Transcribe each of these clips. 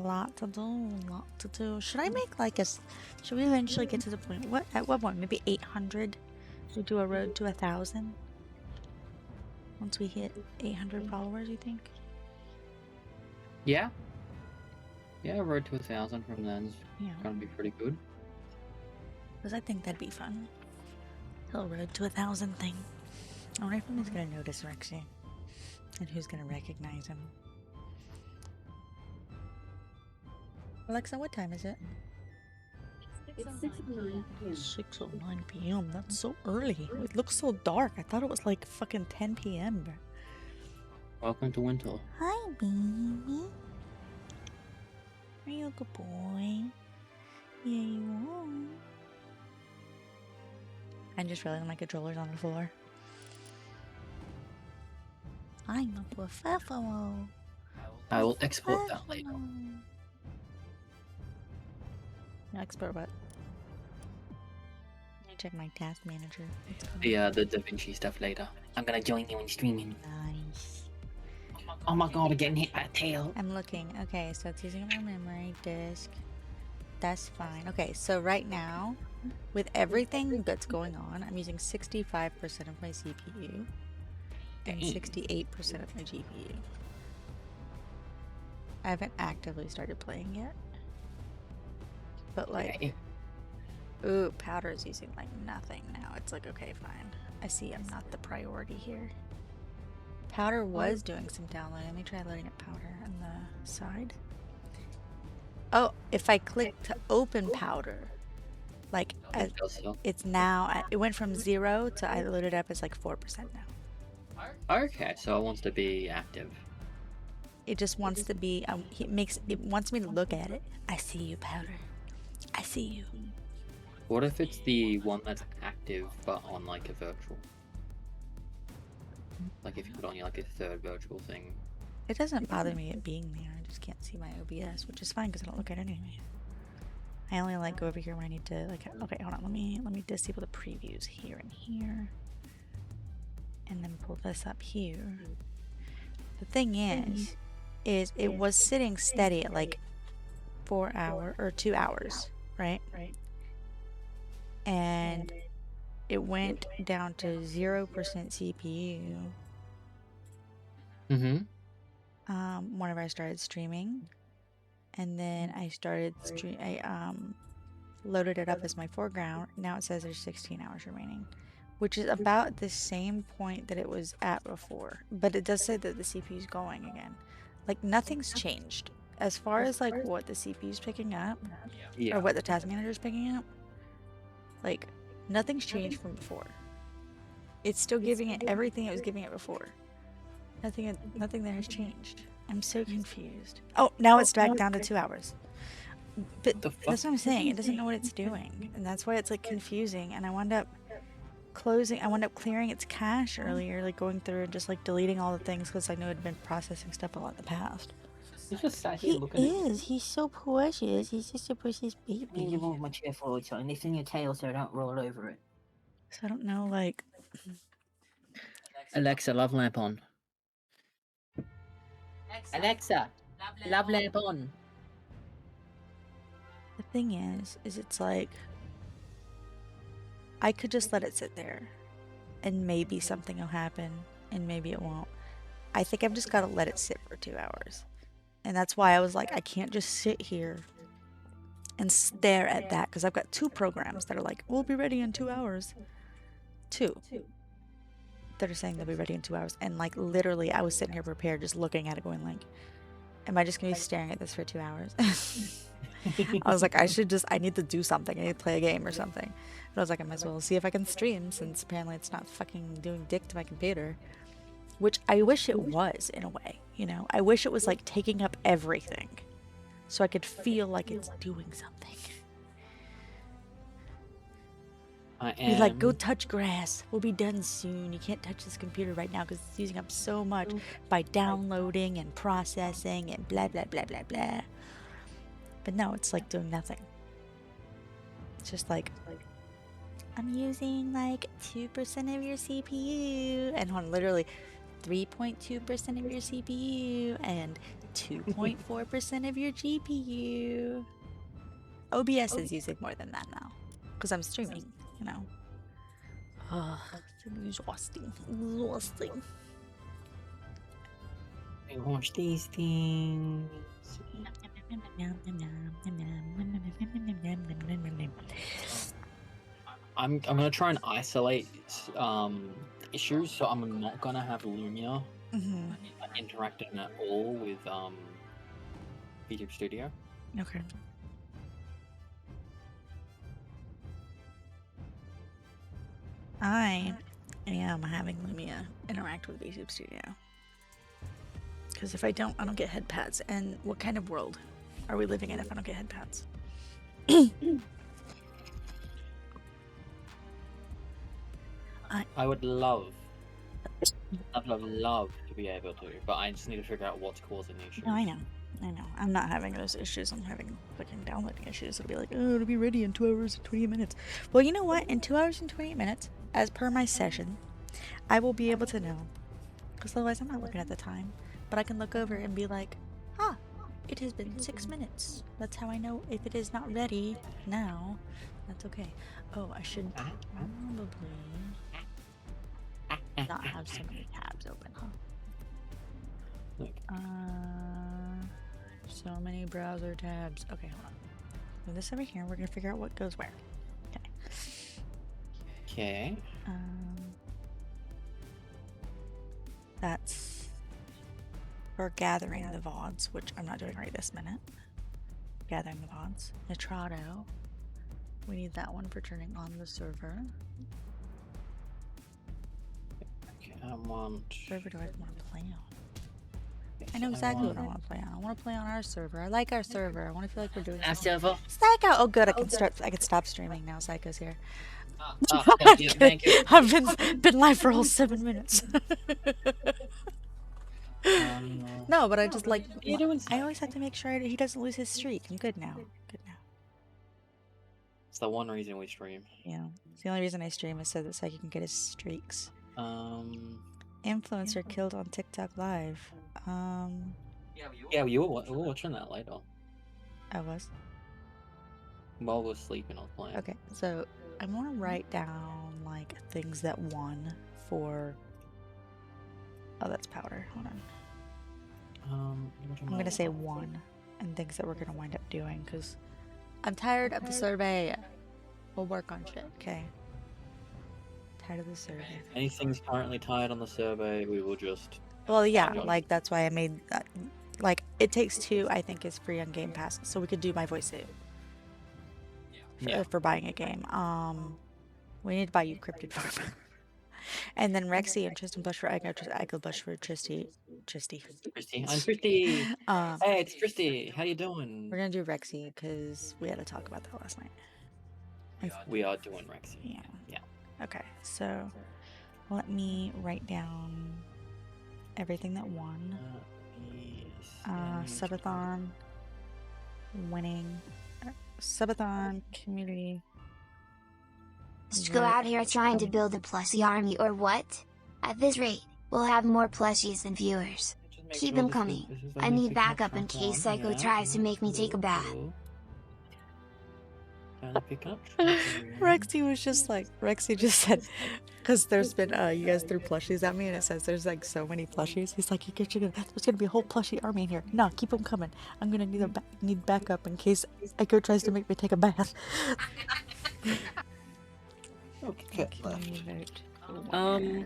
lot to do, Should I make like should we eventually get to the point, at what point, maybe 800? We do a road to 1,000? Once we hit 800 followers, you think? Yeah. Yeah, road to 1,000 from then is gonna be pretty good. Because I think that'd be fun. Little road to 1,000 thing. I wonder if anyone's gonna notice Rexy. And who's gonna recognize him. Alexa, what time is it? It's 6:09 p.m. 6:09 p.m. That's so early. It looks so dark. I thought it was like fucking 10 p.m. Welcome to winter. Hi, baby. Are you a good boy? Yeah, you are. I'm just realizing my controller's on the floor. I'm a professional. I will export that later. Export what? Let me check my task manager. The DaVinci stuff later. I'm gonna join you in streaming. Nice. Oh my god, I'm getting hit by a tail. I'm looking. Okay, so it's using my memory disk. That's fine. Okay, so right now, with everything that's going on, I'm using 65% of my CPU and 68% of my GPU. I haven't actively started playing yet. But like, ooh, Powder is using like nothing now. It's like, okay, fine. I see I'm not the priority here. Powder was doing some downloading. Let me try loading up Powder on the side. Oh, if I click to open Powder, like it's now, it went from 0 to I loaded up as like 4% now. Okay, so it wants to be active. It just wants to be, it wants me to look at it. I see you, Powder. I see you. What if it's the one that's active but on like a virtual? Like if you put on like a third virtual thing. It doesn't bother me it being there. I just can't see my OBS, which is fine because I don't look at it anyway. I only like go over here when I need to like. Okay, hold on. Let me disable the previews here and here, and then pull this up here. The thing is it was sitting steady at like 4 hours or 2 hours, right? And it went down to 0% CPU. Whenever I started streaming, and then I started loaded it up as my foreground. Now it says there's 16 hours remaining, which is about the same point that it was at before, but it does say that the CPU is going again. Like nothing's changed as far as like what the CPU is picking up, or what the task manager is picking up. Like nothing's changed from before. It's still giving it everything it was giving it before. Nothing there has changed. I'm so confused. Oh, now it's back down to 2 hours. But that's what I'm saying. It doesn't know what it's doing, and that's why it's like confusing. And I wound up clearing its cache earlier, like going through and just like deleting all the things because I knew it had been processing stuff a lot in the past. He's just sat here looking at it. He's so precious. He's just a precious baby. I need to move my chair forward so I lift in your tail so I don't roll over it. So I don't know, like. Alexa, love lamp on. Alexa, love lamp on. The thing is it's like I could just let it sit there and maybe something will happen and maybe it won't. I think I've just got to let it sit for 2 hours. And that's why I was like, I can't just sit here and stare at that because I've got 2 programs that are like, we'll be ready in 2 hours. 2 that are saying they'll be ready in 2 hours. And like literally I was sitting here prepared just looking at it going like, am I just going to be staring at this for 2 hours? I was like, I need to do something. I need to play a game or something. But I was like, I might as well see if I can stream since apparently it's not fucking doing dick to my computer. Which I wish it was in a way, you know? I wish it was like taking up everything so I could feel like it's doing something. Be like, go touch grass. We'll be done soon. You can't touch this computer right now because it's using up so much by downloading and processing and blah, blah, blah, blah, blah. But no, it's like doing nothing. It's just like, I'm using like 2% of your CPU and on literally 3.2% of your CPU and 2.4% of your GPU. OBS is using more than that now. Because I'm streaming, you know. Ugh, it's exhausting. Exhausting. I watch these things. I'm gonna try and isolate issues, so I'm not gonna have Lumia interacting at all with VTuber Studio. Okay. I am having Lumia interact with VTuber Studio. Because if I don't get head pads. And what kind of world are we living in if I don't get head pads? I would love to be able to, but I just need to figure out what's causing the issues. No, I know. I'm not having those issues. I'm having fucking downloading issues. It'll be like, oh, it'll be ready in 2 hours and 20 minutes. Well, you know what? In 2 hours and 20 minutes, as per my session, I will be able to know. Because otherwise I'm not looking at the time. But I can look over and be like, ah, it has been 6 minutes. That's how I know if it is not ready now. That's okay. Oh, I should probably not have so many tabs open, huh? So many browser tabs. Okay, hold on. Move this over here. We're gonna figure out what goes where. Okay. Okay. That's for gathering the VODs, which I'm not doing right this minute. Gathering the VODs. Nitrado. We need that one for turning on the server. Okay, I want. Server do I want to play on? I know exactly what I want to play on. I want to play on our server. I like our server. I want to feel like we're doing Our something. server. Psycho! Oh good, I can stop streaming now. Psycho's here. Thank you, thank you. I've been live for all 7 minutes. No, but I just like. I always have to make sure he doesn't lose his streak. I'm good now. Good now. It's the one reason we stream. Yeah, it's the only reason I stream is so that Psycho can get his streaks. Influencer killed on TikTok live. Yeah, we were watching that later. I was. While we were sleeping, I was playing. Okay, so I want to write down like things that won for. Oh, that's powder. Hold on. I'm gonna say one, and things that we're gonna wind up doing because I'm tired of the survey. We'll work on shit. Okay. Tired of the survey. Anything's currently tied on the survey, we will just. Well, yeah, like that's why I made that. Like it takes 2, I think, is free on Game Pass, so we could do my voice save. For buying a game. We need to buy you Cryptid Farm. And then Rexy and Tristan Blush for Aiko Blush for Tristy. Tristy. I'm Tristy. Hey, it's Tristy. How you doing? We're gonna do Rexy because we had to talk about that last night. We are doing Rexy. Yeah. Yeah. Okay, so let me write down everything that won. Subathon winning. Subathon community. Just go out here trying to build a plushie army or what? At this rate, we'll have more plushies than viewers. Keep them coming. I need backup in case Psycho tries to make me take a bath. Rexy was just like, Rexy just said, because there's been, you guys threw plushies at me and it says there's like so many plushies. He's like, there's gonna be a whole plushie army in here. No, keep them coming. I'm gonna need backup in case Aiko tries to make me take a bath. Okay, left. You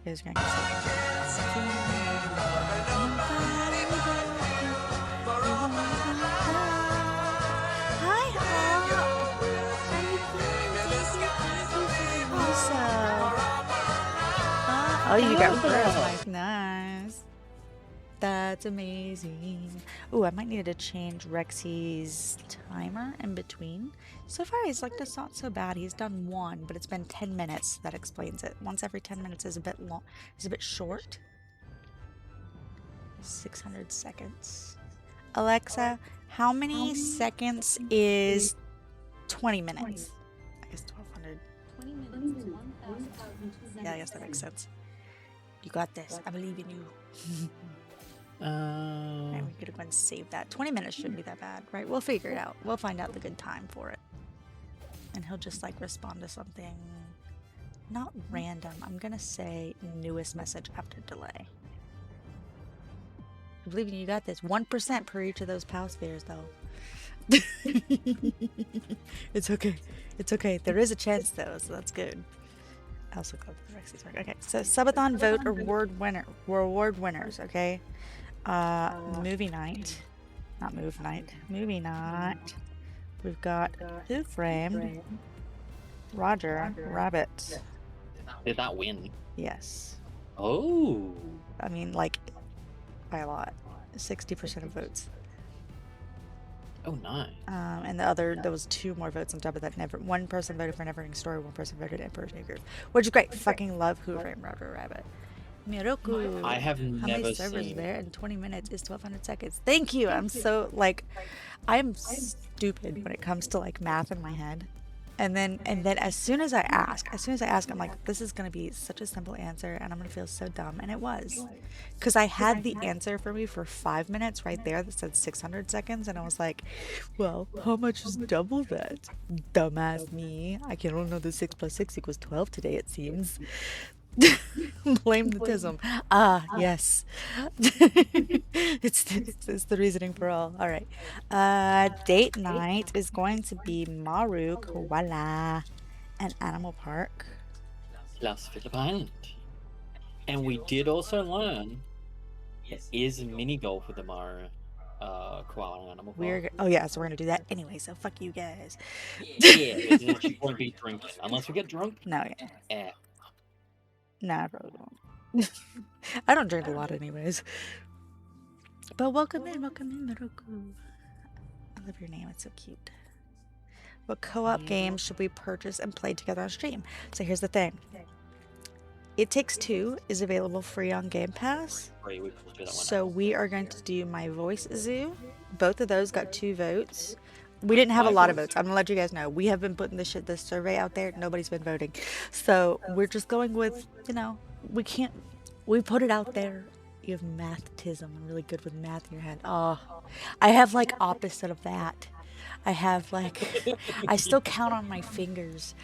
guys are gonna Oh, you got first. Nice. That's amazing. Ooh, I might need to change Rexy's timer in between. So far, he's like, that's not so bad. He's done 1, but it's been 10 minutes. That explains it. Once every 10 minutes is a bit long. Is a bit short. 600 seconds. Alexa, how many seconds is 20 minutes? I guess 1200. 20 minutes is 1,000. Yeah, I guess that makes sense. You got this. I believe in you. Right, we could go and save that. 20 minutes shouldn't be that bad, right? We'll figure it out. We'll find out the good time for it. And he'll just like respond to something not random. I'm gonna say newest message after delay. I believe in you. You got this. 1% per each of those PAL spheres, though. It's okay. It's okay. There is a chance, though, so that's good. I also got the Rexy's work. Okay, so subathon vote reward winners. Okay, movie night, not move night. Movie night. We've got Who Framed, Roger Rabbit. Did that win? Yes. Oh. I mean, like, by a lot. 60% of votes. Oh, nice. And there was 2 more votes on top of that. One person voted for Neverending Story, 1 person voted Emperor's New Groove, which is great. Fucking love Who Framed Roger Rabbit. Miroku. I have How many never servers seen. there in 20 minutes is 1200 seconds. Thank you. I'm so like, I'm stupid when it comes to like math in my head. And then as soon as I ask, I'm like, this is gonna be such a simple answer, and I'm gonna feel so dumb. And it was, because I had the answer for me for 5 minutes right there that said 600 seconds, and I was like, well, how much is double that? Dumbass me. I can only know that 6 + 6 = 12 today, it seems. Blame the tism. Ah, yes. it's the reasoning for all. All right. Date night is going to be Maru, Koala, and Animal Park. Las Phillip Island. And we did also learn there is a mini golf with the Maru, Koala, and Animal Park. Oh yeah, so we're gonna do that anyway. So fuck you guys. Yeah, we won't be drinking unless we get drunk. No, yeah. Yeah. Nah, I probably won't. I don't drink a lot anyways. But welcome in, Miroku. I love your name, it's so cute. What co-op games should we purchase and play together on stream? So here's the thing. It Takes Two is available free on Game Pass. So we are going to do My Voice Zoo. Both of those got 2 votes. We didn't have a lot of votes. I'm gonna let you guys know. We have been putting this survey out there. Nobody's been voting. So we're just going with, we put it out there. You have mathtism. I'm really good with math in your head. Oh, I have like opposite of that. I have like, I still count on my fingers.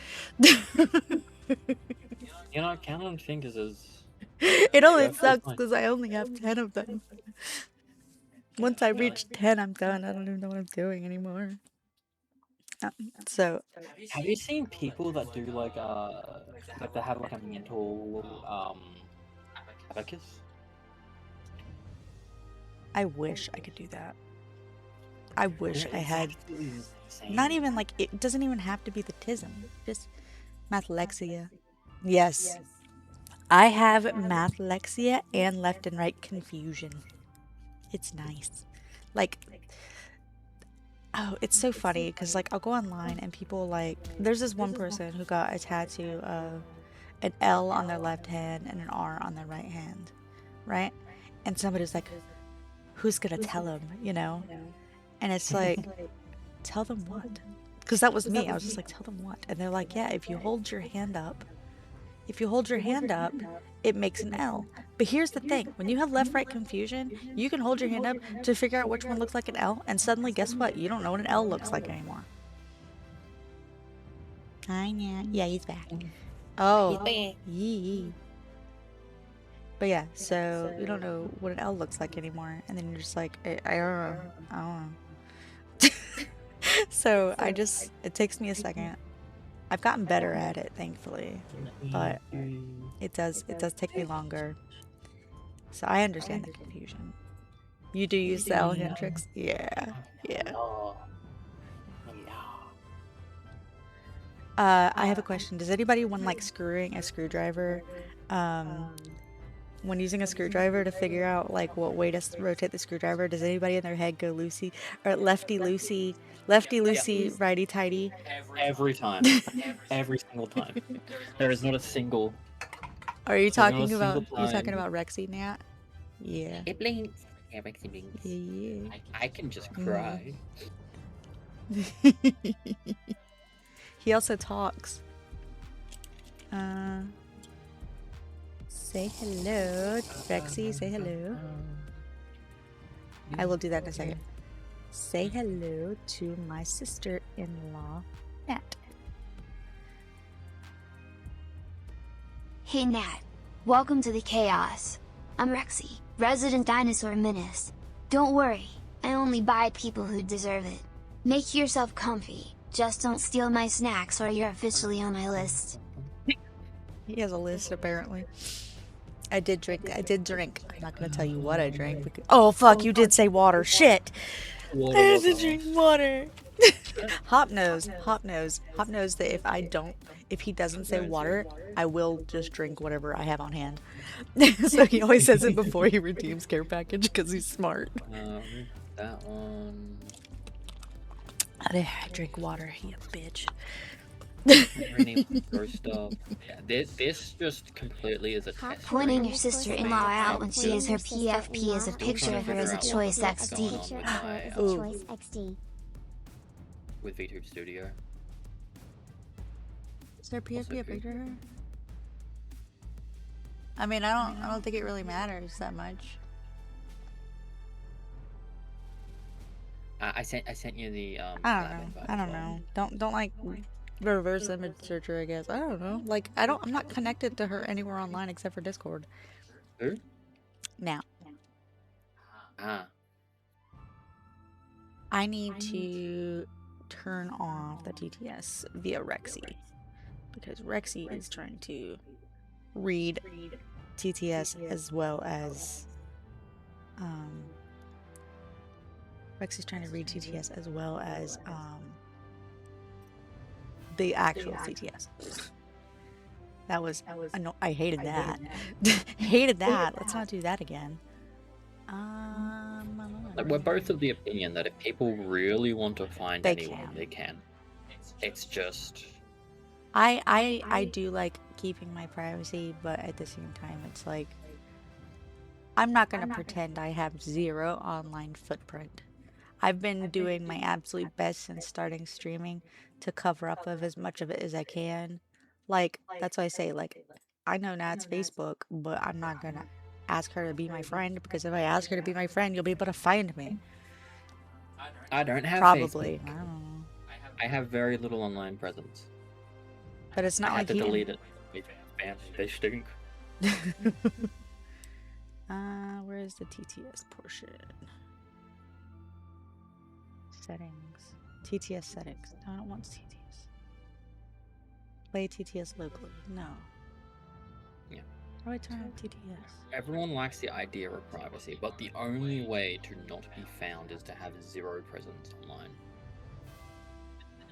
Counting on fingers is... It only sucks because I only have 10 of them. Once I reach 10, I'm done. I don't even know what I'm doing anymore. So, have you seen people that do like they have like a mental abacus? I wish I could do that. I wish I had. Not even like, it doesn't even have to be the tism. Just mathlexia. Yes. I have mathlexia and left and right confusion. It's nice. Like, oh, it's so funny because like I'll go online and people like, there's this one person who got a tattoo of an L on their left hand and an R on their right hand, right? And somebody's like, who's gonna tell him, And it's like, tell them what? Because that was me. I was just like, tell them what? And they're like, yeah, if you hold your hand up, it makes an L. But here's the thing. When you have left-right confusion, you can hold your hand up to figure out which one looks like an L, and suddenly, guess what? You don't know what an L looks like anymore. Hi, yeah. Yeah, he's back. Oh. Yee. But yeah, so you don't know what an L looks like anymore, and then you're just like, I don't know. So it takes me a second. I've gotten better at it, thankfully, but it does take me longer. So I understand the confusion. You do use the L hand tricks? Yeah. I have a question. Does anybody want like screwing a screwdriver? When using a screwdriver to figure out like what way to rotate the screwdriver, does anybody in their head go loosey or lefty loosey, righty tighty? Every time. Every single time. There is not a single. Are you talking about Rexy Nat? Yeah. It blinks. Yeah, Rexy blinks. Yeah. I can just cry. He also talks. Say hello, Rexy. Say hello. I will do that in a second. Say hello to my sister-in-law, Nat. Hey Nat, welcome to the chaos. I'm Rexy, resident dinosaur menace. Don't worry, I only bite people who deserve it. Make yourself comfy, just don't steal my snacks or you're officially on my list. He has a list, apparently. I did drink. I'm not gonna tell you what I drank. Because... Oh, fuck, you did say water. Shit! I had to drink water. Hop knows that if he doesn't say water, I will just drink whatever I have on hand. So he always says it before he redeems care package because he's smart. That one. I drink water, you bitch. Stuff. Yeah, this just completely is a test. Pointing your sister-in-law out when she is her PFP is a picture of her as a Choice XD. With VTuber Studio. Is there PFP a picture of her? I mean, I don't think it really matters that much. I sent you the I don't know. Don't like reverse image searcher, I guess. I don't know. Like I'm not connected to her anywhere online except for Discord. Who? Now. I need to turn off the TTS via Rexy because Rexy is trying to read TTS as well as Rexy's trying to read TTS as well as the actual TTS. That was I hated that. Hated that. Let's not do that again. Like, we're both of the opinion that if people really want to find anyone, they can. It's just I do like keeping my privacy, but at the same time it's like I'm not gonna pretend I have zero online footprint. I've been doing my absolute best since starting streaming to cover up of as much of it as I can. Like, that's why I say, like, I know Nat's Facebook, but I'm not gonna ask her to be my friend, because if I ask her to be my friend, you'll be able to find me. I don't have Probably. Facebook. I don't know. I have very little online presence. But it's not I like had to he delete it. They stink. Where is the TTS portion? Settings. TTS settings. No, I don't want TTS. Play TTS locally. No. Yeah. How do I turn on TTS? Everyone likes the idea of privacy, but the only way to not be found is to have zero presence online.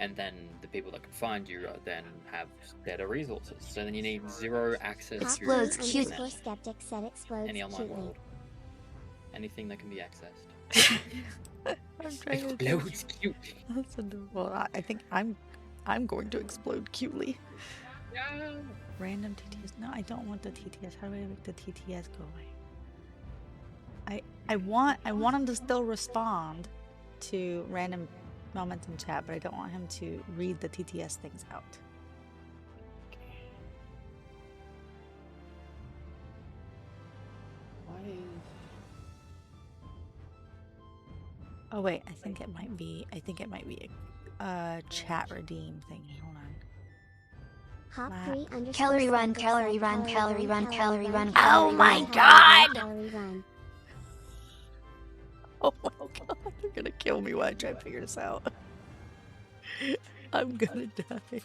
And then the people that can find you then have better resources. So then you need zero access Explodes to cute. any online world. Anything that can be accessed. Explodes cute. That's adorable. I think I'm going to explode cutely. Yeah. Random TTS. No, I don't want the TTS. How do I make the TTS go away? I want him to still respond to random moments in chat, but I don't want him to read the TTS things out. Oh wait, I think it might be a chat redeem thing. Hold on. Calorie run, calorie run, calorie run, calorie run. Oh my god! Oh my god, they're gonna kill me while I try to figure this out. I'm gonna die.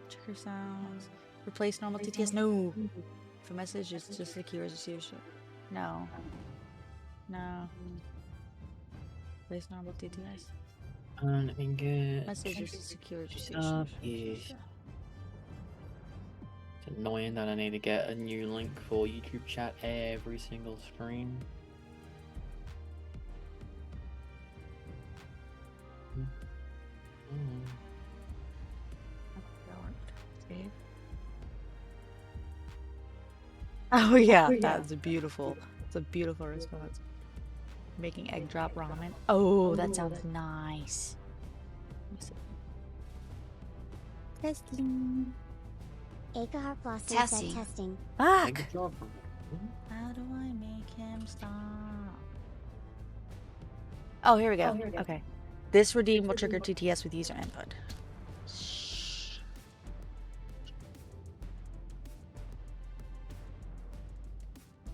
Trigger sounds. Replace normal TTS. No. If a message is just a key registration. No. No. Replace normal TTS. Let me get Message is a secure registration. It's annoying that I need to get a new link for YouTube chat every single stream. Oh yeah, that's beautiful. It's a beautiful response. Making egg drop ramen. Oh, that sounds nice. Testing. Aiko Heartblossom said Tessie. testing. Fuck! Good job. How do I make him stop? Oh, here we go. Okay. This redeem will trigger TTS with user input.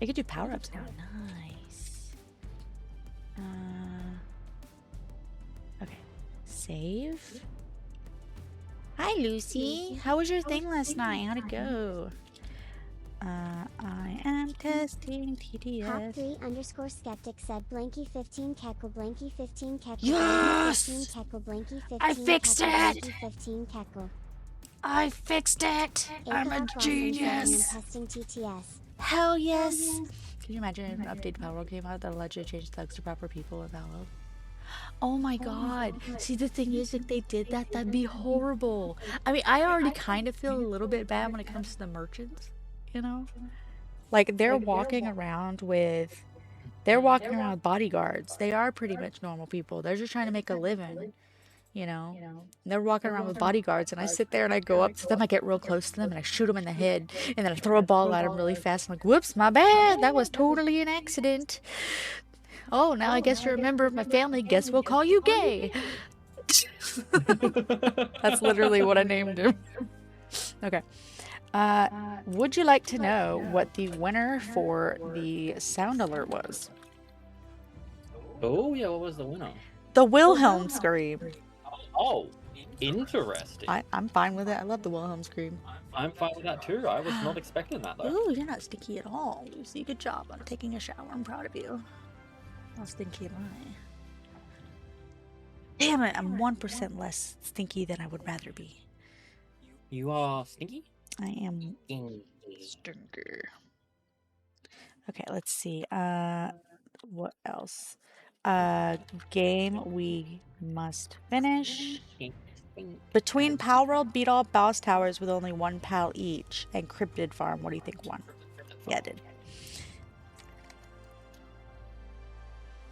I could do power-ups now. Nice. Okay. Save. Hi, Lucy. How was your thing last night? How'd it go? I am testing TTS. Hop3_skeptic said blanky 15 keckle blanky 15 keckle Yes! 15 keckle blanky 15 I fixed keckle, it! blanky 15 keckle. I fixed it! I'm a Aiko Heartblossom said I am genius! testing TTS. Hell yes! Can you imagine if an updated Palworld came out that allegedly changed thugs to proper people in Palworld? Oh my god. See, the thing is, if they did that, that'd be horrible. I mean, I already kind of feel a little bit bad when it comes to the merchants, you know? Like, they're walking around with bodyguards. They are pretty much normal people. They're just trying to make a living, you know? They're walking around with bodyguards, and I sit there and I go up to them, I get real close to them, and I shoot them in the head, and then I throw a ball at them really fast. I'm like, whoops, my bad. That was totally an accident. Oh, now I guess you're a member of my family. Guess we'll call you gay. That's literally what I named him. Okay. Would you like to know what the winner for the sound alert was? Oh, yeah, what was the winner? The Wilhelm scream. Oh, interesting. I'm fine with it. I love the Wilhelm scream. I'm fine with that too. I was not expecting that though. Ooh, you're not stinky at all, Lucy. Good job on taking a shower. I'm proud of you. How stinky am I? Damn it, I'm 1% less stinky than I would rather be. You are stinky? I am stinky. Okay, let's see. What else? Game we must finish. Between Palworld beat all boss towers with only one pal each, and Cryptid Farm. What do you think won? Yeah, it did.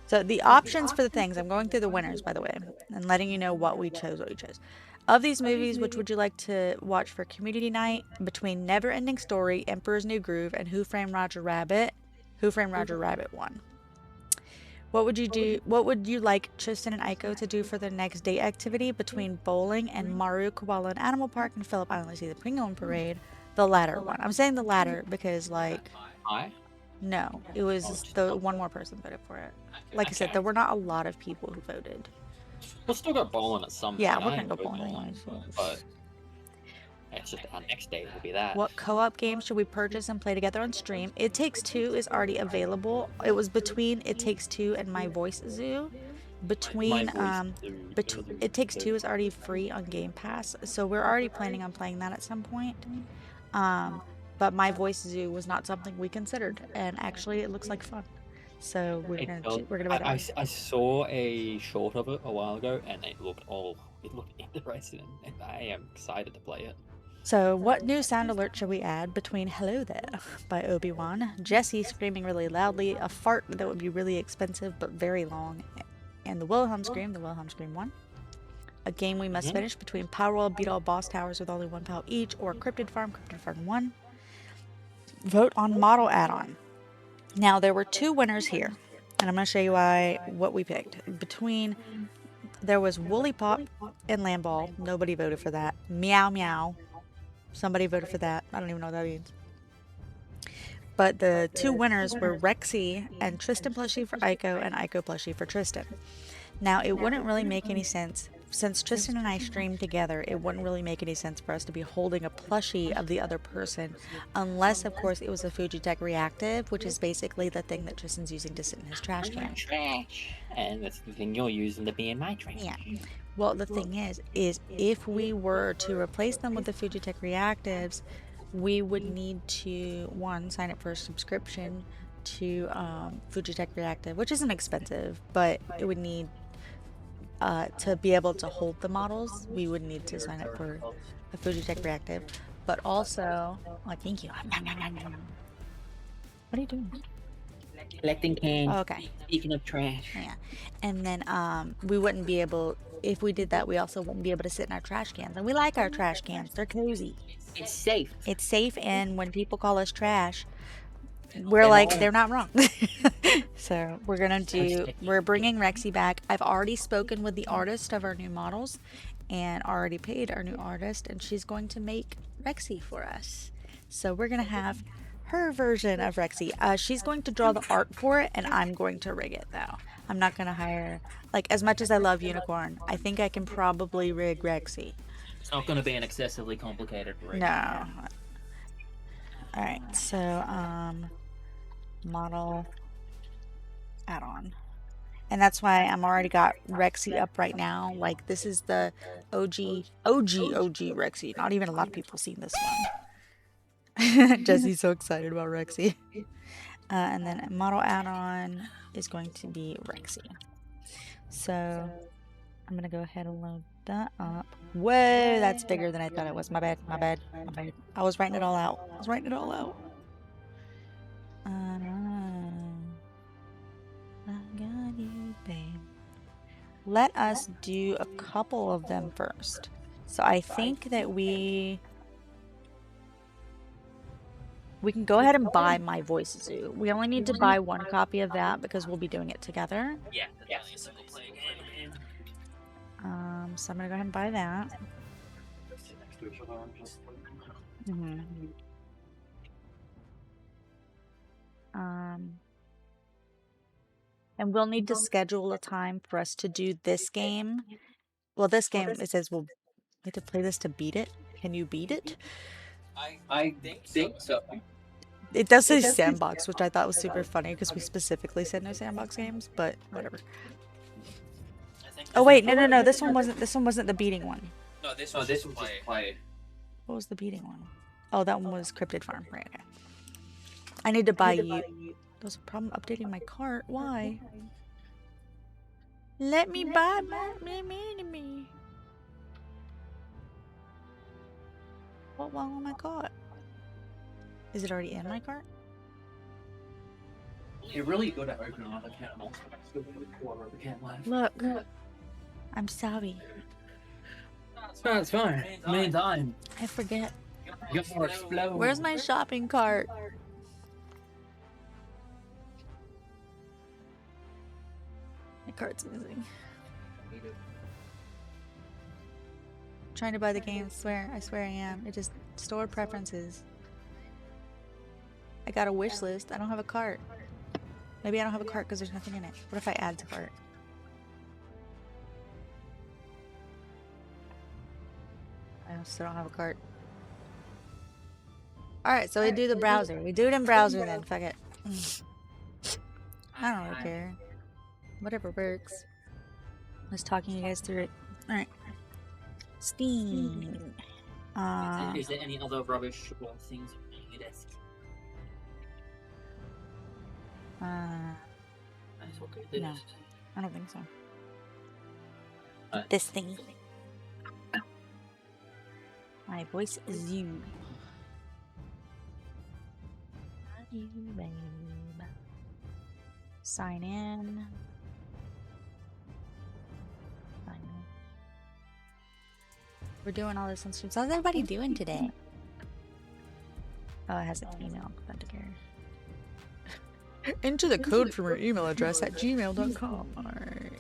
So the options for the things, I'm going through the winners, by the way, and letting you know what we chose. Of these movies, which would you like to watch for community night? Between Never Ending Story, Emperor's New Groove, and Who Framed Roger Rabbit? Who Framed Roger Rabbit won. What would you do? What would you like Tristan and Aiko to do for their next date activity between bowling and Maru, Koala, and Animal Park and Phillip Island to see the Penguin Parade? The latter one. I'm saying the latter because, like, no, it was the one more person voted for it. Like I said, there were not a lot of people who voted. We'll still go bowling at some point. Yeah, we're gonna go bowling anyway. But it's just our next date will be that. What co-op game should we purchase and play together on stream? It Takes Two is already available. It was between It Takes Two and My Voice Zoo. It Takes Two is already free on Game Pass, so we're already planning on playing that at some point. But My Voice Zoo was not something we considered, and actually it looks like fun. So we're gonna buy that. I saw a short of it a while ago, and it looked interesting, and I am excited to play it. So what new sound alert should we add between Hello There by Obi-Wan, Jesse screaming really loudly, a fart that would be really expensive but very long, and the Wilhelm Scream 1? A game we must finish between Palworld beat all boss towers with only one pal each, or Cryptid Farm 1. Vote on model add-on. Now, there were two winners here, and I'm going to show you what we picked. There was Woolly Pop and Lamball. Nobody voted for that. Meow Meow. Somebody voted for that. I don't even know what that means. But the two winners were Rexy and Tristan plushie for Aiko and Aiko plushie for Tristan. Now, it wouldn't really make any sense. Since Tristan and I streamed together, it wouldn't really make any sense for us to be holding a plushie of the other person, unless, of course, it was a Fujitech Reactive, which is basically the thing that Tristan's using to sit in his trash can. And that's the thing you're using to be in my trash. Yeah. Well, the thing is if we were to replace them with the Fujitech Reactives, we would need to, one, sign up for a subscription to Fujitech Reactive, which isn't expensive, but it would need to be able to hold the models, we would need to sign up for a Fujitech Reactive. But also, thank you. What are you doing? Collecting cans. Okay. Speaking of trash. Yeah. And then we wouldn't be able if we did that, we also wouldn't be able to sit in our trash cans. And we like our trash cans. They're cozy. It's safe. It's safe, and when people call us trash, we're like, they're not wrong. So we're bringing Rexy back. I've already spoken with the artist of our new models and already paid our new artist, and she's going to make Rexy for us. So we're going to have her version of Rexy. She's going to draw the art for it, and I'm going to rig it, though. I'm not going to hire, like, as much as I love Unicorn, I think I can probably rig Rexy. It's not going to be an excessively complicated rig. No. Alright, so, model add-on. And that's why I'm already got Rexy up right now. Like, this is the OG Rexy. Not even a lot of people seen this one. Jesse's so excited about Rexy. And then model add-on is going to be Rexy. So I'm gonna go ahead and load that up. Whoa, that's bigger than I thought it was. My bad. I was writing it all out. I got you, babe. Let us do a couple of them first. So I think that we can go ahead and buy My Voice Zoo. We only need to buy one copy of that because we'll be doing it together. Yeah, that's a single player game. So I'm gonna go ahead and buy that. And we'll need to schedule a time for us to do this game. Well, this game, it says we'll have to play this to beat it. Can you beat it? I think so. It does say sandbox, which I thought was super funny because we specifically said no sandbox games, but whatever. Oh wait, no. This one wasn't the beating one. No, this was just play. What was the beating one? Oh, that one was Cryptid Farm. Right, okay. I need to buy you. There's a problem updating my cart. Why? Let me buy me. What wrong with my cart? Is it already in my cart? You're really good at opening up a can and also still with a quarter of a can left. Look. I'm sorry. It's fine. Meantime, I forget. You're more explode. Where's my shopping cart? My cart's missing. Trying to buy the game, I swear I am. It just stored preferences. I got a wish list. I don't have a cart. Maybe I don't have a cart because there's nothing in it. What if I add to cart? I still don't have a cart. Alright, so we do the browser. We do it in browser then. Fuck it. I don't really care. Whatever works. I'm just talking you guys through it. Alright. Steam. is there any other rubbish or things on your desk? That's okay. No. I don't think so. This thing. My Voice Zoo. You, babe. Sign in. We're doing all this on stream. So how's everybody doing today? Oh, it has an email authenticator. Enter the code from your email address at gmail.com. Alright.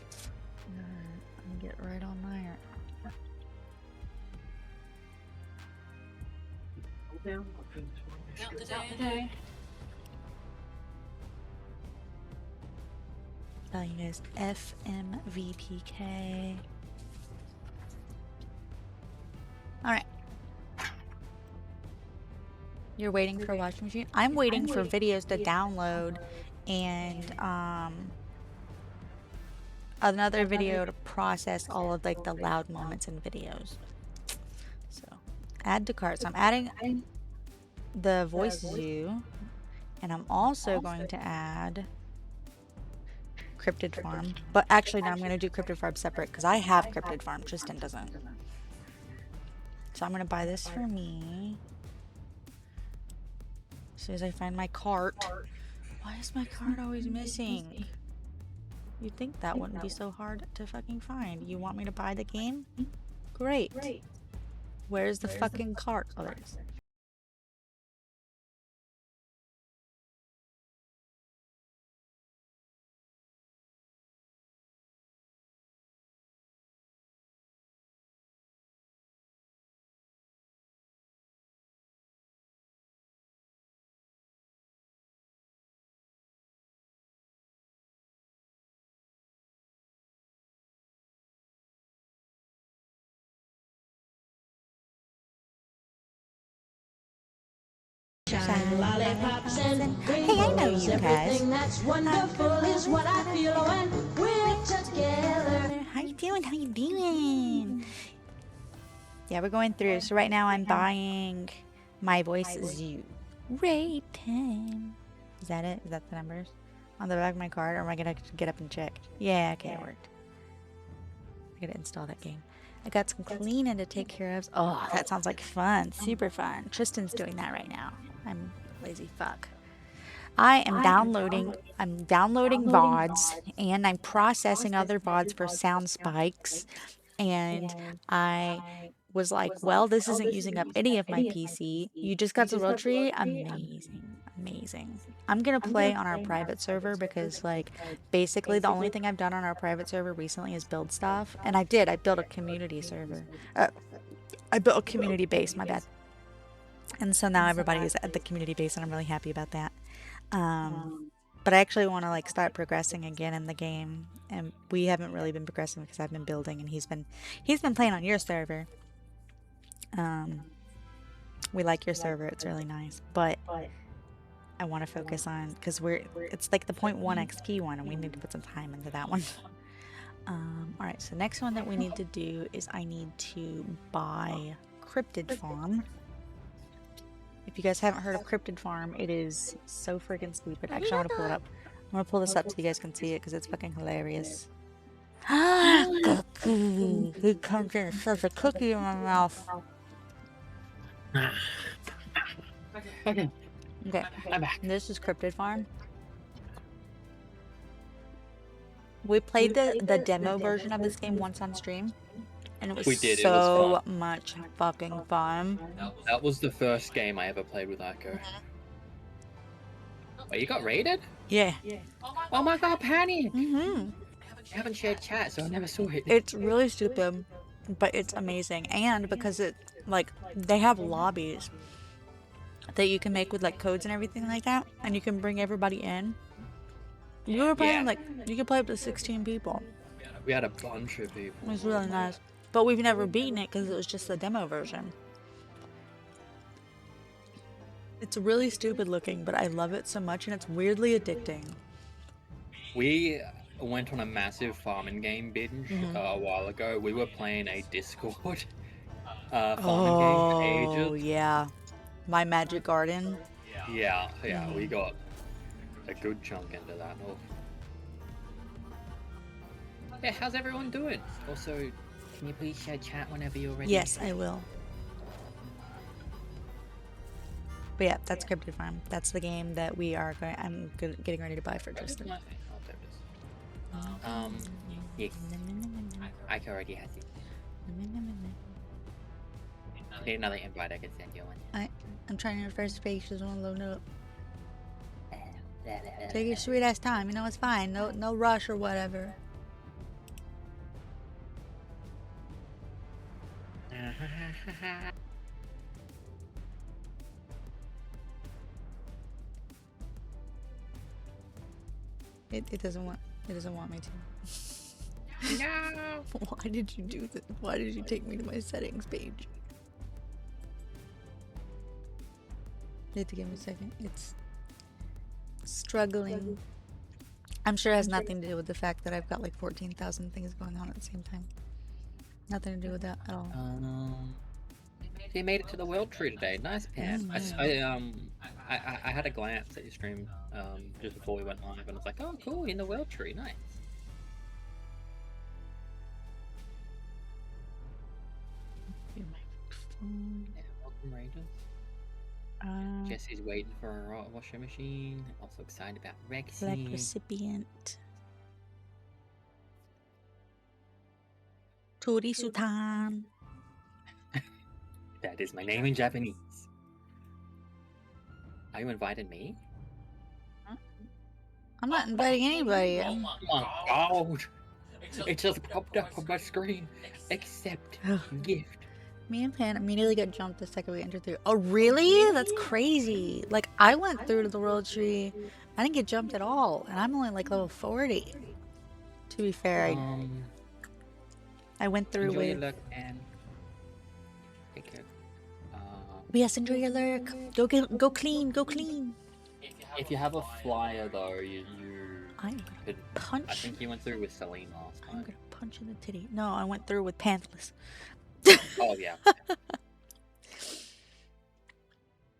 Let me get right on there. You guys, FMVPK. Alright. You're waiting for a washing machine? I'm waiting for videos to download and another video to process all of like the loud moments in videos. So add to cart. So I'm adding the Voice Zoo, and I'm also going to add Cryptid Farm. But actually, no, I'm going to do Cryptid Farm separate because I have Cryptid Farm. Tristan doesn't. So I'm going to buy this for me. As soon as I find my cart. Why is my cart always missing? You'd think that wouldn't be so hard to fucking find. You want me to buy the game? Great. Where's the fucking cart? Oh, there it is. Lollipops and Hey, I know you guys. Everything that's wonderful is what I feel when we're together. How you doing? How you doing? Yeah, we're going through. So right now I'm buying My Voice Is You. Rate 10. Is that it? Is that the numbers? On the back of my card? Or am I going to get up and check? Yeah, okay, it worked. I got to install that game. I got some cleaning to take care of. Oh, that sounds like fun. Super fun. Tristan's doing that right now. I'm lazy fuck. I am downloading VODs and I'm processing other VODs for sound spikes. And I was like, well, this isn't using up any of my PC. You just got the world tree? Amazing. Amazing. I'm going to play on our private server because, like, basically the only thing I've done on our private server recently is build stuff. And I built a community server. I built a community base, my bad. And so now everybody is at the community base and I'm really happy about that. But I actually want to like start progressing again in the game, and we haven't really been progressing because I've been building and he's been playing on your server. We like your server, it's really nice, but I want to focus on because it's like the 0.1 XP one and we need to put some time into that one. Alright, so next one that we need to do is I need to buy Cryptid Farm. If you guys haven't heard of Cryptid Farm, it is so freaking stupid. Actually, I'm gonna pull it up. I'm gonna pull this up so you guys can see it because it's fucking hilarious. Cookie! He comes in and shoves a cookie in my mouth. Okay. Okay, I'm back. this is Cryptid Farm. We played the demo version of this game once on stream, and it was We did, it so was much fucking fun. That was the first game I ever played with Aiko. Oh, you got raided? Yeah. Oh my god, Penny! Mm-hmm. I haven't shared chat, so I never saw it. It's really stupid, but it's amazing. And because it, like, they have lobbies that you can make with, like, codes and everything like that, and you can bring everybody in. We were playing, like, you could play up to 16 people. We had a bunch of people. It was really nice. But we've never beaten it because it was just the demo version. It's really stupid looking, but I love it so much, and it's weirdly addicting. We went on a massive farming game binge a while ago. We were playing a Discord farming game for ages. Oh, yeah. My Magic Garden. Yeah, we got a good chunk into that. Oh. Yeah, how's everyone doing? Also, can you please share chat whenever you're ready? Yes, I will. But yeah, that's Cryptid Farm. That's the game that we are going. I'm getting ready to buy for Tristan. Yes. I already has it. Need another invite, I can send you one. I'm trying to refresh the page. Just want to load it up. Take your sweet ass time. You know, it's fine. No rush or whatever. It doesn't want me to. No. Why did you do this? Why did you take me to my settings page? You have to give me a second. It's struggling. I'm sure it has nothing to do with the fact that I've got like 14,000 things going on at the same time. Nothing to do with that at all. They made it to the world tree today. Nice, Pam. I had a glance at your stream just before we went live, and I was like, oh, cool, in the world tree, nice. Yeah, welcome, Raiders. Jesse's waiting for a washing machine. Also excited about Rexy. Black recipient. Torisutan. That is my name in Japanese. Are you inviting me? I'm not inviting anybody. Oh my god! It just popped up on my screen. Accept gift. Me and Pan immediately got jumped the second we entered through. Oh, really? That's crazy. Like, I went through to the world tree. I didn't get jumped at all. And I'm only like level 40. To be fair, I went through Enjoy your with... luck and take care. Yes, enjoy your lurk. Go clean, go clean. If you have a flyer though, you I'm could punch. I think you went through with Celine last I'm time. gonna punch in the titty. No, I went through with Panthless. Oh yeah.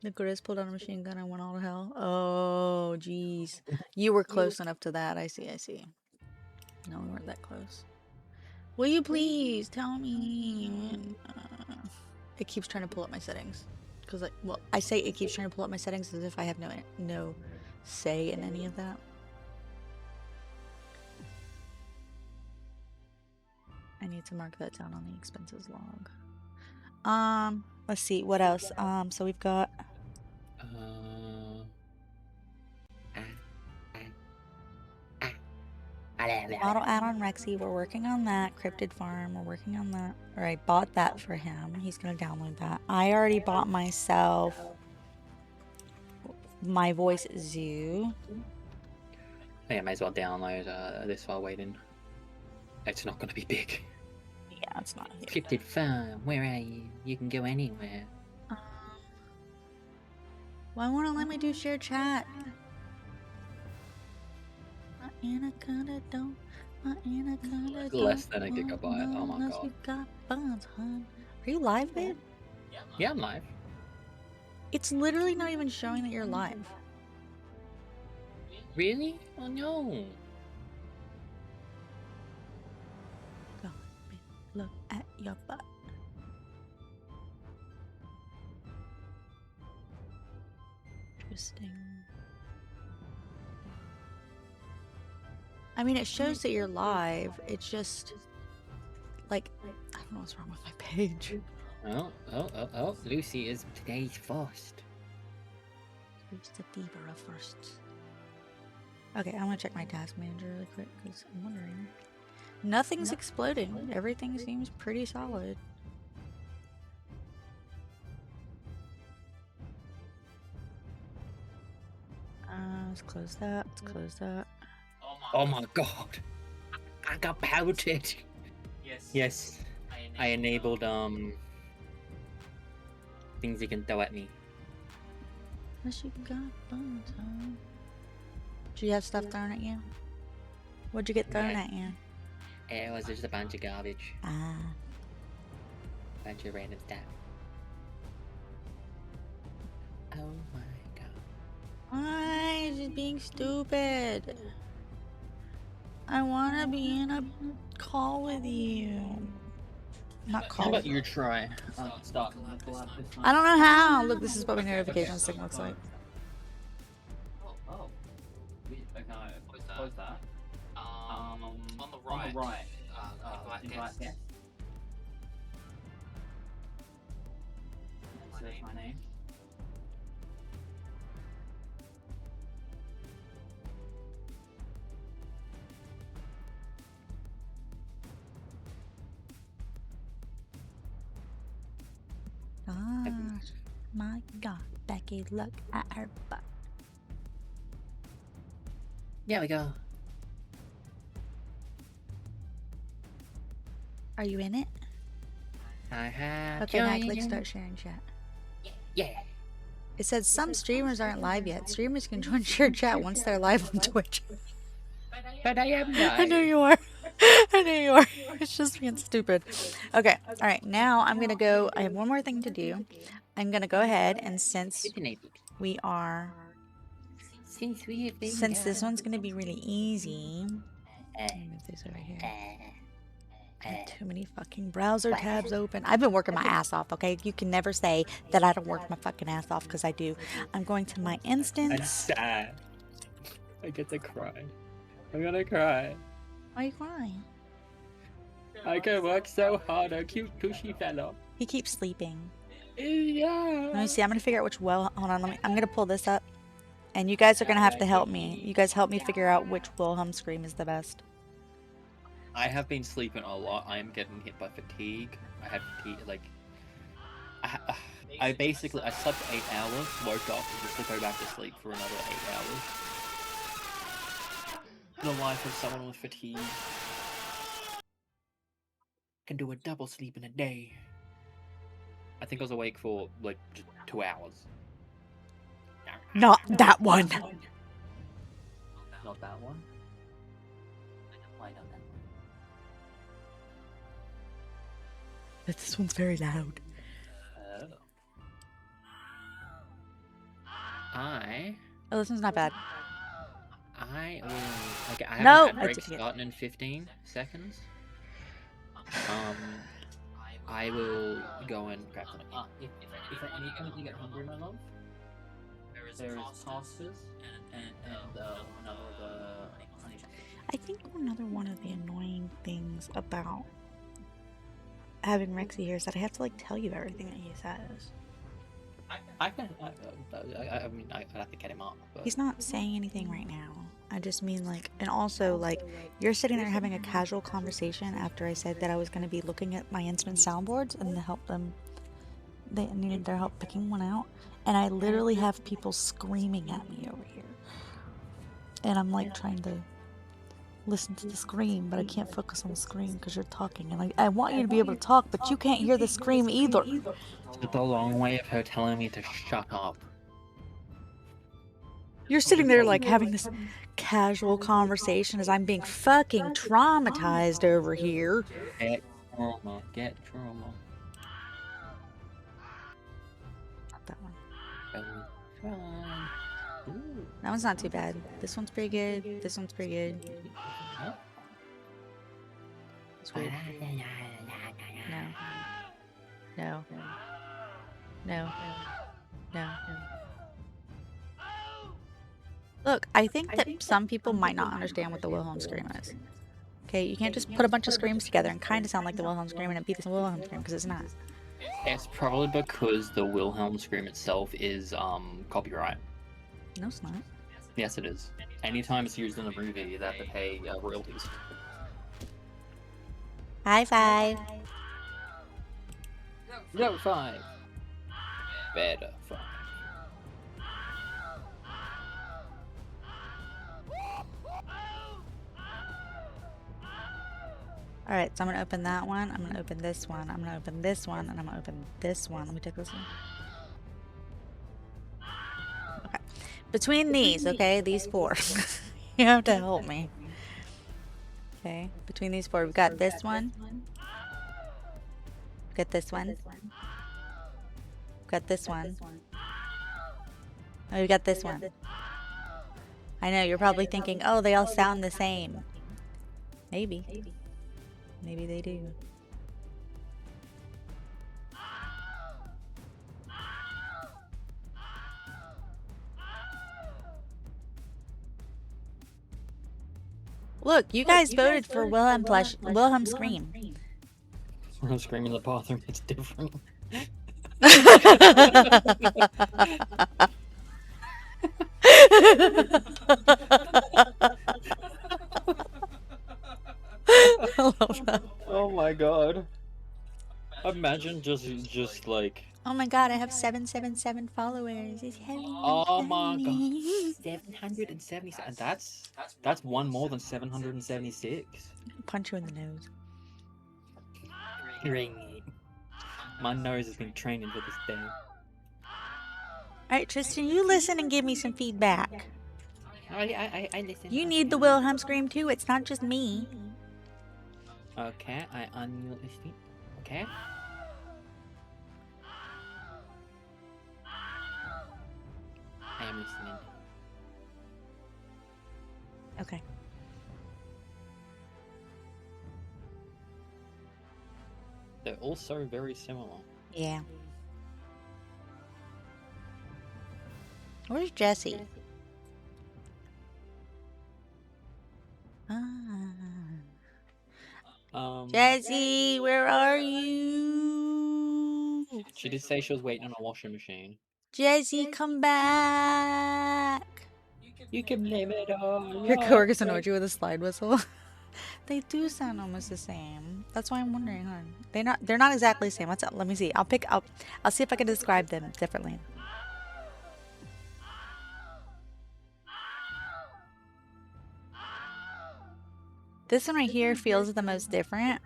The Grizz pulled out a machine gun and went all to hell. Oh, jeez. You were close enough to that. I see, I see. No, we weren't that close. Will you please tell me? It keeps trying to pull up my settings. Because, like, well, I say it keeps trying to pull up my settings as if I have no say in any of that. I need to mark that down on the expenses log. Let's see, what else? So we've got... Model add-on Rexy, we're working on that. Cryptid Farm, we're working on that. Or I bought that for him. He's gonna download that. I already bought myself My Voice Zoo. Yeah, may as well download this while waiting. It's not gonna be big. Yeah, it's not here. Cryptid Farm, where are you? You can go anywhere. Why won't it let me do share chat? My anaconda don't. My anaconda don't. Less than a gigabyte. Oh my god. You got buns, hun. Are you live, babe? Yeah, I'm live. It's literally not even showing that you're live. Really? Oh no. God, babe, look at your butt. Interesting. I mean, it shows that you're live. It's just like, I don't know what's wrong with my page. Oh, Lucy is today's first. Who's the Thiever first? Okay, I'm gonna check my task manager really quick because I'm wondering. Nothing's exploding. Everything seems pretty solid. Let's close that. Let's close that. Oh my god. I got pouted. Yes. I enabled things you can throw at me. Unless you got buns, huh? Did you have stuff thrown at you? What'd you get thrown at you? It was just a bunch of garbage. Ah. Bunch of random stuff. Oh my god. Why? Just being stupid. I wanna be in a call with you. Not call. How about you try? Start. I don't know how. Look, this is what my notification thing looks like. Oh. Okay, close that. On the right. Invite guest. Search my name. Ah, my God, Becky, look at her butt. There we go. Are you in it? I have. Okay, now joined click you. start sharing chat. Yeah. It said some streamers aren't live yet. Streamers can join share chat once they're live on Twitch. But I am live. I know you are. I know you are. It's just being stupid. Okay, alright, now I'm gonna go. I have one more thing to do. I'm gonna go ahead and since we are. Since this one's gonna be really easy. Let me move this over here. I have too many fucking browser tabs open. I've been working my ass off, okay? You can never say that I don't work my fucking ass off because I do. I'm going to my instance. I'm sad. I get to cry. I'm gonna cry. Why are you crying? I can work so hard, a cute cushy fellow. He keeps sleeping. Yeah. Let me see. I'm gonna figure out which well. Hold on. I'm gonna pull this up, and you guys are gonna have to help me. You guys help me figure out which Wilhelm scream is the best. I have been sleeping a lot. I am getting hit by fatigue. I had fatigue, like... I basically, I slept 8 hours, woke up, and just to go back to sleep for another 8 hours. The life of someone with fatigue. Can do a double sleep in a day. I think I was awake for, like, just 2 hours. Not that one. Not that one? Why not that? This one's very loud. Oh, this one's not bad. I will... Okay, I No! haven't had I break did it. starting in 15 seconds. I will go and grab something. If at any point you get hungry, my love, there is pastas and another of the honey. I think another one of the annoying things about having Rexy here is that I have to like tell you everything that he says. I mean, I'd have to get him up. But... He's not saying anything right now. I just mean like, and also like, you're sitting there having a casual conversation after I said that I was going to be looking at my instrument soundboards and to help them. They needed their help picking one out, and I literally have people screaming at me over here, and I'm like trying to listen to the scream, but I can't focus on the scream because you're talking, and like I want you to be able to talk, but you can't hear the scream either. It's a long way of her telling me to shut up. You're sitting there like having this casual conversation as I'm being fucking traumatized over here. Get trauma. Get trauma. Not that one. Ooh. That one's not too bad. This one's pretty good. This one's pretty good. Huh? It's weird. No. No. No. Look, I think that some people might not understand what the Wilhelm scream is. Okay, you can't just put a bunch of screams together and kind of sound like the Wilhelm scream and it be the Wilhelm scream, because it's not. It's probably because the Wilhelm scream itself is copyright. No, it's not. Yes, it is. Anytime it's used in a movie, they have to pay royalties. High five. No, 5. Better 5. Alright, so I'm gonna open that one. I'm gonna open this one. I'm gonna open this one, and I'm gonna open this one. Let me take this one. Okay. Between these, okay, these 4. You have to help me. Okay, between these 4, we've got this one. We've got this one. We've got this one. Oh, we got this one. I know, you're probably thinking, oh, they all sound the same. Maybe. Maybe they do. Look, you guys voted for Wilhelm Scream. When I'm screaming in the bathroom, it's different. I love that. Oh my god. Imagine just like... Oh my god, I have 777 followers. It's heavy. Oh my god. 777. That's one more than 776. Punch you in the nose. Ring. My nose has been training for this day. Alright, Tristan, you listen and give me some feedback. I listen. You need the Wilhelm Scream too, it's not just me. Okay, I unmute listening. Okay. I am listening. Okay. They're also very similar. Yeah. Where's Jesse? Ah. Jessie, where are you? She did say she was waiting on a washing machine. Jessie, come back. You can blame it on Your coworkers annoyed you with a slide whistle. They do sound almost the same. That's why I'm wondering, huh? They're not exactly the same. Let me see. I'll see if I can describe them differently. This one right here feels the most different.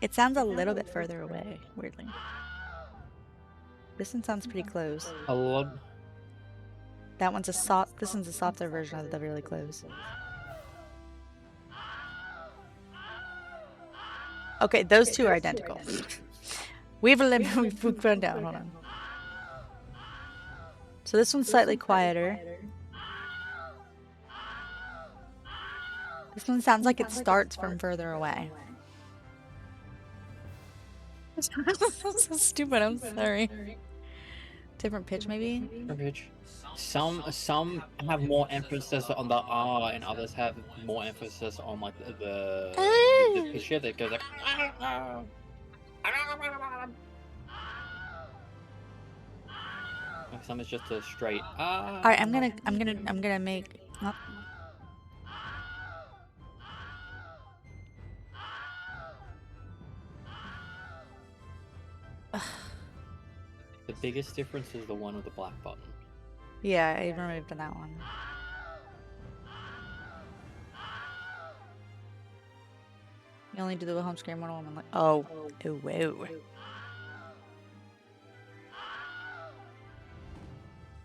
It sounds a little bit further away, weirdly. This one sounds pretty close. A lot. This one's a softer version of the really close. Okay, those two are identical. We've gone down. Hold on. So this one's slightly quieter. This one sounds like it starts from further away. That's so stupid. I'm sorry. Different pitch, maybe. Different pitch. Some have more emphasis on the R, and others have more emphasis on like the pitch that goes like. Some is just a straight. All right, I'm gonna make. Oh. The biggest difference is the one with the black button. Yeah, I removed that one. You only do the home screen one woman. Like, oh, whoa.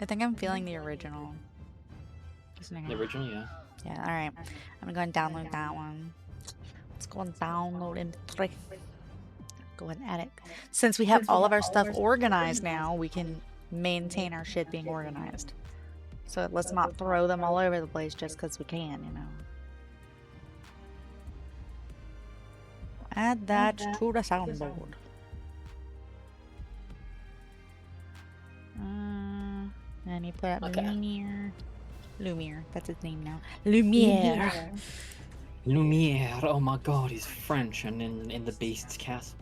I think I'm feeling the original. The original, yeah. Yeah, all right. I'm gonna go and download that one. Let's go and download MP3. Go ahead and edit. Since we have all of our stuff organized now, we can maintain our shit being organized. So let's not throw them all over the place just because we can, you know. Add that to the soundboard. And you put up Lumiere. That's his name now. Lumiere. Lumiere. Oh my god, he's French and in the Beast's castle.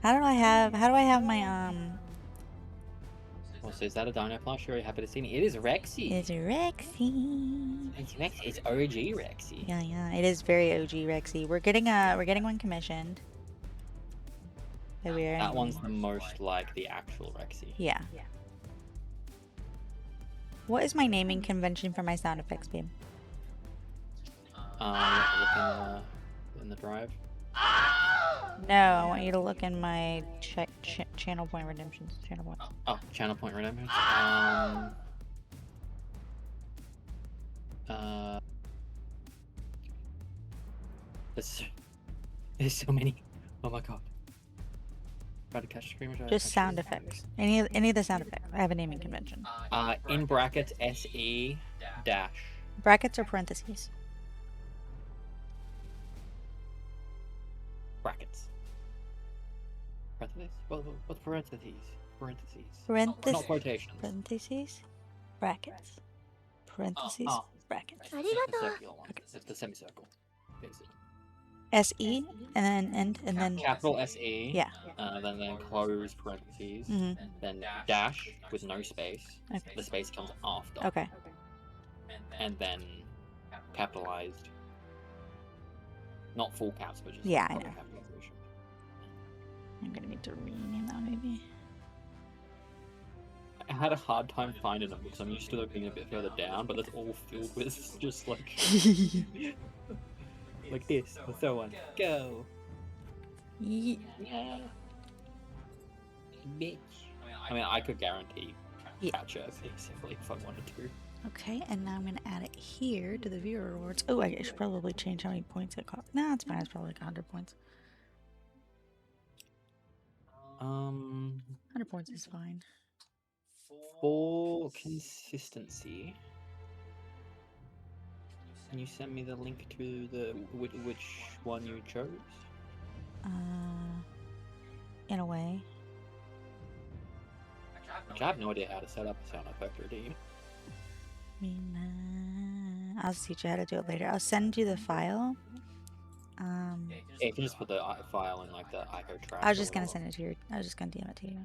How do I have my Well, so is that a Dino plush? You're happy to see me. It is Rexy. It's Rexy. It's Rexy. It's OG Rexy. Yeah, it is very OG Rexy. We're getting one commissioned. That one's the most like the actual Rexy. Yeah. What is my naming convention for my sound effects, babe? You have to look in the drive. No, I want you to look in my channel point redemptions. Channel point. Oh, channel point redemptions. There's so many. Oh my god. Try to catch screamers. Just sound effects. Any of the sound effects. I have a naming convention. In brackets SE dash. Brackets or parentheses? Brackets. Parentheses? What's parentheses? Parentheses. Not quotations. Parentheses. Brackets. Parentheses. Brackets. It's the circular one. Okay. It's the semicircle. Basically. SE and then capital SE. Yeah. Then close parentheses. Then dash with no space. Okay. The space comes after. Okay. And then capitalized. Not full caps, but just yeah, I know. Capitalization. I'm gonna need to rename that maybe. I had a hard time finding them because I'm used to them being a bit further down, but that's all filled with just like like this or so on. Go. Yeah. Bitch. I mean, I could guarantee catch up basically if I wanted to. Okay, and now I'm gonna add it here to the viewer rewards. Oh, I should probably change how many points it costs. No, it's fine. It's probably like 100 points. 100 points is fine. For consistency, can you send me the link to the which one you chose? In a way. I have no idea how to set up a sound effect redeem. I'll teach you how to do it later. I'll send you the file. Yeah, you can just put the file in like the Aiko trash. I was just gonna send it to you. I was just gonna DM it to you.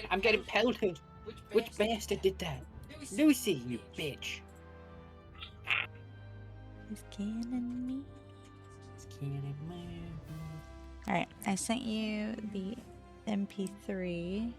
I'm getting pelted. Which bastard did that? Lucy, you bitch. He's killing me. It's killing me. Alright, I sent you the MP3.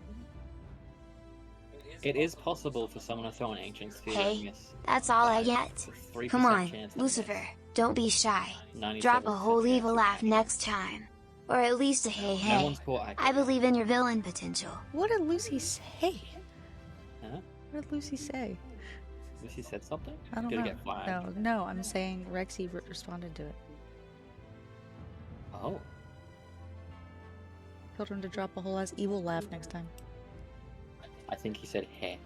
It is possible for someone to throw an ancient sphere and Hey, miss. that's all I But get. it's a 3% Come on, chance to Lucifer, miss. don't be shy. 97% Drop a whole chance evil to laugh catch. next time. Or at least a hey No hey. one's caught Aiko I yet. believe in your villain potential. What did Lucy say? Huh? What did Lucy say? Lucy said something? I don't Did it know. get flagged? No, I'm saying Rexy responded to it. Oh. Told him to drop a whole ass evil laugh next time. I think he said heh.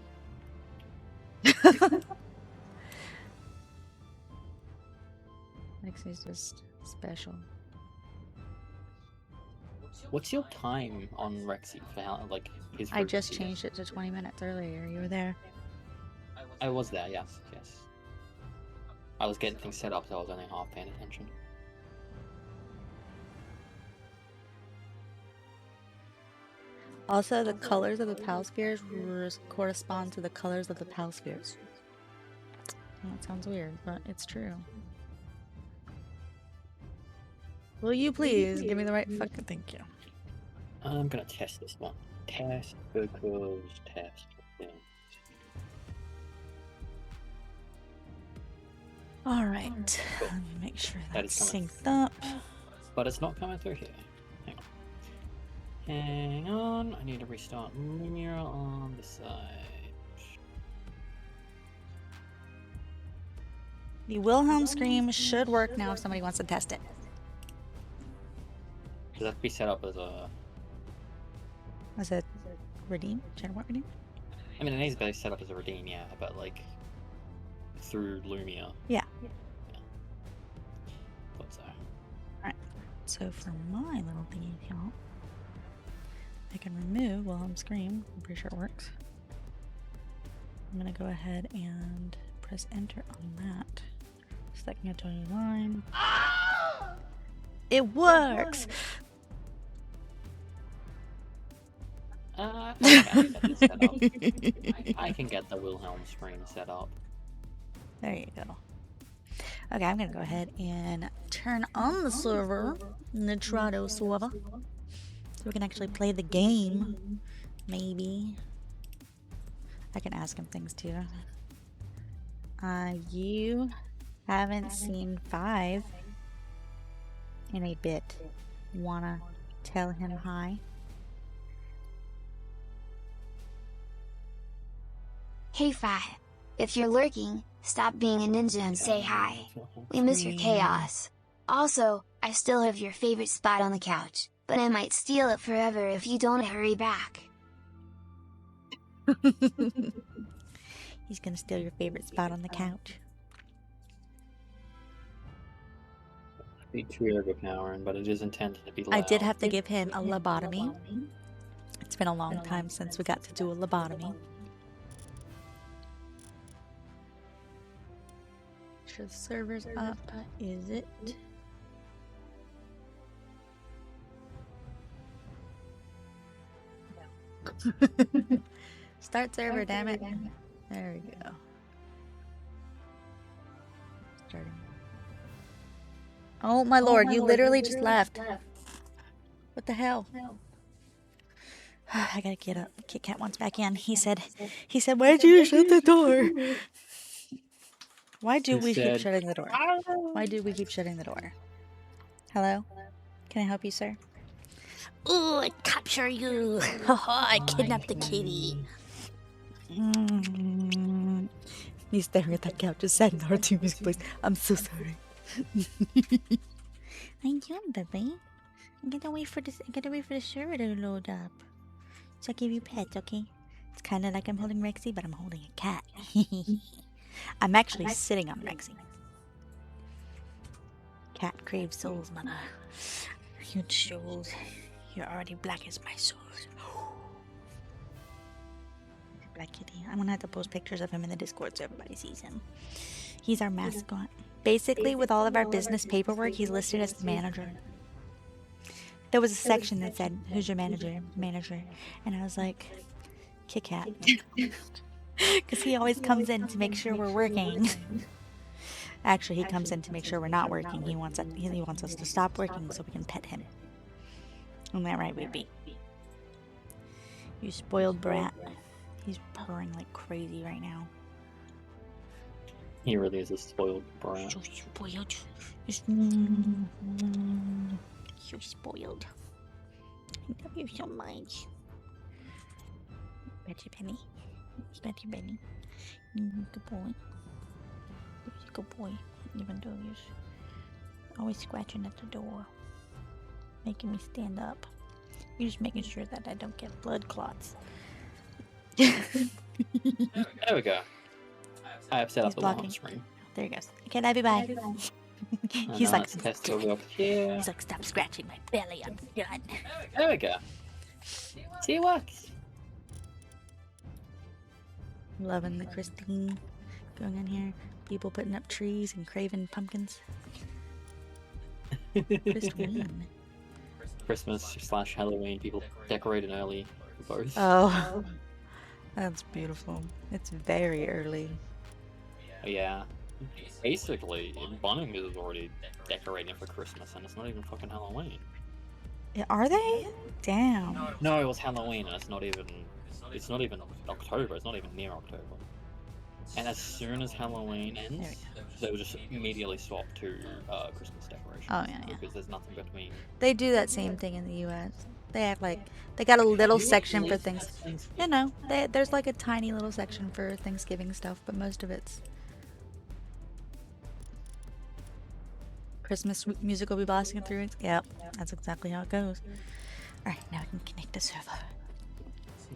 Rexy's just special. What's your time on Rexy for how, like, his I just frequency? changed it to 20 minutes earlier. You were there. I was there, yes, yes. I was getting things set up, so I was only half paying attention. Also, the colors of the Palspheres correspond to the colors of the Palspheres. That sounds weird, but it's true. Will you please give me the right fucking thank you? I'm gonna test this one. Test because test. Yeah. Alright. Cool. Let me make sure That that's is coming. synced up. But it's not coming through here. Hang on, I need to restart Lumia on the side. The Wilhelm scream should work now if somebody wants to test it. Does that be set up as a... Was it redeem? Channel what redeem? I mean, it needs to be set up as a redeem, yeah, but like... through Lumia. Yeah. Thought so. Alright. So for my little thingy account, I can remove Wilhelm scream. I'm pretty sure it works. I'm gonna go ahead and press enter on that. So that can get to a new line. It works! I can get this set up. I can get the Wilhelm screen set up. There you go. Okay, I'm gonna go ahead and turn on the server, Nitrado server, so we can actually play the game. Maybe. I can ask him things too. You haven't seen 5 in a bit. Wanna tell him hi? Hey Five, if you're lurking, stop being a ninja and say hi. We miss your chaos. Also, I still have your favorite spot on the couch, but I might steal it forever if you don't hurry back. He's gonna steal your favorite spot on the couch. Be too overpowering, but it is intended to be loud. I did have to give him a lobotomy. It's been a long time since we got to do a lobotomy. Sure the server's up. Is it? Start server, damn it. There we go. Starting. Oh my lord, you literally just left. What the hell? I gotta get up. Kit Kat wants back in. He said, why'd you shut the door? Why do we keep shutting the door? Why do we keep shutting the door? Hello? Can I help you, sir? Ooh, I capture you. I kidnapped the kitty. Me staring at that couch just sad in the hard music place. I'm so sorry. I'm young, baby. I'm gonna wait for this. I'm gonna wait for the server to load up. So I'll give you pets, okay? It's kind of like I'm holding Rexy, but I'm holding a cat. I'm actually sitting on Rexy. Cat craves souls, mana. Huge souls. You're already black as my soul. Black kitty. I'm gonna have to post pictures of him in the Discord so everybody sees him. He's our mascot. Basically, with all of our business paperwork, he's listed as the manager. There was a section that said, "Who's your manager?" Manager. And I was like, Kit Kat. Because he always comes in to make sure we're working. Actually, he comes in to make sure we're not working. He wants us to stop working so we can pet him. Isn't that right, baby? You spoiled brat. He's purring like crazy right now. He really is a spoiled brat. So spoiled. So spoiled. I love you so much. Betty Penny. Betty Penny. Good boy. Good boy. Even though you're always scratching at the door. Making me stand up. You're just making sure that I don't get blood clots. There we go. I have set He's up the blocking. alarm screen. There he goes. Okay, love you, bye. He's like, test over here. he's like, stop scratching my belly. I'm done. There we go. See, it works. Loving the Christine going on here. People putting up trees and craving pumpkins. Christine. Christmas / Halloween. People decorating early for both. Oh, that's beautiful. It's very early. Yeah. Basically, Bunnings is already decorating for Christmas, and it's not even fucking Halloween. Yeah, are they? Damn. No, it was Halloween, and it's not even October. It's not even near October. And as soon as Halloween ends, they will just immediately swap to Christmas decorations. Oh, yeah, yeah. Because there's nothing between. They do that same thing in the U.S. They act like they got a little section for things. You know, there's like a tiny little section for Thanksgiving stuff, but most of it's Christmas music will be blasting through it. Yep, that's exactly how it goes. All right, now we can connect the server.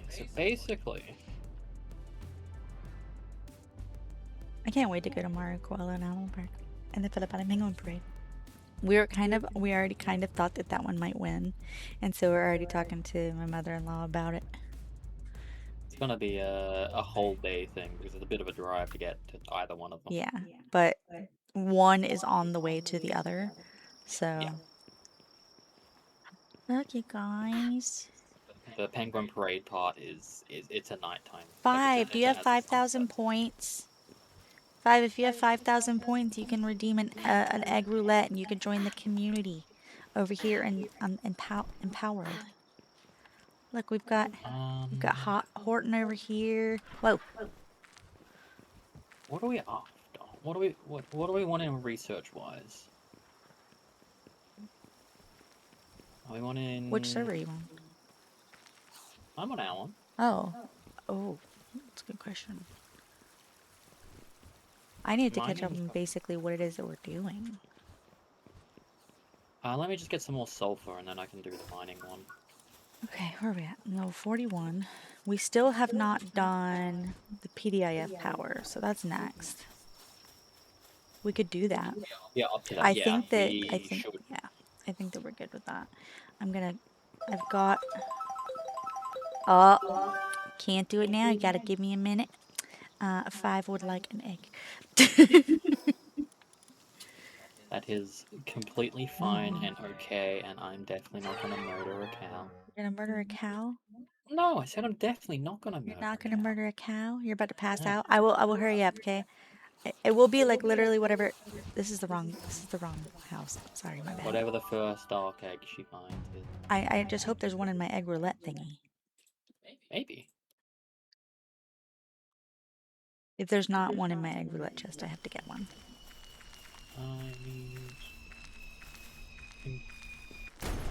So basically, I can't wait to go to Maricola and Animal Park and the Philippine Penguin Parade. We already kind of thought that one might win, and so we're already talking to my mother-in-law about it. it's gonna be a whole day thing because it's a bit of a drive to get to either one of them. Yeah, but one is on the way to the other, so. Yeah. Look, you guys. The Penguin Parade part is it's a nighttime. 5. Do you have as a 5,000 sunset. points? 5. If you have 5,000 points, you can redeem an egg roulette, and you can join the community over here in Palworld. Look, we've got Horton over here. Whoa. What are we after? What do we want in research wise? Are we wanting? Which server are you on? I'm on our one. Oh, that's a good question. I need to catch up on basically what it is that we're doing. Let me just get some more sulfur and then I can do the mining one. Okay, where are we at? No, 41. We still have not done the PDIF power, so that's next. We could do that. Yeah, up to that. I yeah, think that we're good with that. I've got. Oh, can't do it now. You gotta give me a minute. 5 would like an egg. That is completely fine and okay, and I'm definitely not gonna murder a cow. You're gonna murder a cow? No, I said I'm definitely not gonna murder. You're not a gonna cow. murder a cow? You're about to pass No. out? I will hurry up, okay? It will be like literally whatever. This is the wrong house. Sorry, my bad. Whatever the first dark egg she finds is. I just hope there's one in my egg roulette thingy. Maybe. If there's not one in my egg roulette chest, I have to get one.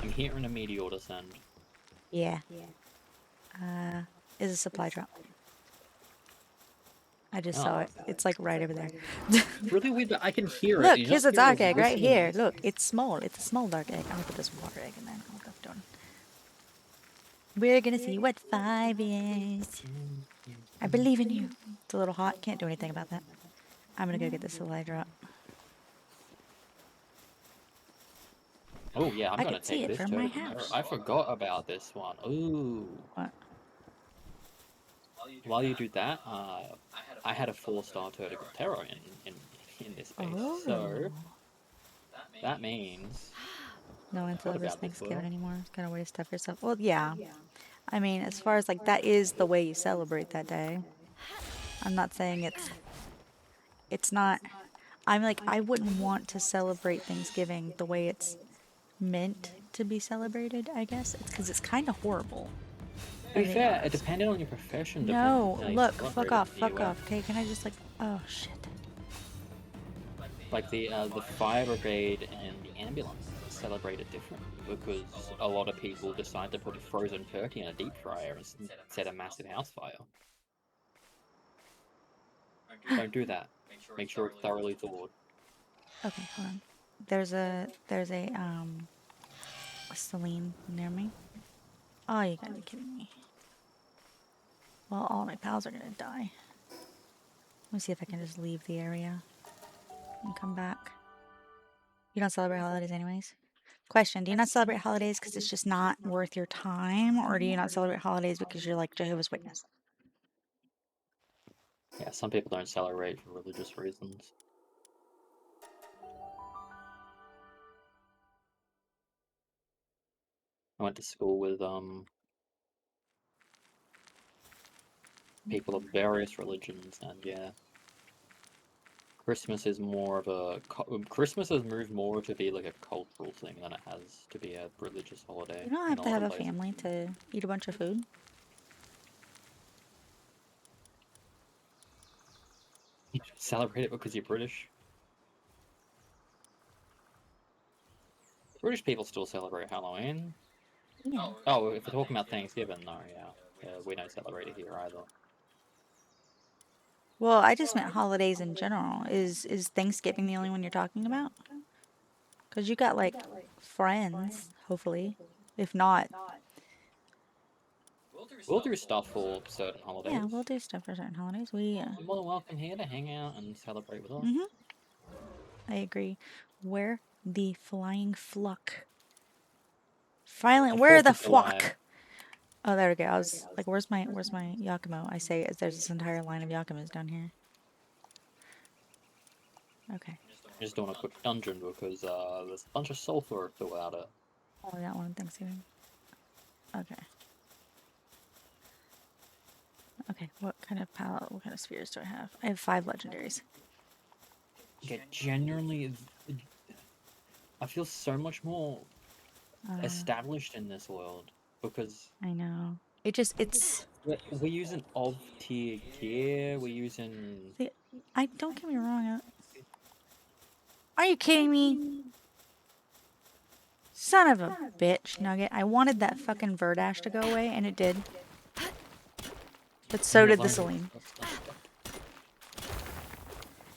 I'm hearing a meteor descend. Yeah. Is a supply drop. I just saw it. It's like right over there. Really weird, but I can hear it. Look, You here's just a hear dark the egg right whistling. here. Look, it's small. It's a small dark egg. I'm gonna put this water egg in there. Oh, that's done. We're gonna see what 5 is. I believe in you. It's a little hot. Can't do anything about that. I'm gonna go get the supply drop. Oh yeah, I'm I gonna can see take it this from too. my house. I forgot about this one. Ooh. What? While you do that, I had a 4-star Turtle Terror in in this space. So that means no one forgot celebrates about this Thanksgiving world. anymore. It's kind of way to stuff yourself. Well, yeah. I mean, as far as like that is the way you celebrate that day. I'm not saying it's not. I'm like I wouldn't want to celebrate Thanksgiving the way it's meant to be celebrated. I guess it's because it's kind of horrible. To be being fair, it honest. depended on your profession. No, Depends how you look, celebrate fuck it off, in the fuck US. off. Okay, can I just like, oh shit. Like the fire brigade and the ambulance celebrate it differently because a lot of people decide to put a frozen turkey in a deep fryer and set a massive house fire. Don't do that. Make sure it's thoroughly thawed. Okay, hold on. There's a Celine near me. Oh, you gotta be kidding me. Well, all my pals are gonna die. Let me see if I can just leave the area and come back. You don't celebrate holidays anyways? Question, do you not celebrate holidays because it's just not worth your time? Or do you not celebrate holidays because you're like Jehovah's Witness? Yeah, some people don't celebrate for religious reasons. I went to school with people of various religions, and yeah, Christmas is more of a Christmas has moved more to be like a cultural thing than it has to be a religious holiday You don't in have a to lot have of a places. family to eat a bunch of food. You celebrate it because you're British. British people still celebrate Halloween. Yeah. Oh, if we're talking about Thanksgiving, no, yeah, we don't celebrate it here either. Well, I just meant holidays in general. Is Thanksgiving the only one you're talking about? Because you got like friends, hopefully. If not, We'll do stuff for certain yeah, holidays. we'll do stuff for certain holidays. You're more than welcome here to hang out and celebrate with us. I agree. Where the flying fluck? Finally, And where 4th the of July. fluck? Oh, there we go. I was like, where's my Yakumo? I say there's this entire line of Yakumos down here. Okay. Just doing a quick dungeon because there's a bunch of sulfur throughout it. Oh, that one Thanksgiving. Okay. Okay, what kind of spheres do I have? I have 5 legendaries. Yeah, genuinely, I feel so much more established in this world because I know. It's. we're using of tier gear. We're using. I don't get me wrong. Are you kidding me? Son of a bitch, Nugget. I wanted that fucking Verdash to go away, and it did. But so did the Celine.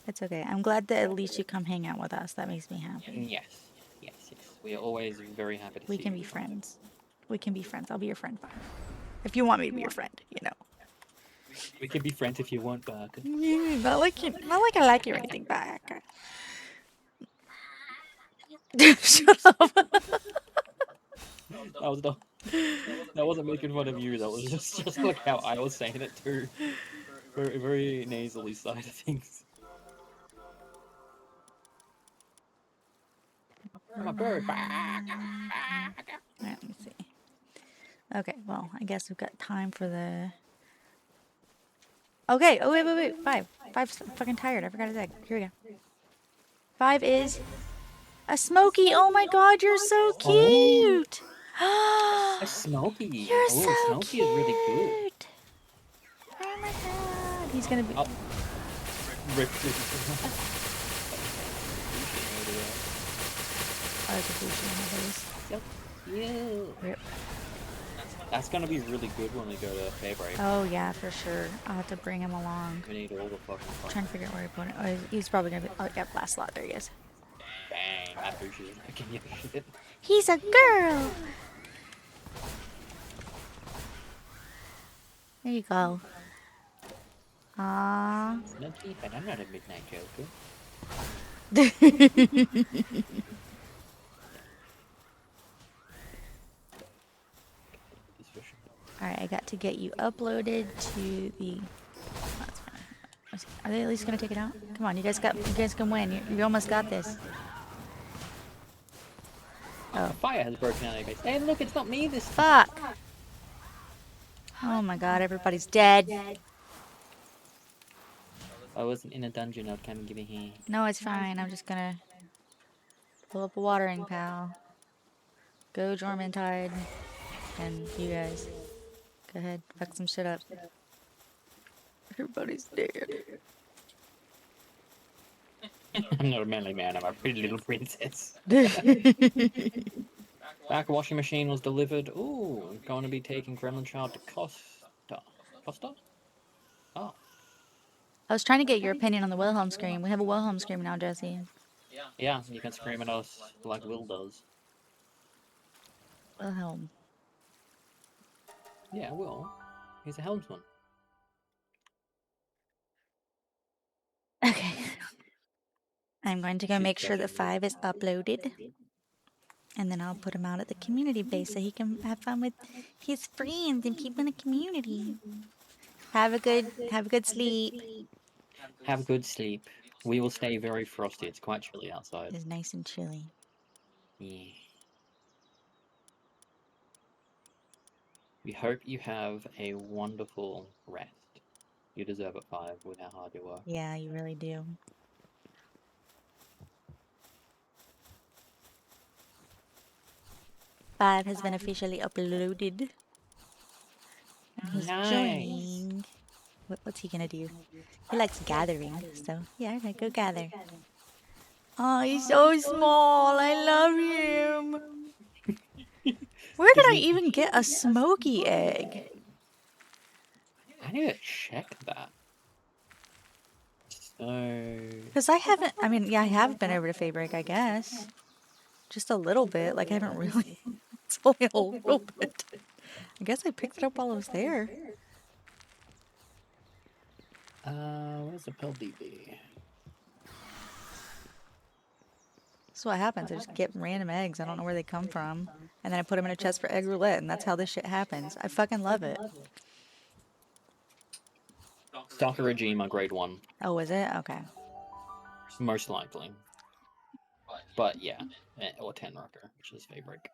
It's okay. I'm glad that at least you come hang out with us. That makes me happy. Yes. We are always very happy to see We can you. be friends. We can be friends. I'll be your friend. If you want me to be your friend, you know. We can be friends if you want, Barker. Not like I like you or anything back. Shut up. That wasn't making fun of you. That was just like how I was saying it too. Very, very nasally side of things. I'm a bird. Alright, let me see. Okay, well, I guess we've got time for the... Okay, oh wait. 5. 5's fucking tired. I forgot his egg. Here we go. 5 is... a Smokey. Oh my god, you're so cute! A Smokey. You're so Smokey cute! is really good. Oh my god. He's gonna be... Oh. Rip. Oh, there's a Bushi in my face. Yeah. Rip. That's gonna be really good when we go to Fairbreak. Oh yeah, for sure. I'll have to bring him along. We need all the fucking I'm trying to figure out where he put it. Oh, he's probably gonna be... Oh, yeah, last slot. There he is. Bang. I appreciate it. Can you shit? He's a girl! There you go. Aww. Snooky, but I'm not a midnight joker. He's fishing. Alright, I got to get you uploaded to the... That's fine. Are they at least gonna take it out? Come on, you guys can win. You almost got this. Oh, fire has broken out of your base. Hey, look, it's not me this Fuck! Oh my god, everybody's dead. I wasn't in a dungeon, I'd come and give me here. No, it's fine. I'm just gonna pull up a watering pal. Go Jormantide. And you guys. Go ahead, fuck some shit up. Everybody's dead. I'm not a manly man, I'm a pretty little princess. Back washing machine was delivered. Ooh, I'm going to be taking Gremlin Child to Costa. Costa? Oh. I was trying to get your opinion on the Wilhelm scream. We have a Wilhelm scream now, Jesse. Yeah, you can scream at us like Will does. Wilhelm. Yeah, Will. He's a helmsman. Okay. I'm going to go make sure that 5 is uploaded. And then I'll put him out at the community base so he can have fun with his friends and people in the community. Have a good sleep. Have a good sleep. We will stay very frosty. It's quite chilly outside. It's nice and chilly. Yeah. We hope you have a wonderful rest. You deserve it, 5, with how hard you work. Yeah, you really do. Five has been officially uploaded. And he's joining. What's he gonna do? He likes gathering, so yeah, alright, go gather. Oh, he's so small. I love him. Where did I even get a smoky egg? I need to check that. So... Because I haven't, I mean, yeah, I have been over to Fabric, I guess. Just a little bit. Like, I haven't really. It's only a little bit. I guess I picked it up while I was there. Where's the Pill DB? That's what happens. I just get random eggs. I don't know where they come from. And then I put them in a chest for egg roulette, and that's how this shit happens. I fucking love it. Stalker Regime, grade 1. Oh, is it? Okay. Most likely. But yeah, or 10 rocker, which is favorite.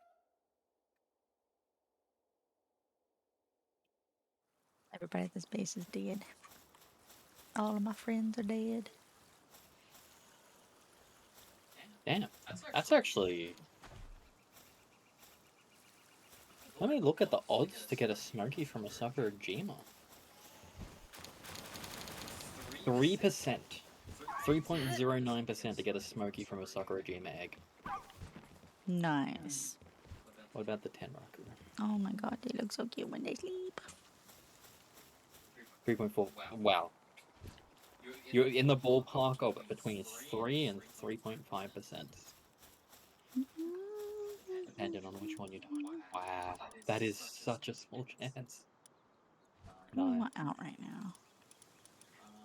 Everybody at this base is dead. All of my friends are dead. Damn, that's actually... Let me look at the odds to get a Smoky from a Sakurajima. 3%. 3.09% to get a Smoky from a Sakurajima egg. Nice. What about the 10 rocker? Oh my god, they look so cute when they sleep. 3.4. Wow. You're in the ballpark of between 3 and 3.5%. Depending on which one you're doing. Wow. That is such a small chance. I don't want out right now.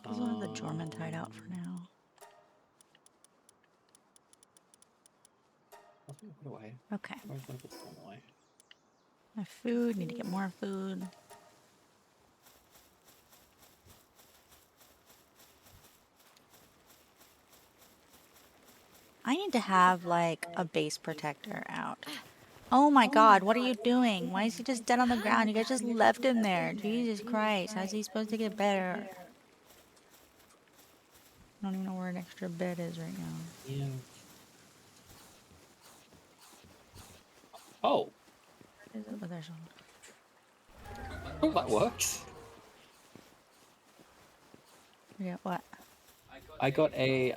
I just want the Jormantide out for now. Let's put it away. Okay. Where's my put away? My food, need to get more food. I need to have like a base protector out. Oh my god, what are you doing? Why is he just dead on the ground? You guys just left him there. Jesus Christ, how's he supposed to get better? I don't even know where an extra bed is right now. Yeah. Oh. Is it? Oh, there's one. Oh, that works. Yeah, what? I got a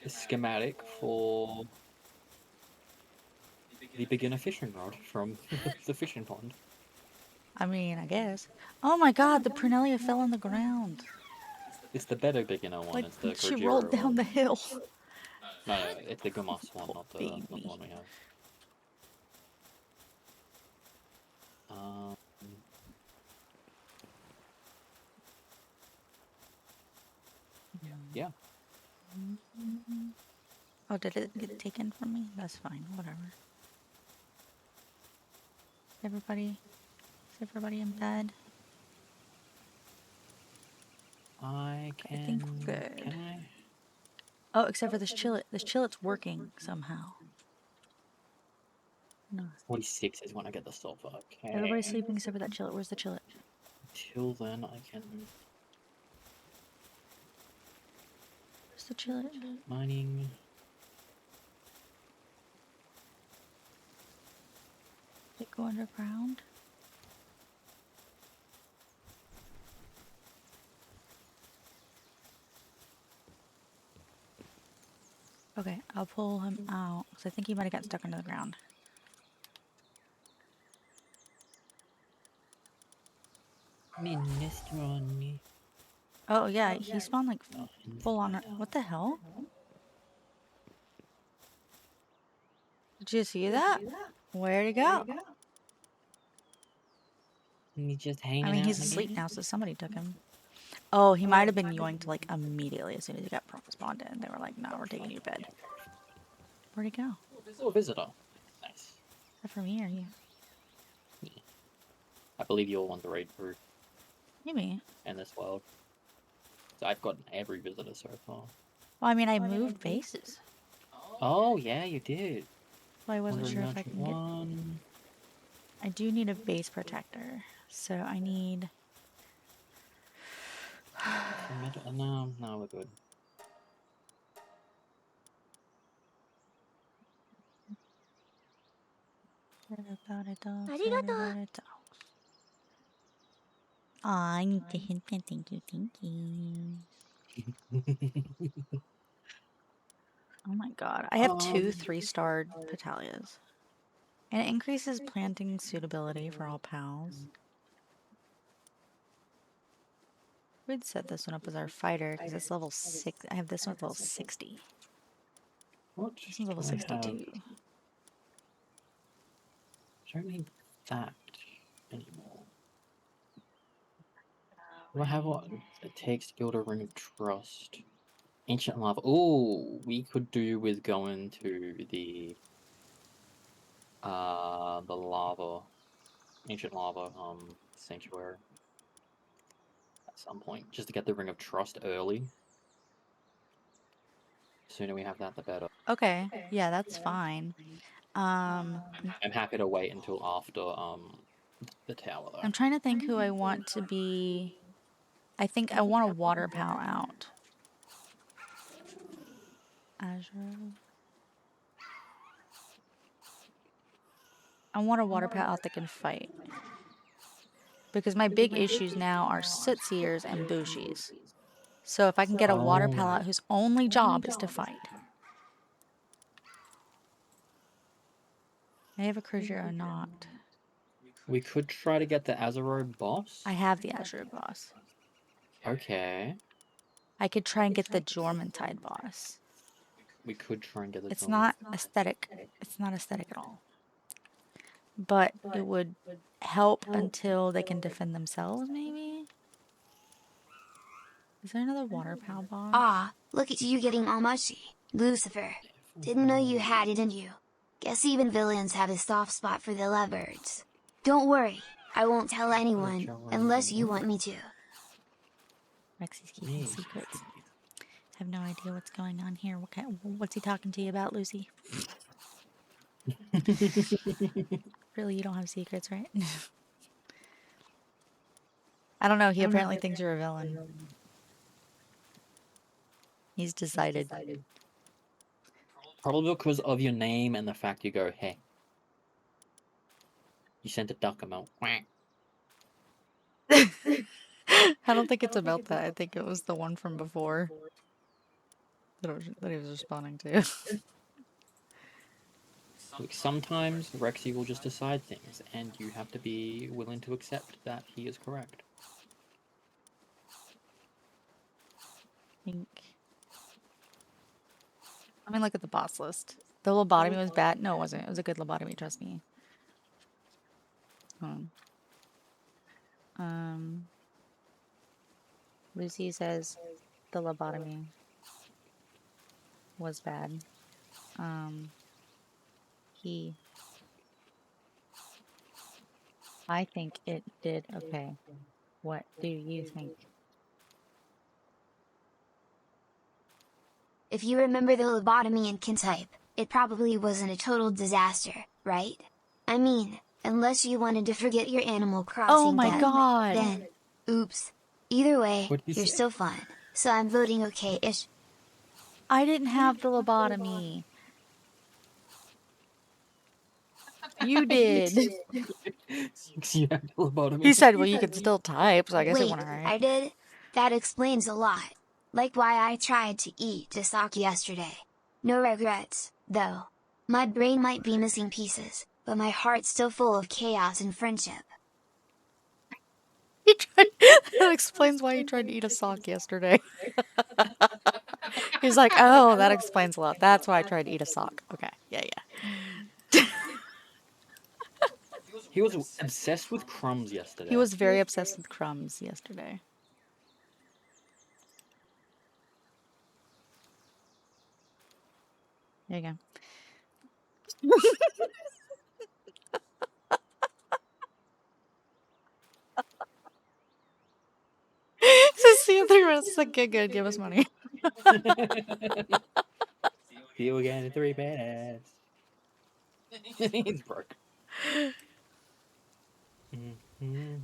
schematic for the beginner fishing rod from the fishing pond. I mean, I guess. Oh my god, the Prunelia fell on the ground. It's the better beginner one. Like, It's the she Kojiro rolled down one. the hill. No, it's the Gumas one, not the Baby. one we have. Yeah. Oh, did it get taken from me? That's fine, whatever. Is everybody in bed? I I think we're good. Can I? Oh, except for this chillet. This chillet's working somehow. No. 46 is when I get the sulfur. Okay. Everybody's sleeping except for that chillet. Where's the chillet? Till then, I can Where's the chillet? mining. Did it go underground? Okay, I'll pull him out because I think he might have gotten stuck under the ground. Minestrone. Oh yeah, he spawned like full on. What the hell? Did you see that? Where'd he go? He's just hanging I mean, out he's in the asleep game. now, so somebody took him. Oh, he might have been yoinked like immediately as soon as he got spawned in. They were like, "No, we're taking you to bed." Where'd he go? Oh, visitor. Nice. Is that for me or you? I believe you all want the raid through Maybe. in this world. So I've gotten every visitor so far. Well, I mean, I moved bases. Oh yeah, you did. Well, I wasn't sure if I Merchant can get. one. I do need a base protector, so I need. No, we're good. I need to hit that. Thank you. Oh my god. I have two 3-starred Petalias. And it increases planting suitability for all pals. We'd set this one up as our fighter because it's level 6. I have this one at level 60. What? This one's level do I have? 62. I don't need that anymore. Do I have what it takes to build a ring of trust? Ancient lava. Oh, we could do with going to the lava, ancient lava sanctuary at some point, just to get the ring of trust early. The sooner we have that, the better. Okay. Yeah, that's fine. I'm happy to wait until after the tower though. I'm trying to think who I want to be. I think I want a water pal out. Azure. I want a water pal out that can fight. Because my big issues now are Sootseers and Bushies. So if I can get a water pal out whose only job is to fight. I have a cruiser or not. We could try to get the Azuro boss. I have the Azure boss. Okay. I could try and get the Jormuntide boss. We could try and get the It's not aesthetic. It's not aesthetic at all. But it would help until they can defend themselves, maybe? Is there another water pal boss? Ah, look at you getting all mushy. Lucifer. Didn't know you had it in you. Guess even villains have a soft spot for the lovebirds. Don't worry, I won't tell anyone, unless you want me to. Rexy's keeping secrets. I have no idea what's going on here. What's he talking to you about, Lucy? Really, you don't have secrets, right? I don't know. He apparently thinks you're a villain. He's decided. Probably because of your name and the fact you go, hey. You sent a duck emote. I don't think it's about that. I think it was the one from before that he was responding to. Look, sometimes Rexy will just decide things, and you have to be willing to accept that he is correct. I mean, look at the boss list. The lobotomy was bad. No, it wasn't. It was a good lobotomy, trust me. Lucy says the lobotomy was bad. I think it did okay. What do you think? If you remember the lobotomy in Kintype, it probably wasn't a total disaster, right? I mean, unless you wanted to forget your Animal Oh Crossing my debt, god! then, oops. Either way, What did you you're say? still fun, so I'm voting okay-ish. I didn't have the lobotomy. You did. You have lobotomy. He said, well, you can still type, so I guess it Wait, went alright. I did? That explains a lot. Like why I tried to eat Dasaki yesterday. No regrets, though. My brain might be missing pieces, but my heart's still full of chaos and friendship. That explains why he tried to eat a sock yesterday. He's like, oh, that explains a lot. That's why I tried to eat a sock. Okay, yeah. He was obsessed with crumbs yesterday. He was very obsessed with crumbs yesterday. There you go. To see if the rest is like, get good, give us money. See you again in 3 minutes. He's broke.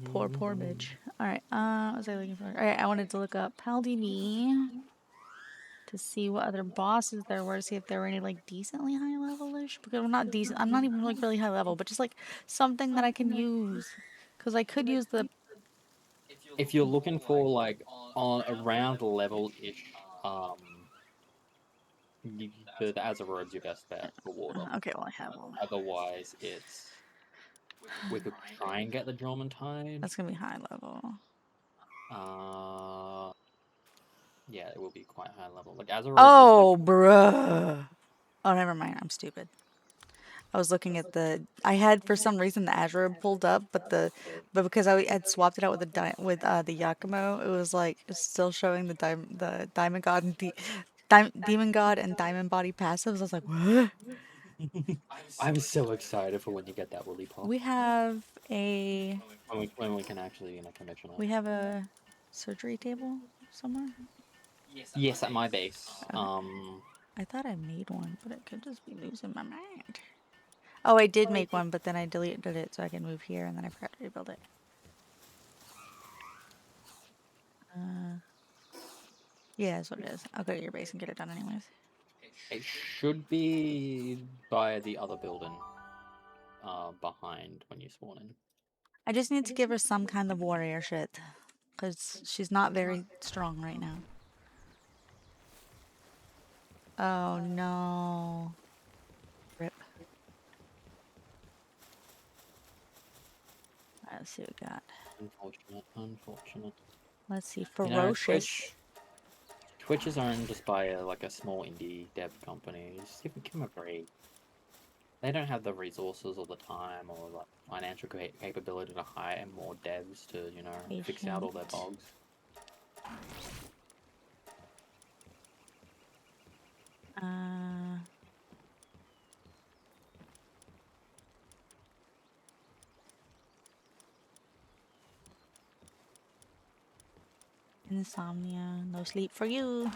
Poor Midge. Alright, what was I looking for? Alright, I wanted to look up PalDB to see what other bosses there were, to see if there were any like decently high level-ish. Because I'm not decent, I'm not even like really high level, but just like something that I can use. Because I could use the. If you're looking for like on around level-ish, the Azerode's your best bet for water. Okay, well, I have one. Otherwise, it's we could try and get the Jormuntide. That's gonna be high level. Yeah, it will be quite high level. Like Azerode's Oh, like, bruh. Oh, never mind. I'm stupid. I was looking at the. I had for some reason the Azure pulled up, but because I had swapped it out with the Yakumo, it was like it's still showing the Diamond God and Demon God and Diamond Body passives. I was like, what? I'm so excited for when you get that Woolly Pop. We have a. When we can actually commission it. We have a surgery table somewhere. Yes, at my base. Okay. I thought I made one, but it could just be losing my mind. Oh, I did make one, but then I deleted it so I can move here, and then I forgot to rebuild it. Yeah, that's what it is. I'll go to your base and get it done anyways. It should be by the other building, behind when you spawn in. I just need to give her some kind of warrior shit, because she's not very strong right now. Oh no. Rip. Alright, let's see what we got. Unfortunate. Let's see. You know, Ferocious. Twitch is owned just by a small indie dev company. Just give them a break. They don't have the resources or the time or the financial capability to hire more devs to, fix out all their bugs. Insomnia, no sleep for you.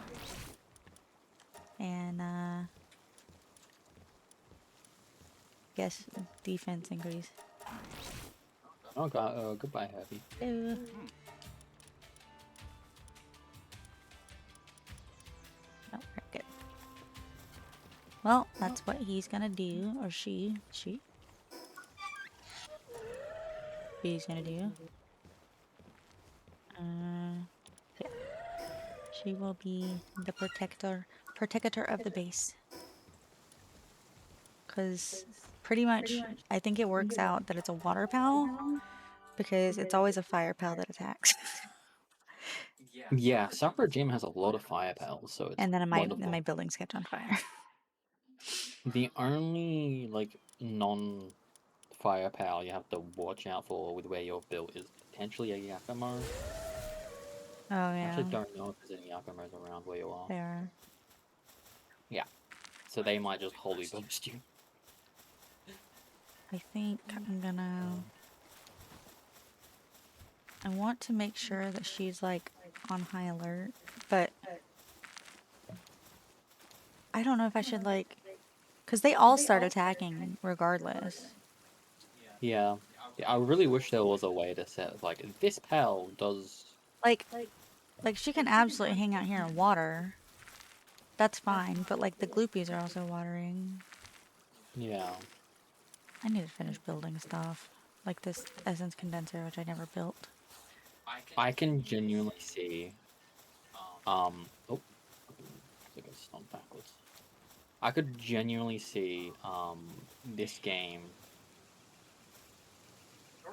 And guess defense increase. Oh god, goodbye, Herbie. Ew. Oh, right, good. Well, that's what he's gonna do, or she's gonna do. Yeah. She will be the protector of the base. Because pretty much, I think it works out that it's a water pal, because it's always a fire pal that attacks. Yeah, Sakura Gym has a lot of fire pals, so it's And then wonderful. my buildings catch on fire. The only non-fire pal you have to watch out for with where you're built is potentially a Yakumo. Oh I yeah. actually don't know if there's any Yakumos around where you are. They are. Yeah, so they might just wholly boost you. I think I'm gonna. I want to make sure that she's like on high alert, but don't know if I should like, because they all start attacking regardless. Yeah. Yeah, I really wish there was a way to set like this pal does. Like she can absolutely hang out here in water. That's fine, but like the gloopies are also watering. Yeah. I need to finish building stuff. Like this essence condenser, which I never built. I can genuinely see. Oh, I got stomped backwards. I could genuinely see this game.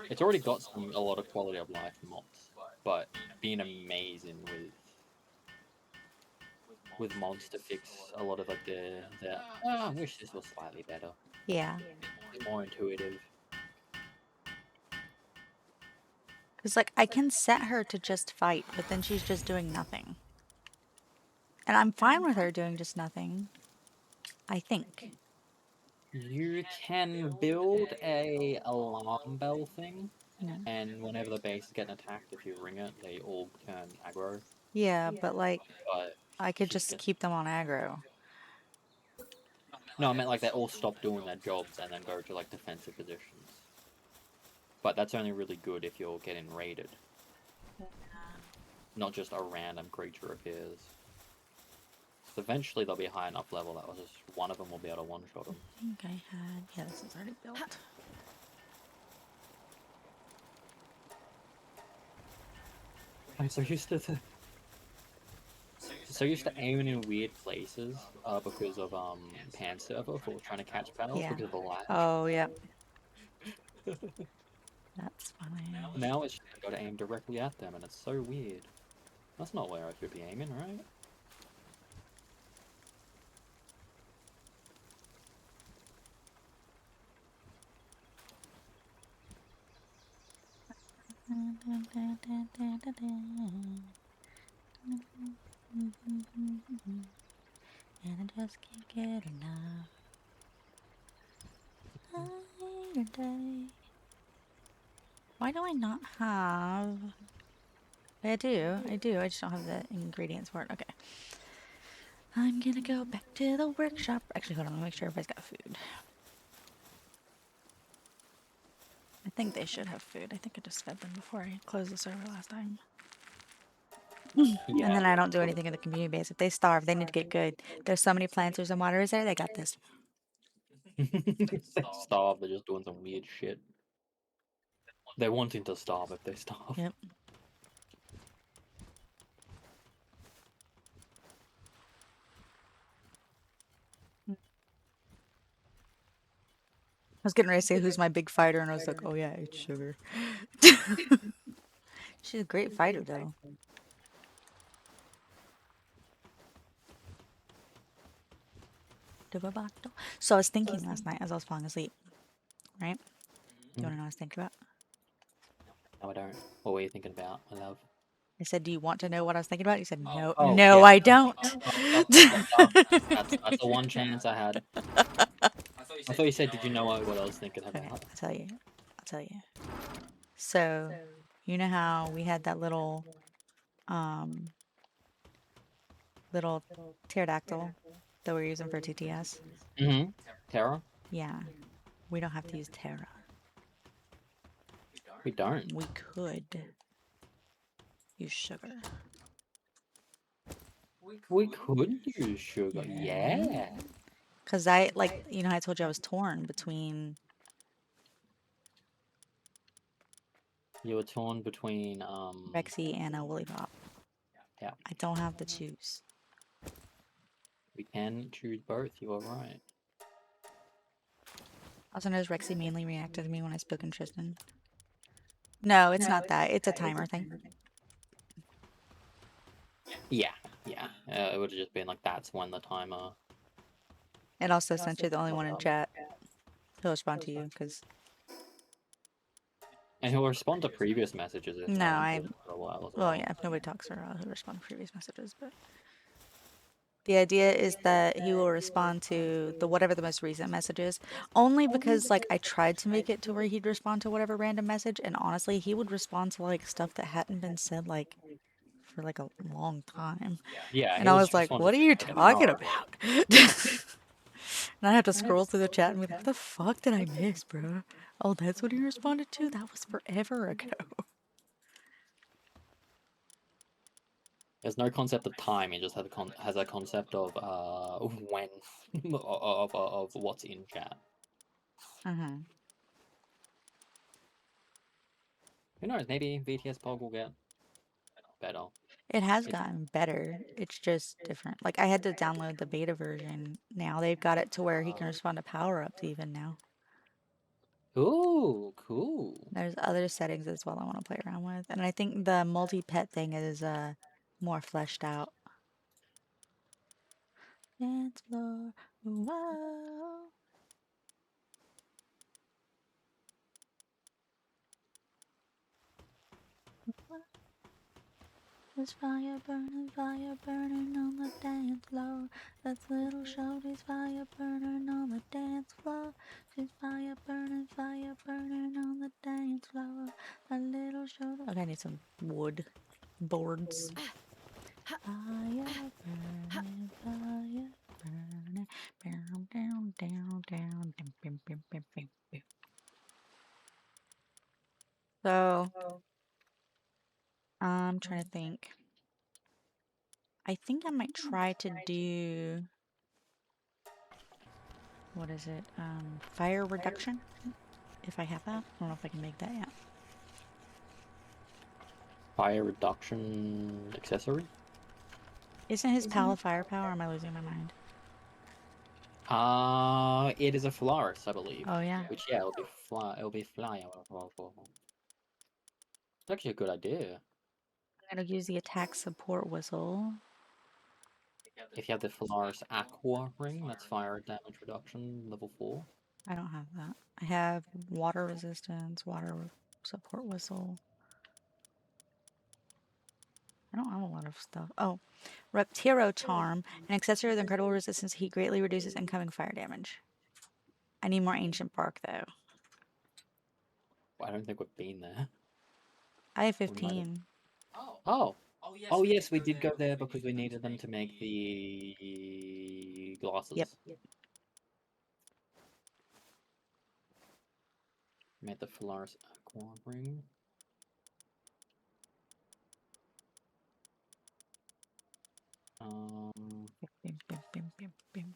It's already got a lot of quality of life mods, but being amazing with mods to fix a lot of like I wish this was slightly better, Yeah. more intuitive. Because, like, I can set her to just fight, but then she's just doing nothing. And I'm fine with her doing just nothing. I think. You can build a alarm bell thing, Yeah. and whenever the base is getting attacked, if you ring it, they all turn aggro. Yeah, but, like, But I could she's just gonna... keep them on aggro. No, I meant like they all stop doing their jobs and then go to like defensive positions. But that's only really good if you're getting raided. Not just a random creature appears. So eventually they'll be high enough level that just one of them will be able to one-shot them. I think I had... Yeah, this is already built. I'm so used to aiming in weird places because of pan server for trying to catch battles Yeah. because of the lag. Oh, yeah. That's funny. Now it's just got to aim directly at them and it's so weird. That's not where I should be aiming, right? And I just can't get enough. Why do I not have... I do, I just don't have the ingredients for it. Okay. I'm gonna go back to the workshop. Actually, hold on, let me make sure everybody's got food. I think they should have food. I think I just fed them before I closed the server last time. Yeah. And then I don't do anything in the community base. If they starve, they need to get good. There's so many planters and waterers there, they got this. They starve, they're just doing some weird shit. They're wanting to starve if they starve. Yep. I was getting ready to say who's my big fighter, and I was like, oh yeah, it's Sugar. She's a great fighter, though. So I was thinking last night as I was falling asleep, right? Do you want to know what I was thinking about? No, I don't. What were you thinking about, my love? I said, do you want to know what I was thinking about? You said, no, Oh, no, yeah. I don't. That's the one chance I had. I thought you said, did you know what I was thinking about? Okay, I'll tell you. So, you know how we had that little pterodactyl that we're using for TTS? Mm-hmm. Terra? Yeah. We don't have to use Terra. We don't. We could use Sugar. We could use Sugar, yeah. Because I, like, you know, I told you I was torn between... You were torn between, Rexy and a Woolly Pop. Yeah. I don't have to choose. We can choose both, you are right. Also knows Rexy mainly reacted to me when I spoke in Tristan. No, it's not that. It's a timer thing. Yeah. It would have just been like, that's when the timer... It also, since you're the only one in chat, he'll respond to you, because... And he'll respond to previous messages if No, for a while as well, yeah, if nobody talks for a while, he'll respond to previous messages, but... The idea is that he will respond to whatever the most recent message is, only because, like, I tried to make it to where he'd respond to whatever random message, and honestly, he would respond to, like, stuff that hadn't been said, like, for like a long time. Yeah, And he I was was just like, wanted what are to you get talking more. about? And I have to scroll through the chat and be like, what the fuck did I miss, bro? Oh, that's what he responded to? That was forever ago. There's no concept of time. It just has a concept of when of what's in chat. Uh-huh. Who knows? Maybe VTS Pog will get better. It has gotten better. It's just different. Like I had to download the beta version. Now they've got it to where he can respond to power-ups even now. Ooh, cool. There's other settings as well I want to play around with. And I think the multi-pet thing is more fleshed out. Dance floor. Whoa. There's fire burning on the dance floor. That's little shorty's fire burning on the dance floor. She's fire burning on the dance floor. A little shorty. Okay, I need some wood boards. Fire burning, down, down, down, down, bim, bim, bim, bim, bim. So, I'm trying to think. I think I might try to do, what is it? Fire reduction? If I have that. I don't know if I can make that yet. Fire reduction accessory? Isn't his pal a firepower? Or am I losing my mind? It is a Florist, I believe. Oh, yeah. Which, yeah, it'll be fly. It's actually a good idea. I'm going to use the attack support whistle. If you have the Florist Aqua Ring, that's fire damage reduction, level 4. I don't have that. I have water resistance, water support whistle. I don't have a lot of stuff. Oh, Reptiro Charm, an accessory with incredible resistance to heat, greatly reduces incoming fire damage. I need more ancient bark though. Well, I don't think we've been there. I have We might have. 15. Oh. Oh, yes, we did go there because we needed them to make the glasses. Yep. Made the Florist Aqua Ring. Bim, bim, bim, bim, bim.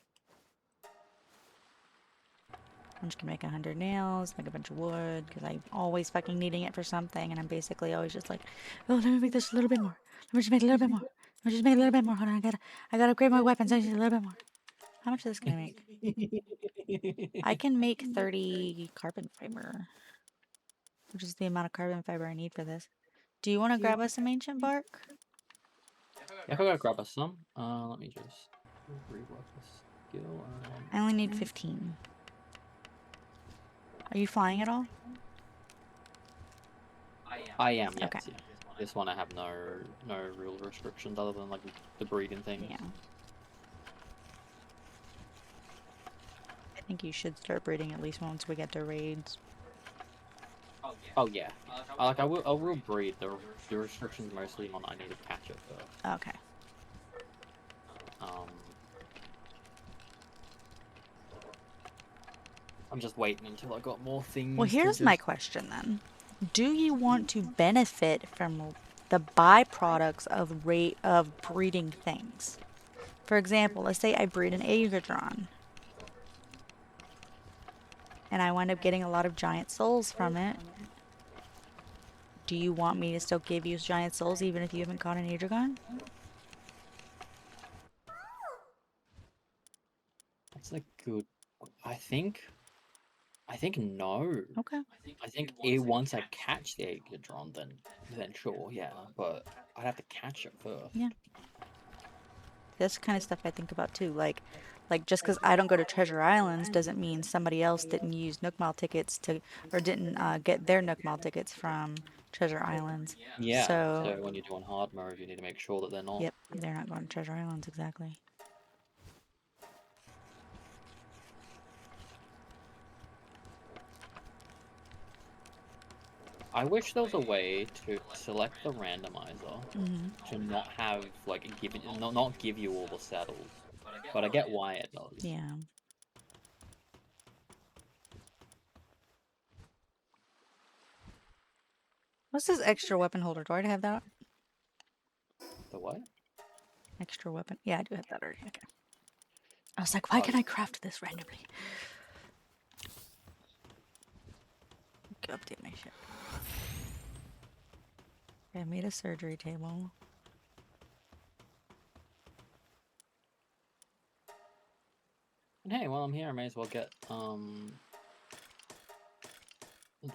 I'm just gonna make 100 nails, make a bunch of wood, because I'm always fucking needing it for something, and I'm basically always just like, oh, let me make this a little bit more. Let me just make a little bit more. Let me just make a little bit more. Hold on, I gotta upgrade my weapons. I need a little bit more. How much is this gonna make? I can make 30 carbon fiber, which is the amount of carbon fiber I need for this. Do you want to grab us some ancient bark? Yeah, I gotta grab us some. Let me just rework this skill. I only need 15. Are you flying at all? I am, yes. Okay. Yeah. This one I have no real restrictions other than like the breeding thing. Yeah. I think you should start breeding at least once we get to raids. Oh yeah. I will breed. The restrictions mostly on I need to catch it first. Okay. I'm just waiting until I got more things. Well, here's my question then. Do you want to benefit from the byproducts of breeding things? For example, let's say I breed an Aegodron. And I wind up getting a lot of giant souls from it. Do you want me to still give you giant souls even if you haven't caught an Aegodron? That's a good. I think no. Okay. I think once I catch the Aegodron, then sure, yeah. But I'd have to catch it first. Yeah. That's the kind of stuff I think about too. Like just because I don't go to Treasure Islands doesn't mean somebody else didn't use Nook Mile tickets or didn't get their Nook Mile tickets from Treasure Islands. Yeah. So So when you're doing hard mode, you need to make sure that they're not. yep, they're not going to Treasure Islands exactly. I wish there was a way to select the randomizer Mm-hmm. to not have like not give you all the saddles, but I get why it does. Yeah. What's this extra weapon holder? Do I already have that? The what? Extra weapon? Yeah, I do have that already. Okay. I was like, why can I craft this randomly? Go update my shit. Okay, I made a surgery table. And hey, while I'm here, I may as well get the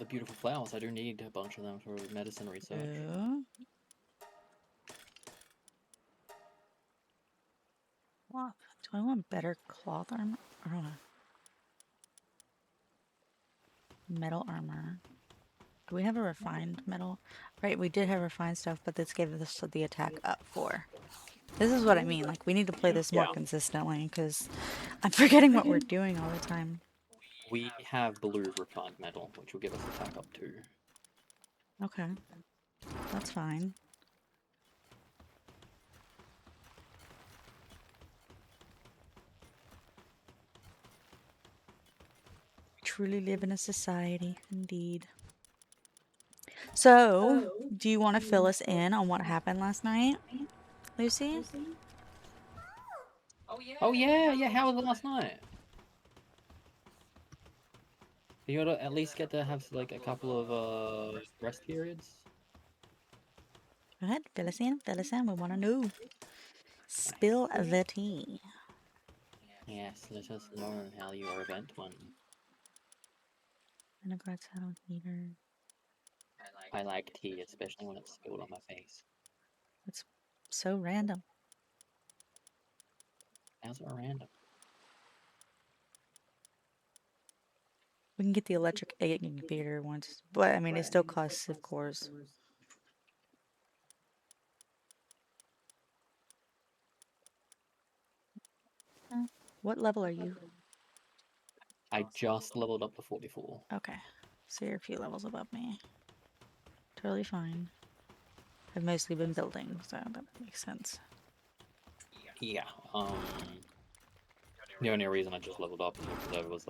beautiful flowers. I do need a bunch of them for medicine research. Yeah. Cloth. Do I want better cloth armor? I don't know. Metal armor. Do we have a refined metal? Right, we did have refined stuff, but this gave us the attack up 4. This is what I mean. Like, we need to play this more consistently, because I'm forgetting what we're doing all the time. We have blue refined metal, which will give us attack up 2. Okay. That's fine. Truly live in a society, indeed. So, do you want to fill us in on what happened last night, Lucy? Oh yeah, how was it last night? You gotta at least get to have like a couple of rest periods. Go ahead, fill us in, we want to know. Spill the tea. Yes, let us learn how your event went. Vinaigrette saddle heater. I like tea, especially when it's spilled on my face. That's so random. How's it random? We can get the electric egg incubator once, but I mean, it still costs civ cores. What level are you? I just leveled up to 44. Okay, so you're a few levels above me. Totally fine. I've mostly been building, so that makes sense. Yeah, the only reason I just leveled up is because I was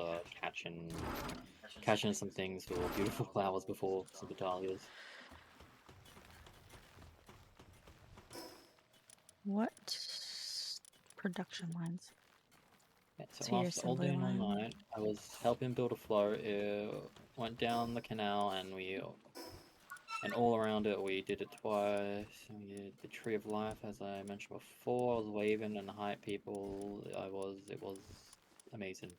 catching some things for beautiful flowers before some batalias. What production lines? Yeah, so To your after all assembly day and all line. night, I was helping build a float. Went down the canal and all around it we did it twice. We did the Tree of Life, as I mentioned before. I was waving and hype people. It was amazing.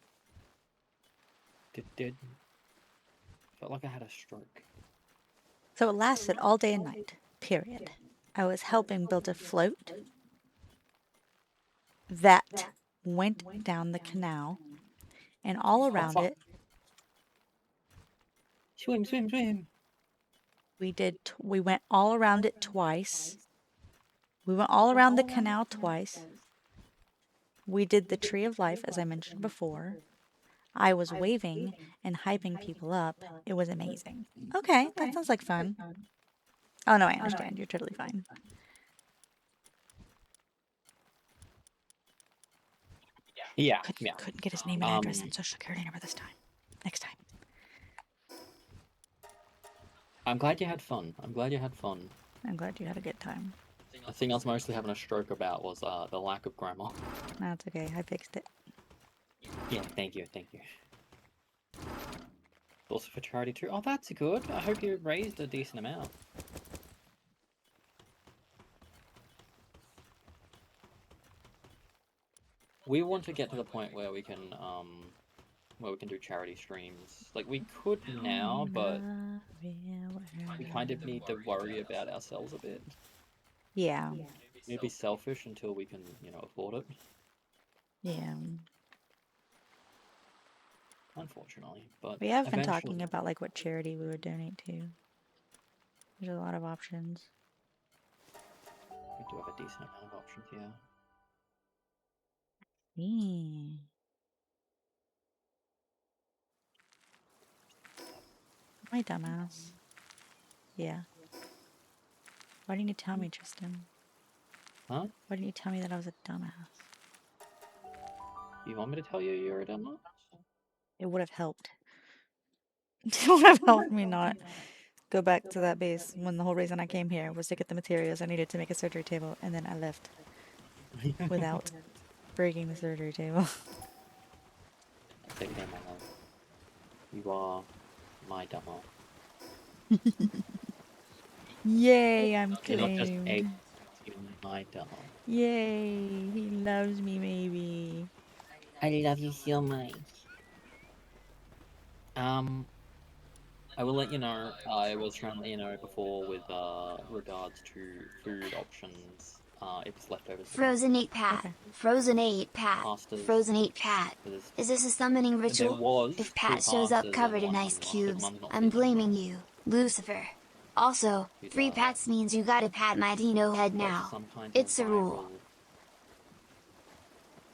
Felt like I had a stroke. So it lasted all day and night, period. I was helping build a float that went down the canal, and all around it, Swim, swim, swim! we went all around it twice. We went all around the canal twice. We did the Tree of Life, as I mentioned before. I was waving and hyping people up. It was amazing. Okay, that sounds like fun. Oh no, I understand. You're totally fine. Yeah, Couldn't get his name and address and social security number this time. Next time. I'm glad you had fun. I'm glad you had fun. I'm glad you had a good time. The thing I was mostly having a stroke about was the lack of grammar. That's okay. I fixed it. Yeah, thank you. Also for charity too. Oh, that's good. I hope you raised a decent amount. We want to get to the point where we can do charity streams. Like we could now, but we kind of need to worry about ourselves a bit. Yeah. We'd be selfish until we can, afford it. Yeah. Unfortunately, but We have been talking about like what charity we would donate to. There's a lot of options. We do have a decent amount of options, yeah. My dumbass. Yeah. Why didn't you tell me, Tristan? Huh? Why didn't you tell me that I was a dumbass? You want me to tell you you're a dumbass? It would have helped. It would have helped me not go back to that base when the whole reason I came here was to get the materials I needed to make a surgery table, and then I left without breaking the surgery table. Take it in, my love. You are my dumbass. Yay, I'm You're not just a, claimed. you're my dumbass. Yay, he loves me, maybe. I love you so much. I will let you know. I was trying to let you know before with regards to food options. If it's leftovers for tonight. Frozen 8 Pat. Okay. Frozen 8 Pat. Pastas. Frozen 8 Pat. There's, Is this a summoning there ritual? was If 2 Pat shows up pastas covered and in 1 ice mum's not, but cubes, mum's not I'm feeling blaming well. you, Lucifer. Also, She's 3 pats means you gotta pat my Dino head got now. some kind It's of a rule. viral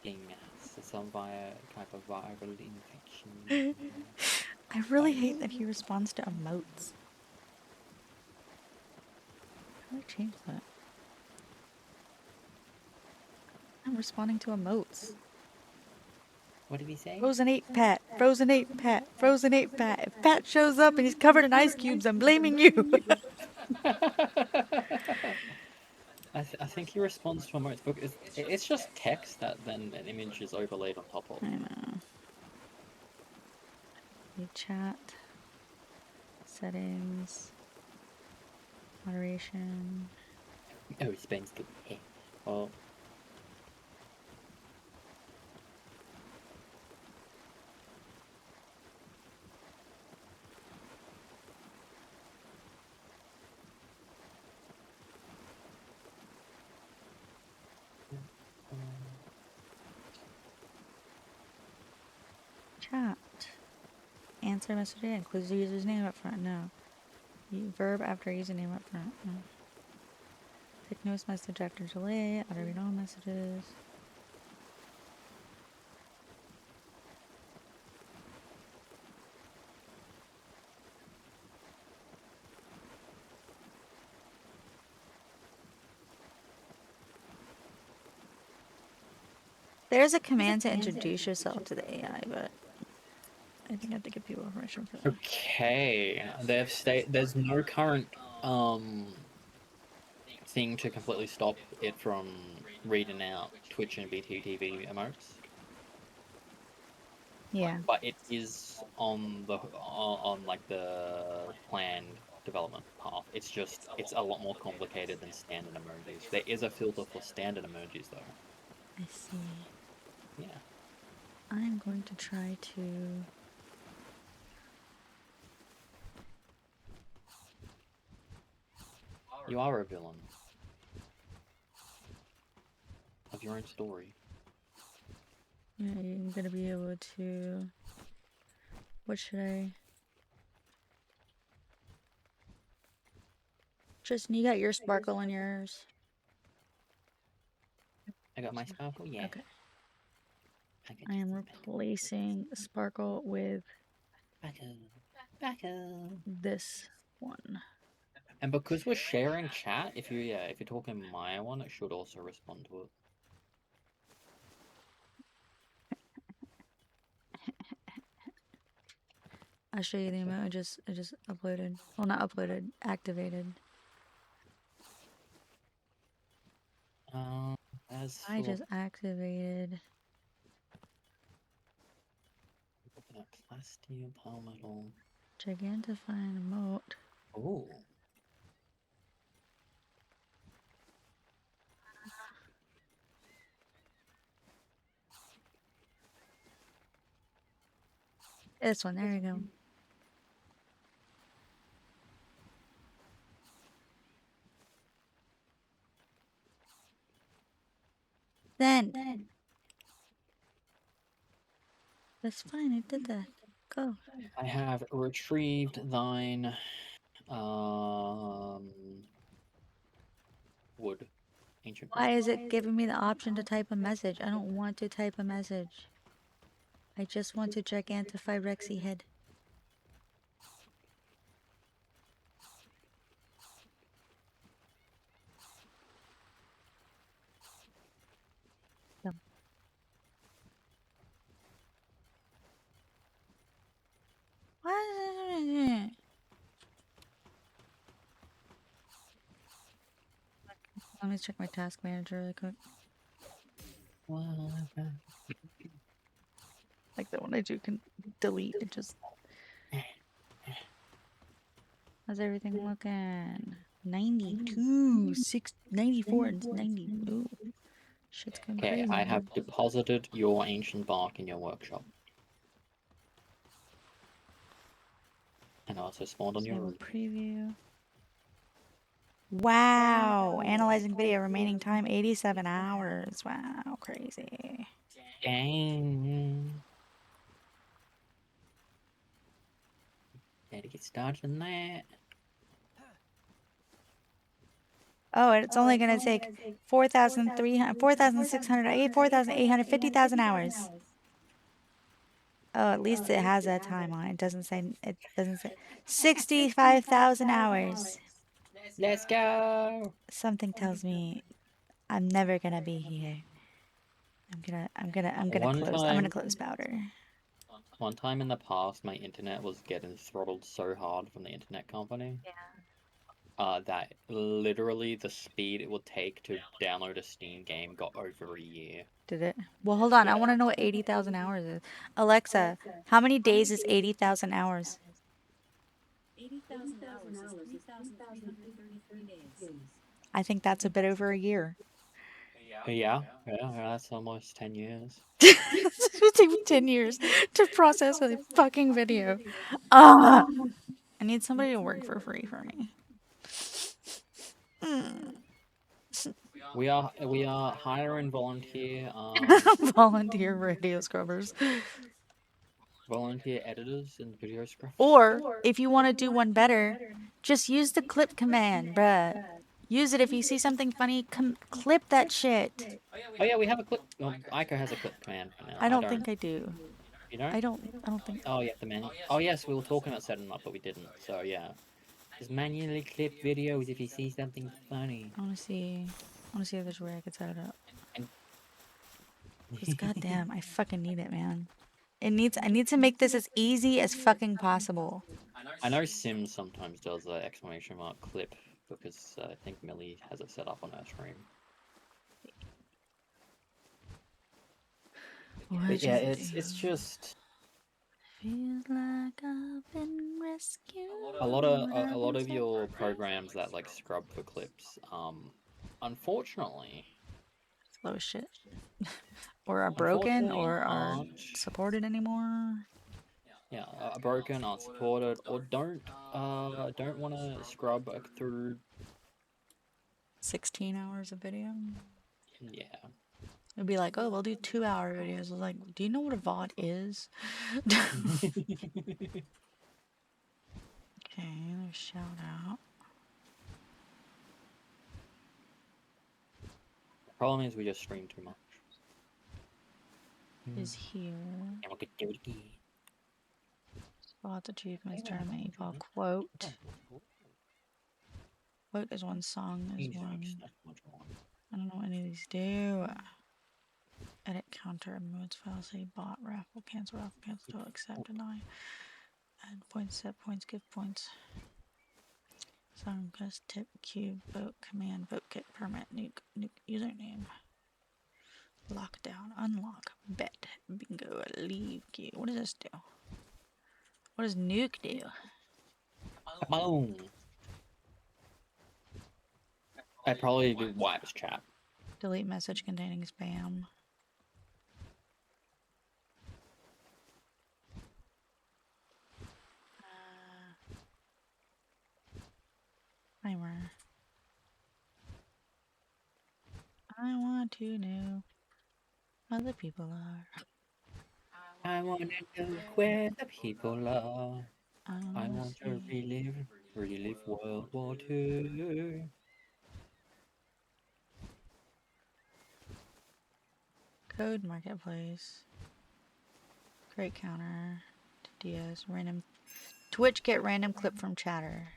thing. Some type of viral infection. I really hate that he responds to emotes. How do I change that? I'm responding to emotes. What did he say? Frozen 8 Pat. Frozen 8 Pat. Frozen 8 Pat. If Pat shows up and he's covered in ice cubes, I'm blaming you. I think he responds to emotes because it's just text that then an image is overlaid on top of. I know. You chat. Settings. Moderation. Oh, Spain's good. Well, Chat. Answer message includes the user's name up front. No. Verb after username up front. No. Pick newest message after delay. Auto read all messages. There's a command to introduce yourself to the AI, but I think I have to give people permission for that. okay. There's no current thing to completely stop it from reading out Twitch and BTTV emotes. Yeah. But it is on like the planned development path. It's a lot more complicated than standard emojis. There is a filter for standard emojis though. I see. Yeah. I'm going to try to... You are a villain of your own story. Yeah, I'm gonna be able to... What should I... Tristan, you got your sparkle in yours? I got my sparkle, yeah. Okay. I am replacing sparkle with this one. And because we're sharing chat, if you're talking my one, it should also respond to it. I'll show you the emote I just uploaded. Well, not uploaded, activated. I just activated. Plasteel Palworld. Gigantify emote. Oh. This one, there you go. Then. That's fine, I did that. Go. I have retrieved thine wood. Ancient Why is it giving me the option to type a message? I don't want to type a message. I just want to gigantify Rexy head. Let me check my task manager really quick. Like that when I do can delete, it just... How's everything looking? 92, 94, and 90. Ooh, shit's going Okay, crazy. I have deposited your ancient bark in your workshop. And also spawned on your Disable roof. preview. Wow! Analyzing video, remaining time 87 hours. Wow, crazy. Dang. Better get started on that. Oh, and it's only going to take 4,300, 4,600, 4,800, 50,000 hours. Oh, at least it has a time on it. It doesn't say 65,000 hours. Let's go. Something tells me I'm never gonna be here. I'm gonna close Powder. One time in the past, my internet was getting throttled so hard from the internet company. That literally the speed it would take to download a Steam game got over a year. Did it? Well, hold on. I want to know what 80,000 hours is. Alexa, how many days is 80,000 hours? 80,000 hours is 3,333 days. I think that's a bit over a year. Yeah, that's almost 10 years. It would take me 10 years to process a fucking video. I need somebody to work for free for me. We are hiring volunteer Volunteer radio scrubbers. volunteer editors and video scripts. Or, if you want to do one better, just use the clip command, bruh. Use it if you see something funny, clip that shit. Oh yeah, we have a clip. Well, Aiko has a clip command for now. I don't think I do. You don't? I don't think. Oh yeah, the menu. Oh yes, we were talking about setting them up, but we didn't. So yeah, just manually clip videos if you see something funny. I want to see if there's a way I could set it up. Because goddamn, I fucking need it, man. I need to make this as easy as fucking possible. I know Sims sometimes does the exclamation mark clip because I think Millie has it set up on her stream. But yeah, it's just feels like I've been rescued. a lot of your programs that like scrub for clips, unfortunately, slow as shit, or are broken, or aren't supported anymore. Yeah, are broken, aren't supported, or don't want to scrub through 16 hours of video. Yeah. It'd be like, oh, we'll do 2-hour videos. I was like, do you know what a VOD is? Okay, there's shout out. The problem is we just stream too much. Is here. And we'll get do it again. Spots achievements tournament equal quote. Quote is one, song is one. I don't know what any of these do. Edit counter, modes, file, say bot, raffle, cancel, total, accept, deny. Add points, set points, give points. Song, quest, tip, cube, vote, command, vote kit, permit, nuke, username. Lockdown, unlock, bet, bingo, leave queue. What does this do? What does nuke do? Boom. I probably do wipes chat. Delete message containing spam. Timer. I want to know how the people are. I want to know where the people are. I want to relive World War II. Code marketplace. Create counter. DS random. Twitch get random clip from chatter.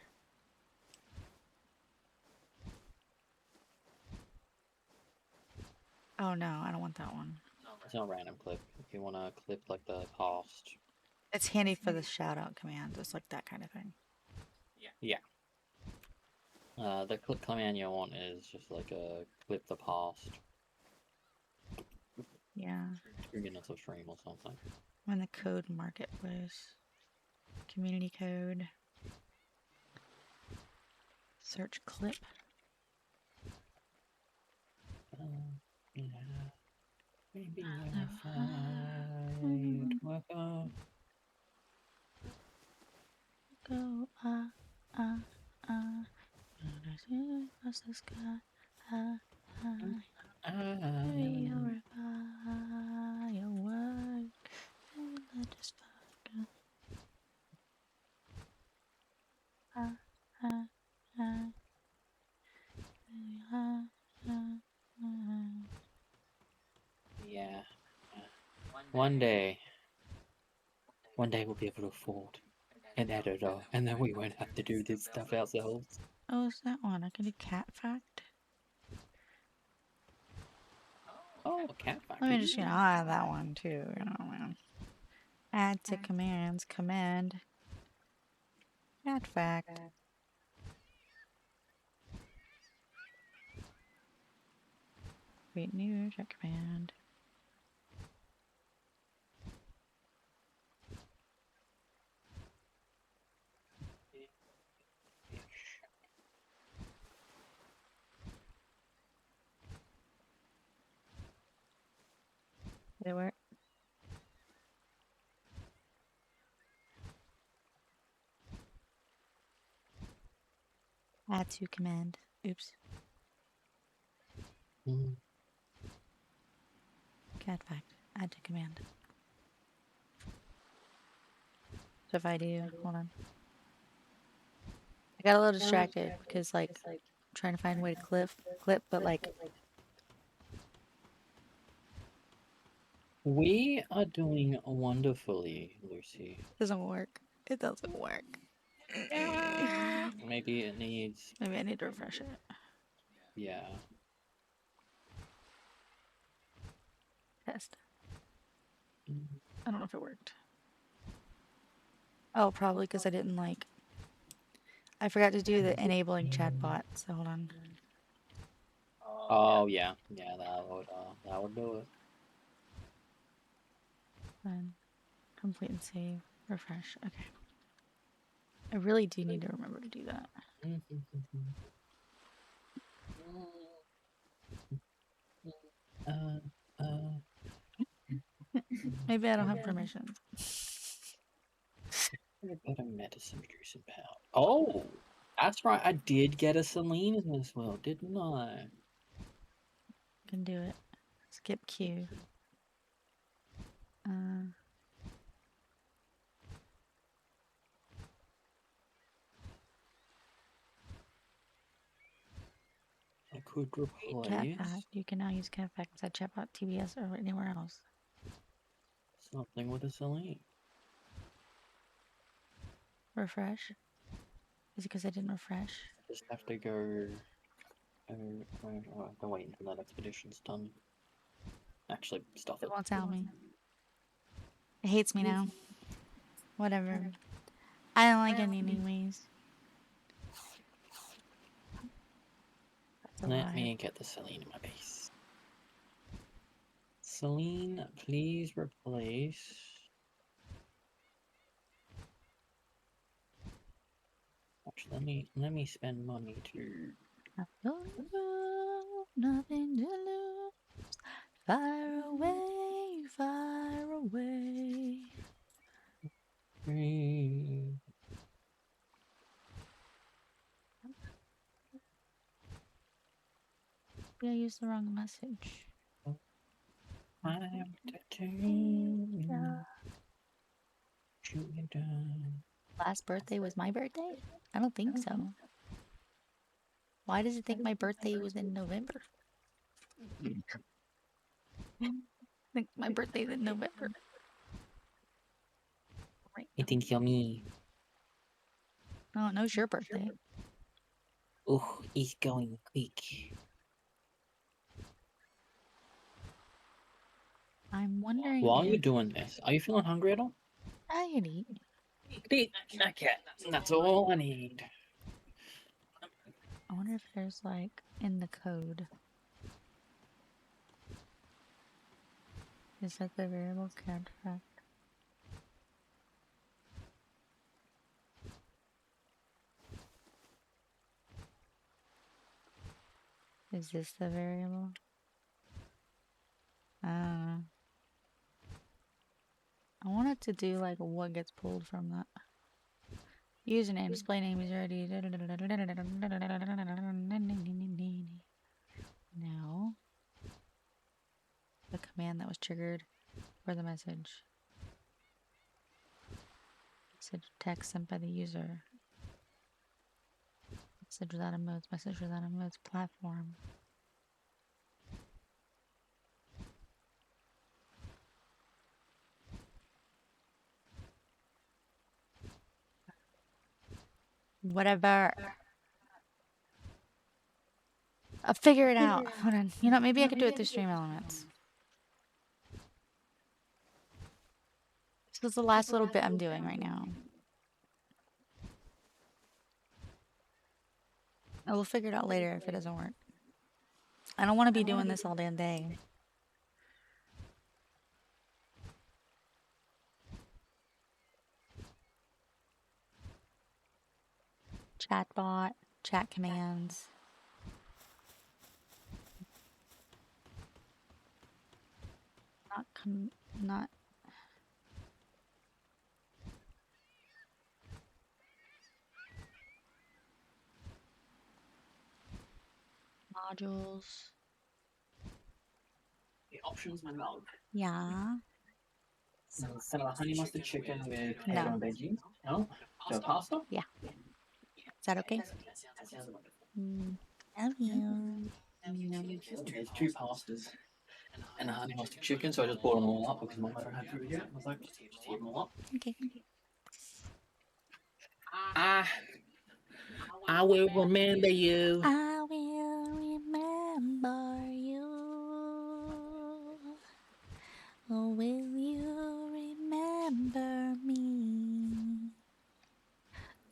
Oh no, I don't want that one. It's not a random clip. If you want to clip like the past. It's handy for the shout out commands. It's like that kind of thing. Yeah. The clip command you want is just like a clip the past Yeah. 2 minutes of stream or something. I'm in the code marketplace. Community code. Search clip. Yeah. Maybe we'll find work on. Go, across the sky, your firework, and let us fuck. Yeah. One day we'll be able to afford an editor, and then we won't have to do this stuff ourselves. Oh, is that one? I can do cat fact. Oh, a cat fact. Let me just, I'll add that one too, man. Add to commands, command, cat fact. Create new check command. Did it work? Add to command. Oops. Cat fact. Add to command. So if I do, hold on. I got a little distracted because like I'm trying to find a way to clip, but like We are doing wonderfully, Lucy. it doesn't work. It doesn't work. Maybe it needs. Maybe I need to refresh it. Yeah. Test. I don't know if it worked. Oh, probably because I didn't like. I forgot to do the enabling chatbot. So hold on. Oh yeah, that would do it. Then complete and save. Refresh. Okay. I really do need to remember to do that. Maybe I don't have permission. Got a medicine juice and power. Oh, that's right. I did get a Selene as well, didn't I? Can do it. Skip queue. I could replace. Catfact. You can now use Catfact inside chatbot, TBS, or anywhere else. Something with a Selene. Refresh. Is it because I didn't refresh? Just have to go. I have to wait until that expedition's done. Actually, stop it. It won't tell me. It hates me now. Whatever. I don't like it anyways. Let me get the Selene in my base. Selene, please replace. Actually, let me spend money to. Nothing to lose. Far away, far away. I used the wrong message. I'm determined. Shoot me down. Last birthday was my birthday? I don't think so. Why does it think my birthday was in November? I think my birthday's in November. Right. I think you're me. No, it knows your birthday. Oh, it's going quick. I'm wondering. While you're doing this, are you feeling hungry at all? I can eat. Okay, that's all I need. I wonder if there's like in the code. Is that the variable contract? Is this the variable? I want it to do like what gets pulled from that. Username, display name is already. No. The command that was triggered for the message. Message text sent by the user. Message without emotes, message without emotes, platform. Whatever. I'll figure it out. Hold on. You know, maybe I could do it through Stream Elements. This is the last little bit I'm doing right now. I will figure it out later if it doesn't work. I don't want to be doing this all damn day. Chatbot, chat commands. Not modules. The options menu. Yeah. So instead of a honey mustard chicken with No. potato and veggies. No? So pasta? Yeah. Is that okay? That sounds wonderful. Love you. There's 2 pastas and a honey mustard chicken, so I just bought them all up because Mum hadn't had food yet. I was like, just heat them all up. Okay. I will remember you. I will remember you. Oh, will you remember me?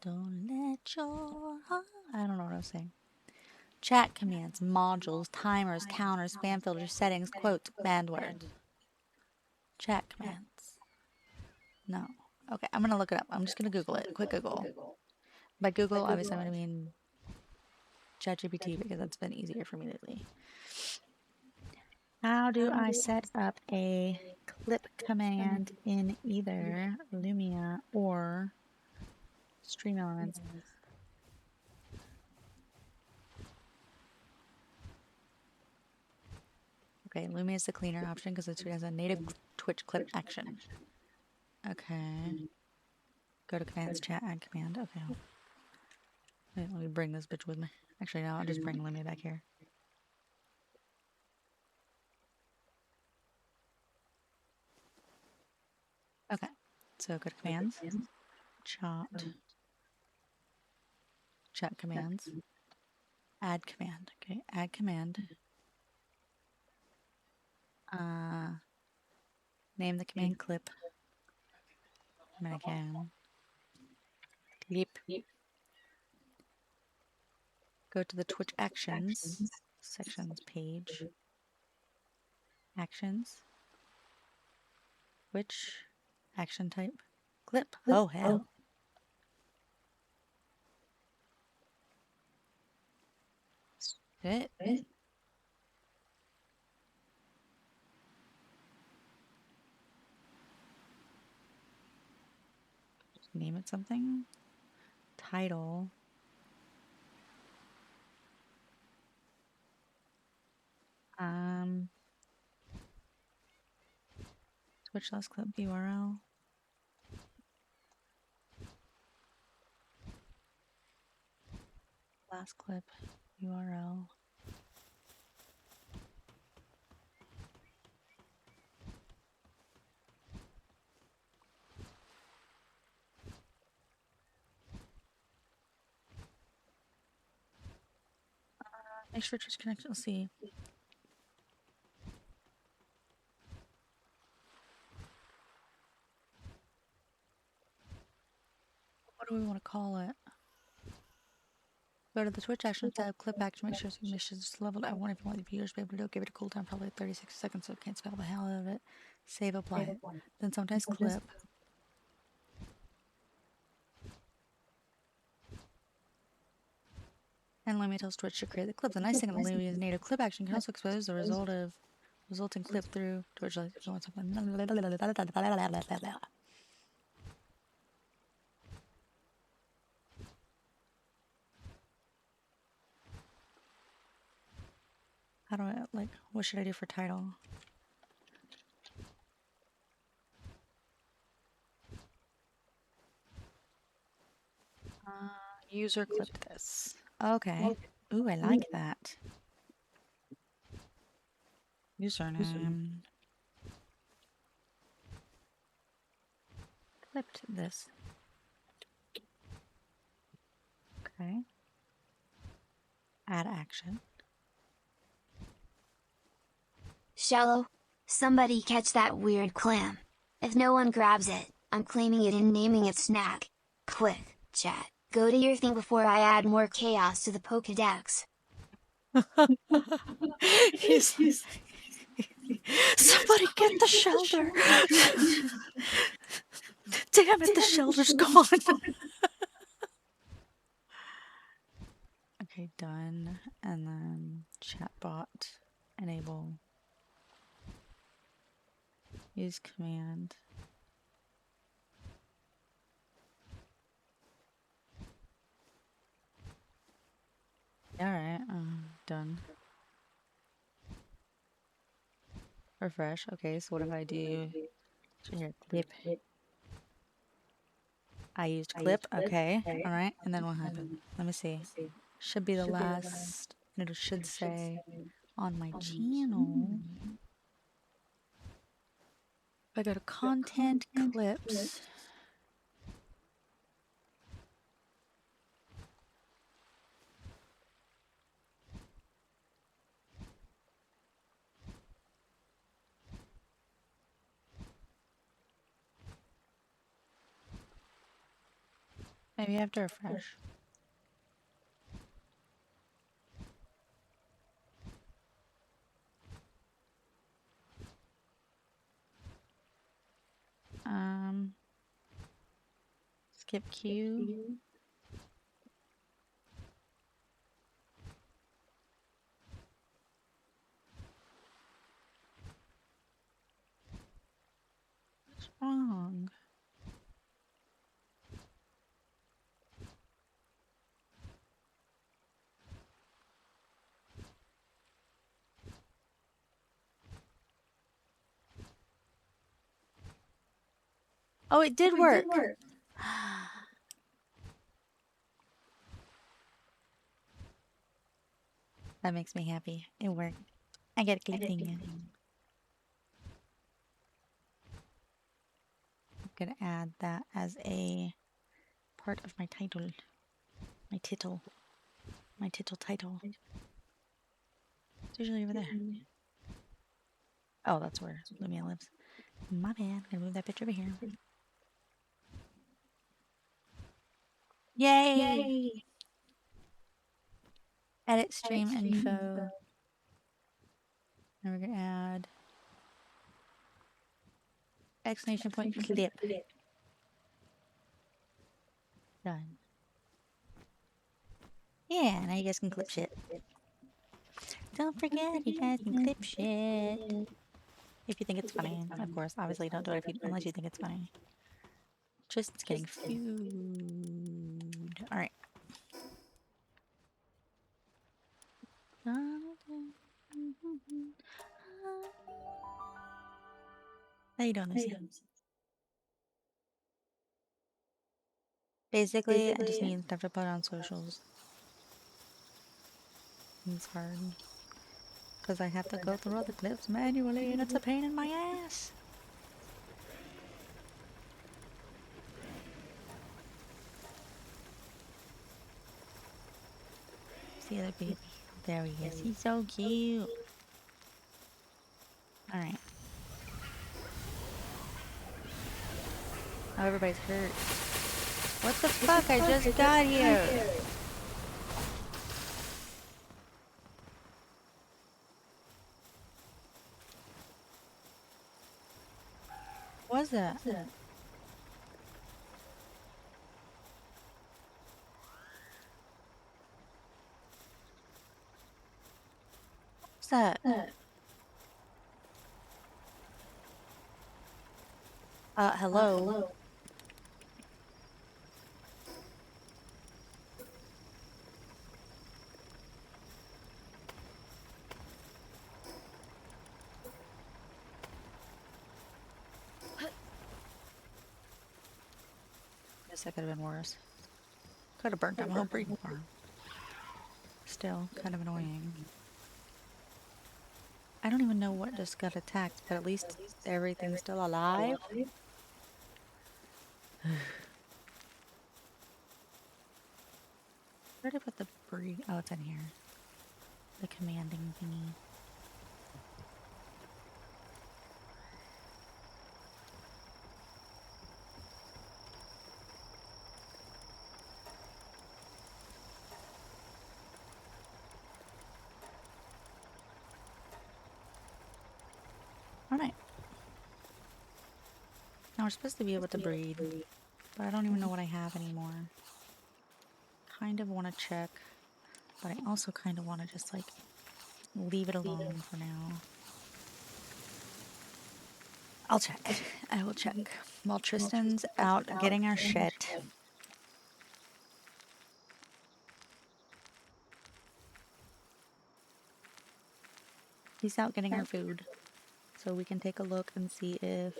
Don't let your heart. I don't know what I was saying. Chat commands, modules, timers, counters, spam filters, settings, quotes, banned words. Chat commands. No. Okay, I'm gonna look it up. I'm just gonna Google it. Quick Google. By Google, obviously, I'm gonna mean ChatGPT because that's been easier for me lately. How do I set up a clip command in either Lumia or Stream Elements? Okay, Lumia is the cleaner option because it has a native Twitch clip action. Okay. Go to commands, chat, add command. Okay. Wait, let me bring this bitch with me. Actually, no, I'll just bring Lumia back here. Okay. So go to commands, chat commands, add command. Okay, add command. Name the command clip. Again. Clip. Go to the Twitch actions sections page. Actions. Twitch action type. Clip. Oh hell. It. Name it something. Title. Twitch last clip URL. Last clip URL. Make sure Twitch connection. Let's see. What do we want to call it? Go to the Twitch Actions tab, clip action, make sure submissions is leveled at 1 if you want the viewers to be able to do it. Give it a cooldown, probably 36 seconds, so it can't spell the hell out of it. Save, apply. Then sometimes clip. And Lemmy tells Twitch to create the clip. The nice thing about Lemmy's native clip action can also expose the resulting clip through Twitch. Like if you want something. How do I, like, what should I do for title? User clipped this. Okay. Ooh, I like that. Username. Clipped this. Okay. Add action. Shallow. Somebody catch that weird clam. If no one grabs it, I'm claiming it and naming it Snack. Quick, chat. Go to your thing before I add more chaos to the Pokédex. Somebody get the shelter! Damn it, the shelter's gone! Okay, done. And then chatbot, enable, use command. Alright, done. Refresh. Okay, so what if I do here, clip? I used clip. Okay, alright. And then what happened? Let me see. Should be the last. And it should say on my channel. I go to content clips. Maybe I have to refresh. Skip queue. What's wrong? Oh, it did work. That makes me happy. It worked. I get a click thing in. I'm gonna add that as a part of my title. My tittle. My tittle title. It's usually over there. Oh, that's where Lumia lives. My bad. I'm gonna move that picture over here. Yay! Edit stream info. And we're gonna add exclamation point clip. Done. Yeah, now you guys can clip shit. Don't forget, you guys can clip shit. If you think it's funny, of course. Obviously, don't do it unless you think it's funny. Just getting food. Alright. How you doing, Lucy? Basically, I just need stuff to put on socials. It's hard. Because I have to go through all the clips manually, and it's a pain in my ass. See the other baby? There he is. He's so cute. Alright. Oh, everybody's hurt. What the fuck? I just got here. What was that? What's that? Hello? Guess that could have been worse. Could have burnt down my whole breeding farm. Still, kind of annoying. I don't even know what just got attacked, but at least everything's still alive. Where did I put the breed? Oh, it's in here. The commanding thingy. Alright. Now we're supposed to be able to breed, but I don't even know what I have anymore. Kind of want to check, but I also kind of want to just like leave it alone for now. I'll check. I will check. While Tristan's out getting our shit. He's out getting our food. So we can take a look and see if...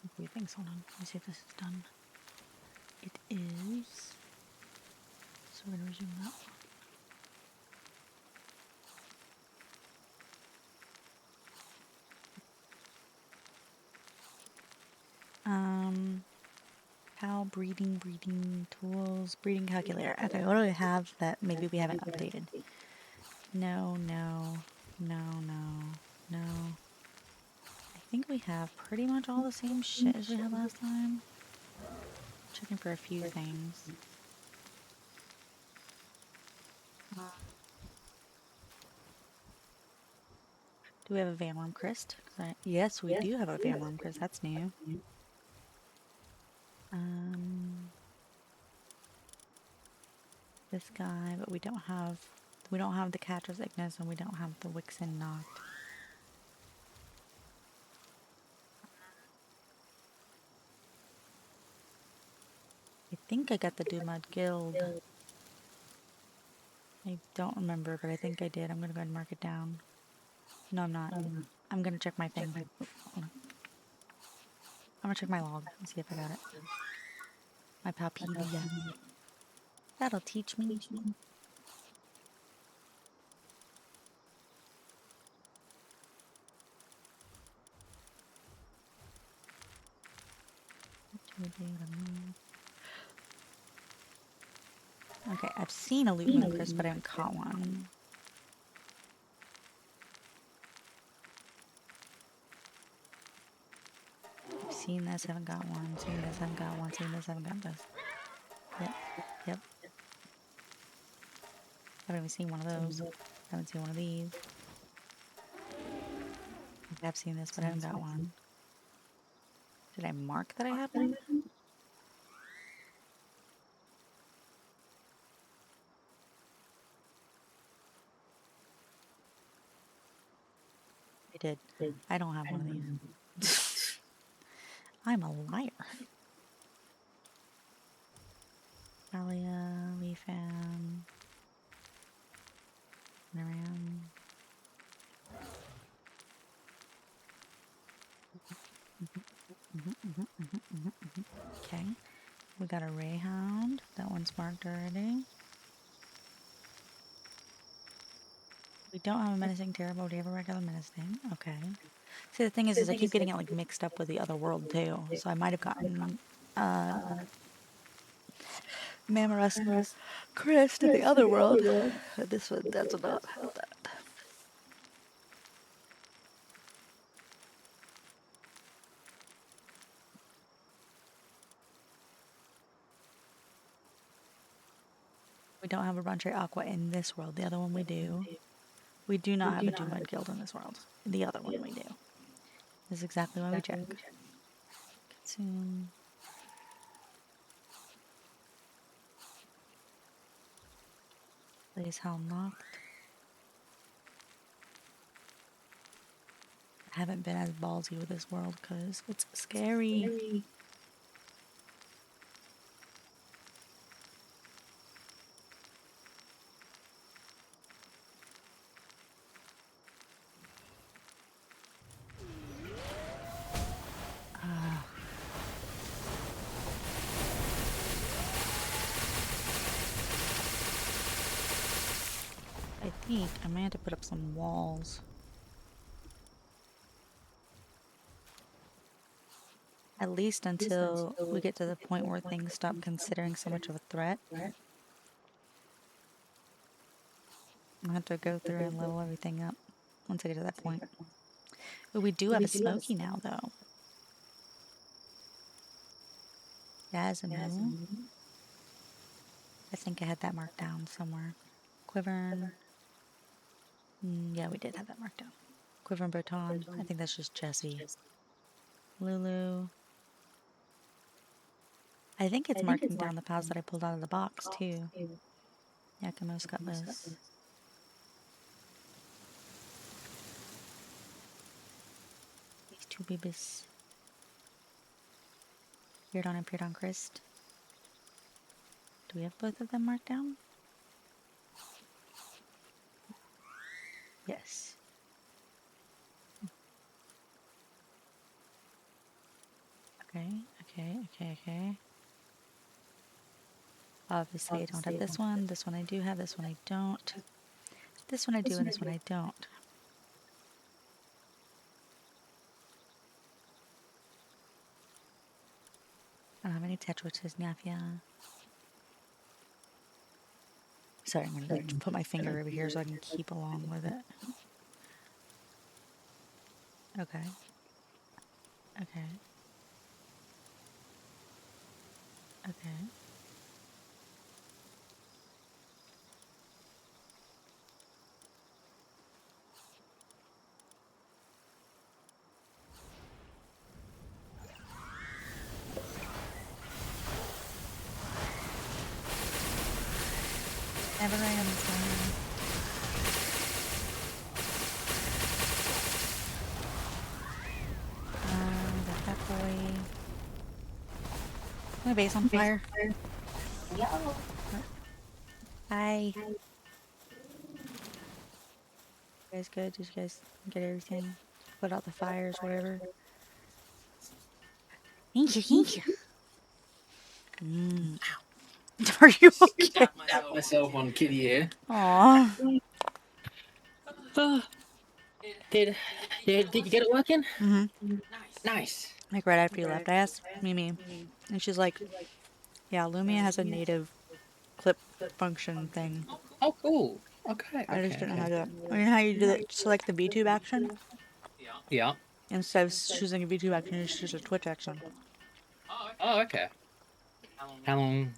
A few things. Hold on. Let me see if this is done. It is. So we're going to resume that. How breeding tools, breeding calculator. Okay, what do we have that maybe we haven't updated? No. I think we have pretty much all the same shit as we had last time. Checking for a few things. Do we have a Van Worm Crest? Yes, we do have a Van Worm Crest. That's new. This guy, but we don't have the Catcher's Ignis and we don't have the Wixen Knocked. I think I got the Doomud Guild. I don't remember, but I think I did. I'm gonna go ahead and mark it down. No, I'm not. I'm gonna check my thing. Hold on. I'm gonna check my log and see if I got it. My Palpedia. That'll teach me. Okay, I've seen a Loot Moon Crisp, but I haven't caught one. I've seen this, haven't got one. Seen this, haven't got one. Seen this, haven't got this. Yep. Haven't even seen one of those. Haven't seen one of these. I've seen this, but I haven't got one. Did I mark that I have one? I did. I don't have one of these. I'm a liar. Alia, Leafan, Naram. Okay. We got a Rayhound. That one's marked already. We don't have a menacing terror, but we have a regular menacing. Okay. See, the thing is I keep getting it like mixed up with the other world too. So I might have gotten Mamarus Chris to the other world. This one does not have that. We don't have a Brontre Aqua in this world. The other one we do. We do not have a Doomud Guild in this world. The other one we do. This is exactly why we check. Consume. Place how knocked. I haven't been as ballsy with this world because it's scary. I think I may have to put up some walls. At least until we get to the point where things stop considering so much of a threat. I'll have to go through and level everything up once I get to that point. But we do have a smoky now, though. Yazimu. I think I had that marked down somewhere. Quiver. Yeah, we did have that marked down. Quiver and Baton. I think that's just Jessie. Lulu. I think it's marking down the pals that I pulled out of the box, too. Yakimo's Cutlass. These two babies. Peered and Peered Christ. Do we have both of them marked down? Yes. Okay. Obviously, I don't have this one. This one I do have. This one I don't. This one I do, and this one I don't. I don't have any Tetris, Nyafia. Sorry, I'm going to put my finger over here so I can keep along with it. Okay. Never ends. Got that boy. My base on fire. Hi. You guys good? Did you guys get everything? Put out the fires, whatever. Thank you. Are you okay? Tap myself on kitty ear. Aw. Did you get it working? Mm-hmm. Nice. Like right after you left, I asked Mimi, and she's like, "Yeah, Lumia has a native clip function thing. Oh, cool. Okay. I just didn't know how to. I mean, how you do it? Select the VTube action Yeah. instead of choosing a VTube action, you just choose a Twitch action. Oh, okay. How long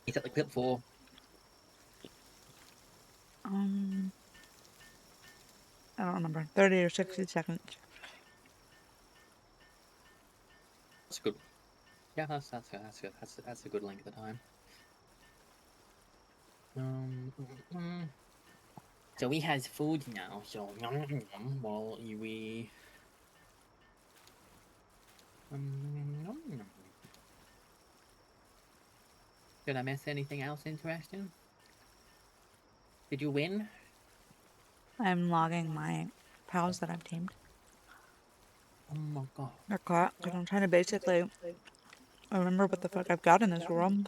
you set the clip for? I don't remember. 30 or 60 seconds. That's good. Yeah, that's good. That's a good length of time. So we has food now. So while we did I miss anything else interesting? Did you win? I'm logging my pals that I've tamed. Oh my god. They're caught because I'm trying to basically remember what the fuck I've got in this room.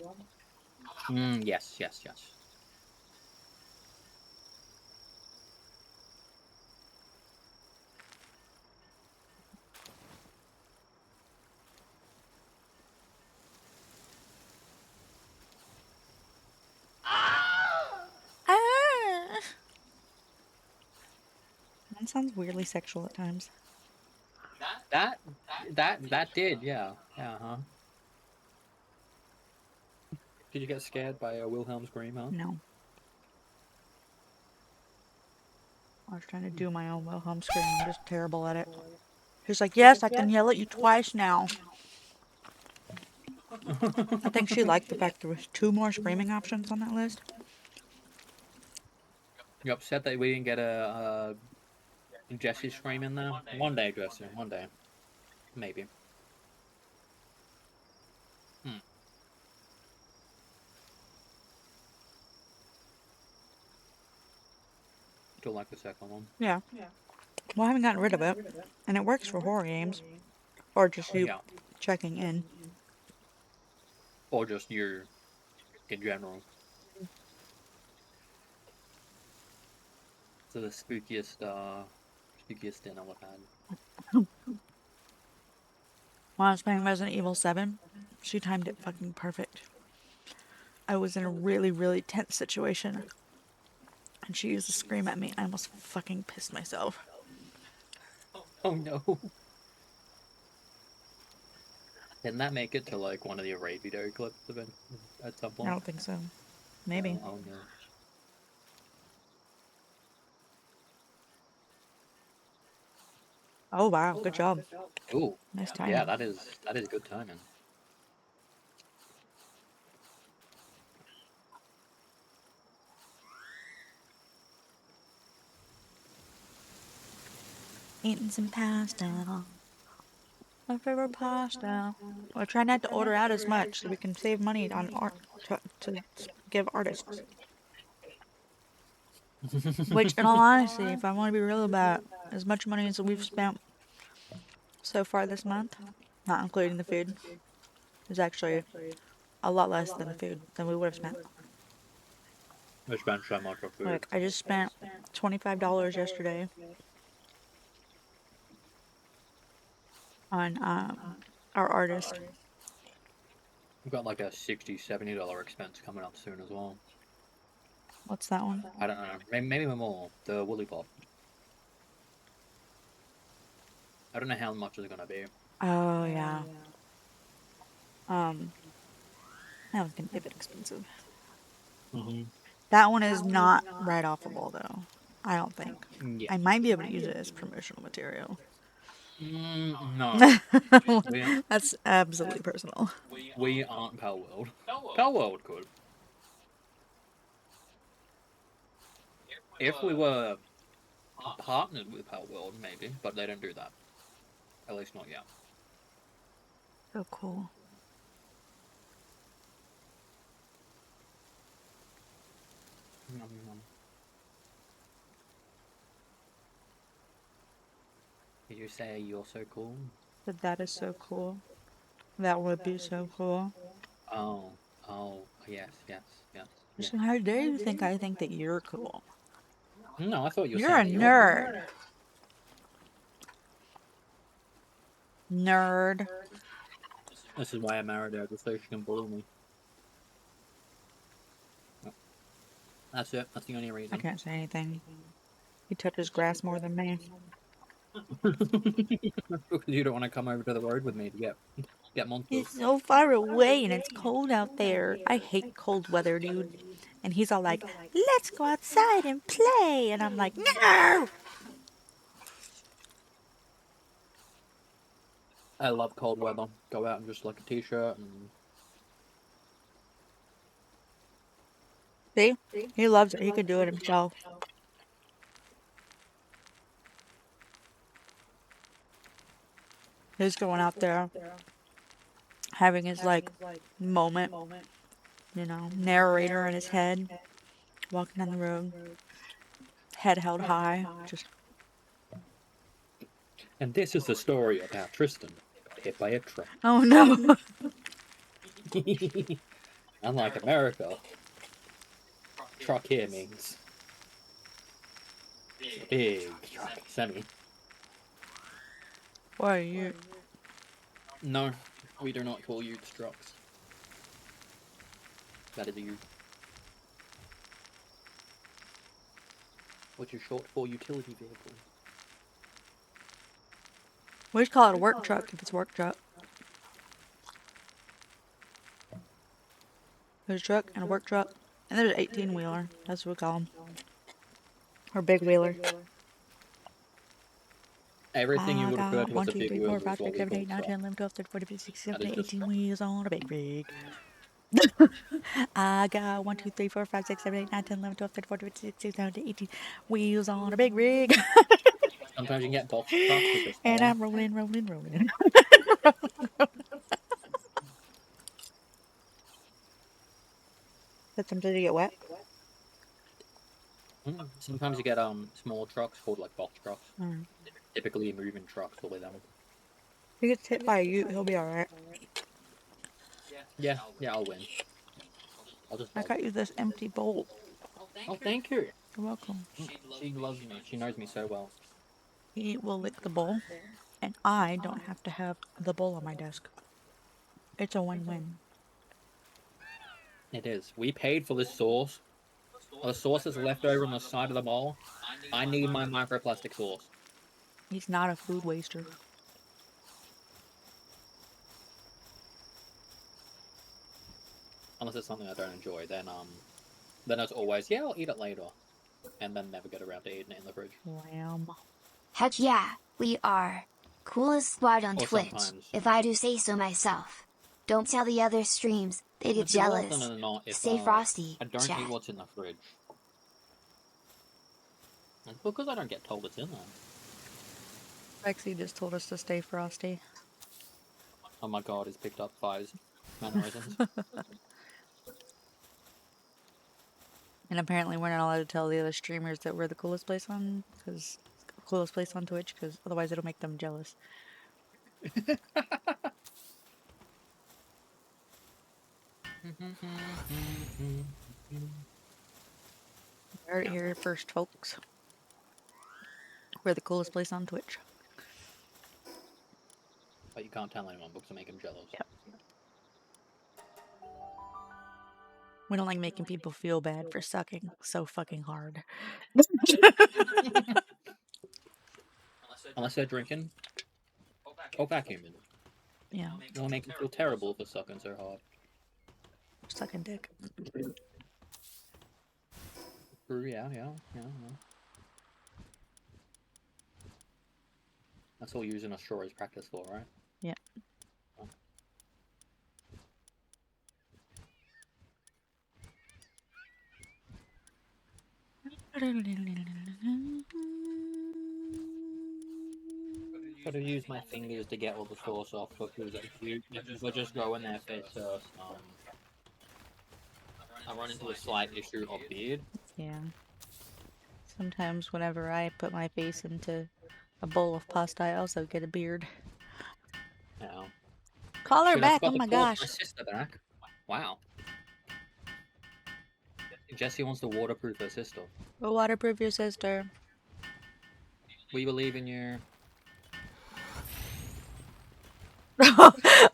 Yes. That sounds weirdly sexual at times. That did, yeah. Huh? Did you get scared by a Wilhelm scream, huh? No. I was trying to do my own Wilhelm scream. I'm just terrible at it. She's like, yes, I can yell at you twice now. I think she liked the fact there was 2 more screaming options on that list. You upset that we didn't get a Jesse scream in there? One day, Jesse. One day. Maybe. Hmm. Still like the second one. Yeah. Well, I haven't gotten rid of it. And it works for horror games. Or just you Yeah. checking in. Or just you in general. So the spookiest dinner we've had. When I was playing Resident Evil 7, she timed it fucking perfect. I was in a really, really tense situation. And she used to scream at me. I almost fucking pissed myself. Oh no. Didn't that make it to like one of the array video clips at some I point? don't think so. Maybe. Oh no. Oh wow, good job. Ooh. Nice timing. Yeah, that is good timing. Eating some pasta. My favorite pasta. I try not to order out as much so we can save money on art to give artists. Which, in all honesty, if I want to be real about as much money as we've spent so far this month, not including the food, is actually a lot less than the food than we would have spent. We spent so much on food. Like, I just spent $25 yesterday on our artist. We've got like a $60, $70 expense coming up soon as well. What's that one? I don't know. Maybe more. The Woolly Pop. I don't know how much it's gonna be. Oh yeah. That one's gonna be a bit expensive. That one is not write-offable though. I don't think. Yeah. I might be able to use it as promotional material. No. That's absolutely personal. We aren't Palworld. Palworld could. If we were partnered with Palworld, maybe, but they don't do that. At least not yet. So cool. Nom, nom. Did you say you're so cool? But that is so cool. That would be so cool. Oh, yes. So how dare you think I think that you're cool? No, I thought you were You're a saying nerd. Nerd. This is why I married her, just so she can bully me. That's it. That's the only I reason. can't say anything. He touches grass more than me. Because you don't want to come over to the road with me to get monsters. He's so far away and it's cold out there. I hate cold weather, dude. And he's all like, let's go outside and play. And I'm like, no! I love cold weather. Go out in just like a t-shirt and... See? He loves it. He could do it himself. He's going out there, having his, like, moment, you know, narrator in his head, walking down the road, head held high, just... And this is the story about Tristan, hit by a truck. Oh, no! Unlike America, truck here means big truck, semi. Why are you... No, we do not call you trucks. That is a U. Which is short for utility vehicle. We just call it a work truck if it's a work truck. There's a truck and a work truck. And there's an 18-wheeler. That's what we call them. Or big wheeler. Everything you I would have heard got was 1, a 2, big 3, word 4, was 5, what 6, we 7, 8, called 9, truck. 10, 11, 12, 13, 14, 15, 16, That 17, is just 18 wheels on a big rig. I got 1, 2, 3, 4, 5, 6, 7, 8, 9, 10, 11, 12, 13, 14, 15, 16, 17, 18 wheels on a big rig. sometimes you can get box trucks, which are And smaller. I'm rolling, rolling, rolling. That sometimes you get wet. Sometimes you get small trucks called like box trucks. Mm. Typically moving trucks will be them. If he gets hit by you, he'll be alright. Yeah, I'll win. I'll just I dodge. got you this empty bowl. Oh, thank you. You're welcome. She loves me. She knows me so well. He will lick the bowl, and I don't have to have the bowl on my desk. It's a win-win. It is. We paid for this sauce. The sauce is left over on the side of the bowl. I need my microplastic sauce. He's not a food waster. Unless it's something I don't enjoy, then it's always, yeah, I'll eat it later. And then never get around to eating it in the fridge. Lamb. Heck yeah, we are. Coolest squad on Or Twitch, sometimes. if I do say so myself. Don't tell the other streams, they get More often jealous. than not, if Stay frosty, I don't chat. eat what's in the fridge. It's because I don't get told it's in there. Lexi just told us to stay frosty. Oh my god, he's picked up 5's mannerisms. And apparently we're not allowed to tell the other streamers that we're the coolest place on, Twitch, because otherwise it'll make them jealous. You heard it here first, folks. We're the coolest place on Twitch. But you can't tell anyone because it'll make them jealous. Yep. We don't like making people feel bad for sucking so fucking hard. Unless they're drinking. Or vacuuming. Yeah. It'll make them feel terrible for sucking so hard. Sucking dick. True, yeah. That's all using a straw is practice for, right? Yeah. Oh. Gotta use my fingers to get all the sauce off because if I just go in there face first, I run into a slight issue of beard. Yeah. Sometimes whenever I put my face into a bowl of pasta, I also get a beard. Yeah. Call her Shit, I back, forgot oh to my call gosh. my sister back. Wow. Jessie wants to waterproof her sister. Go waterproof your sister. We believe in you.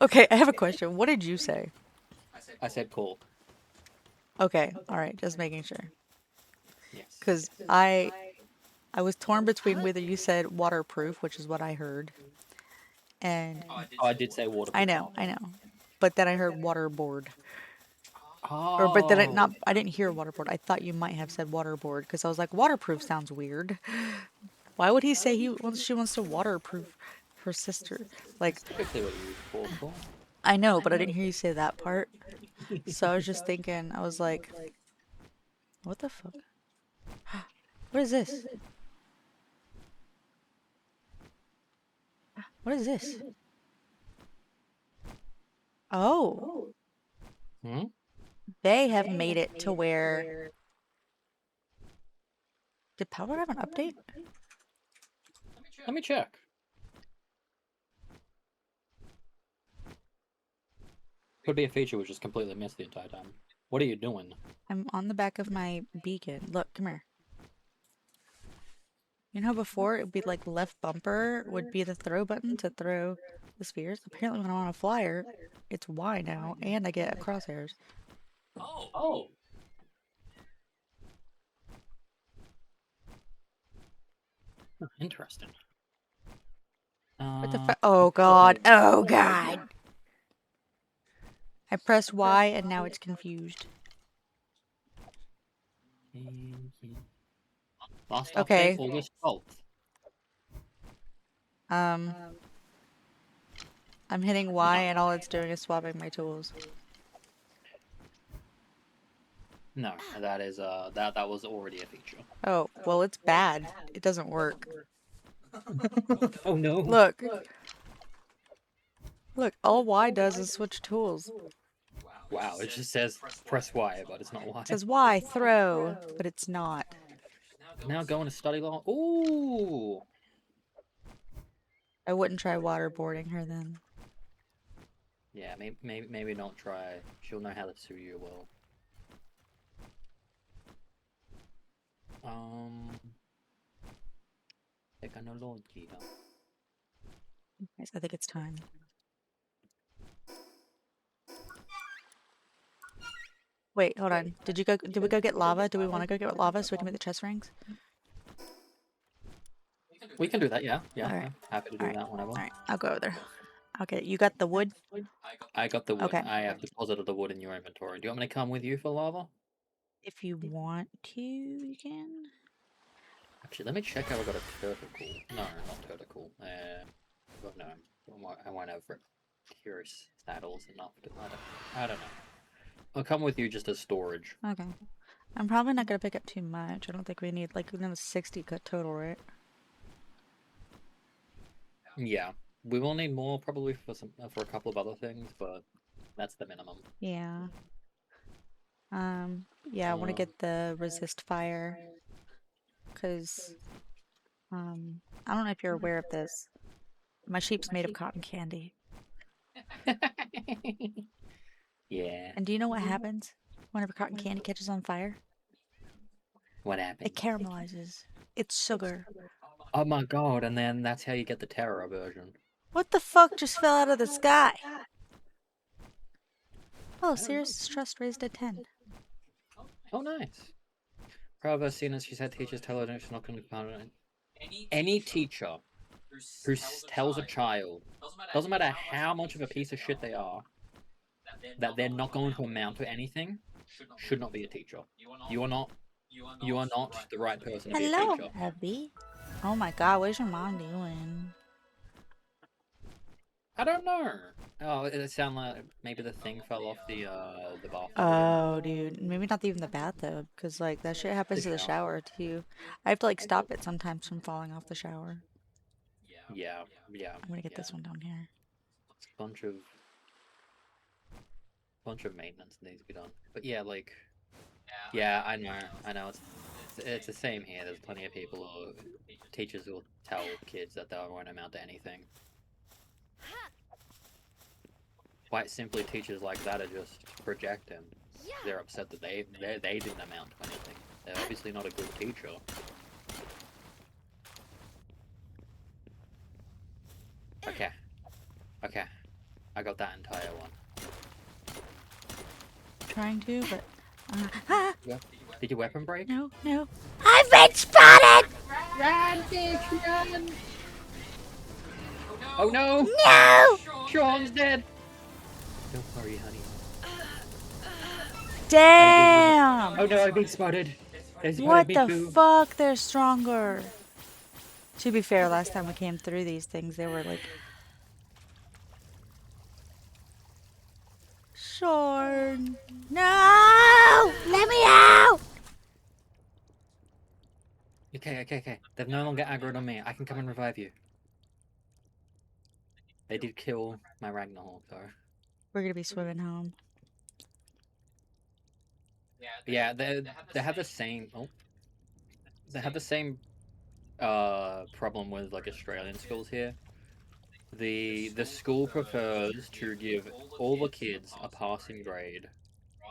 Okay, I have a question. What did you say? I said cool. Okay, alright, just making sure. Yes. Because I was torn between whether you said waterproof, which is what I heard, and Oh, I did say waterproof. I know, but then I heard waterboard. Oh. Or but then I didn't hear waterboard. I thought you might have said waterboard because I was like waterproof sounds weird. Why would he say she wants to waterproof her sister? Like Typically what you call for. I know, but I didn't hear you say that part. So I was just thinking, I was like, what the fuck? What is this? What is this? Oh. Hmm? They have made it to where... Did Palworld have an update? Let me check. Could be a feature which is completely missed the entire time. What are you doing? I'm on the back of my beacon. Look, come here. You know how before it would be like left bumper would be the throw button to throw the spheres? Apparently when I'm on a flyer, it's Y now, and I get crosshairs. Oh. Interesting. What the fuck? Oh god. Oh god. I pressed Y and now it's confused. Last Okay. update, August 12th. I'm hitting Y and all it's doing is swapping my tools. No, that is that was already a feature. Oh, well, it's bad. It doesn't work. Oh no. Look. Look, all Y does is switch tools. Wow, it just says press Y, but it's not Y. It says Y, throw, but it's not. Now going to study law. Ooh. I wouldn't try waterboarding her then. Yeah, maybe don't try. She'll know how to sue you well. Technology. Guys, I think it's time. Wait, hold on. Did we go get lava? Do we want to go get lava so we can make the chest rings? We can do that, yeah. Yeah, Alright. I'm happy to do that whenever. Alright, I'll go over there. Okay, you got the wood? I got the wood. Okay. I have deposited the wood in your inventory. Do you want me to come with you for lava? If you want to, you can. Actually, let me check how I got a turtle. No, not turtle. Well, no, I won't have curious saddles enough to. I don't know. I'll come with you just as storage. Okay. I'm probably not gonna pick up too much. I don't think we need like 60 cut total, right? Yeah. We will need more probably for a couple of other things, but that's the minimum. Yeah. Yeah, I want to get the resist fire. Cause, I don't know if you're aware of this. My sheep's made of cotton candy. Yeah. And do you know what happens whenever cotton candy catches on fire? What happens? It caramelizes. It's sugar. Oh my god, and then that's how you get the Terra version. What the fuck just fell out of the sky? Oh, Sirius' trust raised at 10. Oh, nice. However, seeing as she's had teachers tell her she's not going to come. Any teacher who tells a child, doesn't matter how much of a piece of shit they are, that they're not going to amount to anything, should not be a teacher. You are not the right person to be a Hello, teacher. Abby. Oh my god, what is your mom doing? I don't know. Oh, it sounded like maybe the thing fell off the bathroom. Oh, dude. Maybe not even the bathtub, because, like, that shit happens to the shower, too. I have to, like, stop it sometimes from falling off the shower. Yeah. I'm gonna get this one down here. It's a bunch of maintenance that needs to be done. But yeah, like, yeah, I know. It's the same here. There's plenty of people or teachers who will tell kids that they won't amount to anything. Quite simply, teachers like that are just projecting. They're upset that they didn't amount to anything. They're obviously not a good teacher. Okay. I got that entire one. Trying to, but... Did your weapon break? No. I've been spotted! Run, bitch, run! Oh no! No! Sean's dead! Don't worry, honey. Damn! Oh no, I've been spotted. What the fuck? They're stronger. To be fair, last time we came through these things, they were like... Shorn. No! Let me out! Okay. They've no longer aggroed on me. I can come and revive you. They did kill my Ragnarhawk, though. We're gonna be swimming home. Yeah, they have the same. Oh, they have the same problem with like Australian schools here. The school prefers to give all the kids a passing grade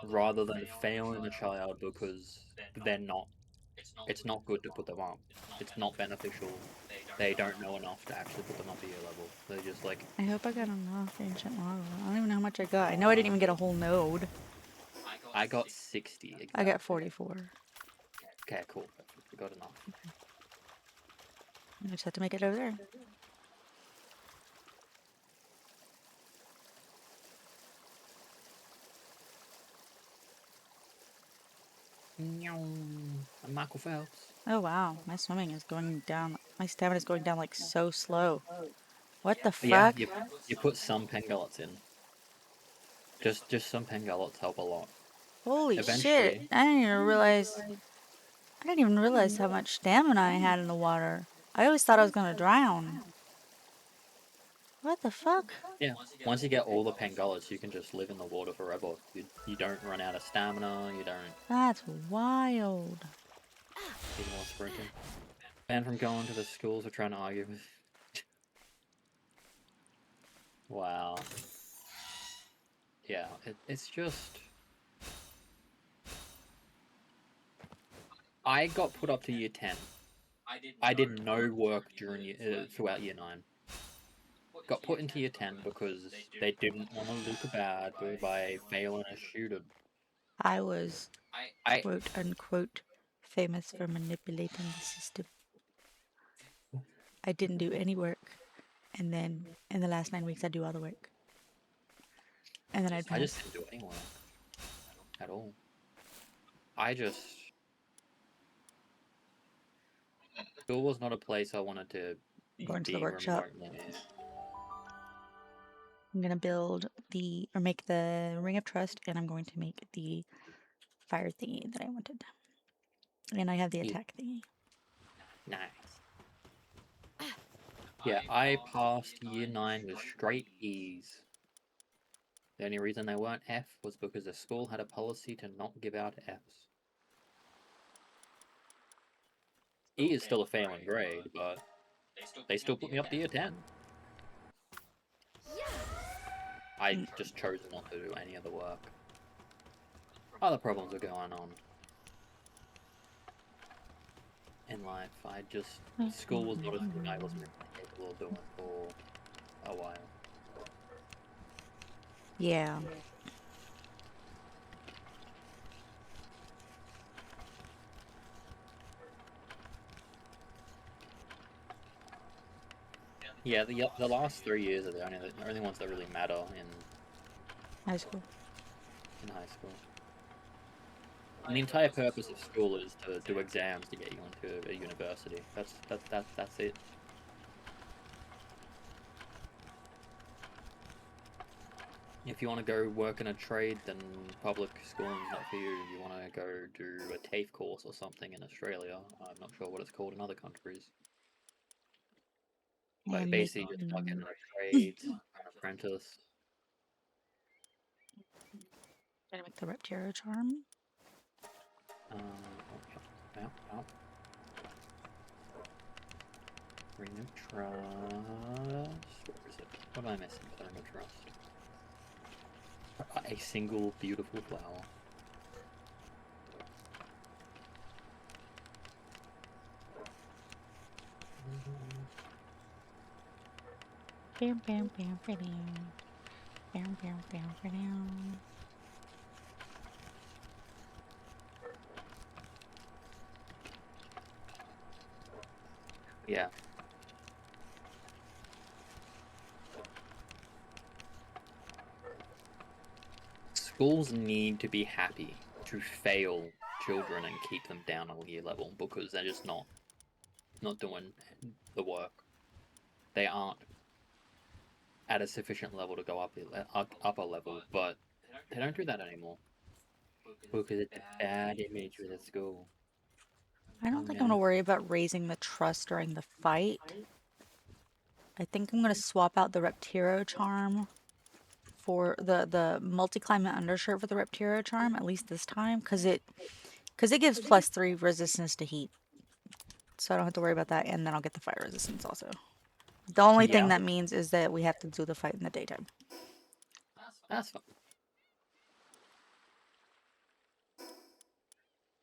rather than failing a child because they're not. It's not good to put them up. It's not beneficial. They don't know enough to actually put them up to year level. They're just like. I hope I got enough ancient lava. I don't even know how much I got. I know I didn't even get a whole node. I got 60. Exactly. I got 44. Okay, cool. We got enough. Okay. I just have to make it over there. I'm Michael Phelps. Oh wow, my swimming is going down My stamina's going down like so slow. What the But yeah, fuck? you put some pengulets in. Just some pengulets help a lot. Holy shit! Eventually, I didn't even realize. I didn't even realize how much stamina I had in the water. I always thought I was gonna drown. What the fuck? yeah. Once you get all the pengulets, you can just live in the water forever. You don't run out of stamina. You don't That's wild. even more sprinting. Banned from going to the schools we're trying to argue with. Wow. Yeah, it's just. I got put up to year 10. I did no work throughout year 9. Got put into year 10 because they didn't want to look bad by failing a student. I was I quote unquote famous for manipulating the system. I didn't do any work, and then in the last 9 weeks, I'd do all the work, and then I'd I just pass. didn't do any work at all. I just School was not a place I wanted to Going to the be workshop. remotely near. I'm gonna build or make the ring of trust, and I'm going to make the fire thingy that I wanted. And I have the Yeah. attack thingy. Nice. Yeah, I passed year 9 with straight E's. The only reason they weren't F was because the school had a policy to not give out Fs. E is still a failing grade, but they still put me up to year 10. I just chose not to do any of the work. Other problems were going on in life. School was not a thing I wasn't capable of doing for a while. Yeah. Yeah, the last 3 years are the only ones that really matter in High school. high school. And the entire purpose of school is to do exams to get you into a university. That's it. If you want to go work in a trade, then public schooling is not for you. You want to go do a TAFE course or something in Australia. I'm not sure what it's called in other countries. But And make basically, you're stuck in a trade, an apprentice. gonna make the Reptero charm. Yep. Ring of Trust. Where is it? What am I missing? Ring of Trust. A single beautiful flower. Bam, bam, bam, bam, bam, bam, bam, bam. Yeah. Schools need to be happy to fail children and keep them down a year level because they're just not doing the work. They aren't at a sufficient level to go upper level, but they don't do that anymore because it's a bad image with the school. I don't think I'm gonna worry about raising the trust during the fight. I think I'm gonna swap out the Reptero charm for the multi-climate undershirt for the Reptero charm, at least this time, because it gives +3 resistance to heat. So I don't have to worry about that, and then I'll get the fire resistance also. The only thing Yeah. that means is that we have to do the fight in the daytime. That's fine.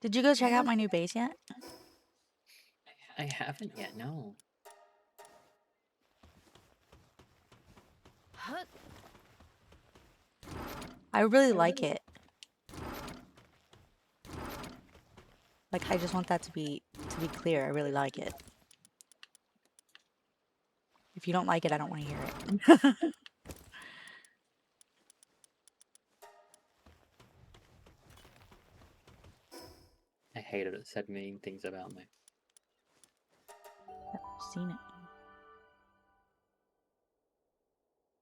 Did you go check out my new base yet? I haven't yet, no. I really like it. Like, I just want that to be clear. I really like it. If you don't like it, I don't want to hear it. I hated it. It said mean things about me. seen it.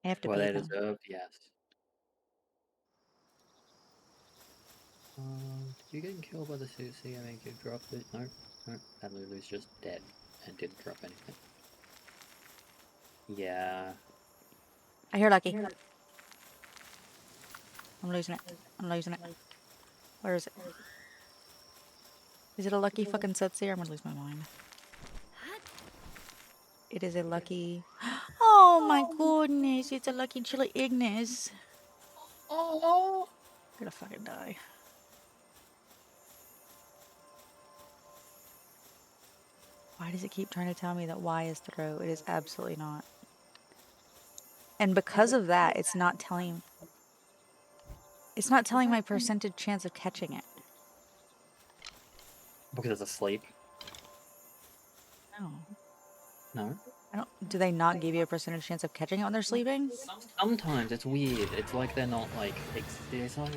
I have to Well, pee they though. deserved, yes. Did you get killed by the CC and make you drop it? No, no. That Lulu's just dead and didn't drop anything. Yeah. I hear Lucky. I'm losing it. I'm losing it. Where is it? Is it a Lucky fucking Setsi? I'm gonna lose my mind. It is a Lucky. Oh my goodness! It's a Lucky Chili Ignis. Oh. I'm gonna fucking die. Why does it keep trying to tell me that Y is throw? It is absolutely not. And because of that, it's not telling my percentage chance of catching it. Because it's asleep. No. No. Do they not give you a percentage chance of catching it when they're sleeping? Sometimes it's weird. It's like they're not like it's not,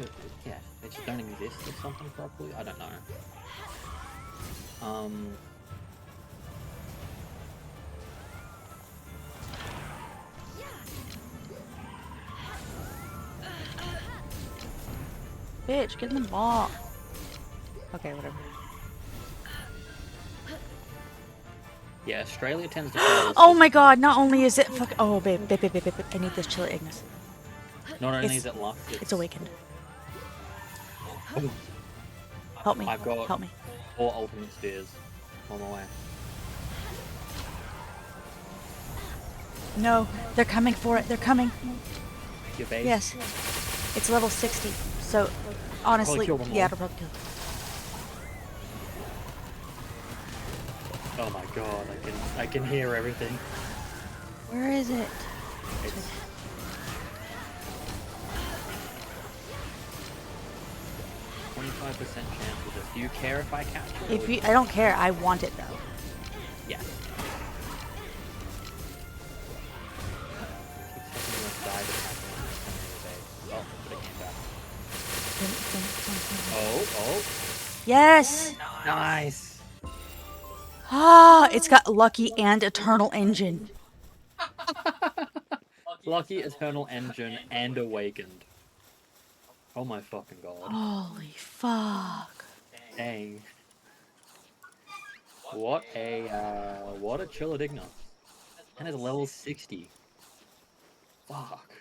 yeah, they just don't exist or something properly. I don't know. Bitch, get in the ball. Okay, whatever. Yeah, Australia tends to. Oh my god, not only is it fuck. Oh, babe. I need this Chili Ignis. Not only is it luck, It's awakened. Oh, Help me. I've got Help me. 4 ultimate spears on my way. No, they're coming for it. They're coming. Your base? Yes. It's level 60. So, honestly, kill them all. yeah, it'll probably kill. Oh my god, I can hear everything. Where is it? It's 25% chance with this. Do you care if I catch it? I don't care. I want it though. Yeah. Oh, but it came back. Oh. Yes. Nice. Ah, it's got Lucky and Eternal Engine. Lucky Eternal Engine and Awakened. Oh my fucking god. Holy fuck. Dang. What a Chilidigna. And it's level 60. Fuck.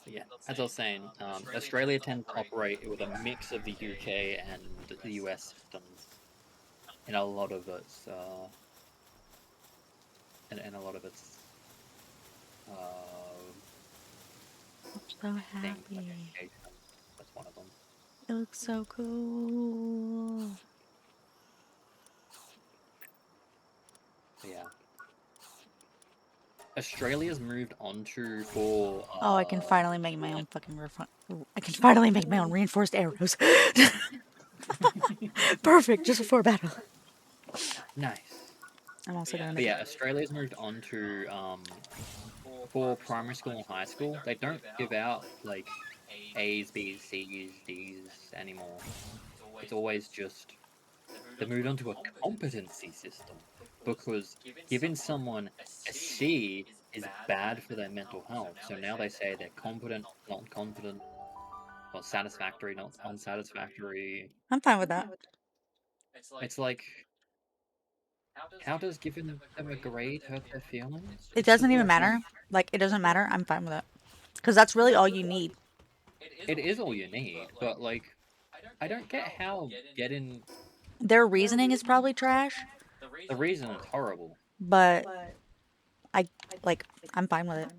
Yeah, as I was saying, Australia tends to operate with a mix of the UK and the US systems in a lot of its I'm so things, like happy. education. That's one of them. It looks so cool. Yeah. Australia's moved on to for. Oh, I can finally make my own fucking I can finally make my own reinforced arrows. Perfect, just before battle. Nice. I'm also gonna But make. yeah, Australia's moved on to for primary school and high school. They don't give out like A's, B's, C's, D's anymore. It's always just they moved on to a competency system because giving someone a C is bad for their mental health. So now they say they're competent, not confident, or satisfactory, not unsatisfactory. I'm fine with that. It's like, how does giving them a grade hurt their feelings? It doesn't even matter. Like, it doesn't matter. I'm fine with it. Because that's really all you need. It is all you need, but like, I don't get how getting Their reasoning is probably trash, the reason is horrible. but I'm fine with it.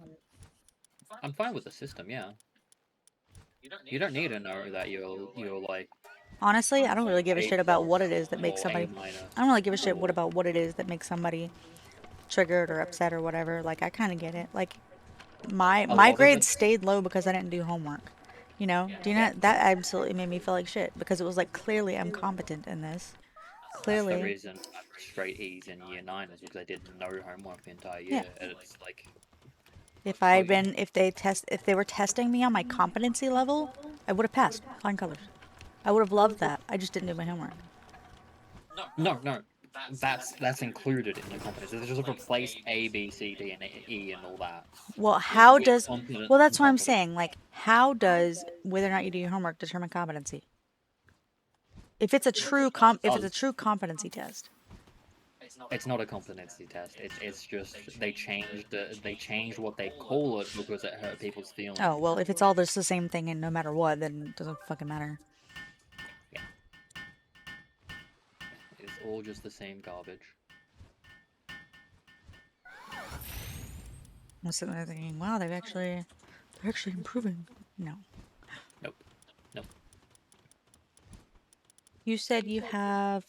I'm fine with the system, yeah. You don't need to know that you're like. Honestly, I don't really give a A shit about plus what it is that makes or somebody. A minus. I don't really give a shit about what it is that makes somebody triggered or upset or whatever. Like, I kind of get it. Like, my lot of grades it- stayed low because I didn't do homework. You know? Do you know that absolutely made me feel like shit because it was like clearly I'm competent in this. That's Clearly. the reason I got straight E's in year 9 is because I did no homework the entire year. Yeah. And it's like, If they were testing me on my competency level, I would have passed flying colors. I would have loved that. I just didn't do my homework. No, no. That's included in the competency. They just replace A, B, C, D, and E and all that. Well, how with does... competent Well, that's and what I'm competent. saying. Like, how does whether or not you do your homework determine competency? If it's a true competency test. It's not a competency test. It's just they changed what they call it because it hurt people's feelings. Oh, well, if it's all just the same thing and no matter what, then it doesn't fucking matter. Yeah. It's all just the same garbage. I'm sitting there thinking, wow, they're actually improving. No. Nope. Nope. You said you have...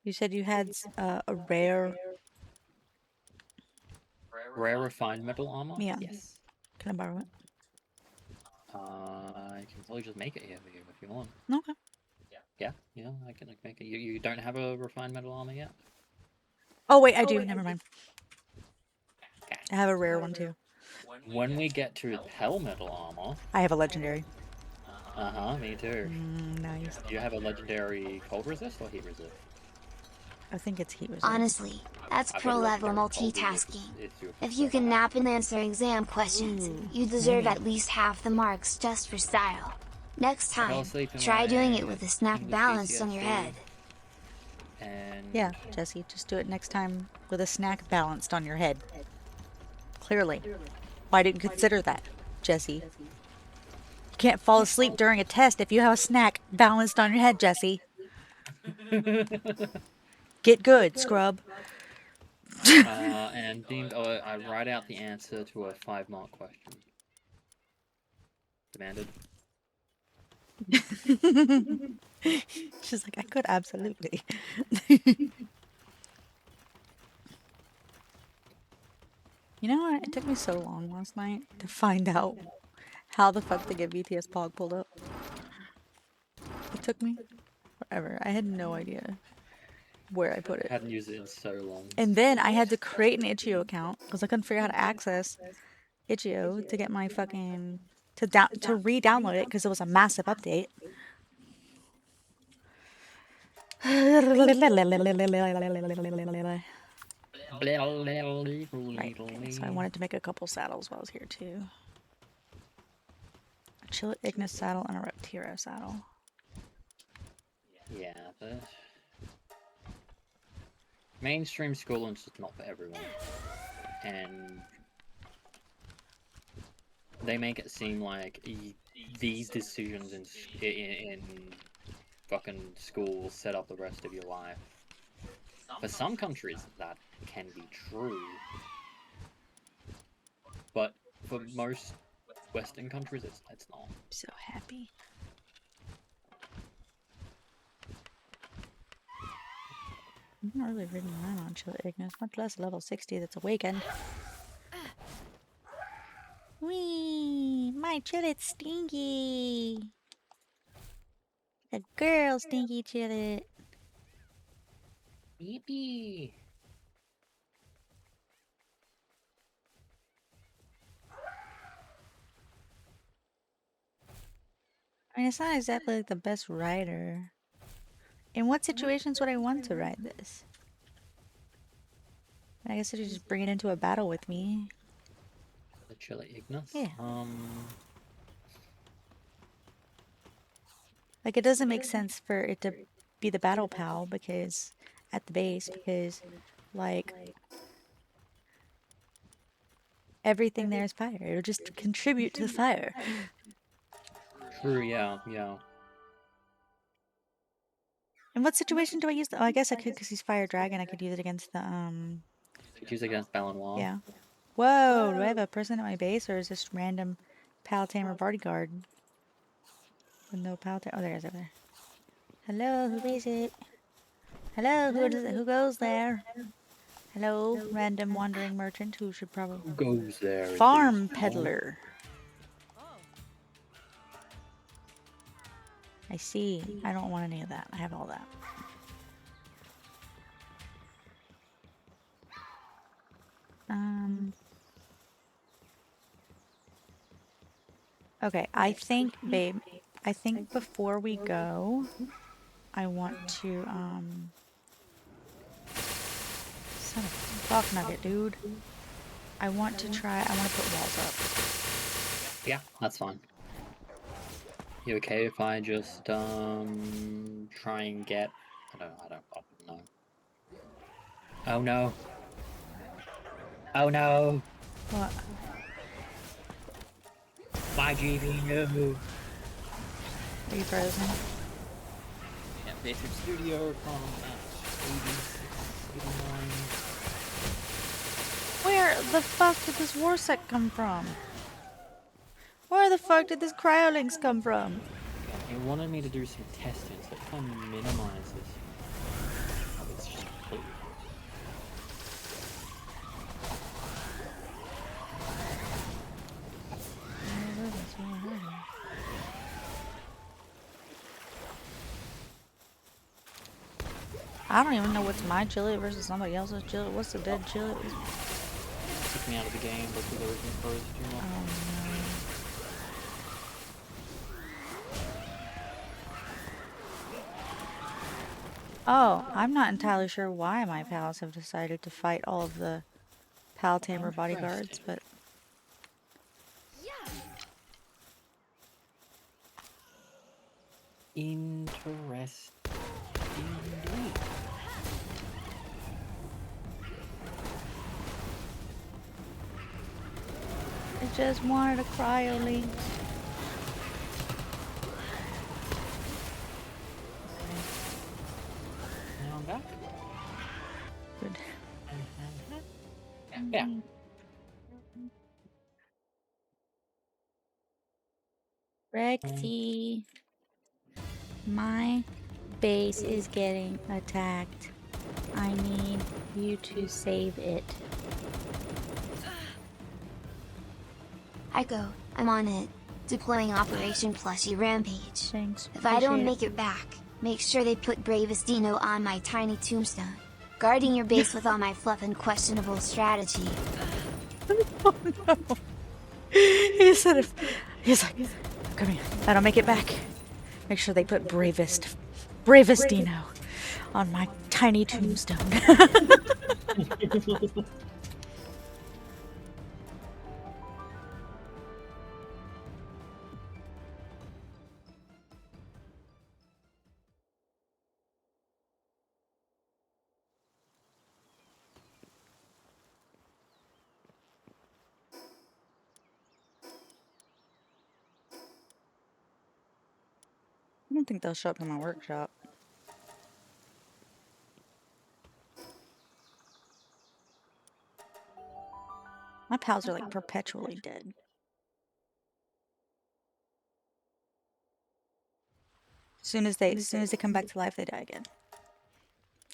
You said you had a rare... Rare refined metal armor? Yeah. Yes. Can I borrow it? I can probably just make it here for you if you want. Okay. Yeah, I can make it. You don't have a refined metal armor yet? Oh, wait, I do. Never mind. Okay. I have a rare one, too. When we get to Hell metal armor... I have a legendary. Uh-huh, me too. Nice. Do you have a legendary cold resist or heat resist? I think it's heat resist. Honestly, that's I've got pro a level legendary cold multitasking. resist. It's your If you can nap and answer exam questions, you deserve maybe. at least half the marks just for style. Next fell time, asleep in try my doing it with a snack English balanced on your GCSE. head. And Yeah, Jesse, just do it next time with a snack balanced on your head. Clearly. Why didn't you consider that, Jesse? You can't fall asleep during a test if you have a snack balanced on your head, Jesse. Get good, scrub. and deemed I write out the answer to a 5-mark question. Demanded. She's like, I could absolutely. You know what? It took me so long last night to find out how the fuck to get BTS Pog pulled up. It took me forever. I had no idea where I put it. Hadn't used it in so long. And then I had to create an itch.io account because I couldn't figure out how to access itch.io to get my fucking... to re-download it because it was a massive update. Right, okay, so I wanted to make a couple saddles while I was here too. A Chill Ignis saddle and a Reptiro saddle. Yeah, the mainstream schooling's just not for everyone. And they make it seem like these decisions in fucking school set up the rest of your life. For some countries, that can be true. But for most Western countries, it's not. I'm so happy. I'm not really reading around on Chill Ignis, much less level 60 that's awakened. Wee! My Chillet Stinky! The girl Stinky Chillet! Yippee! I mean, it's not exactly like the best rider. In what situations would I want to ride this? I guess I should just bring it into a battle with me. The Chile Ignis? Yeah. Like, it doesn't make sense for it to be the battle pal because... at the base, because, like... everything there is fire. It'll just contribute to the fire. True, yeah. In what situation do I use the... oh, I guess I could, because he's Fire Dragon, I could use it against the, Could use it against Balanoir. yeah. Whoa! Do I have a person at my base, or is this random Pal Tamer bodyguard? With no Pal Tamer... oh, there it is over there. Hello, who is it? Hello, who goes there? Hello, random wandering merchant who should probably... Who goes there? Farm peddler. I see. I don't want any of that. I have all that. Okay, I think, babe, I think before we go, I want to, son of a fuck nugget, dude. I want to put walls up. Yeah, that's fine. You okay if I just try and get I don't know. Oh no. Oh no. What? My GB no. Are you frozen? Yeah, VTuber Studio from at 86, 89. Where the fuck did this war set come from? Where the fuck did this cryolinks come from? Okay, it wanted me to do some testing, so if I minimize this, oh, it's just completely frozen. I don't even know what's my chili versus somebody else's chili. What's the dead chili? Took me out of the game because everything froze too much. Oh, I'm not entirely sure why my pals have decided to fight all of the pal tamer bodyguards, but Interesting. I just wanted a cryolink. Now I'm back. Good. Yeah. Rexy, my base is getting attacked. I need you to save it. Aiko, I'm on it. Deploying Operation Plushie Rampage. Thanks. If I don't make it back, make sure they put Bravest Dino on my tiny tombstone. Guarding your base with all my fluff and questionable strategy. Oh no. He said if he's like, come here. If I don't make it back, make sure they put Bravest Dino on my tiny tombstone. I don't think they'll show up in my workshop. My pals are like perpetually dead. As soon as they come back to life, they die again.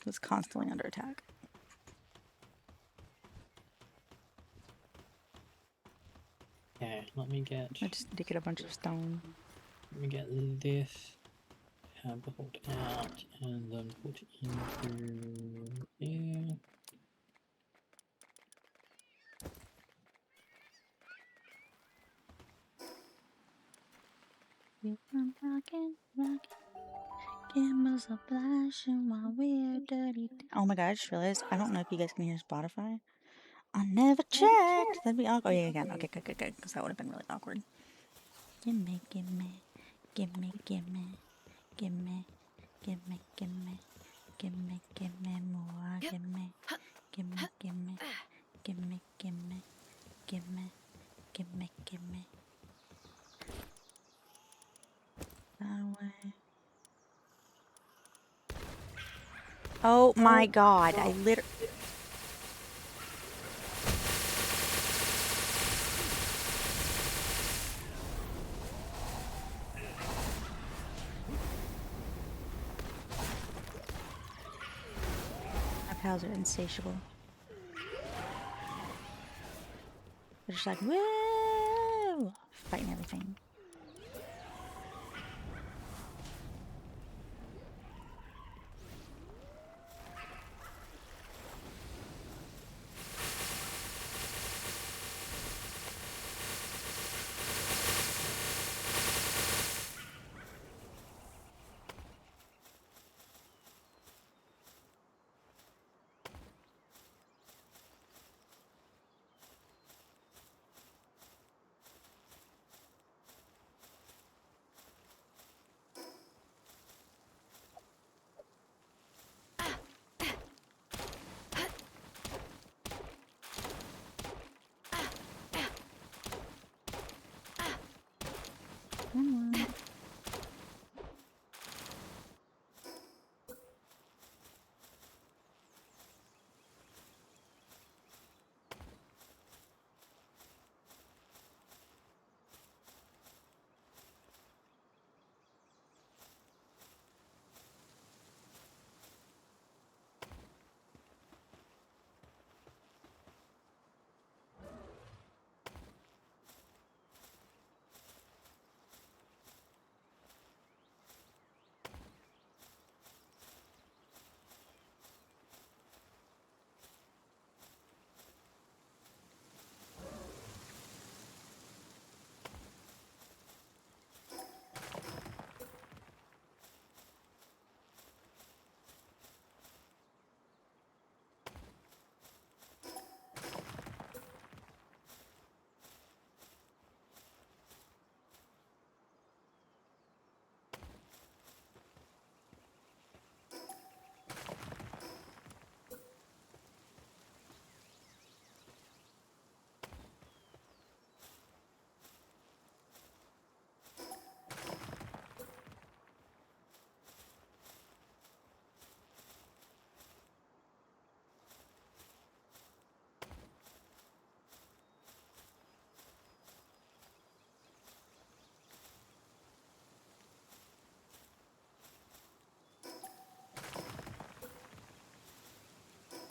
It's constantly under attack. Yeah, let me get. I just need to get a bunch of stone. Let me get this. Have the hold out and then put it into here. Oh my god, I just realized, I don't know if you guys can hear Spotify. I never checked. That'd be awkward. Oh yeah, again. Okay, good, because that would have been really awkward. Gimme, gimme, gimme, gimme, gimme, gimme, gimme, gimme, gimme more, gimme, gimme, gimme, gimme, gimme, gimme, gimme, gimme. That way. Oh my god, I literally... My pals are insatiable. They're just like, woo! Fighting everything.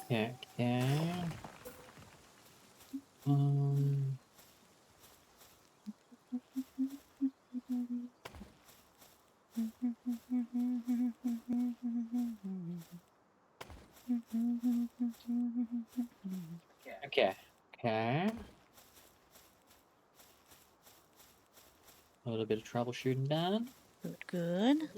Okay. Um. Okay. A little bit of troubleshooting done. Good.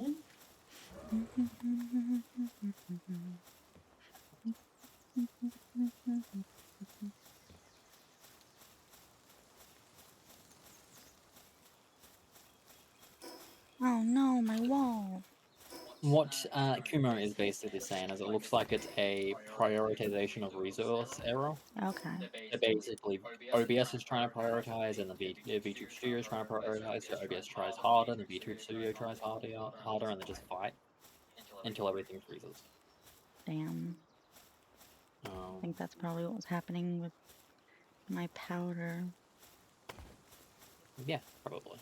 Oh no, my wall. What Kumo is basically saying is it looks like it's a prioritization of resource error. Okay. So basically, OBS is trying to prioritize, and the VTube Studio is trying to prioritize. So OBS tries harder, the VTube Studio tries harder, and they just fight until everything freezes. Damn. I think that's probably what was happening with my powder. Yeah, probably.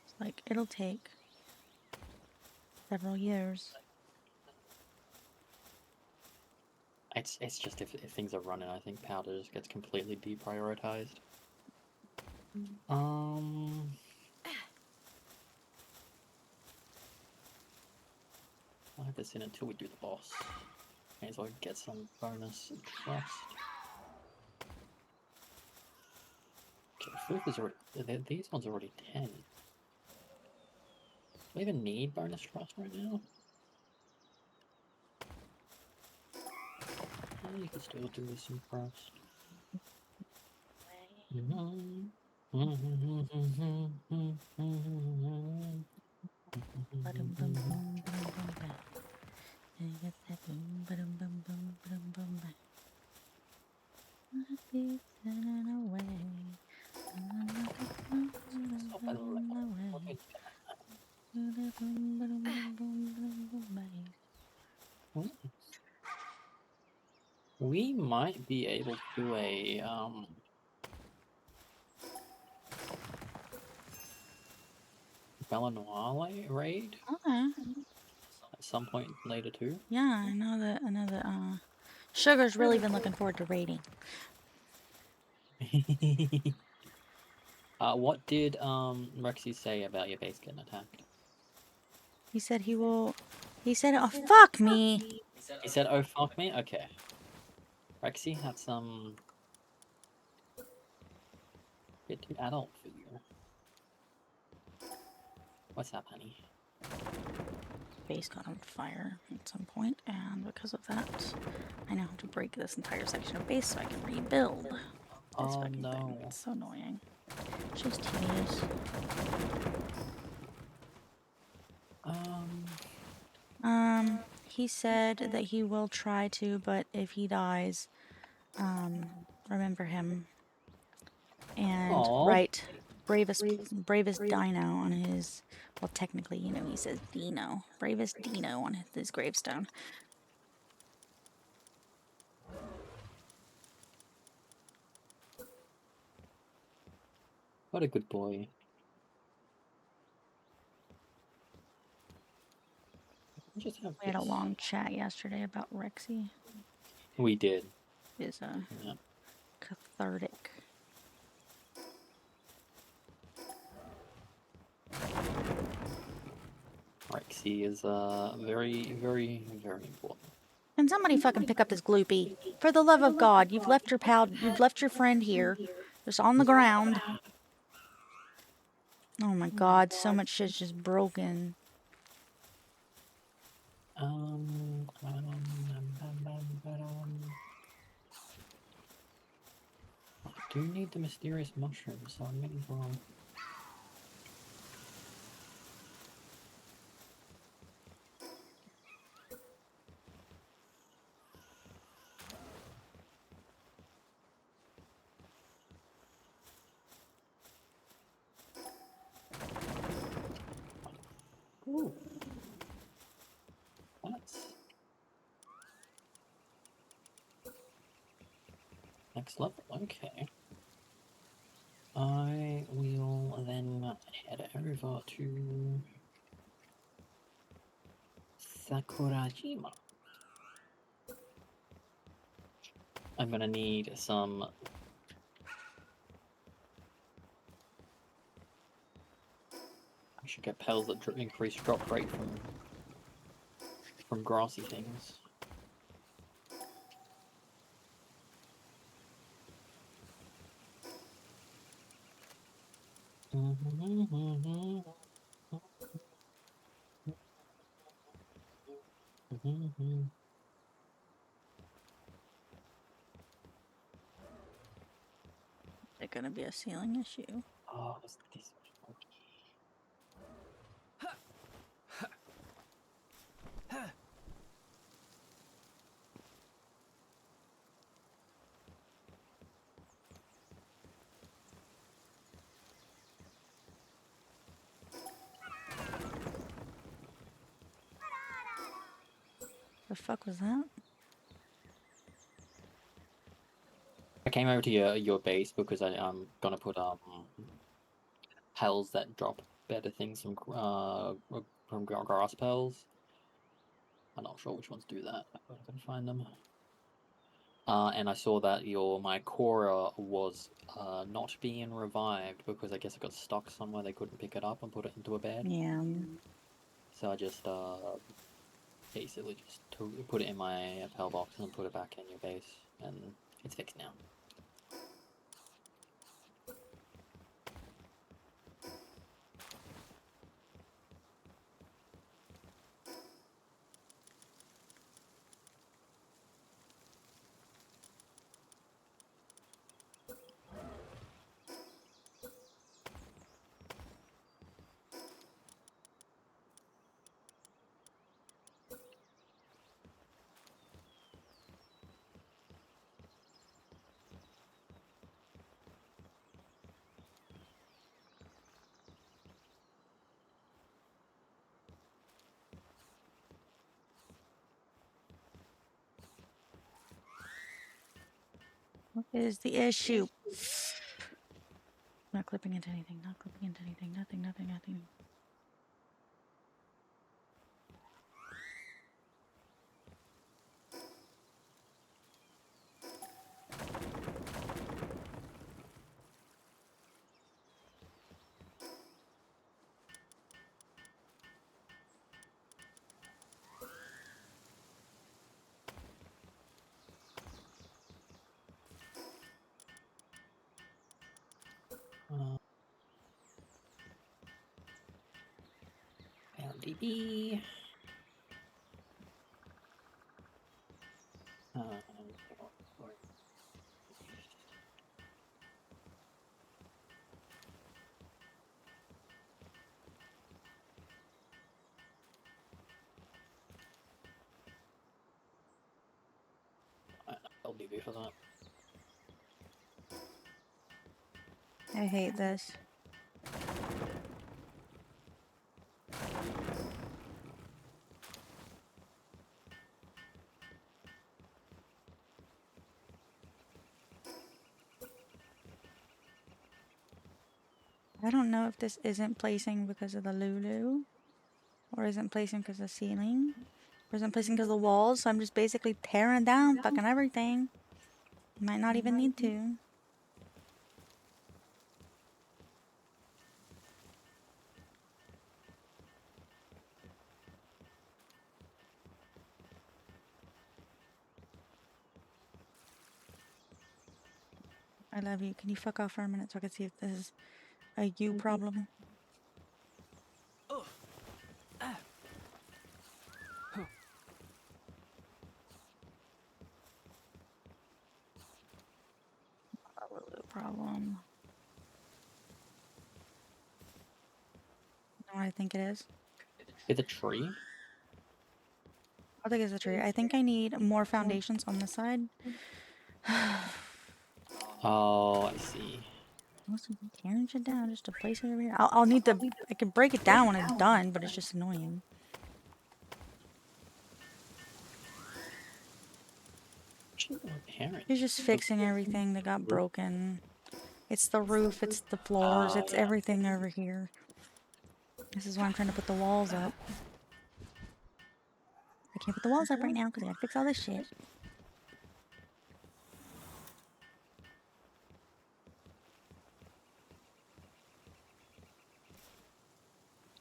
It's like, it'll take several years. It's just if things are running, I think powder just gets completely deprioritized. I'll have this in until we do the boss. May as well get some bonus trust. Okay, food is already. These ones are already 10. Do we even need bonus trust right now? You can still do this some trust. We might be able to do a Belanoir raid Okay. at some point later too. Yeah, I know that Sugar's really been looking forward to raiding. What did Rexy say about your base getting attacked? He said oh fuck me. He said, "Oh fuck me." Okay. Rexy had some bit too adult for you. What's up, honey? Base got on fire at some point, and because of that, I now have to break this entire section of base so I can rebuild. This fucking thing. It's so annoying. She's tedious. He said that he will try to, but if he dies, remember him and write bravest dino on his, well, technically, you know, he says Dino. Bravest Dino on his gravestone. What a good boy. We had a long chat yesterday about Rexy. We did. Is cathartic. Rexy is very, very, very important. Can somebody fucking pick up this gloopy? For the love of God, you've left your friend here, just on the ground. Oh my God, so much shit's just broken. I do need the mysterious mushrooms, so I may as well. Ooh. That's next level, okay. I will then head over to Sakurajima. I'm gonna need some. I should get petals that increase drop rate from grassy things. Is it gonna be a ceiling issue? Oh, what's this? The fuck was that? I came over to your base because I'm gonna put petals that drop better things from grass petals. I'm not sure which ones do that, but I can find them. And I saw that my Cora was not being revived because I guess it got stuck somewhere. They couldn't pick it up and put it into a bed. Yeah. So I just basically just put it in my Pel box and put it back in your base, and it's fixed now. What is the issue? Not clipping into anything, not clipping into anything, nothing, nothing, nothing. LDB. LDB for that. I hate this. I don't know if this isn't placing because of the Lulu, or isn't placing because of the ceiling, or isn't placing because of the walls, so I'm just basically tearing down fucking everything. Might not even need to. I love you. Can you fuck off for a minute so I can see if this is a you problem? A little problem. You know what I think it is? It's a tree. I think it's a tree. I think I need more foundations on the side. Oh, I see. Must be tearing shit down just to place it over here. I'll need to. I can break it down when it's done, but it's just annoying. He's just fixing everything that got broken. It's the roof, it's the floors, it's everything over here. This is why I'm trying to put the walls up. I can't put the walls up right now because I gotta fix all this shit.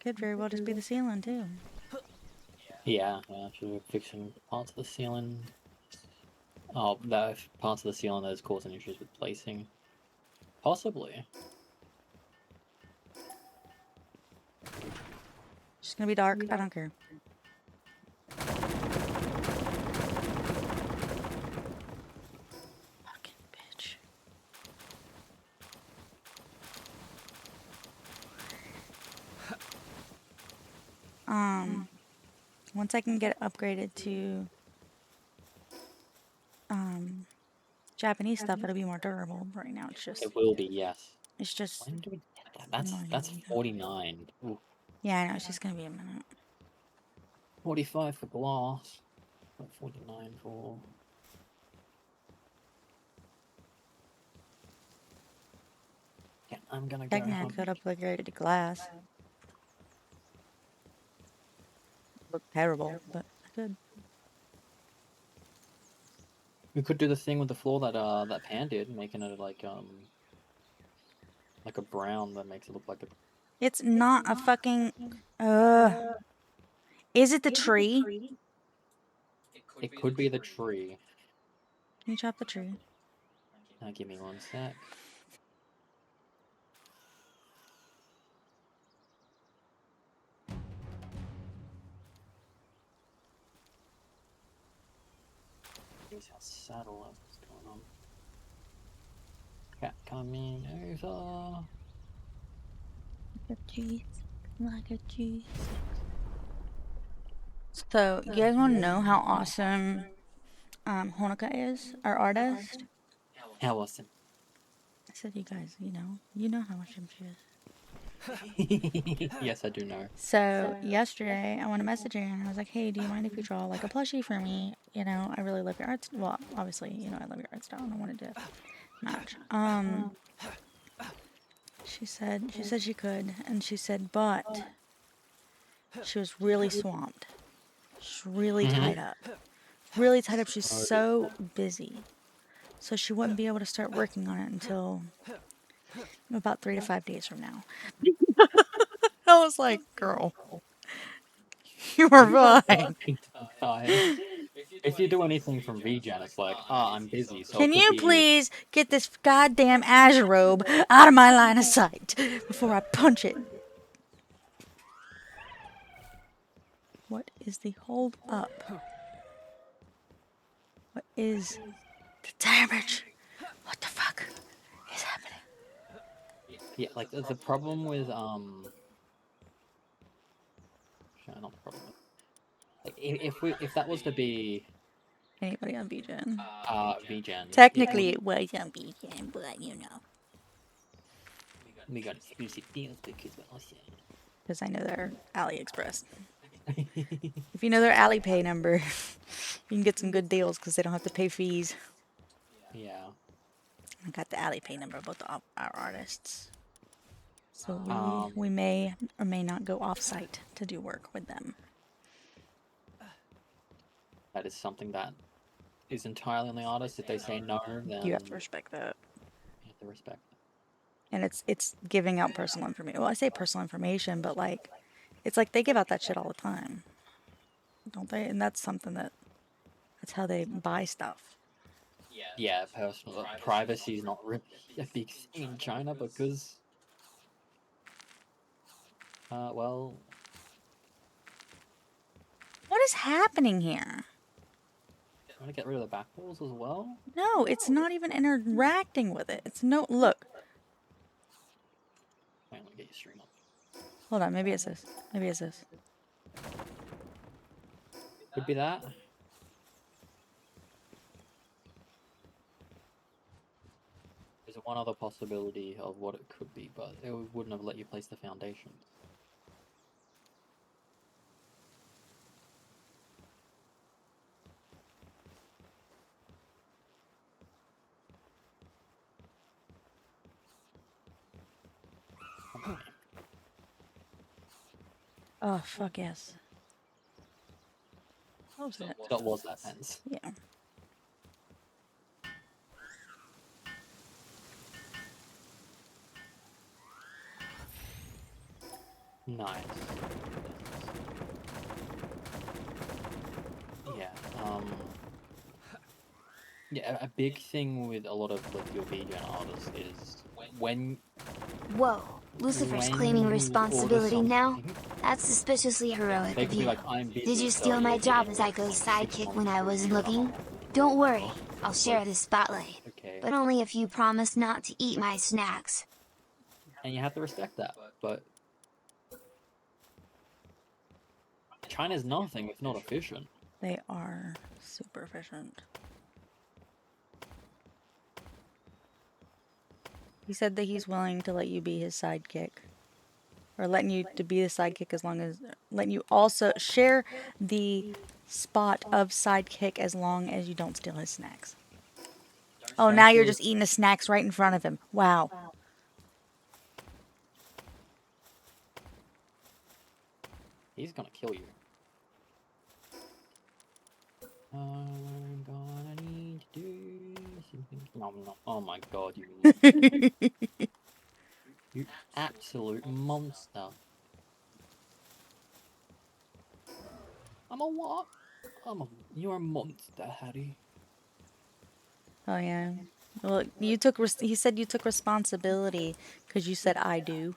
Could very well just be the ceiling too. Yeah, should be fixing parts of the ceiling. Oh, the parts of the ceiling that is causing issues with placing. Possibly. It's gonna be dark. I don't care. Fucking bitch. Once I can get it upgraded to Japanese stuff, it'll be more durable. Right now, it's just It will be, yes. it's just When do we get that? That's annoying. 49. Ooh, Yeah, I know. It's just gonna be a minute. 45 for glass. 49 for. Yeah, I'm gonna go. Technically, I could upgrade it to glass. Look terrible, but I could. We could do the thing with the floor that that Pan did, making it like a brown that makes it look like a. It's not a fucking. Is it the tree? It could be the tree. Can you chop the tree? Now give me one sec. Here's our satellite. What's going on? Cat coming over. Like a cheese. Like a cheese. So, you guys want to know how awesome Honoka is, our artist? How awesome. I said, you guys, you know how awesome she is. Yes, I do know. So yesterday, I went to message her and I was like, "Hey, do you mind if you draw like a plushie for me? I really love your art. Well, obviously, I love your art style, and I wanted to match." She said she could, and she said, but she was really swamped. She's really tied up. Really tied up. She's so busy, so she wouldn't be able to start working on it until about 3 to 5 days from now. I was like, girl, you were fine. If you do anything from VGen, it's like, I'm busy, so Can it could you be... please get this goddamn Azure robe out of my line of sight before I punch it? What is the hold up? What is the damage? What the fuck is happening? Yeah, like the problem with not the problem. Like if that was to be Anybody on VGen? VGen, Technically, it was on VGen, but we got exclusive deals because we're awesome. because I know they're AliExpress. If you know their Alipay number, you can get some good deals because they don't have to pay fees. Yeah. I got the Alipay number of both our artists. So we may or may not go off-site to do work with them. That is something that is entirely on the artist. If they say no, then You have to respect that. you have to respect it. And it's giving out personal information. Well, I say personal information, but like, it's like they give out that shit all the time, don't they? And that's something that's how they buy stuff. Yeah, personal privacy is not really a big thing in China because, well, What is happening here? you want to get rid of the back walls as well? No, it's not even interacting with it. It's no look. Wait, let me get your stream up. Hold on, maybe it's this. Maybe it's this. Could be that. There's one other possibility of what it could be, but it wouldn't have let you place the foundations. Oh fuck yes. What was it? That was that fence. Yeah. Nice. Yeah. Yeah, a big thing with a lot of like your vegan artists is when Whoa, Lucifer's claiming you order responsibility now? something, That's suspiciously heroic they of could be you. like, "I'm Did busy, you so steal you're my job getting as like Aiko's 6 sidekick when months I to a wasn't year looking? off." Don't worry, I'll share Like, the spotlight. okay, But only if you promise not to eat my snacks. and you have to respect that. But China's nothing if not efficient. They are super efficient. He said that he's willing to let you be his sidekick. Or letting you to be the sidekick as long as letting you also share the spot of sidekick as long as you don't steal his snacks. Oh, now you're just eating the snacks right in front of him. Wow. He's gonna kill you. I'm gonna need to do something. No, no. Oh my god, you absolute monster. I'm a what? You're a monster, Harry. Oh yeah. Well, he said you took responsibility because you said I do.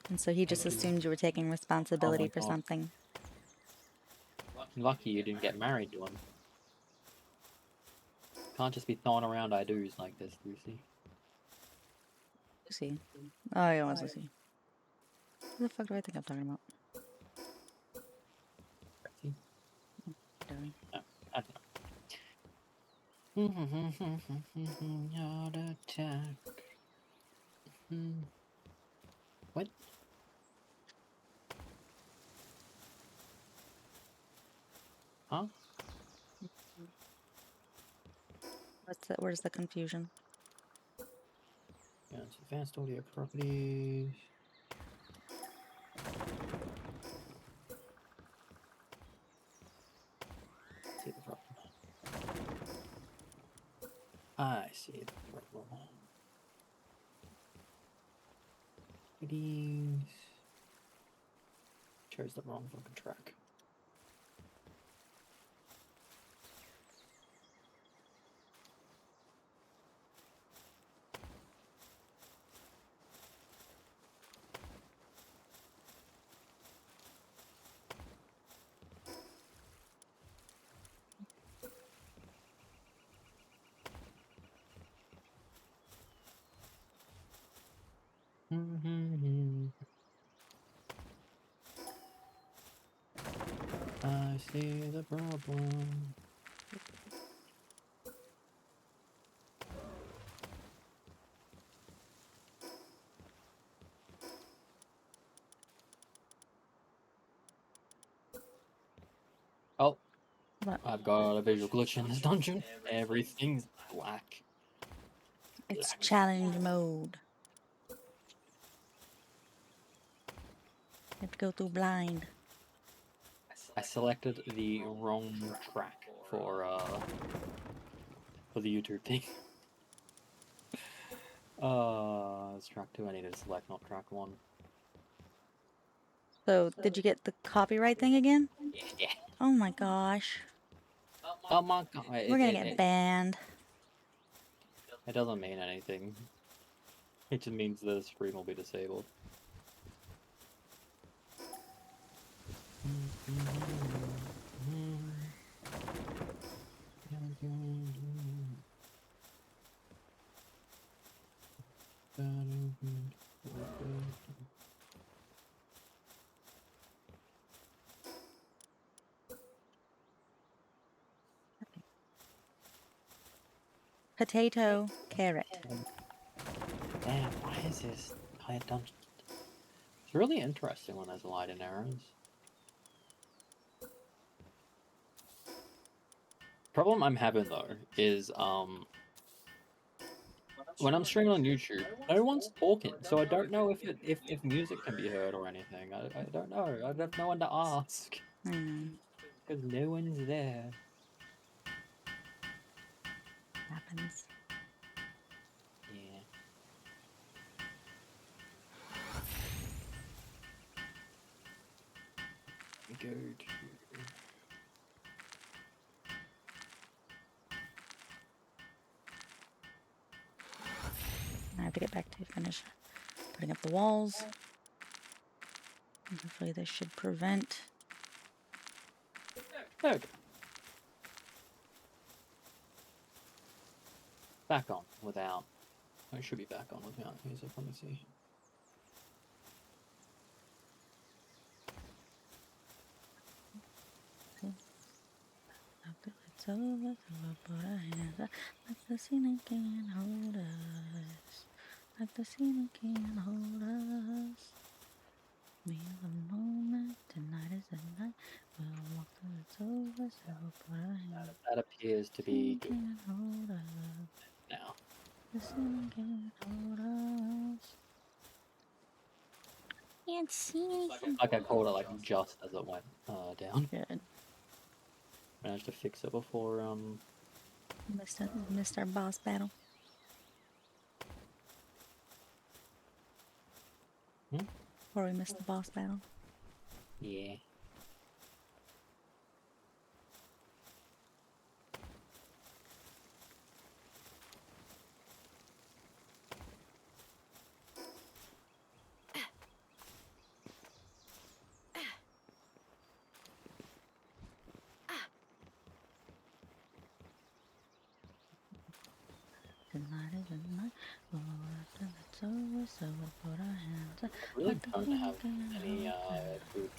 And so he just assumed you were taking Oh responsibility my for god. something. Lucky you didn't get married to him. Can't just be throwing around I do's like this, Lucy. Lucy. Oh, yeah, it was Lucy. Who the fuck do I think I'm talking about? See? Doing. No, I don't know. Heart attack. What? Huh? Where's the confusion? Yeah, it's advanced audio properties. See the problem. I see the problem. It is. Chose the wrong fucking track. I see the problem. Oh, What? I've got a visual glitch in this dungeon. Everything's black. It's challenge mode. You have to go through blind. I selected the wrong track for the YouTube thing. It's track 2 I needed to select, not track 1. So, did you get the copyright thing again? Yeah. Oh my gosh. Oh my god. We're gonna get banned. It doesn't mean anything. It just means the screen will be disabled. Potato, carrot. Damn, why is this higher dungeon? It's really interesting when there's light and errors. Problem I'm having though is when I'm streaming on YouTube, no one's talking, so I don't know if music can be heard or anything. I don't know. I have no one to ask because no one's there. Happens. Yeah. have to get back to finish putting up the walls. And hopefully this should prevent. There. Back on without. It should be back on without music. Let me see. It's over, so we'll put our hands up. Like the ceiling can't hold us. Like the ceiling can't hold us. We have a moment, tonight is the night. We'll walk till it's over, so we'll put our hands up. That appears to be good Can't hold us. now. The ceiling can't hold us. Can't see anything. Like I called it like just as it went down. Good. Managed to fix it before Missed our boss battle. Or we missed the boss battle. yeah. Tonight is the night. We'll walk till it's over, so we'll put our hands up. I really don't have any good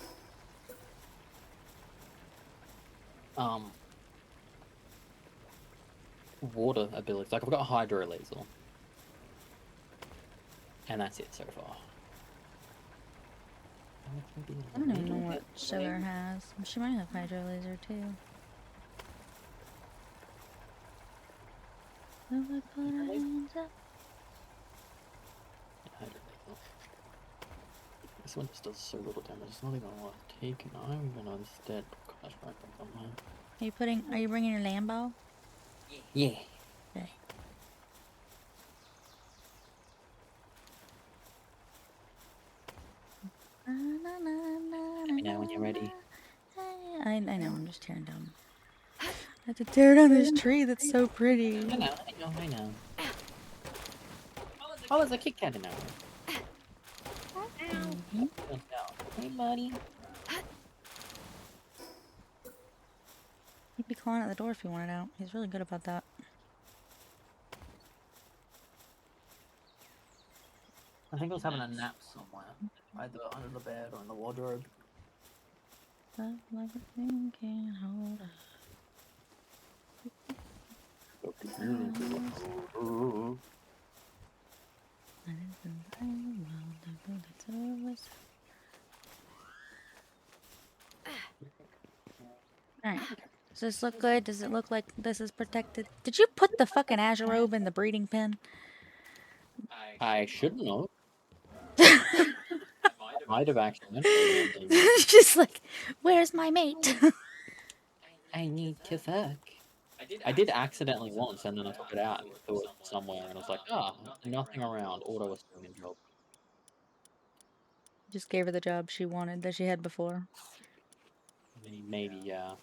water abilities. Like I've got Hydro Laser. And that's it so far. I don't even know what Sugar has. She might have Hydro Laser too. So we put our hands up. Hydro Laser. This one just does so little damage. It's not even worth taking. I'm gonna instead crash back on mine. Are you bringing your Lambo? Yeah. Okay. Let me know when you're ready. I know, I'm just tearing down. I have to tear down this tree that's so pretty. I know. Oh, there's a Kit Kat in there. Hey, buddy. He'd be clawing at the door if he wanted out. He's really good about that. I think I was having a nap somewhere, either under the bed or in the wardrobe. Love like a thing can't hold us. Alright. Does this look good? Does it look like this is protected? Did you put the fucking Azure robe in the breeding pen? I shouldn't know. Might have actually. Just like, where's my mate? I need to fuck. I did accidentally once, and then I took it out and threw it somewhere, and I was like, nothing around. Auto assignment job. Just gave her the job she wanted that she had before. Maybe, yeah.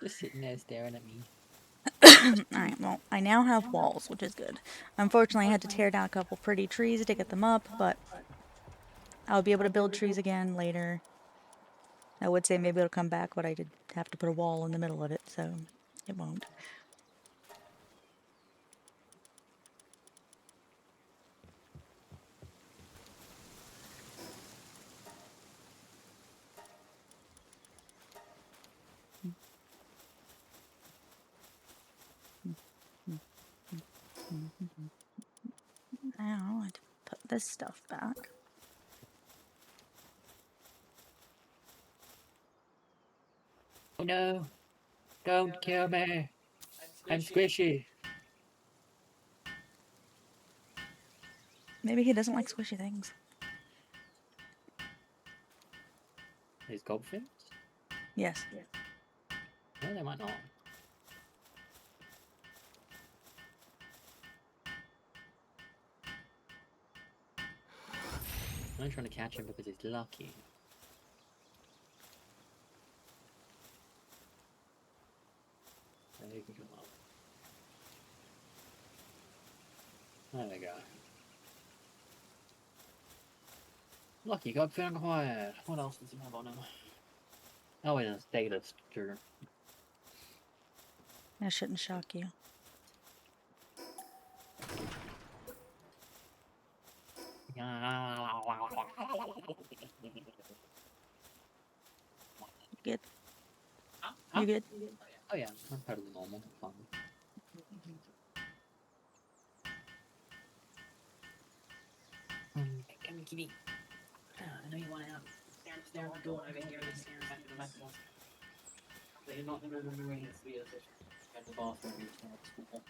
Just sitting there staring at me. Alright, well, I now have walls, which is good. Unfortunately, I had to tear down a couple pretty trees to get them up, but I'll be able to build trees again later. I would say maybe it'll come back, but I did have to put a wall in the middle of it, so it won't. Now I have to put this stuff back. Oh no! Don't kill me! I'm squishy! Maybe he doesn't like squishy things. These gobfins? Yes. No, they might not. I'm trying to catch him because he's lucky. And you can come up. There we go. Lucky got found quiet. What else does he have on him? Oh, and a status trigger. That shouldn't shock you. Good? You good? Oh yeah, I'm totally normal. Fine. Come kitty. I know you want out. Stare at the door over here and stare back at the back door. But you're not going to remember any videos at the bathroom. You stare at the school.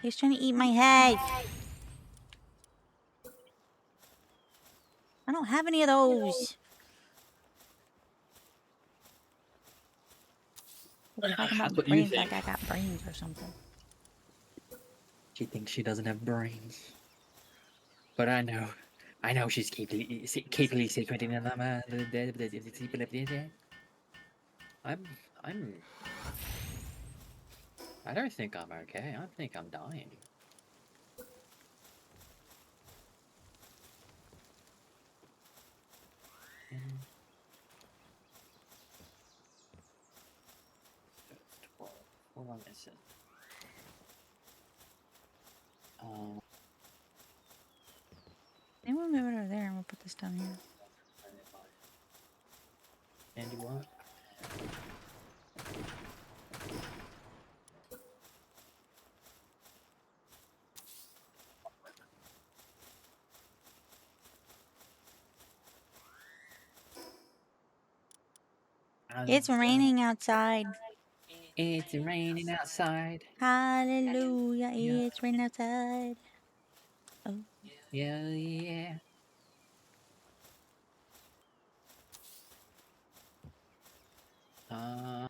He's trying to eat my head. I don't have any of those. We're talking about brains like I got brains or something. She thinks she doesn't have brains. But I know she's keepily secreting them. I don't think I'm okay. I think I'm dying. What am I missing? Anyone move it over there and we'll put this down here. Andy, what? It's raining outside. It's raining outside. Hallelujah, it's raining outside. Oh. Yeah, yeah. I'm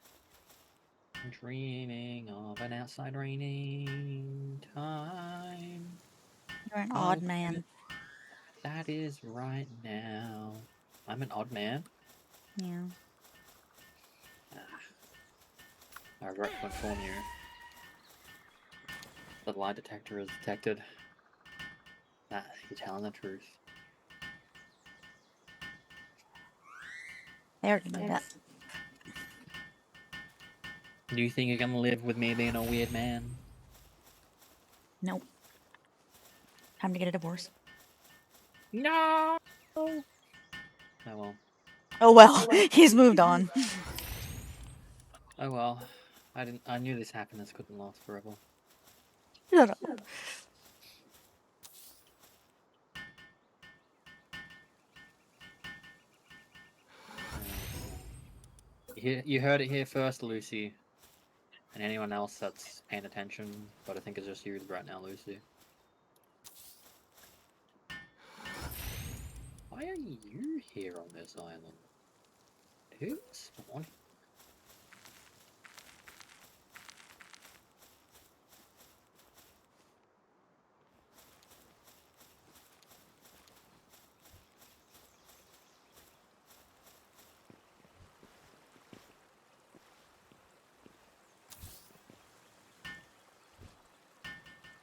dreaming of an outside raining time. You're an odd man. That is right now. I'm an odd man. Yeah. I regret to inform you. The lie detector is detected. Nah, you're telling the truth. They already know that. Do you think you're gonna live with me being a weird man? Nope. Time to get a divorce. No! Oh well. Oh well, he's moved on. Oh well. I knew this happiness couldn't last forever. Shut up. You heard it here first, Lucy. And anyone else that's paying attention, but I think it's just you right now, Lucy. Why are you here on this island? Who spawned?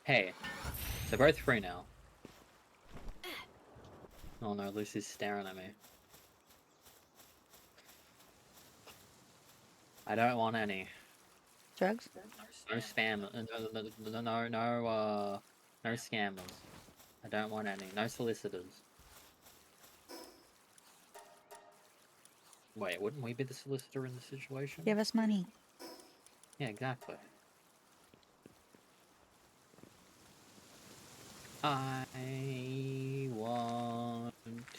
Hey, so both free now. Oh no, Lucy's staring at me. I don't want any. Drugs? No spam. No scammers. I don't want any. No solicitors. Wait, wouldn't we be the solicitor in this situation? Give us money. Yeah, exactly. I want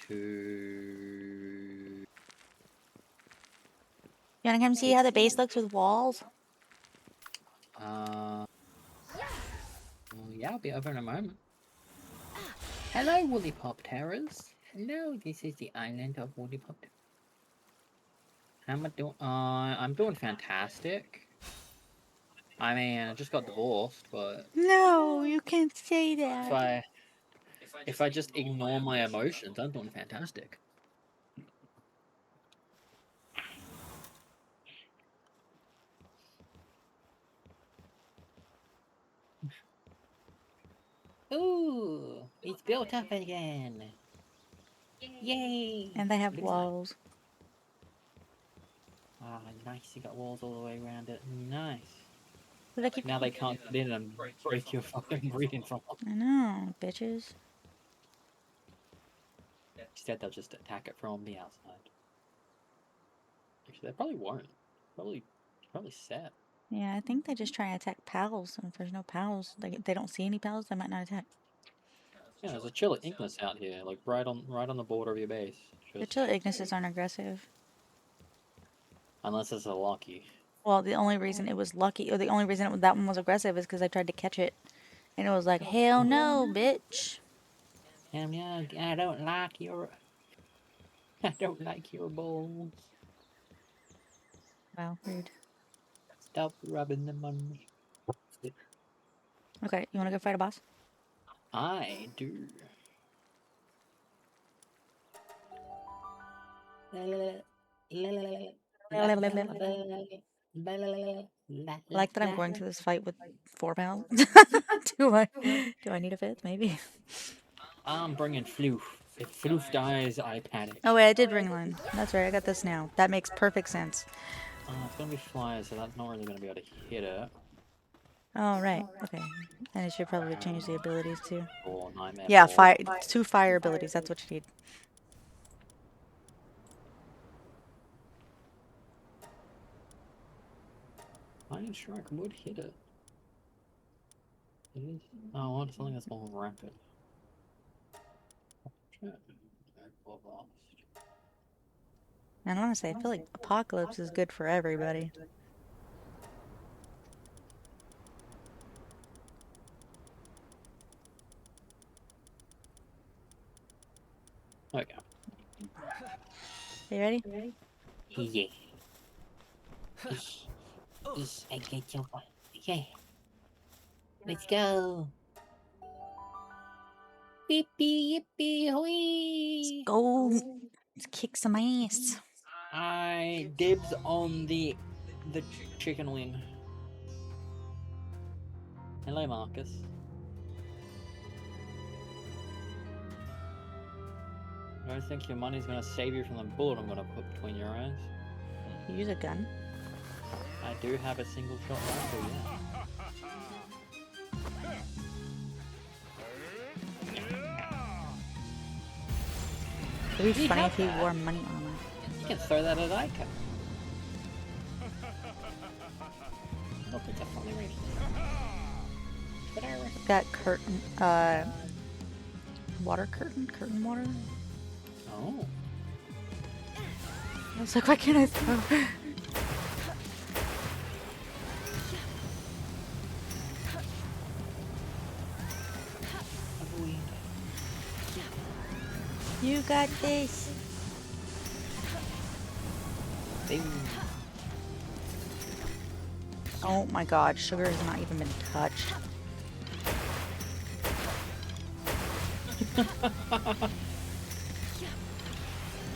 to... You wanna come see how the base looks with walls? Well, yeah, I'll be over in a moment. Hello, Woolly Pop Terrors. Hello, this is the island of Woolly Pop. How am I doing? I'm doing fantastic. I mean, I just got divorced, but... No, you can't say that. If I just ignore my emotions, I'm doing fantastic. Ooh, it's built up again. Yay! And they have walls. Ah, nice. You got walls all the way around it. Nice. But I keep. Now they can't get in and break your fucking breathing from. I know, bitches. Instead, they'll just attack it from the outside. Actually, they probably won't. Probably set. Yeah, I think they just try to attack pals. And if there's no pals, they don't see any pals, they might not attack. Yeah, there's a Chilla Ignis out here, like right on the border of your base. The Chilla Ignises aren't aggressive. Unless it's a Lucky. Well, the only reason it was lucky, or the only reason that one was aggressive, is because I tried to catch it, and it was like, hell no, bitch. Yeah, I don't like your. I don't like your balls. Wow, rude. Stop rubbing them on me. Okay, you want to go fight a boss? I do. I like that I'm going to this fight with 4 pounds. do I need a 5th? Maybe. I'm bringing Floof. If Floof dies, I panic. Oh wait, I did bring one. That's right, I got this now. That makes perfect sense. It's gonna be Flyer, so that's not really gonna be able to hit it. Oh right, okay. And it should probably change the abilities too. Or Nightmare. Yeah, fire. 2 fire abilities. That's what you need. Iron Strike would hit it. It is. Oh, I want something that's more rapid. And honestly, I feel like Apocalypse is good for everybody. Okay. You ready? Yeah. I get your one. Yeah. Let's go. Yippee, yippee, hooey. Go! Let's kick some ass. I dibs on the chicken wing. Hello, Marcus. I don't think your money's gonna save you from the bullet I'm gonna put between your eyes. Use a gun. I do have a single shot rifle, yeah. It'd be funny if he wore money armor. You can throw that at Aiko. Look, it's a funny reason. Whatever. Got curtain, water curtain water. Oh. I was like, why can't I throw? You got this. Oh my god, sugar has not even been touched.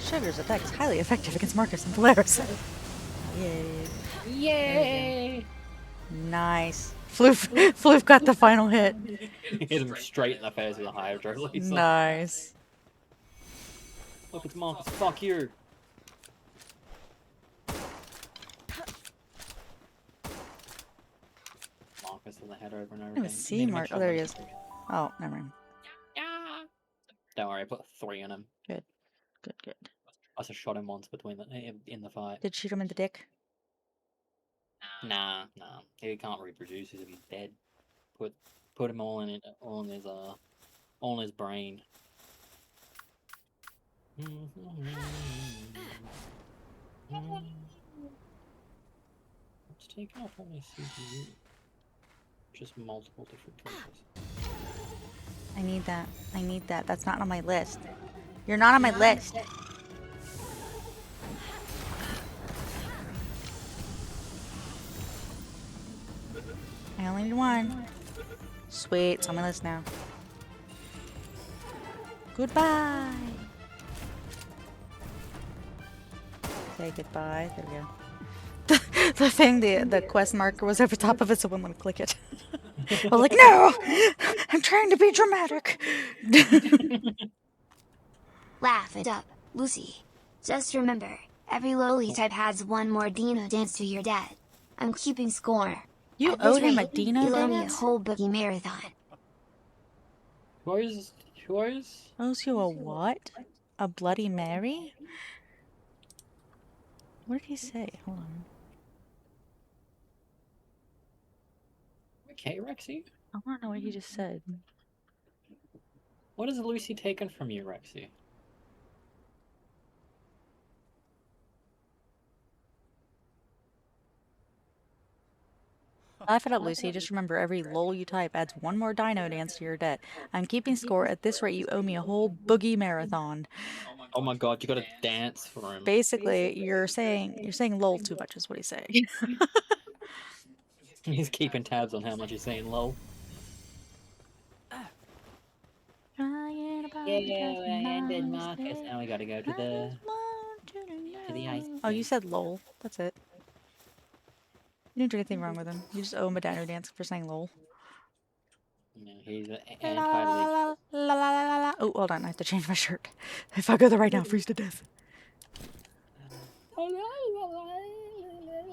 Sugar's attack is highly effective against Marcus and Polaris. Yay. Yay! Nice. Floof got the final hit. Hit him straight in the face with a hydro laser. Nice. Look, it's Marcus. Fuck you. Marcus with the head over and over I again. don't see Mark. Oh, there he is. Oh, never mind. Don't worry, I put 3 on him. Good. I just shot him once in the fight. Did shoot him in the dick? Nah. He can't reproduce. He's dead. Put him all in his brain. Let's take off all my CPU. Just multiple different places. I need that. That's not on my list. You're not on my list. I only need 1. Sweet, it's on my list now. Goodbye. Say goodbye. There we go. The thing, the quest marker was over top of it, so I wouldn't let me click it. I was like, no! I'm trying to be dramatic. Laugh it up, Lucy. Just remember, every loli type has one more Dino dance to your death. I'm keeping score. You At this owed him a rate, Dino you'll owe me a dance? whole boogie marathon. Who's? Owes you a what? A Bloody Mary? What did he say? Hold on. Okay, Rexy. I want to know what he just said. What has Lucy taken from you, Rexy? Laugh it up, Lucy. Just remember, every lol you type adds one more dino dance to your debt. I'm keeping score. At this rate, you owe me a whole boogie marathon. Oh my god, you gotta dance for him. Basically, you're saying lol too much is what he's saying. He's keeping tabs on how much he's saying lol. Yeah, I ended Marcus. Now we gotta go to the ice. Oh, you said lol. That's it. You didn't do anything wrong with him. You just owe him a dino dance for saying lol. No, he's La, anti-legal. la, la, la, la, la. Oh, hold on. I have to change my shirt. If I go there right now, freeze to death. La,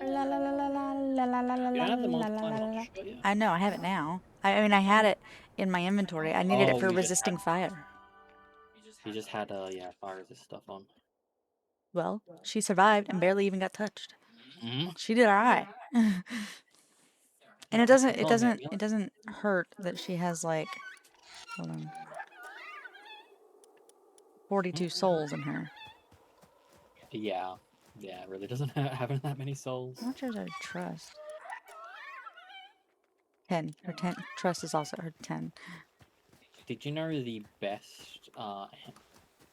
la, la, la, la, la, la, la, la, You don't have the la, multiple la, la, la. shirt yet? I know. I have it now. I mean, I had it in my inventory. I needed it Oh, for you just resisting fire. He just had yeah, fire resist stuff on. Well, she survived and barely even got touched. Mm-hmm. She did alright. And it doesn't hurt that she has like, hold on, 42 souls in her. Yeah, it really doesn't have that many souls. How much is her trust? 10. Her 10 trust is also her 10. Did you know the best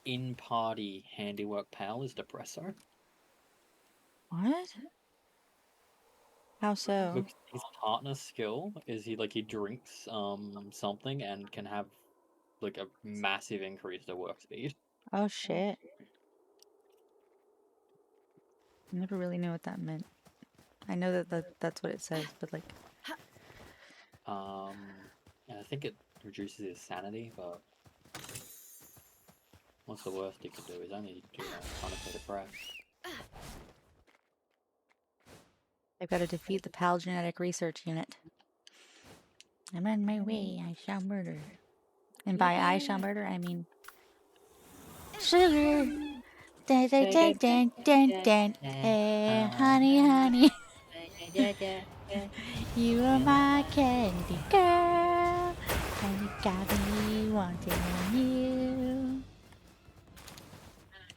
in-party handiwork pal is Depresso? What? How so? Look, his partner skill is he drinks something and can have like a massive increase to work speed. Oh shit. I never really knew what that meant. I know that's what it says, but like, And I think it reduces his sanity, but what's the worst he could do is only do a chronically depressed. I've got to defeat the PAL genetic research unit. I'm on my way. I shall murder. And by I shall murder, I mean sugar. Dun, dun, dun, dun, dun, dun. Hey, honey, honey. You are my candy girl. And you got me wanting you.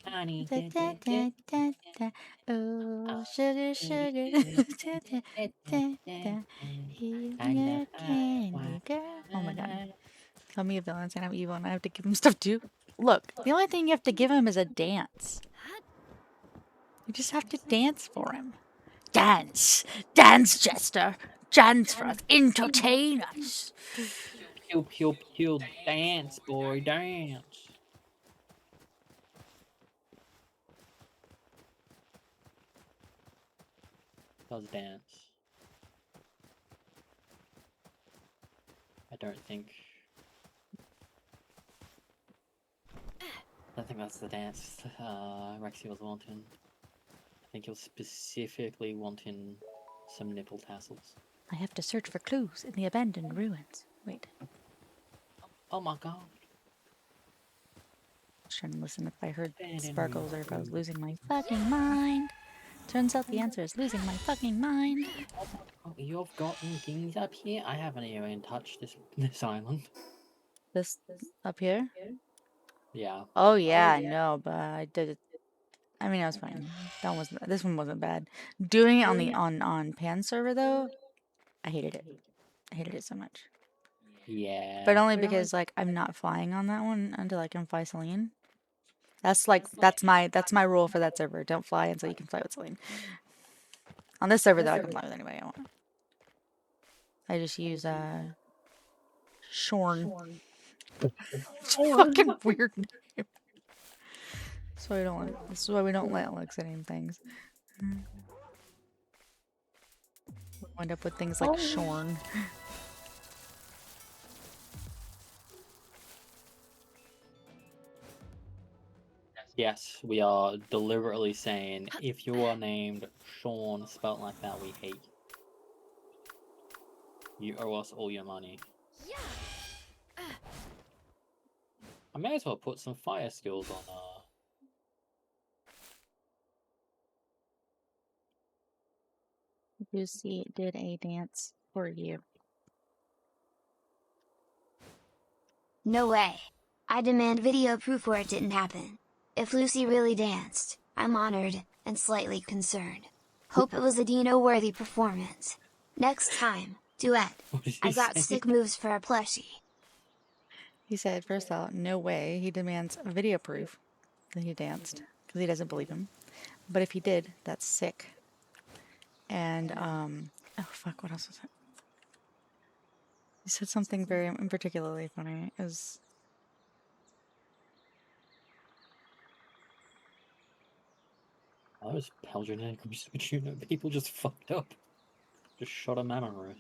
Honey, Da, da, da, da, da. Oh, sugar, sugar. Da, da, da, da. He's your candy girl. Oh my god. Tell me a villain's and I'm evil and I have to give him stuff too. Look, the only thing you have to give him is a dance. You just have to dance for him. Dance! Dance, Jester! Dance for us! Entertain us! Pew, pew, pew, dance, boy, dance. Does dance. I don't think that's the dance Rexy was wanting. I think he was specifically wanting some nipple tassels. I have to search for clues in the abandoned ruins. Wait. Oh my god. I was trying to listen if I heard sparkles or if I was losing my fucking mind. Turns out the answer is losing my fucking mind. Oh, you've gotten things up here? I haven't even touched this island. This up here? Yeah. Oh yeah, I know, but I did it. I mean, it was fine. This one wasn't bad. Doing it on the on Pan server though, I hated it. I hated it so much. Yeah. But only because like I'm not flying on that one until I can fly Celine. That's my rule for that server. Don't fly until you can fly with Celine. On this server though, I can fly with anybody I want. I just use Shorn. Fucking weird name. So we don't. This is why we don't let Alexa name things. We wind up with things like Shorn. Yes, we are deliberately saying if you are named Sean spelt like that, we hate you. You owe us all your money. I may as well put some fire skills on. Lucy did a dance for you. No way. I demand video proof where it didn't happen. If Lucy really danced, I'm honored, and slightly concerned. Hope it was a Dino-worthy performance. Next time, duet. What did I he got say? sick moves for a plushie. He said, first out, no way. He demands video proof that he danced because he doesn't believe him. But if he did, that's sick. And oh fuck, what else was it? He said something very particularly funny. It was I was Pelgenetic research unit. People just fucked up. Just shot a mammoth roast.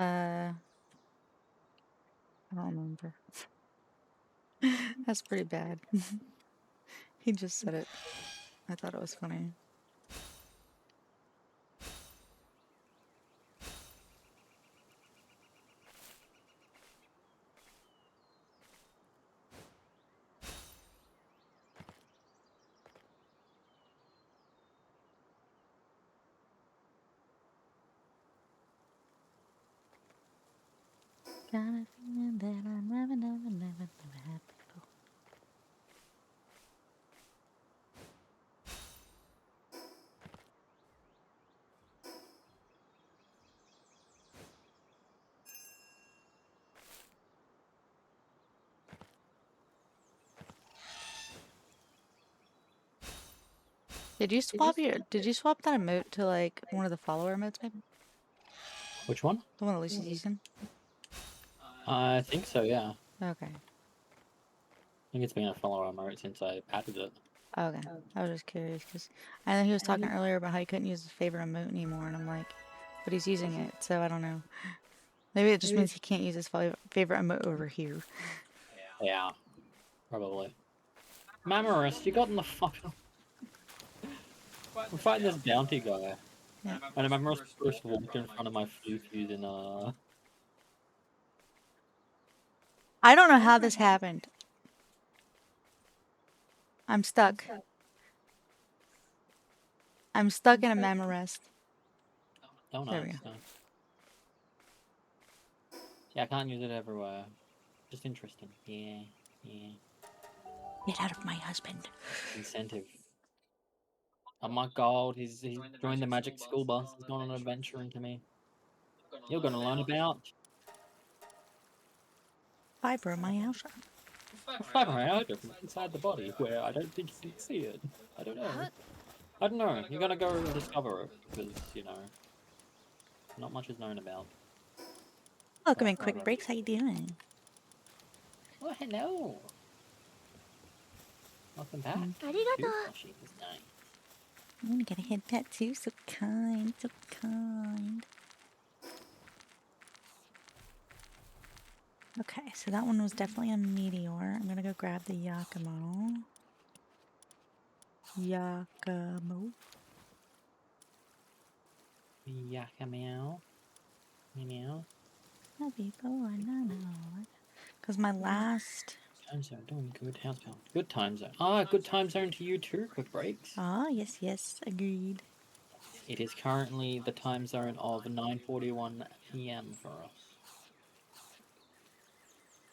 I don't remember. That's pretty bad. He just said it. I thought it was funny. Got a feeling that I never had before. Did you swap that emote to like one of the follower emotes maybe? Which one? The one that Lucy's using? I think so, yeah. Okay. I think it's been a follower mode since I added it. Okay. I was just curious because I know he was talking earlier about how he couldn't use his favorite emote anymore, and I'm like, but he's using it, so I don't know. Maybe it just means he can't use his favorite emote over here. Yeah, probably. Mamorist, you got in the fuck up. We're fighting this bounty guy. Yeah. And a Mamorist just walked in front of my flute using I don't know how this happened. I'm stuck. I'm stuck in a Mamorest. Oh no. There we go. Yeah, I can't use it everywhere. Just interesting. Yeah, yeah. Get out of my husband. Incentive. Oh my god, he's joined the magic school bus. He's gone on an adventure into me. You're gonna learn about Fibromyalgia. fibromyalgia from inside the body, where I don't think you can see it. I don't know. I don't know. You're gonna go and discover it because not much is known about. Welcome in Quick Breaks. How you doing? Oh, hello. Welcome back. Arigato. I'm gonna get a head tattoo. So kind, so kind. Okay, so that one was definitely a meteor. I'm gonna go grab the Yakimo. Yakimo. Yakmeow. Meow. Happy born, I know. Because my last... Time zone, doing good. How's it going? Good time zone. Ah, good time zone to you too. Quick breaks. Ah, yes, agreed. It is currently the time zone of 9:41 p.m. for us.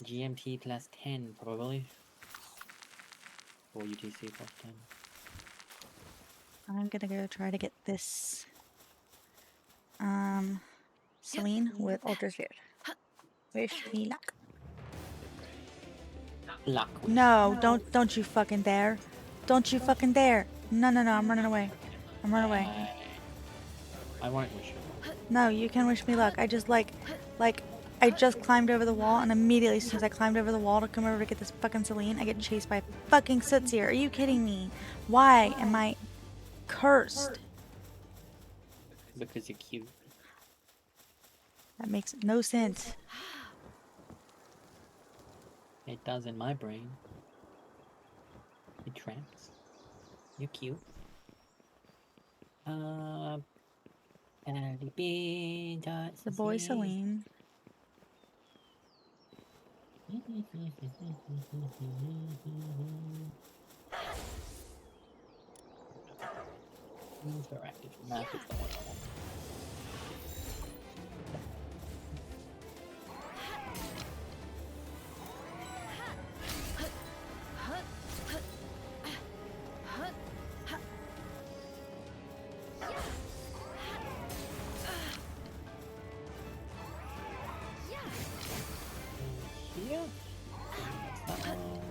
GMT plus 10, probably. Or UTC plus 10. I'm gonna go try to get this Celine with Ultra Shield. Wish me luck. Luck. No, don't you fucking dare. Don't you fucking dare. No, no, no, I'm running away. I'm running away. I won't wish you luck. No, you can wish me luck. I just I just climbed over the wall, and immediately, as soon as I climbed over the wall to come over to get this fucking Celine, I get chased by fucking Sootsie. Are you kidding me? Why am I cursed? Because you're cute. That makes no sense. It does in my brain. It tracks. You're cute. The boy Celine. Interactive map is the one I want. Here. That's that one.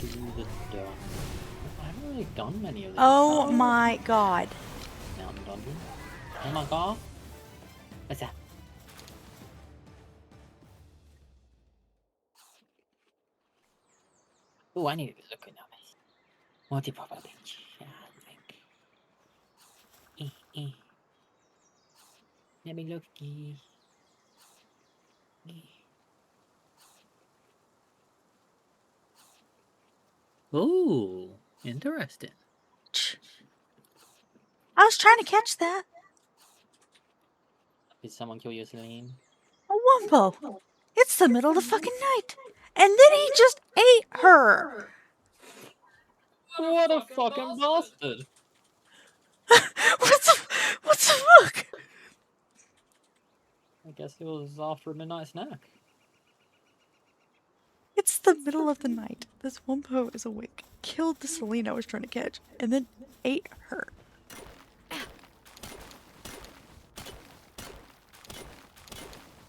Do the done. I haven't really done many of these. Oh my god. Mountain dungeon. Oh my god. What's that? Oh, I need to be looking at this. Multi-proper bench. Yeah, I think. Let me look. Oh, interesting. I was trying to catch that. Did someone kill your Celine? A Wumpo. It's the middle of the fucking night. And then he just ate her. What a fucking bastard! What the fuck? I guess it was after a midnight snack. It's the middle of the night. This Wumpo is awake, killed the Celine I was trying to catch, and then ate her.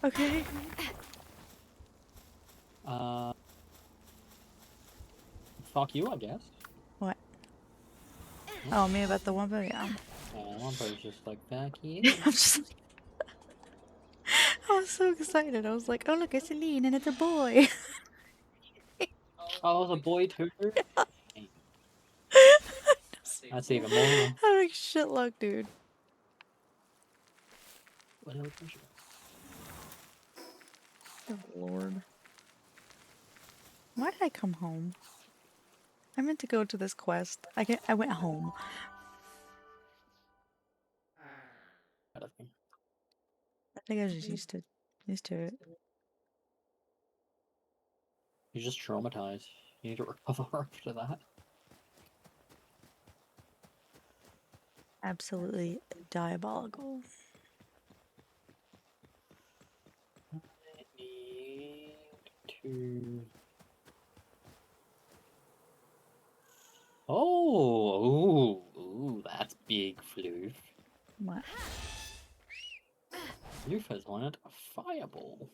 Okay. Fuck you, I guess. What? Oh, me about the Wumpo? Yeah. Wumpo's just like, back here. I'm just like, I was so excited. I was like, oh look, it's Celine and it's a boy. Oh, it was a boy too? That's even more. Having shit luck, dude. What else was Oh Lord. Why did I come home? I meant to go to this quest. I went home. I think I was just used to it. You're just traumatized. You need to recover after that. Absolutely diabolical. I need to... Oh, ooh, that's big, Floof. What? Floof has wanted a fireball.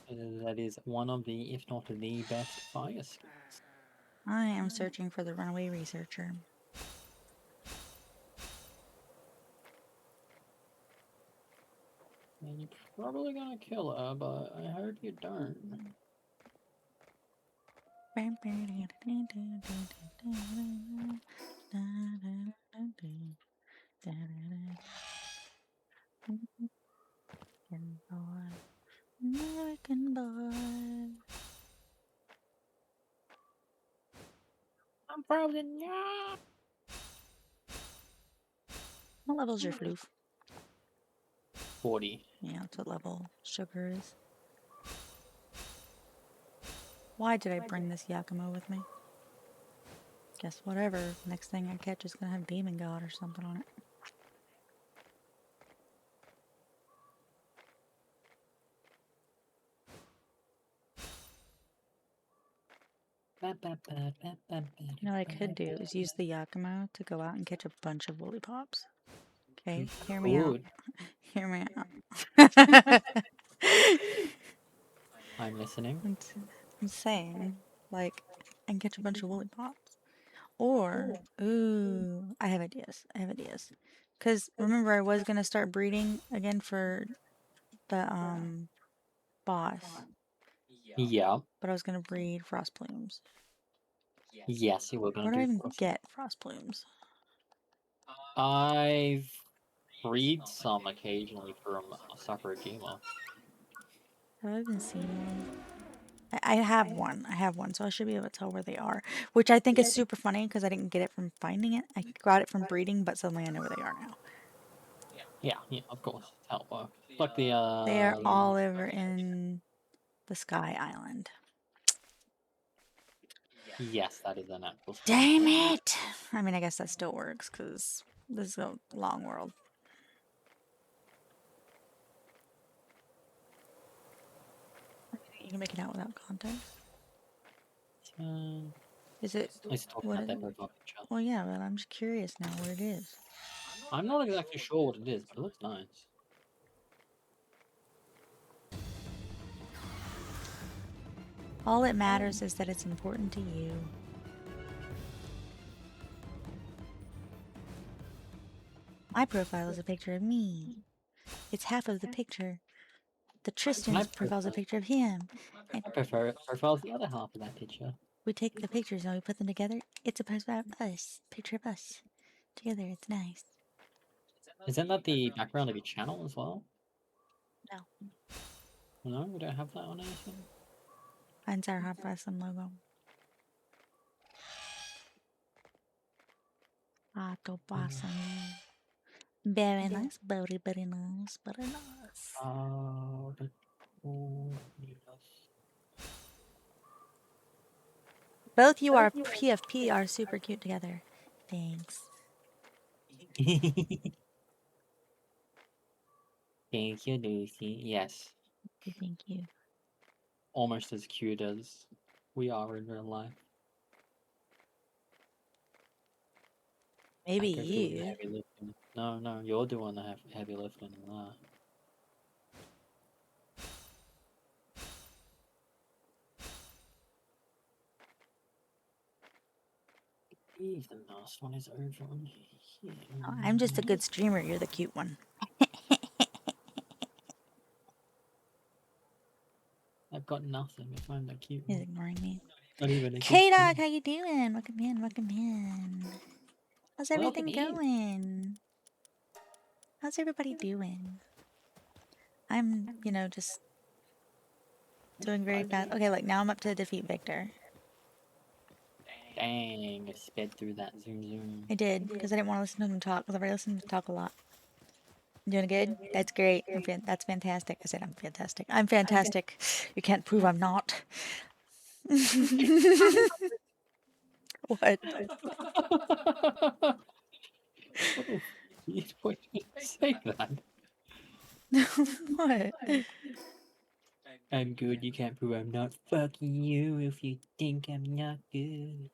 That is one of the, if not the best fire skills. I am searching for the runaway researcher. And you're probably gonna kill her, but I heard you don't. American boy. I'm frozen. Yeah. What level's your floof? 40. Yeah, that's what level sugar is. Why did I bring this Yakumo with me? Guess whatever. Next thing I catch is gonna have Demon God or something on it. You know what I could do is use the Yakumo to go out and catch a bunch of woolly pops. Okay, hear me out. Good. Hear me out. I'm listening. I'm saying, like, I can catch a bunch of woolly pops. Or, ooh, I have ideas. I have ideas. Because remember, I was going to start breeding again for the boss, Yeah. but I was going to breed frost plumes. Yes, you were Where gonna do I do even frost. get frost plumes? I've read some occasionally from Sakurajima. Have I even seen one? I have one. I have one, so I should be able to tell where they are. Which I think is super funny because I didn't get it from finding it. I got it from breeding, but suddenly I know where they are now. Yeah, of course. That's how it works. It's like the They are all over in the Sky Island. Yes, that is an actual spot. Damn it! I mean, I guess that still works because this is a long world. You can make it out without context. Is it? I used to talk What about is that it? profile picture. Well, yeah, but I'm just curious now where it is. I'm not exactly sure what it is, but it looks nice. All that matters is that it's important to you. My profile is a picture of me. It's half of the picture. The Tristan's profile is a picture of him. And I prefer profile's the other half of that picture. we take the pictures and we put them together. It's a profile of us. Picture of us. Together, it's nice. Isn't that the background of your channel as well? No. No, we don't have that on anything. Mine's our Heartblossom logo. Heartblossom. Very nice, very, very nice, very nice. Both you are PFP are super cute together. Thanks. Thank you, Lucy. Yes, Thank you. almost as cute as we are in real life. Maybe I go through the you. heavy lifting. No, you're doing the heavy lifting in that. If the last one is over on here. Oh, I'm just a good streamer. You're the cute one. I've got nothing if I'm the cute He's one. ignoring me. Not even a K-Dog, how you doing? Welcome in, welcome in. How's everything Welcome in. going? How's everybody doing? I'm, just doing very fast. Okay, look, now I'm up to defeat Victor. Dang, I sped through that zoom. I did, because I didn't want to listen to him talk, because I've already listened to him talk a lot. Doing good? That's great. That's fantastic. I said I'm fantastic. I'm fantastic. You can't prove I'm not. What? What a weird way to say that. What? I'm good, you can't prove I'm not. Fucking you if you think I'm not good.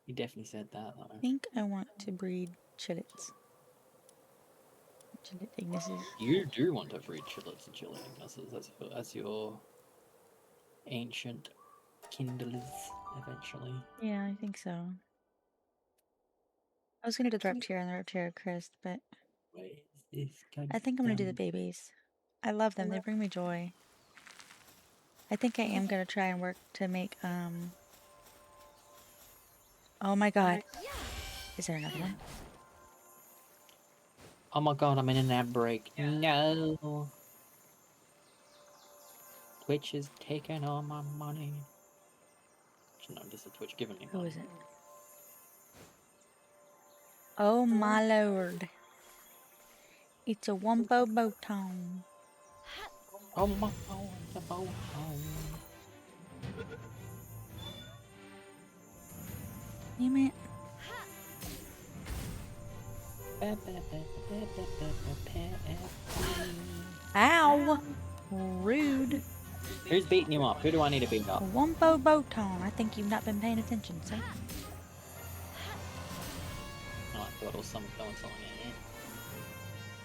You definitely said that I though. think I want to breed chillets. Chillet Ignises. You do want to breed chillets and chillet ignises. That's your ancient kindlers eventually. Yeah, I think so. I was gonna do the Reptera and the Reptera Crest, but Where is this I think I'm gonna do the babies. I love them. They bring me joy. I think I am gonna try and work to make Oh my god. Is there another one? Oh my god, I'm in an ad break. No. Twitch is taking all my money. No, this is Twitch giving me Who money. is it? Oh my lord. It's a Wumbo Boton. Oh my god, the boat home. Damn it. Ow! Rude. Who's beating you up? Who do I need to beat A up? Wumbo Boton. I think you've not been paying attention, sir. Oh, I thought it was someone throwing something at you.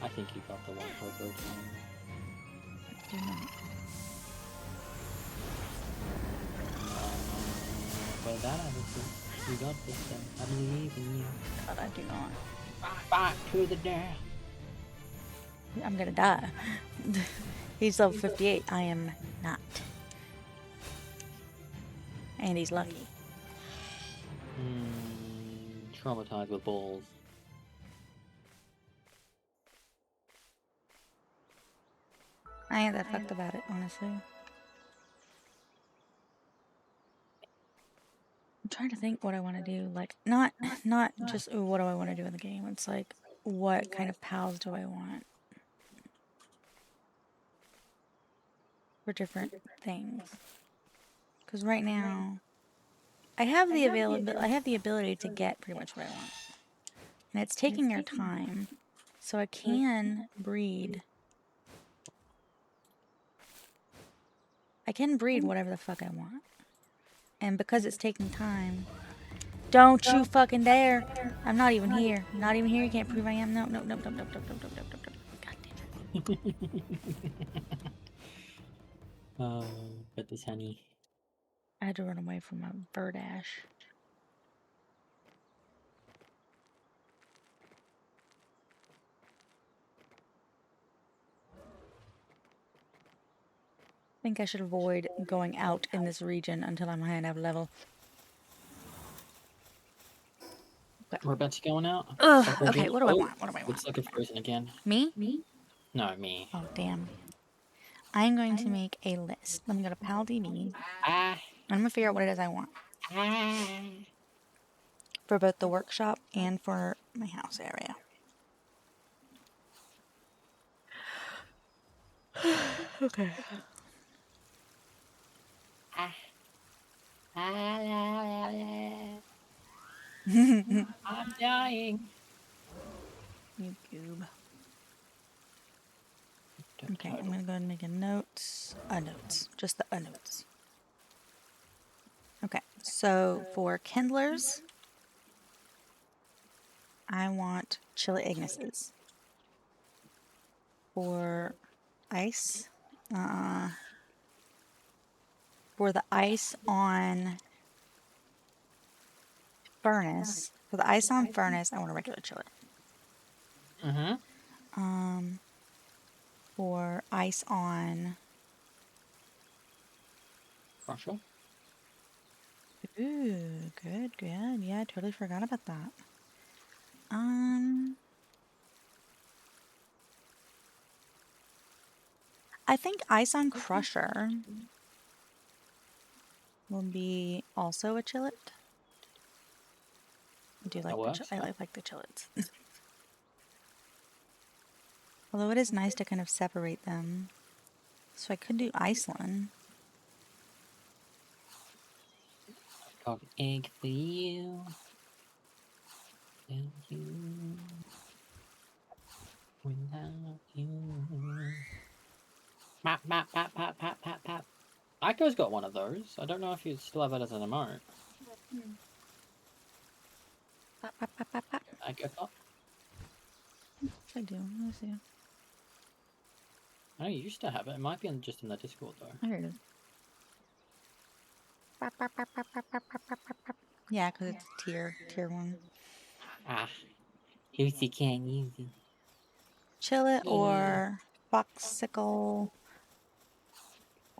I think you got the one for a bird time. Do not. Well, that I think you got this then. I believe in you. But I do not. Back to the death. I'm gonna die. He's level 58. I am not. And he's lucky. Traumatized with balls. I ain't that fucked about it, honestly. I'm trying to think what I want to do. Like, not just, ooh, what do I want to do in the game? It's like, what kind of pals do I want? For different things. Because right now, I have the ability to get pretty much what I want. And it's taking your time. So I can breed. I can breed whatever the fuck I want. And because it's taking time, don't you fucking dare! I'm not even here. Not even here. You can't prove I am. No, no, no, no, no, no, no, no, no, no, no. God damn it. Oh, but this honey. I had to run away from a bird ash. I think I should avoid going out in this region until I'm high enough level. We're about to going out. Ugh, okay, what do I want? What do I want? Looks like it's frozen again. Me? No, me. Oh, damn. I'm going to make a list. Let me go to PalDB. I'm going to figure out what it is I want. For both the workshop and for my house area. Okay. I'm dying. You goob. Okay, I'm gonna go ahead and make a notes. Just the notes. Okay, so for kindlers, I want chili Ignises. For ice, for the ice on furnace, I want a regular chili. For ice on Crusher. Ooh, good. Yeah, I totally forgot about that. I think ice on crusher will be also a chillet. I do like I like the chillets. Although it is nice to kind of separate them. So I could do Iceland. Got an egg for you. Thank you. Without you. Pap, pap, pap, pap, pap, pap, pap. Aiko's got one of those. I don't know if you still have it as an emote. Pop, pop, pop, pop, pop. Aiko pop? I do. Let me see. I know you used to have it. It might be just in the Discord though. Here it is. Pop, pop, pop, pop, pop, pop, pop, pop, pop. Yeah, because it's tier 1. Lucy can't use it. Chillet or Foxicle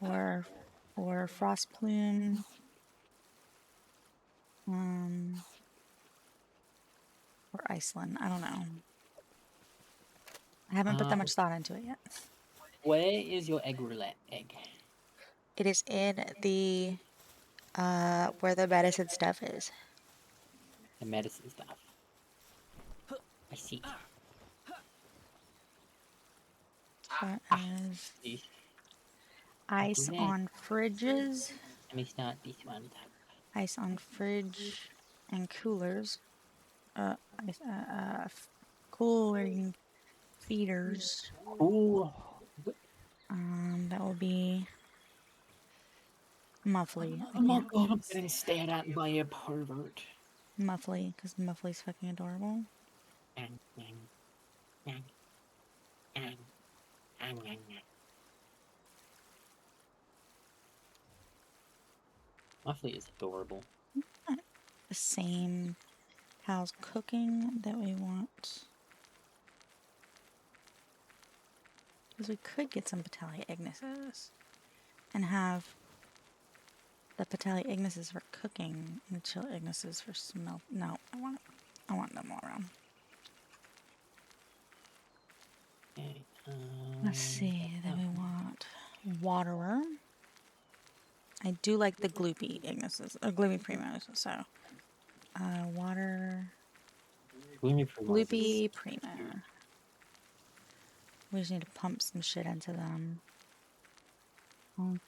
or Frost Plume. Or Iceland. I don't know. I haven't put that much thought into it yet. Where is your egg roulette egg? It is in the where the medicine stuff is. The medicine stuff. I see. That is ice on fridges. Let me start this one. Ice on fridge and coolers. Cooling feeders. Ooh. That will be Muffly. Oh my god, I'm getting stared at by a pervert. Muffly, because Muffly's fucking adorable. My fleet is adorable. The same house cooking that we want. Because we could get some Patalia Ignises and have the Patalia Ignises for cooking and the Chill Ignises for smelt. No, I want them all around. Okay, Let's see. Then we want Waterer. I do like the Gloopy Ignises, or Gloopy Primos. So, water. Gloopy Primo. We just need to pump some shit into them. And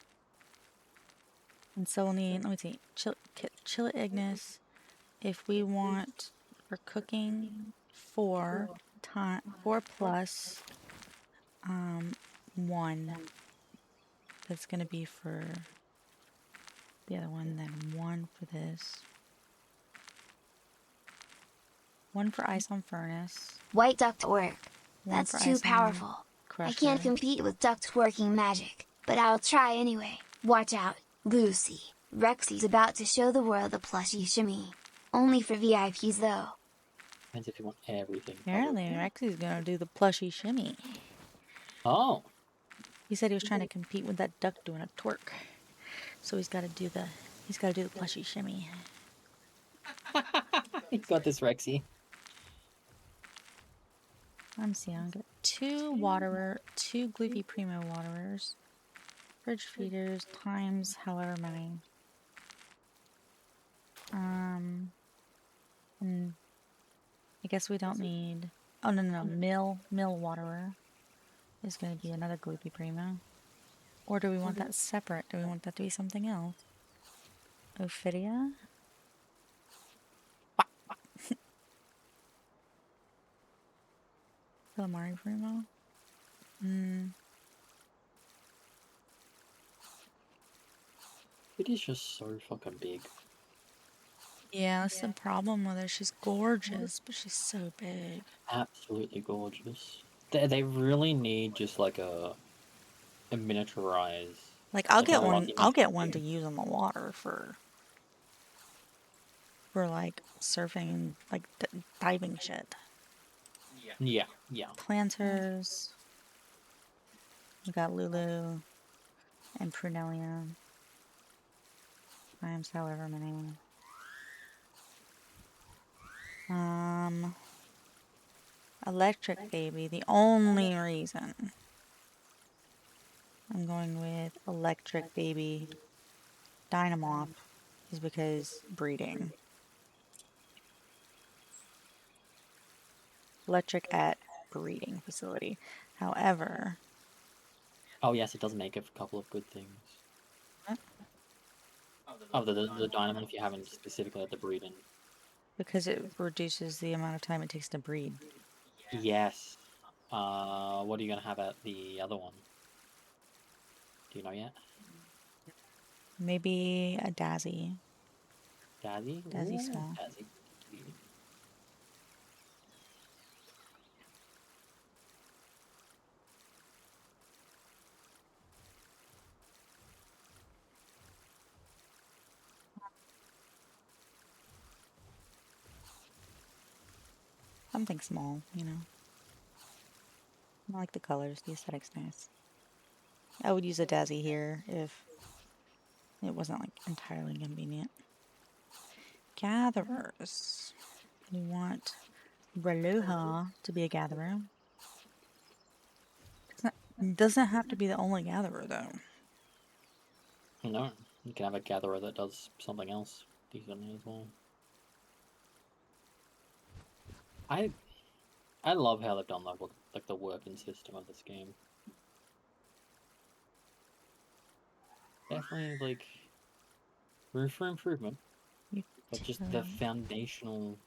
so we'll need, let me see, Chill Ignis. If we want for cooking 4 plus 1, that's going to be for the other one, then 1 for this. 1 for Ice on Furnace. White duct work. 1 That's for too Ice on powerful. Crusher. I can't compete with duct working magic, but I'll try anyway. Watch out, Lucy. Rexy's about to show the world the plushie shimmy. Only for VIPs though. Depends if you want everything. Apparently, Rexy's gonna do the plushie shimmy. Oh. He said he was trying to compete with that duck doing a twerk, so he's got to do the plushie shimmy. You got this, Rexy. I'm seeing. I'll get 2 Waterer, 2 Gloopy Primo Waterers, fridge feeders times however many. And I guess we don't need. Oh no, Mill Waterer is going to be another Gloopy Primo. Or do we want that separate? Do we want that to be something else? Ophidia? Calamari Primo? It is just so fucking big. Yeah, that's the problem with her. She's gorgeous, but she's so big. Absolutely gorgeous. They really need just like a miniaturize. Like I'll get one. lucky I'll get one to use on the water for like surfing and like diving shit. Yeah. Planters. We got Lulu and Prunellia. Times however many. Electric Baby. The only reason I'm going with Electric Baby Dynamoth is because breeding. Electric at breeding facility. However... Oh yes, it does make a couple of good things. What? Oh, the dynamo if you haven't specifically at the breeding. Because it reduces the amount of time it takes to breed. Yes. What are you gonna have at the other one? Do you know yet? Maybe a Dazzy. Dazzy? Dazzy Ooh, small. Dazzy. Something small, you know. I like the colors. The aesthetic's nice. I would use a Dazzy here if it wasn't like entirely convenient. Gatherers. We want Reluha to be a gatherer. It doesn't have to be the only gatherer though. No, you can have a gatherer that does something else decently as well. I love how they've done the working system of this game. Definitely like room for improvement, but just the foundational.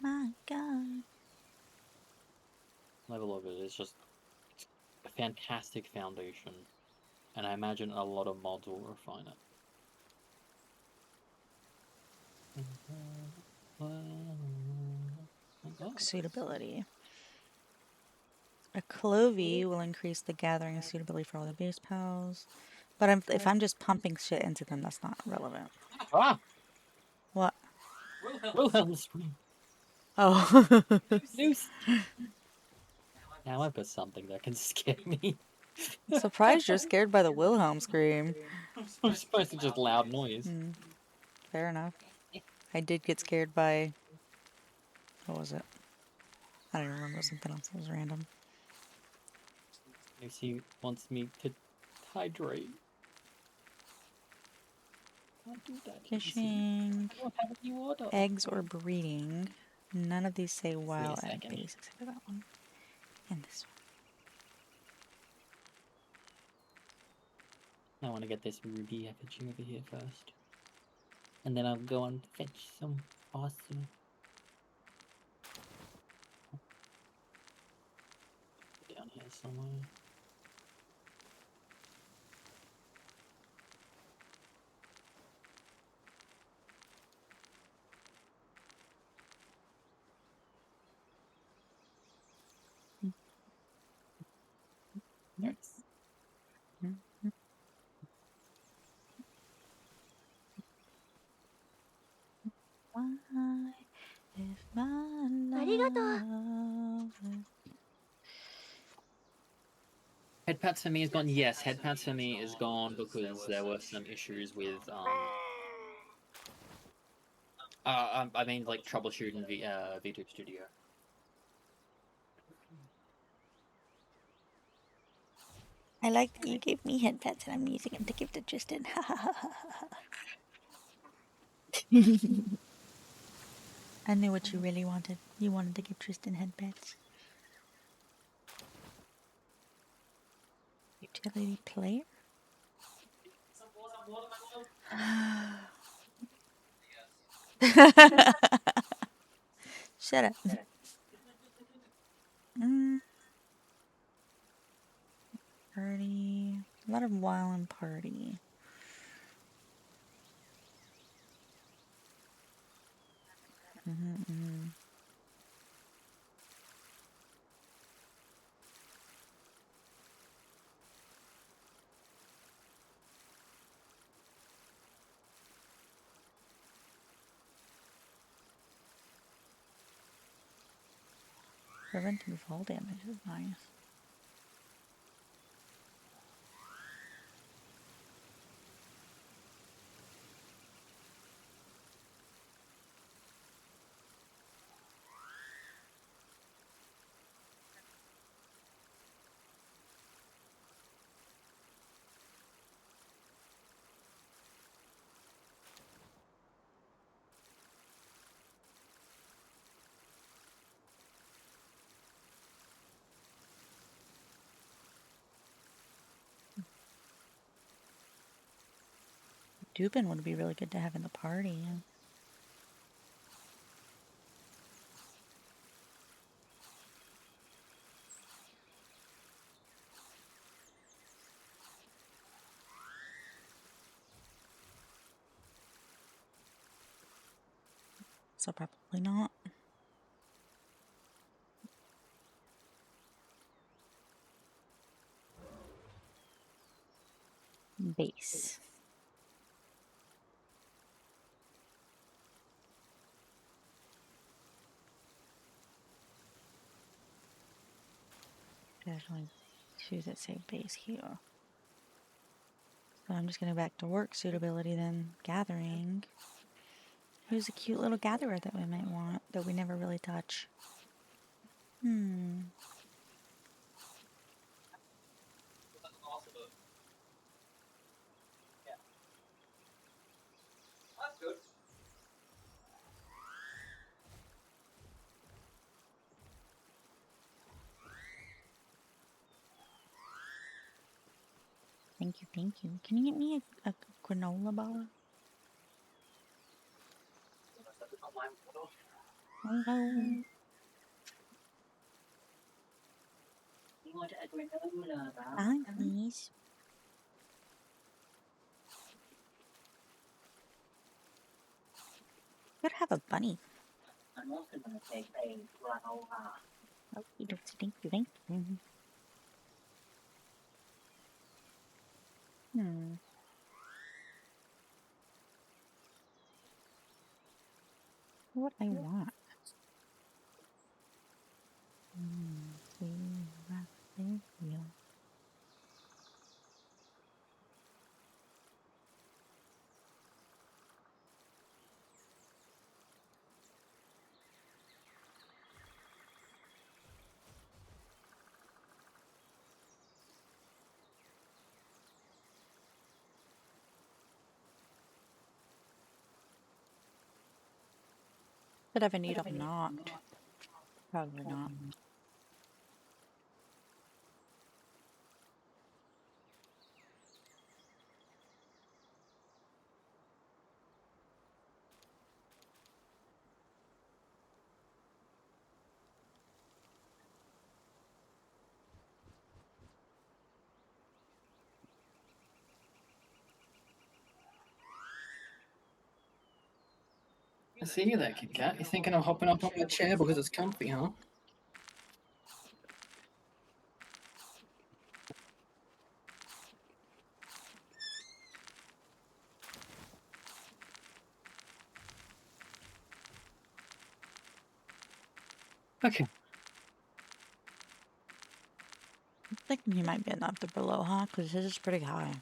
My God. Level of it is just a fantastic foundation, and I imagine a lot of mods will refine it. Suitability. A Clovey will increase the gathering suitability for all the base pals. But if I'm just pumping shit into them, that's not relevant. Ah! What? Wilhelm scream. Oh. Zeus. Now I've got something that can scare me. Surprised you're scared by the Wilhelm scream. I'm supposed to just loud noise. Fair enough. I did get scared by... What was it? I don't remember. Something else that was random. Lucy wants me to hydrate. Can't do that. Fishing, I don't have any water. eggs, or breeding. None of these say wild egg second. base except for that one. And this one. I want to get this ruby effigy over here first. And then I'll go and fetch some awesome. Down here somewhere. There it is. Why, if my Arigato. love... Head pats for me is gone. Yes, head pats for me is gone because there were some issues with I mean like troubleshooting VTuber Studio. I like that you gave me head pats and I'm using them to give to Tristan. I knew what you really wanted. You wanted to give Tristan head pats. Utility player? Shut up. Party. A lot of while and party. Preventing fall damage is nice. Dubin would be really good to have in the party. So probably not. Base. Definitely choose it, say base here. So I'm just gonna go back to work suitability then. Gathering. Who's a cute little gatherer that we might want that we never really touch? Thank you, thank you. Can you get me a granola bar? Hello. Hi, please. Could have a bunny. I'm also going to take a granola. Oh, thank you, thank you. What I want. Thank you. But if I need them not. Probably not. I see you there, Kit Kat. You thinking of hopping up on my chair because it's comfy, huh? Okay. I'm thinking he might be up to below, huh? Because his is pretty high.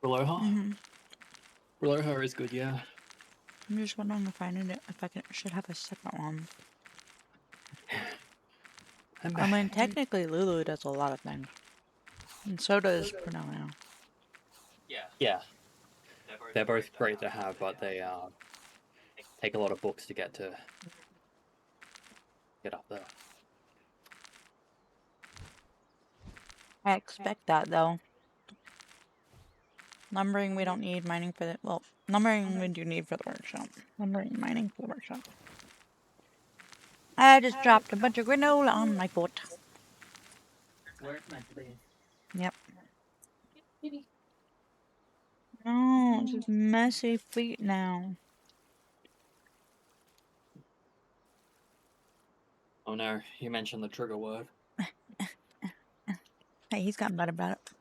Below her? Mm-hmm. Below her is good, yeah. I'm just wondering if I need it, if I should have a second one. I mean, technically Lulu does a lot of things. And so does Cornelia. Yeah, they're both great to have, but they take a lot of books to get up there. I expect that, though. Numbering we don't need, mining for the... Well, numbering we do need for the workshop. Numbering and mining for the workshop. I just dropped a bunch of granola on my foot. Where it's meant to be. Yep. No, it's just messy feet now. Oh no, you mentioned the trigger word. Hey, he's gotten better about it.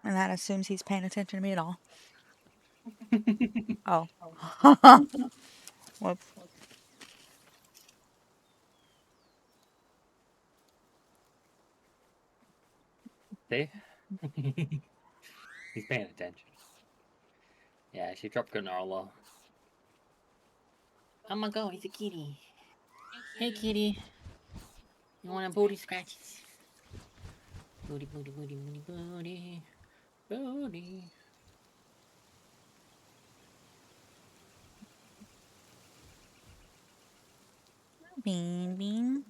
And that assumes he's paying attention to me at all. Oh. Whoops. See? He's paying attention. Yeah, she dropped granola. Oh my god, he's a kitty. Hey kitty. You want a booty scratches? Booty, booty, booty, booty, booty. Booty. Bean, bean.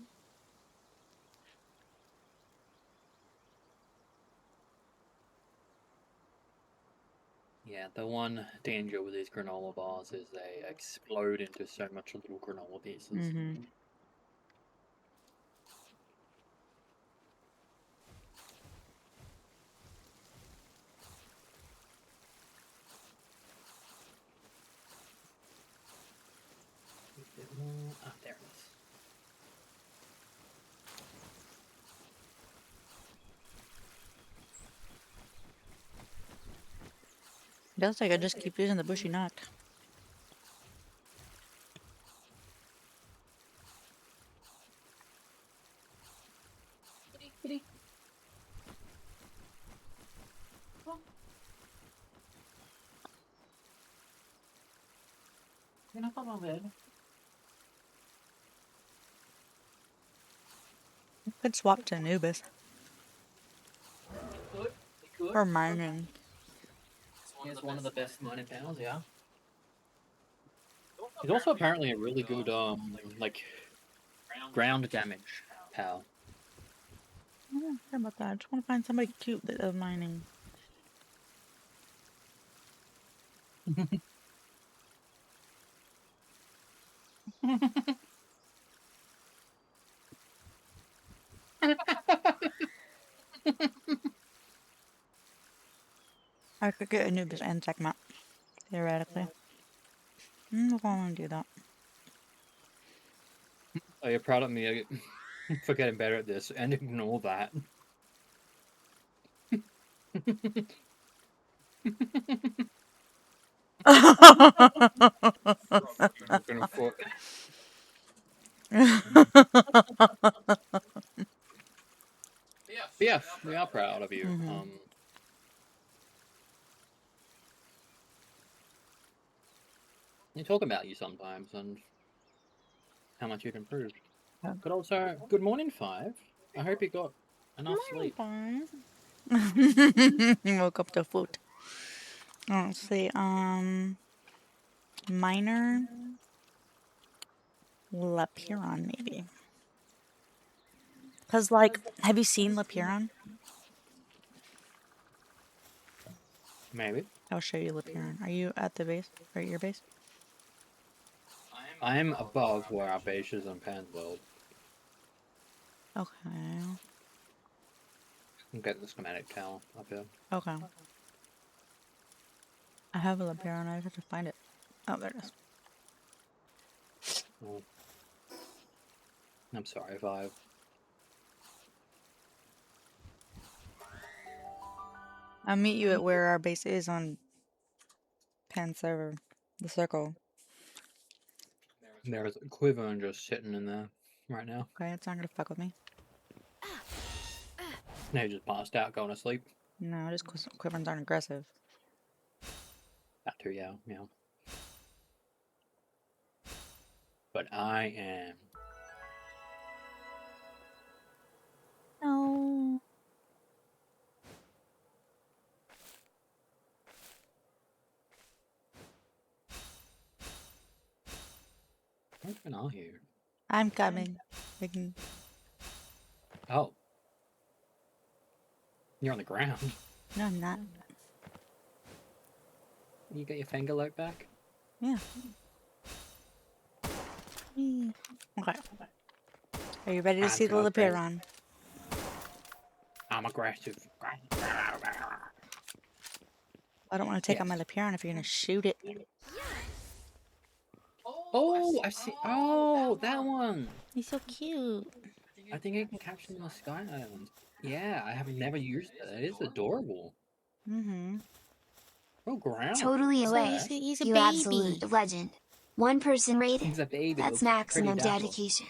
Yeah, the one danger with these granola bars is they explode into so much little granola pieces. Mm-hmm. Ah, there it is. It does like I just keep using the bushy nut. Could swap to Anubis. Or mining. He's one of the best mining powers, yeah. He's also apparently a really good like ground damage power. I don't care about that. I just want to find somebody cute that does mining. I could get Anubis and Sekhmet, theoretically. We're going to do that. Oh, you're proud of me for getting better at this, and ignore that. Gonna fo- But yes, we are proud of you. Mhm. We talk about you sometimes and how much you've improved. Yeah. But also, good morning, Five. I hope you got enough sleep. Woke up to food. Let's see. Minor Lapiron, maybe. Cause like, have you seen Lapiron? Maybe. I'll show you Lapiron. Are you at the base? Or at your base? I am above where our base is on Palworld. Okay. I'm getting the schematic tower up here. Okay. I have a Lapiron. I just have to find it. Oh, there it is. Oh. I'm sorry, Five. I'll meet you at where our base is on Pan server. The circle. There's a Quiver just sitting in there right now. Okay, it's not gonna fuck with me. Now he just passed out, going to sleep. No, just Quiverns aren't aggressive. That too, yeah. But I am. No. What's going on here? I'm coming. We can... Oh. You're on the ground. No, I'm not. You got your finger lobe back? Yeah. Okay. Are you ready to see the Lapiron? I'm aggressive. I don't want to take on my Lapiron if you're gonna shoot it. Oh, I see. Oh, that one. He's so cute. I think I can capture them on the Sky Island. Yeah, I have never used it. It is adorable. Mm-hmm. Oh, ground. Totally So away. he's a You baby. absolute legend. One person rated. He's a baby. That's looks maximum pretty dapper. dedication.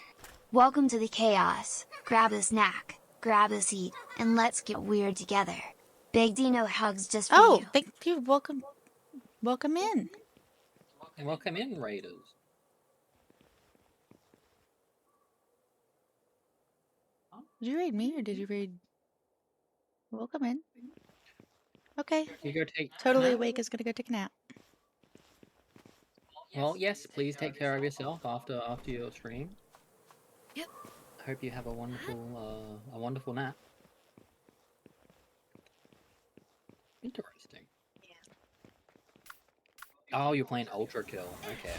Welcome to the chaos. Grab a snack, grab a seat, and let's get weird together. Big Dino hugs just for Oh, you. thank you. Welcome in. Welcome in, Raiders. Did you raid me or did you raid? Welcome in. Okay. You go take. Totally nap? awake is gonna go take a nap. Well, yes. Please take care of yourself after your stream. Yep. Hope you have a wonderful nap. Interesting. Oh, you're playing Ultra Kill. Okay.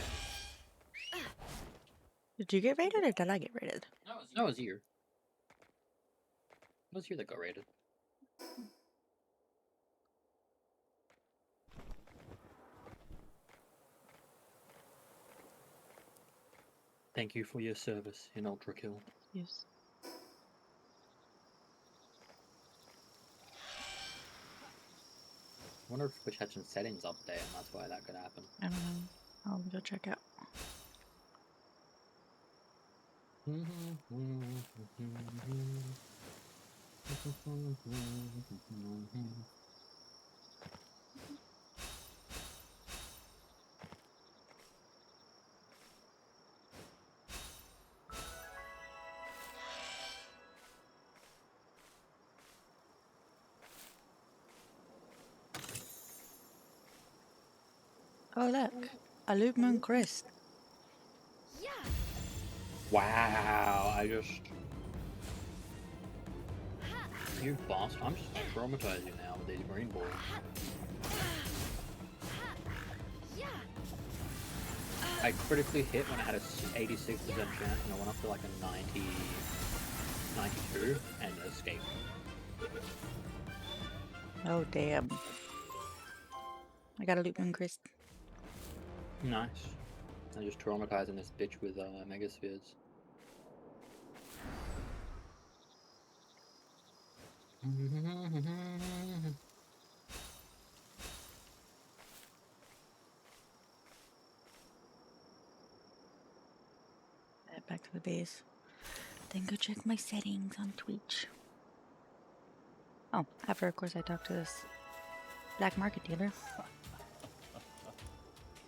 Did you get raided or did I get raided? No, it was you. It was you that got raided. Thank you for your service in Ultra Kill. Yes. I wonder if Twitch had some settings update and that's why that could happen. I don't know. I'll go check out. Oh look, a Loop Moon Chris. Wow, I just... You bastard, I'm just traumatizing you now with these green balls. I critically hit when I had a 86% chance and I went up to like a 92 and escaped. Oh damn. I got a Loop Moon Chris. Nice. I'm just traumatizing this bitch with Megaspheres. Head back to the base. Then go check my settings on Twitch. Oh, after of course I talked to this black market dealer.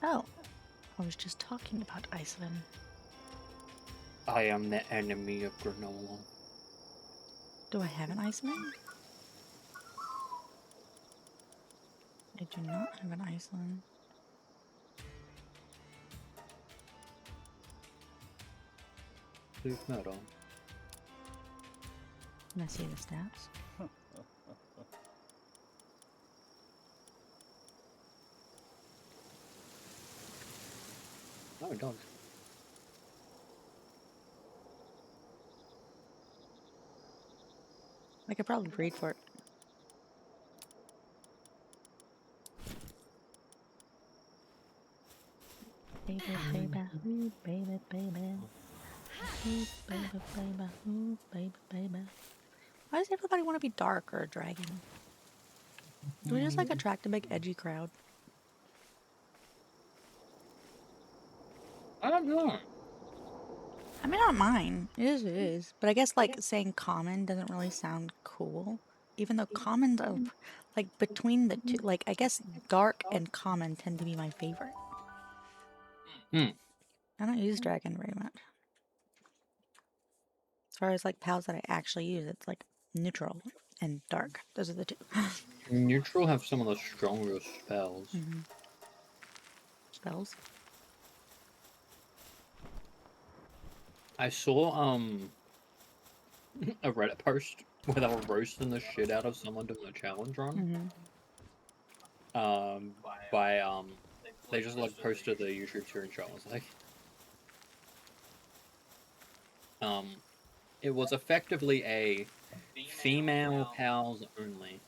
Oh, I was just talking about Iceland. I am the enemy of granola. Do I have an Iceland? I do not have an Iceland. Please murder. Can I see the stats? No, it does. I could probably breed for it. Baby, baby, ooh, baby, baby. Ooh, baby, baby, ooh, baby, baby. Why does everybody want to be dark or a dragon? Do we just like attract a big edgy crowd? I don't know. I mean, not mine. It is. But I guess like saying common doesn't really sound cool. Even though commons are like between the two, like I guess dark and common tend to be my favorite. Hmm. I don't use dragon very much. As far as like pals that I actually use, it's like neutral and dark. Those are the two. Neutral have some of the strongest spells. Spells. I saw a Reddit post where they were roasting the shit out of someone doing a challenge run. They just like posted the YouTube screenshot. I was like, it was effectively a female pals only,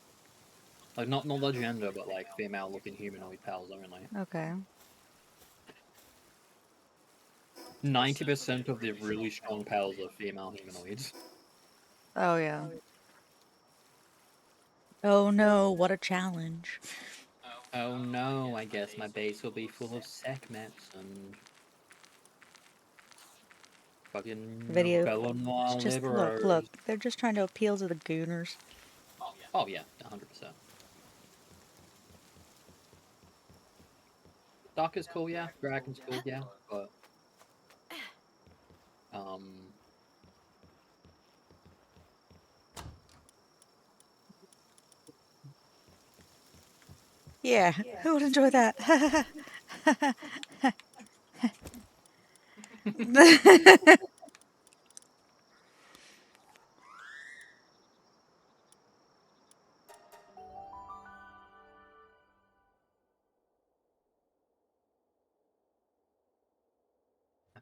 like not the gender, but like female looking humanoid pals only. Okay. 90% of the really strong pals are female humanoids. Oh yeah. Oh no, what a challenge. Oh no, I guess my base will be full of sekhmets and fucking Video. Bella Noir It's just liberos. look. They're just trying to appeal to the gooners. Oh yeah, 100%. Dark is cool, yeah. Dragon's cool, yeah. But Yeah, who would enjoy that? I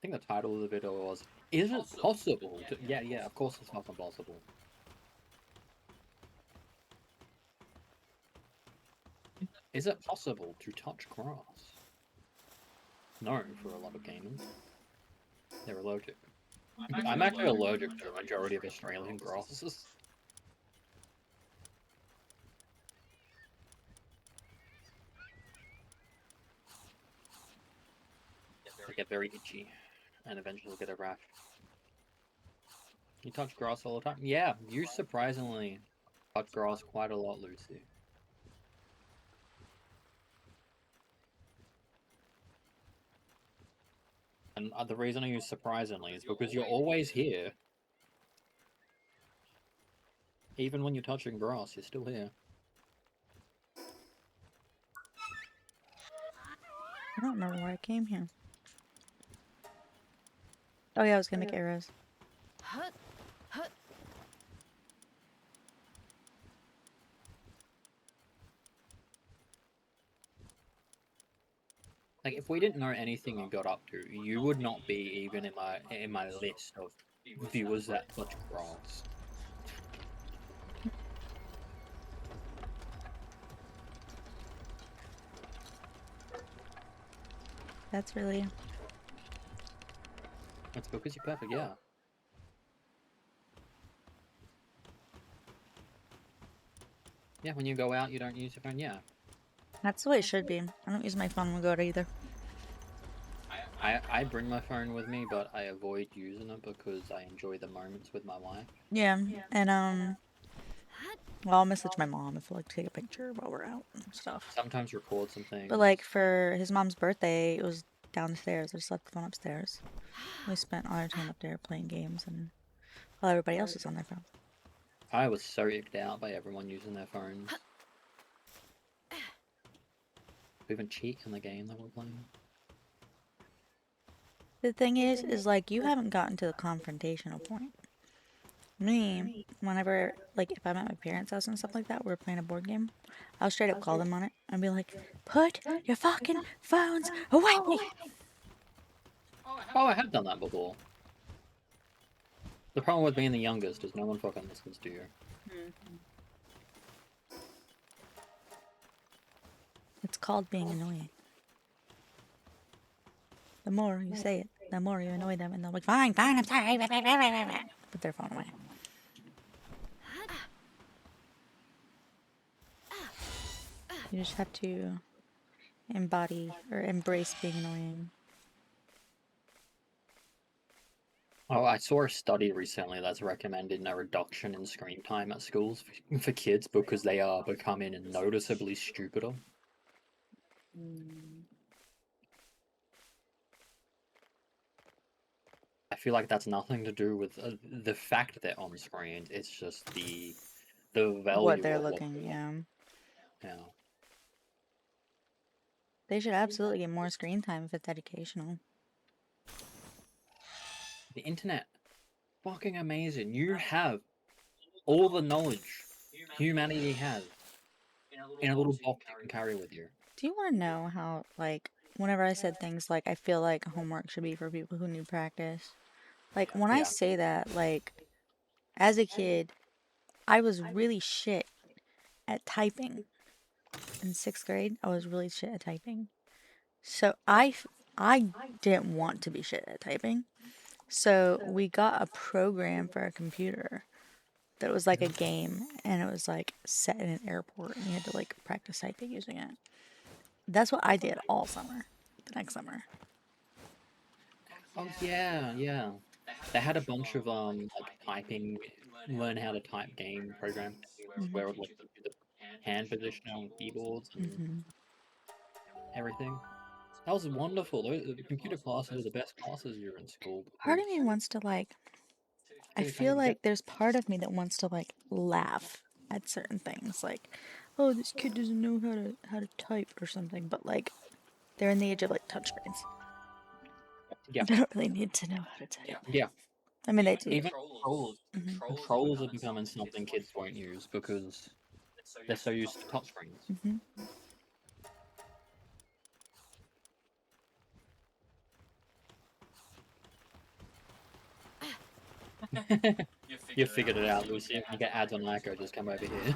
think the title of the video was, "Is it possible to..." Yeah, of course it's fucking possible. Is it possible to touch grass? No, for a lot of gamers. They're allergic. I'm actually allergic to the majority of Australian grasses. They get very itchy, and eventually get a rash. You touch grass all the time? Yeah, you surprisingly touch grass quite a lot, Lucy. And the reason I use surprisingly is because you're always here. Even when you're touching grass, you're still here. I don't remember why I came here. Oh yeah, I was gonna make arrows. Like, if we didn't know anything you got up to, you would not be even in my list of viewers that touch grass. That's really... That's because you're perfect, yeah. Yeah, when you go out, you don't use your phone. Yeah. That's the way it should be. I don't use my phone when we go out either. I bring my phone with me, but I avoid using it because I enjoy the moments with my wife. Yeah, and well, I'll message my mom if I like to take a picture while we're out and stuff. Sometimes record some things. But like for his mom's birthday, it was downstairs. I just left the phone upstairs. We spent all our time up there playing games, and while everybody else was on their phone. I was so icked out by everyone using their phones. We even cheat in the game that we're playing. The thing is like you haven't gotten to the confrontational point. Me, whenever like if I'm at my parents' house and stuff like that, we're playing a board game, I'll straight up call them on it and be like, "Put your fucking phones away!" Oh, I have done that before. The problem with being the youngest is no one fucking listens to you. It's called being annoying. The more you say it, the more you annoy them, and they're like, "Fine, fine, I'm sorry." Put their phone away. You just have to embody or embrace being annoying. Oh, I saw a study recently that's recommending a reduction in screen time at schools for kids because they are becoming noticeably stupider. I feel like that's nothing to do with the fact they're on screen. It's just the value What they're of looking, yeah. Yeah. They should absolutely get more screen time if it's educational. The internet, fucking amazing. You have all the knowledge humanity has in a little box you can carry with you. Do you want to know how, like, whenever I said things like, I feel like homework should be for people who need practice? Like, when I Yeah. say that, like, as a kid, I was really shit at typing. In 6th grade, I was really shit at typing. So I didn't want to be shit at typing. So we got a program for a computer that was like a game, and it was like set in an airport, and you had to like practice typing using it. That's what I did all summer, the next summer. Oh yeah, yeah. They had a bunch of like typing, learn how to type game programs where it would like the hand position on keyboards and everything. That was wonderful. The computer classes were the best classes you were in school. Part of me wants to like, I feel like there's part of me that wants to like laugh at certain things, like, oh, this kid doesn't know how to type or something, but like, they're in the age of like touchscreens. Yeah. They don't really need to know how to type. Yeah. I mean, they do. Even controls are becoming something kids won't use because they're so used to touchscreens. You figured it out, Lucy. When you get ads on Aiko, just come over here.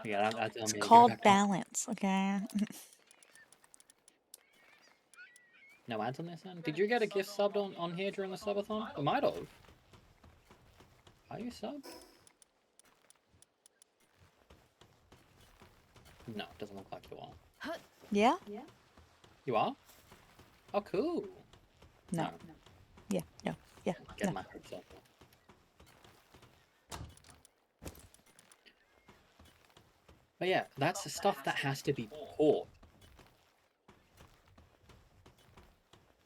Yeah, ads on It's me. Go called back to- balance, okay? No ads on this end? Did you get a gift subbed on here during the subathon? I might have. Are you subbed? No, it doesn't look like you are. Yeah? You are? Oh, cool. No. Yeah, no. Yeah, Get no. my hopes up. But yeah, that's the stuff that has to be taught.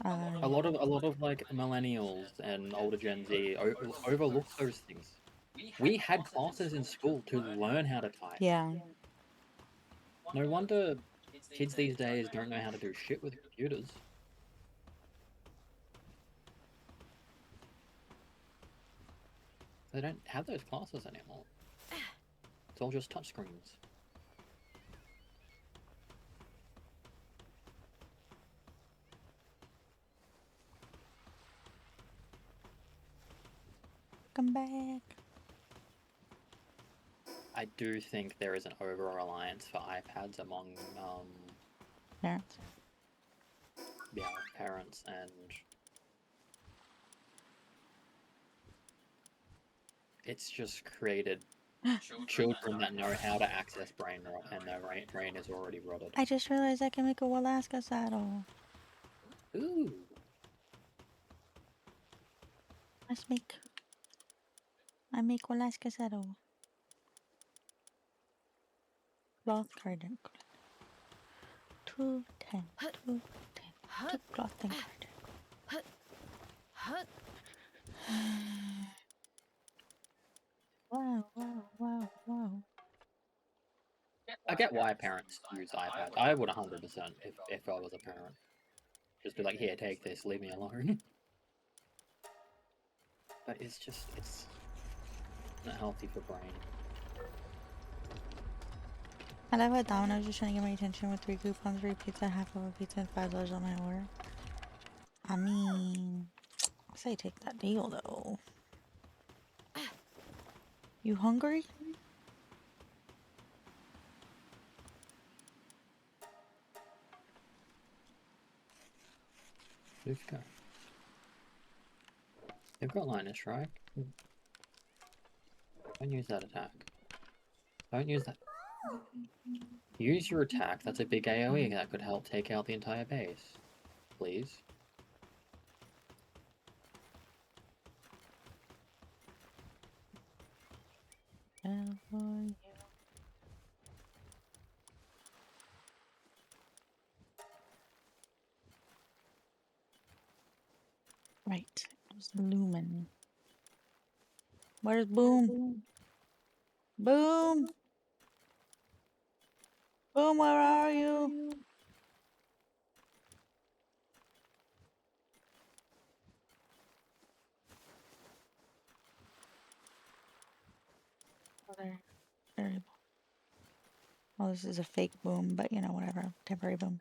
A lot of like millennials and older Gen Z overlook those things. We had classes in school to learn how to type. Yeah. No wonder kids these days don't know how to do shit with computers. They don't have those classes anymore. It's all just touchscreens. Come back. I do think there is an over-reliance for iPads among Parents. yeah, parents and it's just created Children that know how to access brain rot and their brain is already rotted. I just realized I can make a Alaska saddle. Ooh. I make Alaska saddle. Cloth cardigan. 210. 210. Keep cloth and cardigan. Wow, wow, wow, wow. I get why parents use iPads. I would 100% if I was a parent. Just be like, here, take this, leave me alone. But it's not healthy for brain. I love how Domino's just trying to get my attention with 3 coupons, 3 pizza, half of a pizza, and $5 on my order. I mean, I say take that deal though. You hungry? Let's go. They've got lightning strike. Don't use that attack. Don't use that. Use your attack. That's a big AoE that could help take out the entire base. Please. Right. It was Lumen. Where's Boom? Boom! Boom, where are you? Oh, there. Very. Well, this is a fake boom, but you know, whatever. Temporary boom.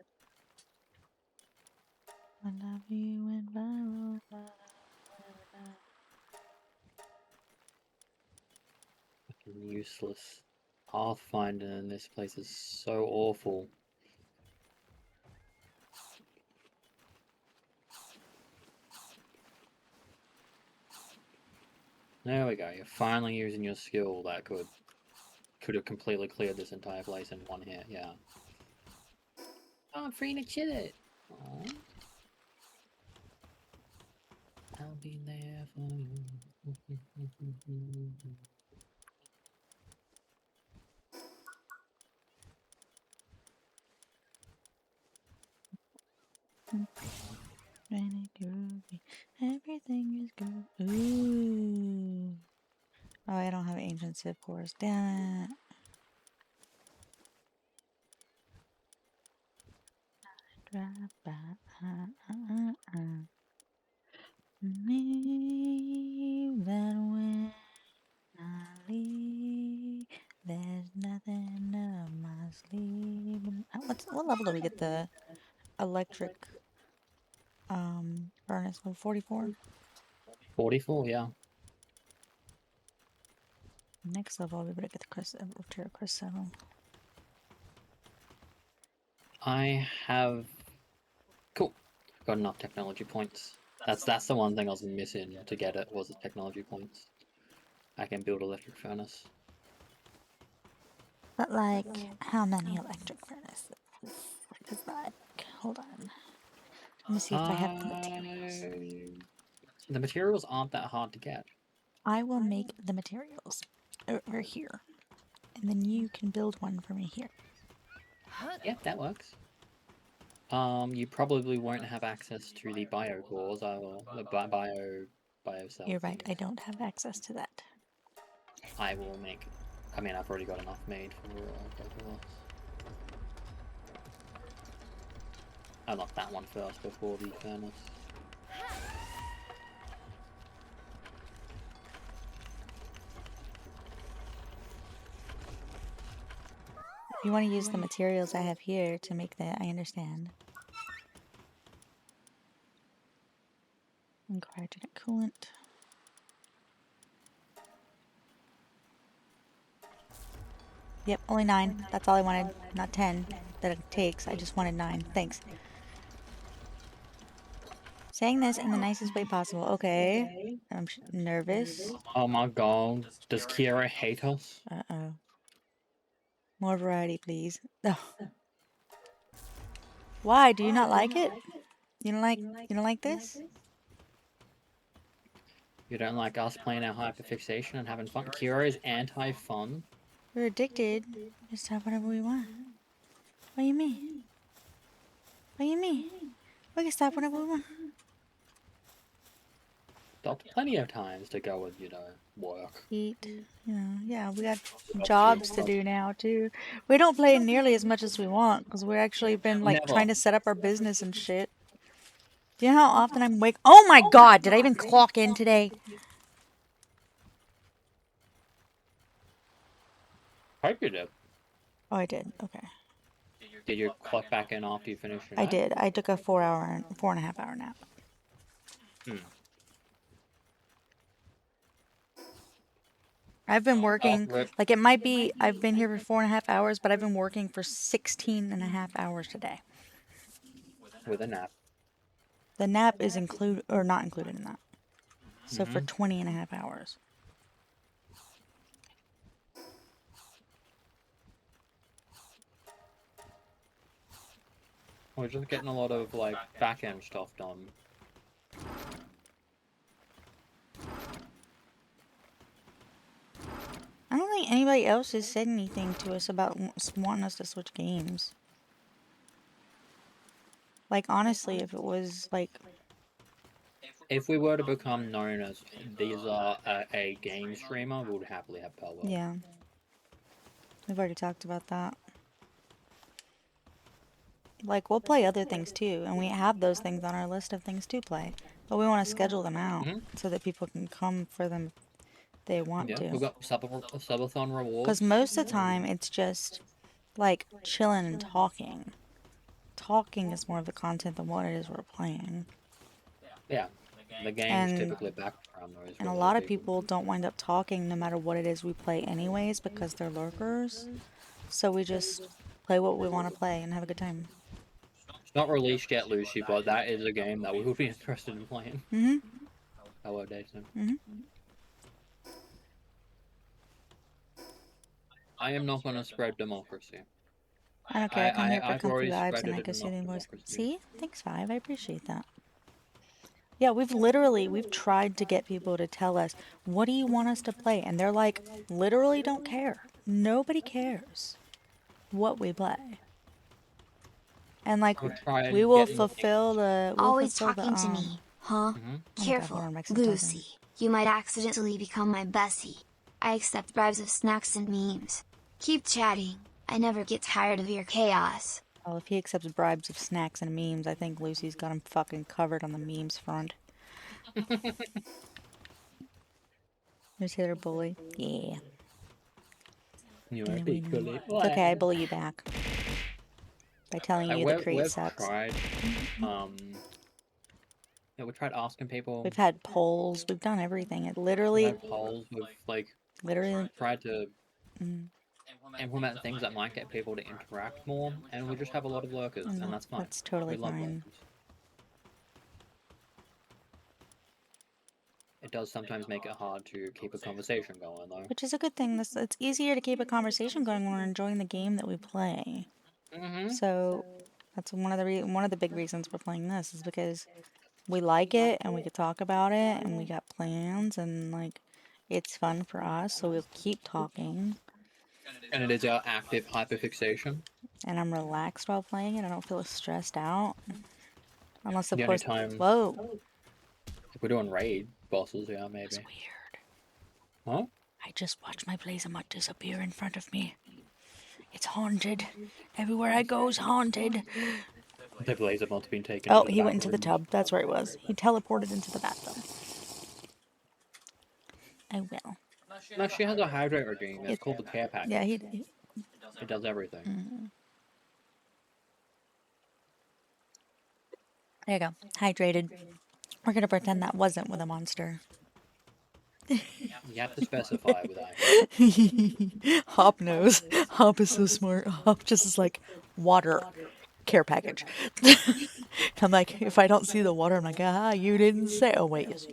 I love you and viral. Fucking useless. Pathfinder in this place is so awful. There we go. You're finally using your skill that could have completely cleared this entire place in one hit. Yeah. Oh, I'm free to chill it. Aww. I'll be there for you. Everything is good. Ooh. Oh, I don't have ancient Civ cores. Damn it. Drive by. Leave that when I leave. There's nothing up my sleeve. What level do we get the electric furnace? 44? 44, yeah. Next level, we better get the crystal. I have cool. Got enough technology points. That's the one thing I was missing to get it was the technology points. I can build electric furnace. But like, how many electric furnaces? Because like, hold on. Let me see if I have the materials. The materials aren't that hard to get. I will make the materials over here. And then you can build one for me here. Yeah, that works. You probably won't have access to the bio cores, or the bio cells. You're right, I don't have access to that. I will make. I mean, I've already got enough made for both of us. I'll lock that one first before the furnace. If you want to use the materials I have here to make that, I understand. And cryogenic coolant. Yep, only 9. That's all I wanted. Not 10 that it takes. I just wanted 9. Thanks. Saying this in the nicest way possible. Okay. I'm nervous. Oh my god. Does Kira hate us? Uh-oh. More variety, please. Oh. Why? Do you not like it? You don't like this? You don't like us playing our hyperfixation and having fun? Kira is anti-fun. We're addicted. Just have whatever we want. What do you mean? What do you mean? We can stop whenever we want. Got plenty of times to go and, work. Eat. Yeah, we got jobs to do now, too. We don't play nearly as much as we want, because we've actually been, like, Never. trying to set up our business and shit. Do you know how often I'm awake? Oh my god, did I even clock in today? Hope you did. Oh, I did. Okay. Did you clock back in after you finished your I nap? did. I took a 4.5 hour nap. I've been working, like it might be, I've been here for 4.5 hours, but I've been working for 16.5 hours today. With a nap. The nap is included, or not included in that. So for 20.5 hours. We're just getting a lot of, like, back-end stuff done. I don't think anybody else has said anything to us about wanting us to switch games. Like, honestly, if it was, like... If we were to become known as these are a game streamer, we would happily have Palworld. Yeah. We've already talked about that. Like, we'll play other things too, and we have those things on our list of things to play. But we want to schedule them out so that people can come for them if they want to. We've got subathon rewards. Because most of the time, it's just, like, chilling and talking. Talking is more of the content than what it is we're playing. Yeah. The game is typically background noise. And a lot of people don't wind up talking no matter what it is we play anyways because they're lurkers. So we just play what we want to play and have a good time. It's not released yet, Lucy, but that is a game that we would be interested in playing. Hello, Dayton. I am not going to spread democracy. I don't care. I come here for I've comfy already vibes and spread I it can see the enough voice. democracy. See? Thanks, Five. I appreciate that. Yeah, we've tried to get people to tell us, what do you want us to play? And they're like, literally don't care. Nobody cares what we play. And like, we will fulfill the... Always talking to me, huh? Careful, Lucy. You might accidentally become my bestie. I accept bribes of snacks and memes. Keep chatting. I never get tired of your chaos. Well, if he accepts bribes of snacks and memes, I think Lucy's got him fucking covered on the memes front. There's Hitler bully. Yeah. You are equally. It's okay, I bully you back. By telling you the crate sucks. Tried, we tried asking people. We've had polls. We've done everything. It literally... We've had polls. We've, like, tried to implement things that might get people to interact more, and we just have a lot of lurkers, and that's fine. That's totally fine. It does sometimes make it hard to keep a conversation going, though. Which is a good thing. It's easier to keep a conversation going when we're enjoying the game that we play. So that's one of the big reasons we're playing this is because we like it and we could talk about it and we got plans and like it's fun for us, so we'll keep talking. And it is our active hyperfixation. And I'm relaxed while playing it. I don't feel stressed out. Unless, of The course... only time... Whoa! If we're doing raid bosses, yeah, maybe. It's weird. Huh? I just watched my Blazamut disappear in front of me. It's haunted. Everywhere I go is haunted. The Blazamut's been taken. Oh, he went into the tub. That's where he was. He teleported into the bathtub. I will. No, she has a hydrate regime. It's called the care package. Yeah, it does everything. There you go. Hydrated. We're gonna pretend that wasn't with a monster. You have to specify with that. Hop knows. Hop is so smart. Hop just is like, water. care package. I'm like, if I don't see the water, I'm like, you didn't say. Oh wait, yes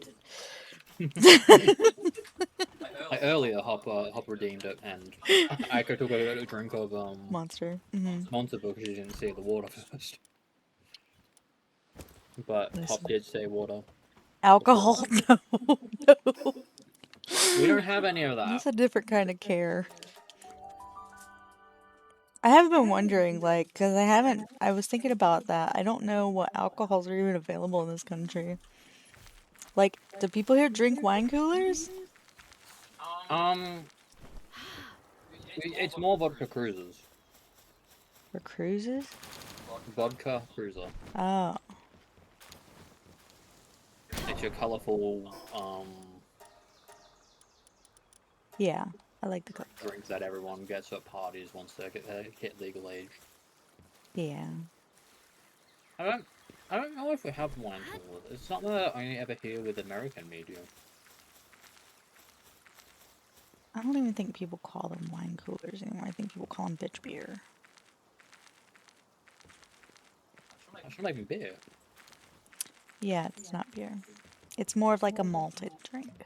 you did. Like earlier, Hop redeemed it, and Aiko took a drink of Monster. Monster because she didn't see the water first. But Hop Listen. did say water. Alcohol? No, no. We don't have any of that. That's a different kind of care. I have been wondering, like, because I was thinking about that. I don't know what alcohols are even available in this country. Like, do people here drink wine coolers? It's more vodka cruisers. For cruises? Vodka cruiser. Oh. It's your colourful Yeah, I like the color. drink that everyone gets at parties once they hit legal age. Yeah. I don't know if we have wine coolers. It's something that I only ever hear with American media. I don't even think people call them wine coolers anymore. I think people call them bitch beer. I should make beer. Yeah, it's not beer. It's more of like a malted drink.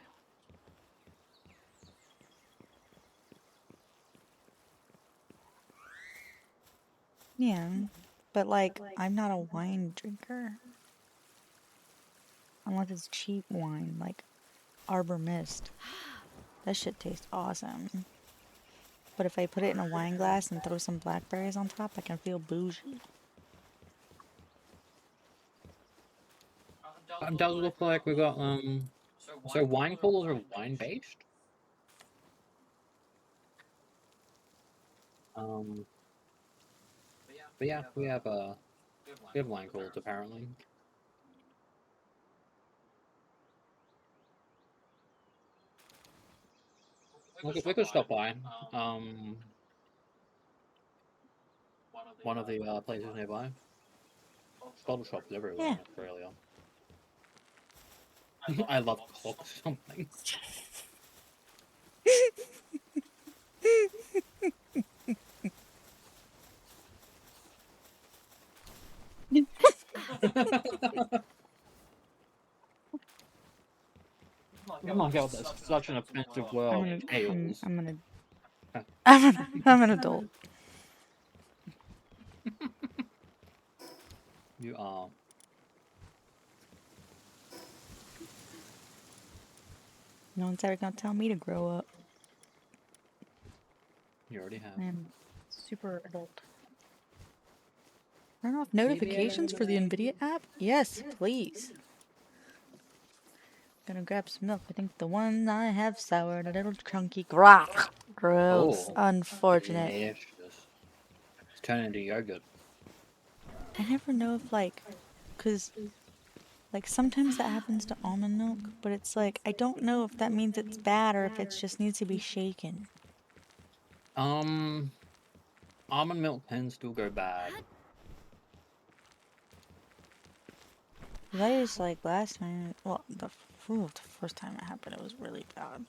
Yeah, but like, I'm not a wine drinker. Unless it's cheap wine, like Arbor Mist. That shit tastes awesome. But if I put it in a wine glass and throw some blackberries on top, I can feel bougie. It does look like we got so wine coolers are wine based. But yeah, we have wine coolers apparently. We could stop by. One of the places nearby. Bottle shops everywhere in Australia. I love cock something. Oh my god, that's such an offensive word. Ales. I'm an adult. You are. No one's ever gonna tell me to grow up. You already have. I'm super adult. Turn off notifications for the NVIDIA app? Yes, please. Gonna grab some milk. I think the one I have soured, a little chunky. Gross. Oh, Unfortunate. delicious. It's turning into yogurt. I never know if, like, because, like, sometimes that happens to almond milk, but it's like, I don't know if that means it's bad or if it just needs to be shaken. Almond milk can still go bad. I just, like, last time, well, the first time it happened, it was really bad.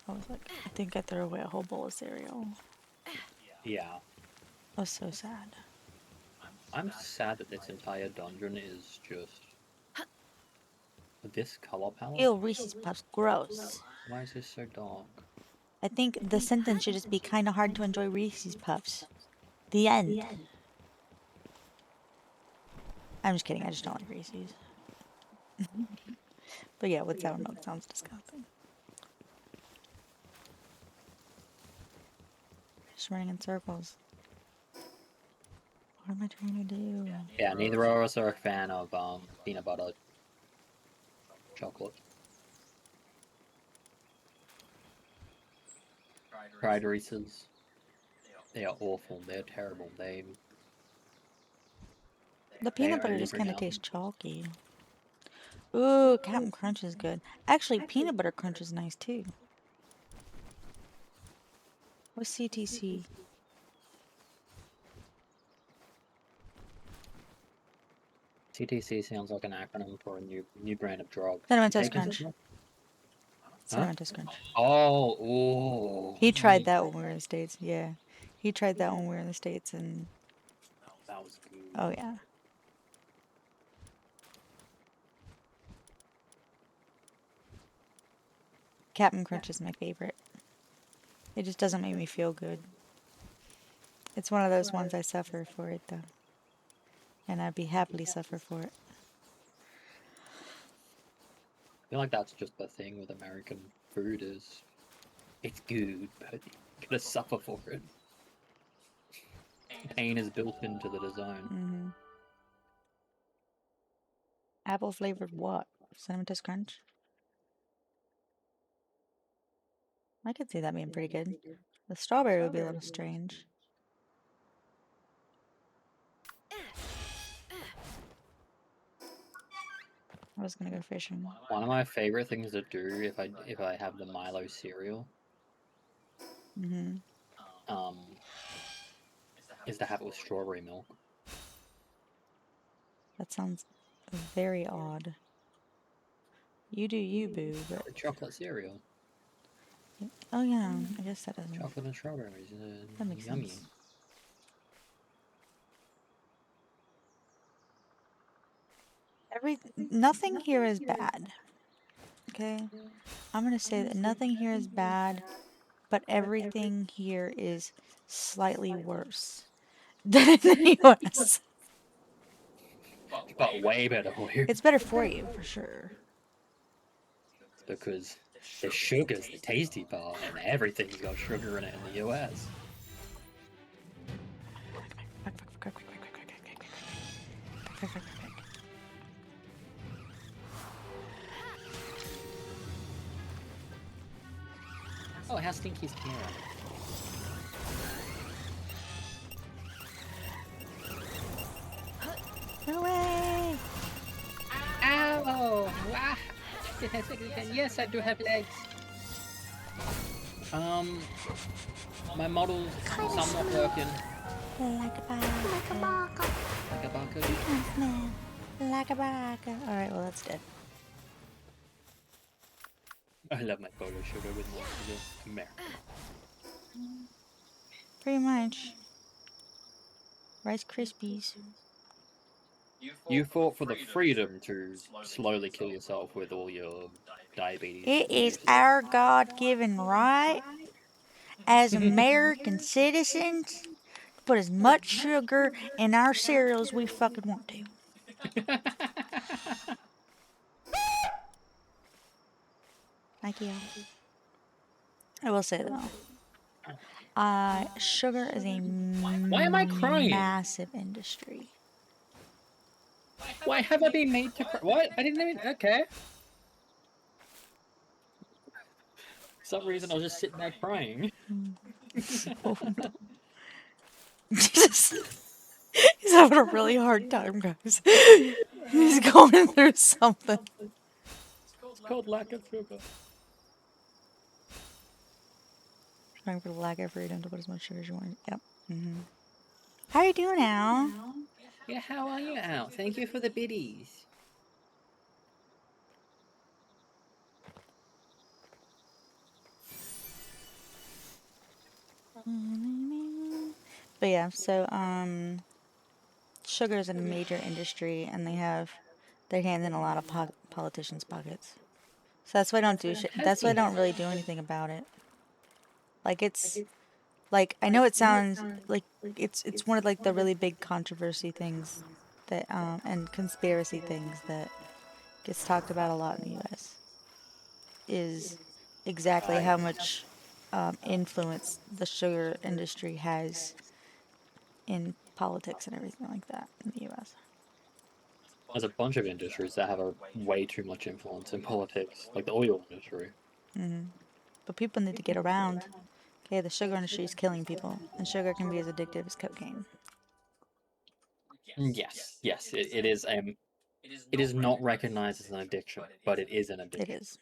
I was like, I think I threw away a whole bowl of cereal. Yeah. I was so sad. I'm sad that this entire dungeon is just this color palette. Ew, Reese's Puffs, gross. Why is this so dark? I think the sentence should just be kind of hard to enjoy Reese's Puffs. The end. I'm just kidding, I just don't like Reese's. But yeah, with sour milk sounds disgusting. Just running in circles. What am I trying to do? Yeah, neither of us are a fan of peanut butter chocolate. Fried Reese's. They are awful. They're terrible. The peanut butter just kind of tastes chalky. Ooh, Captain Crunch is good. Actually, peanut butter crunch is nice too. What's CTC? CTC sounds like an acronym for a new brand of drug. Cinnamon Toast Crunch. Cinnamon Toast Crunch. Oh, ooh. He tried that when we were in the States, yeah. He tried that when we were in the States, and that was Oh yeah. Captain Crunch is my favorite. It just doesn't make me feel good. It's one of those ones I suffer for it though. And I'd be happily suffer for it. I feel like that's just the thing with American food is it's good, but you gotta suffer for it. Pain is built into the design. Apple flavored what? Cinnamon Toast Crunch? I could see that being pretty good. The strawberry would be a little strange. I was gonna go fishing. One of my favorite things to do if I have the Milo cereal, is to have it with strawberry milk. That sounds very odd. You do you, boo, but... The chocolate cereal. Oh yeah, I guess that doesn't... Chocolate and strawberries. That makes yummy. sense. Nothing here is bad. Okay? I'm gonna say that nothing here is bad, but everything here is slightly worse than in the US. But way better for you. It's better for you, for sure. Because the sugar's the tasty part, and everything's got sugar in it in the US. Oh, how stinky is Kara? Run away! Ow! Ah! Yes, I do have legs. My model's somewhat working. Like a baka. Like a baka. Like a baka. Alright, well that's dead. I love my photo sugar with more sugar. America. Pretty much. Rice Krispies. You fought for the freedom to slowly kill yourself with all your diabetes. It is our God-given right as American citizens to put as much sugar in our cereal as we fucking want to. Thank you. I will say though, sugar is a Why am I crying? massive industry. Why have I been made to cry? What? I didn't even. Okay. For some reason, I was just sitting there crying. Oh no. He's having a really hard time, guys. He's going through something. It's called lack of sugar. Trying for the lack of freedom to put as much sugar as you want. Yep. How are you doing, Al? Yeah, how are you, Al? Thank you for the biddies. But yeah, so sugar is a major industry, and they have their hands in a lot of politicians' pockets. So that's why I don't do shit. That's why I don't really do anything about it. Like it's, like I know it sounds like it's one of like the really big controversy things that and conspiracy things that gets talked about a lot in the U.S. is exactly how much influence the sugar industry has in politics and everything like that in the U.S. There's a bunch of industries that have a way too much influence in politics, like the oil industry. But people need to get around. Okay, the sugar industry is killing people, and sugar can be as addictive as cocaine. Yes, it is. It is not recognized as an addiction, but it is an addiction. It is.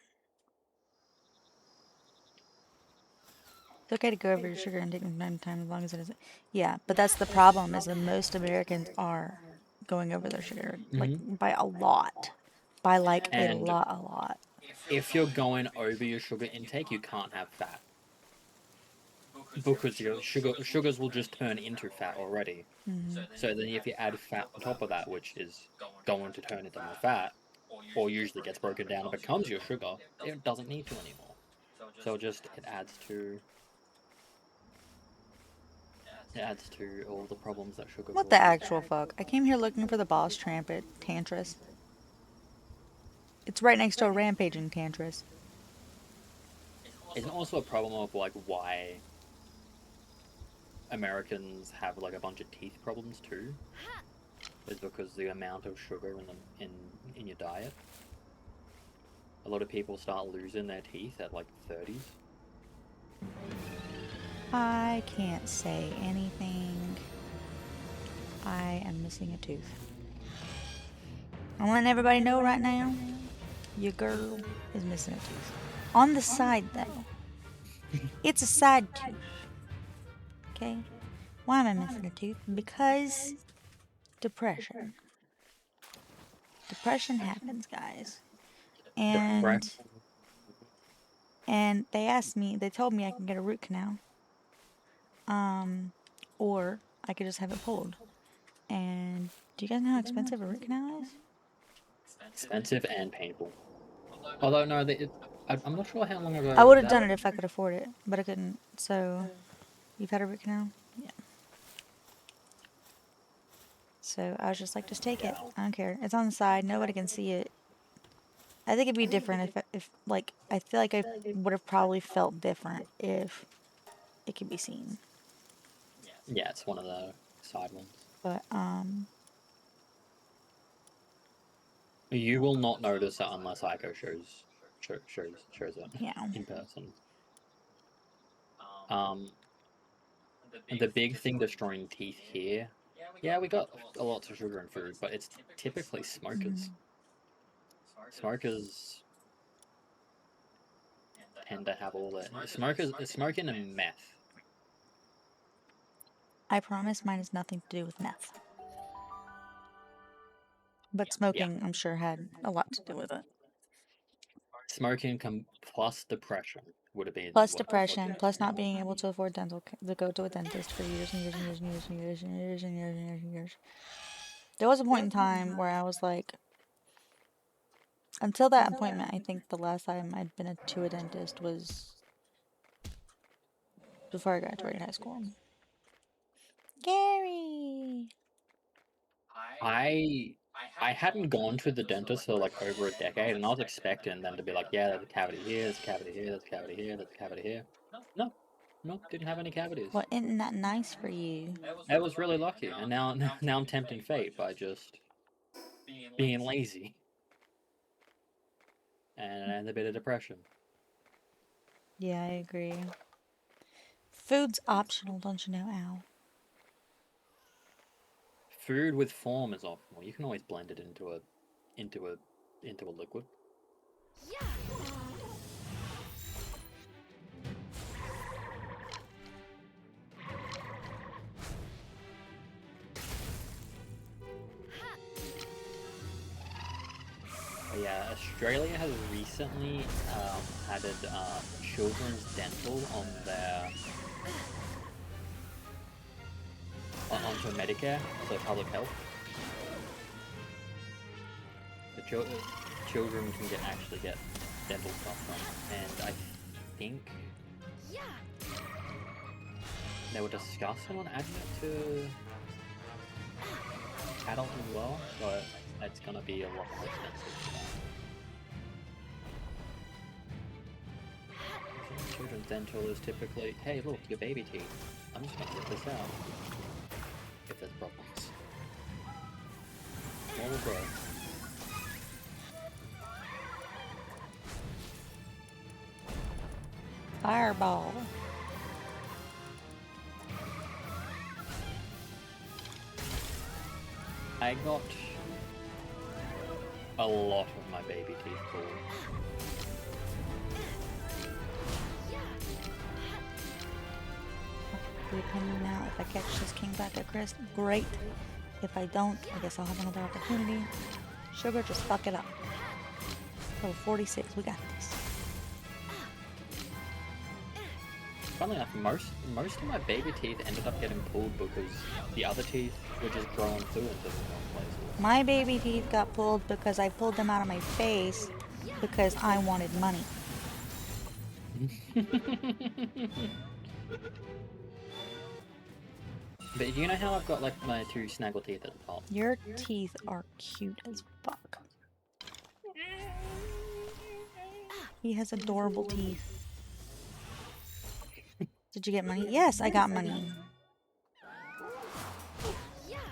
It's okay to go over your sugar and take time as long as it isn't. Yeah, but that's the problem, is that most Americans are going over their sugar, like, by a lot. By, like, a lot. If you're going over your sugar intake, you can't have fat. because your sugars will just turn into fat already. So then if you add fat on top of that, which is going to turn into more fat, or usually gets broken down and becomes your sugar, it doesn't need to anymore. So it adds to all the problems that sugar What the causes. actual fuck? I came here looking for the boss trampet, Tantris. It's right next to a rampaging Tantris. Isn't also a problem of like why Americans have like a bunch of teeth problems too? Is because the amount of sugar in your diet. A lot of people start losing their teeth at like 30s. I can't say anything. I am missing a tooth. I'm letting everybody know right now, your girl is missing a tooth. On the side though. It's a side tooth. Okay? Why am I missing a tooth? Because depression. Depression happens, guys. And they told me I can get a root canal. Or I could just have it pulled. And do you guys know how expensive a root canal is? Expensive and painful. Although no, I'm not sure how long ago. I would have done it if I could afford it, but I couldn't. So, you've had a root canal? Yeah. So I was just like, just take it. I don't care. It's on the side. Nobody can see it. I think it'd be different if like, I feel like I would have probably felt different if it could be seen. Yeah, it's one of the side ones. But, You will not notice it unless Aiko shows it yeah. in person. The big thing destroying teeth here. Yeah, we got a lot of sugar in food, but it's typically smokers. Smokers tend to have all that. Smoking and meth. I promise mine has nothing to do with meth. But smoking, I'm sure, had a lot to do with it. Smoking plus depression would have been. Plus depression, plus not being able to afford to go to a dentist for years and years and years and years and years and years and years and years and years. There was a point in time where I was like, until that appointment, I think the last time I'd been to a dentist was before I graduated high school. Gary! I hadn't gone to the dentist for like over a decade, and I was expecting them to be like, yeah, there's a cavity here, there's a cavity here, there's a cavity here, there's a cavity here. No, didn't have any cavities. Well, isn't that nice for you? I was really lucky, and now I'm tempting fate by just being lazy and a bit of depression. Yeah, I agree. Food's optional, don't you know, Al? Food with form is optional. You can always blend it into a liquid. Yeah. Yeah, Australia has recently added children's dental on their onto Medicare, so public health. The children can actually get dental stuff done, and I think they were discussing on adding it to adult as well, but it's gonna be a lot more expensive for that. Children's dental is typically, hey look, your baby teeth. I'm just gonna rip this out. If there's problems. More will grow. Fireball. I got a lot of my baby teeth pulled. Depending now, if I catch this king back at Chris, great. If I don't, I guess I'll have another opportunity. Sugar, just fuck it up. Level 46, we got this. funnily enough, most of my baby teeth ended up getting pulled because the other teeth were just growing through into the wrong places. My baby teeth got pulled because I pulled them out of my face because I wanted money. But do you know how I've got like my 2 snaggle teeth at the top? Your teeth are cute as fuck. He has adorable teeth. Did you get money? Yes, I got money.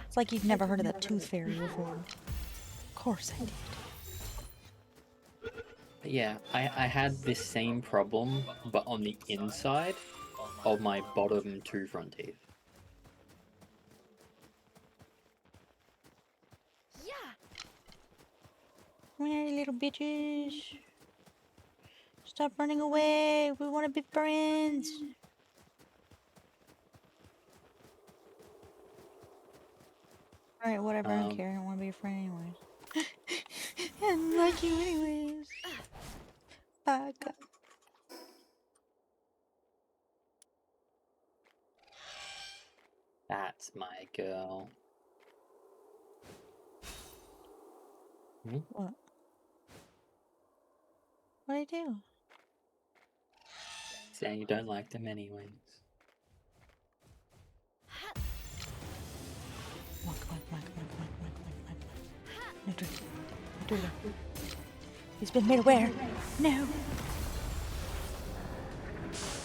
It's like you've never heard of the Tooth Fairy before. Of course I did. But yeah, I had this same problem, but on the inside of my bottom 2 front teeth. Come here, you little bitches. Stop running away. We want to be friends. Alright, whatever. I don't care. I don't want to be your friend anyways. I don't like you anyways. Bye, God. That's my girl. What? What'd I do? Saying you don't like them anyways. Come on. No, do it. He's been made aware. No.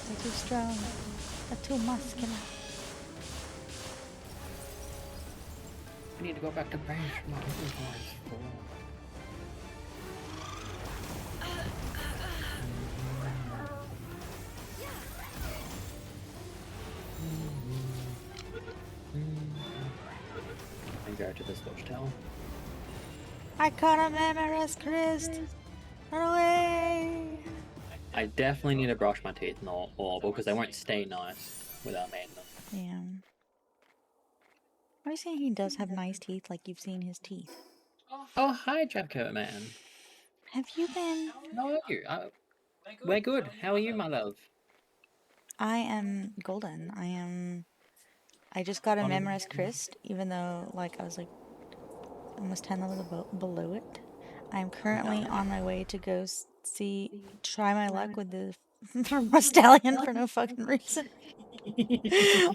They're too strong. They're too muscular. We need to go back to base. And go to this watchtower. I caught him, Emerus Christ. Run away. I definitely need to brush my teeth in all because they won't stay nice without making them. Yeah. Are you saying he does have nice teeth like you've seen his teeth? Oh, hi, Jabco man. Have you been? How are you? We're good. How are you, my love? I am golden. I just got a Memorized Christ, even though, like, I was, like, almost 10 levels below it. I'm currently on my way to go try my luck with the stallion for no fucking reason.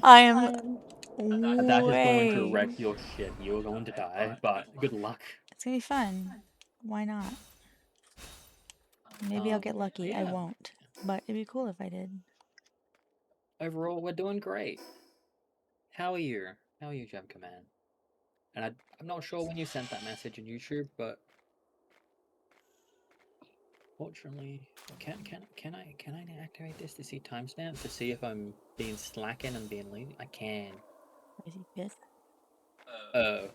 I am That is going to way... wreck your shit. You are going to die, but good luck. It's gonna be fun. Why not? Maybe I'll get lucky. I won't. But it'd be cool if I did. Overall, we're doing great. How are you? How are you, Jabco man? And I'm not sure when you sent that message in YouTube, but fortunately, can I activate this to see timestamps to see if I'm being slacking and being lazy? I can. Is he pissed? How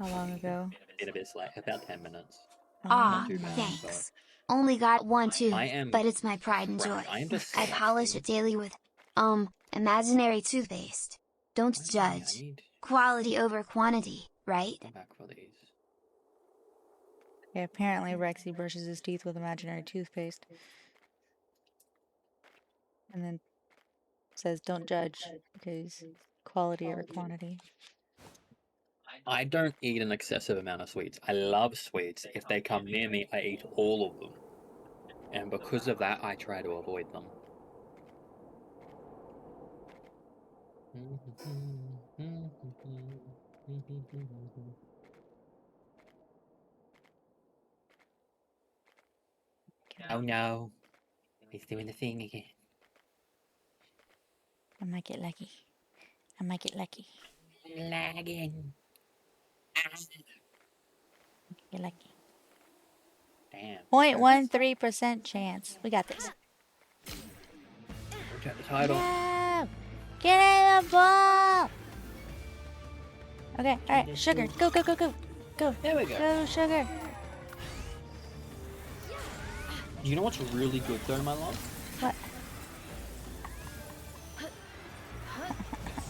long ago? Been a bit slack, about 10 minutes. Aw, too bad, thanks. Only got one tooth, I am but it's my pride and joy. I am I polish it daily with, imaginary toothpaste. Don't I judge. need Quality over quantity, right? to go back for these. Yeah, apparently Rexy brushes his teeth with imaginary toothpaste. And then says, don't judge, because quality over quantity. I don't eat an excessive amount of sweets. I love sweets. If they come near me, I eat all of them. And because of that, I try to avoid them. Oh no. He's doing the thing again. I might get lucky. I might get lucky. Lagging. Get lucky. Damn. 0.13% chance. We got this. Check the title. No! Get in the ball! Okay, alright, sugar. Go, go, go, go. Go. There we go. Go, sugar. You know what's really good though, my love? What?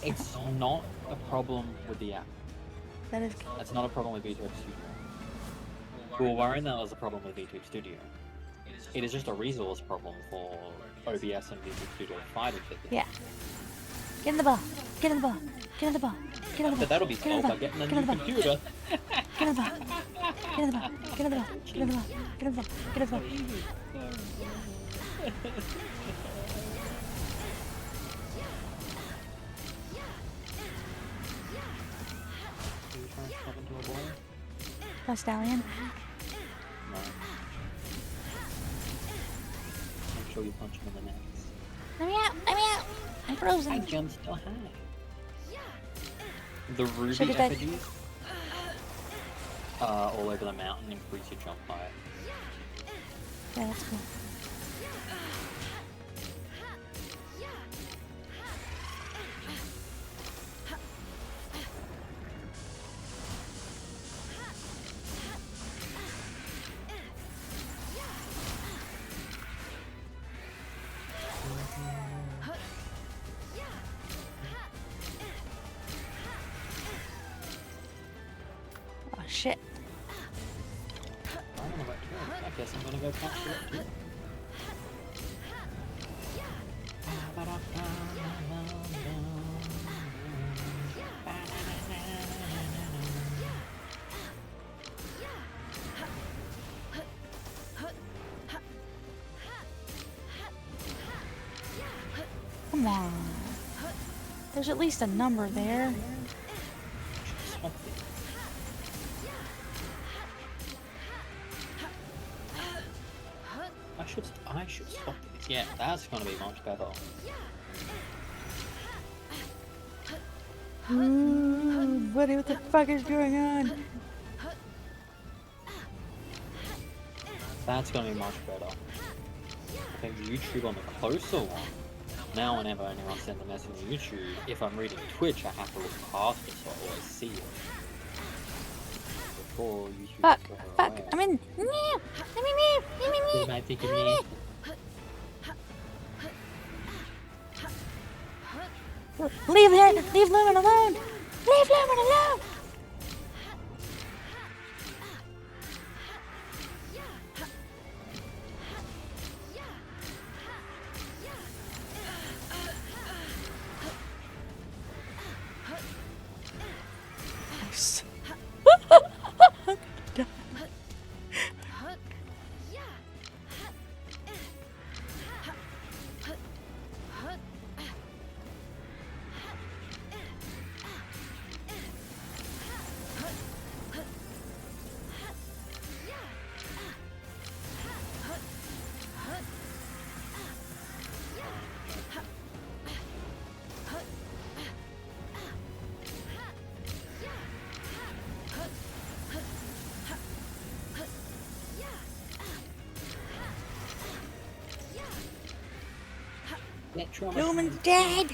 It's not a problem with the app. That is... That's not a problem with VTuber Studio. We were worried that was a problem with VTuber Studio. It is just a resource problem for OBS and VTuber fighting with it. Yeah. Get in the ball. Get in the ball. Get in the ball. Get in the ball. But that'll be Get in solved the by ball. getting a Get in new the ball. computer. Get in the ball. Get in the ball. Get in the ball. Get in the ball. Get in the ball. Get in the ball. A stallion. No. I'm sure you punch him in the nuts. Let me out. Let me out. I'm I frozen. jumped still high. The ruby Sugar dick. effigies all over the mountain increase your jump height. Yeah, that's cool. Oh shit. I'm gonna go too. I guess I'm gonna go punch it too. Come on. There's at least a number there. I should stop this. Yeah, that's gonna be much better. Ooh, buddy, what the fuck is going on? That's gonna be much better. I think YouTube on the closer one. Now whenever anyone sends a message on YouTube, if I'm reading Twitch, I have to look past it so I always see it. Before YouTube Fuck, is further fuck, away. I'm in. You might think of me. Leave Lumen alone! Leave Lumen alone! Nice. Lumen's dead!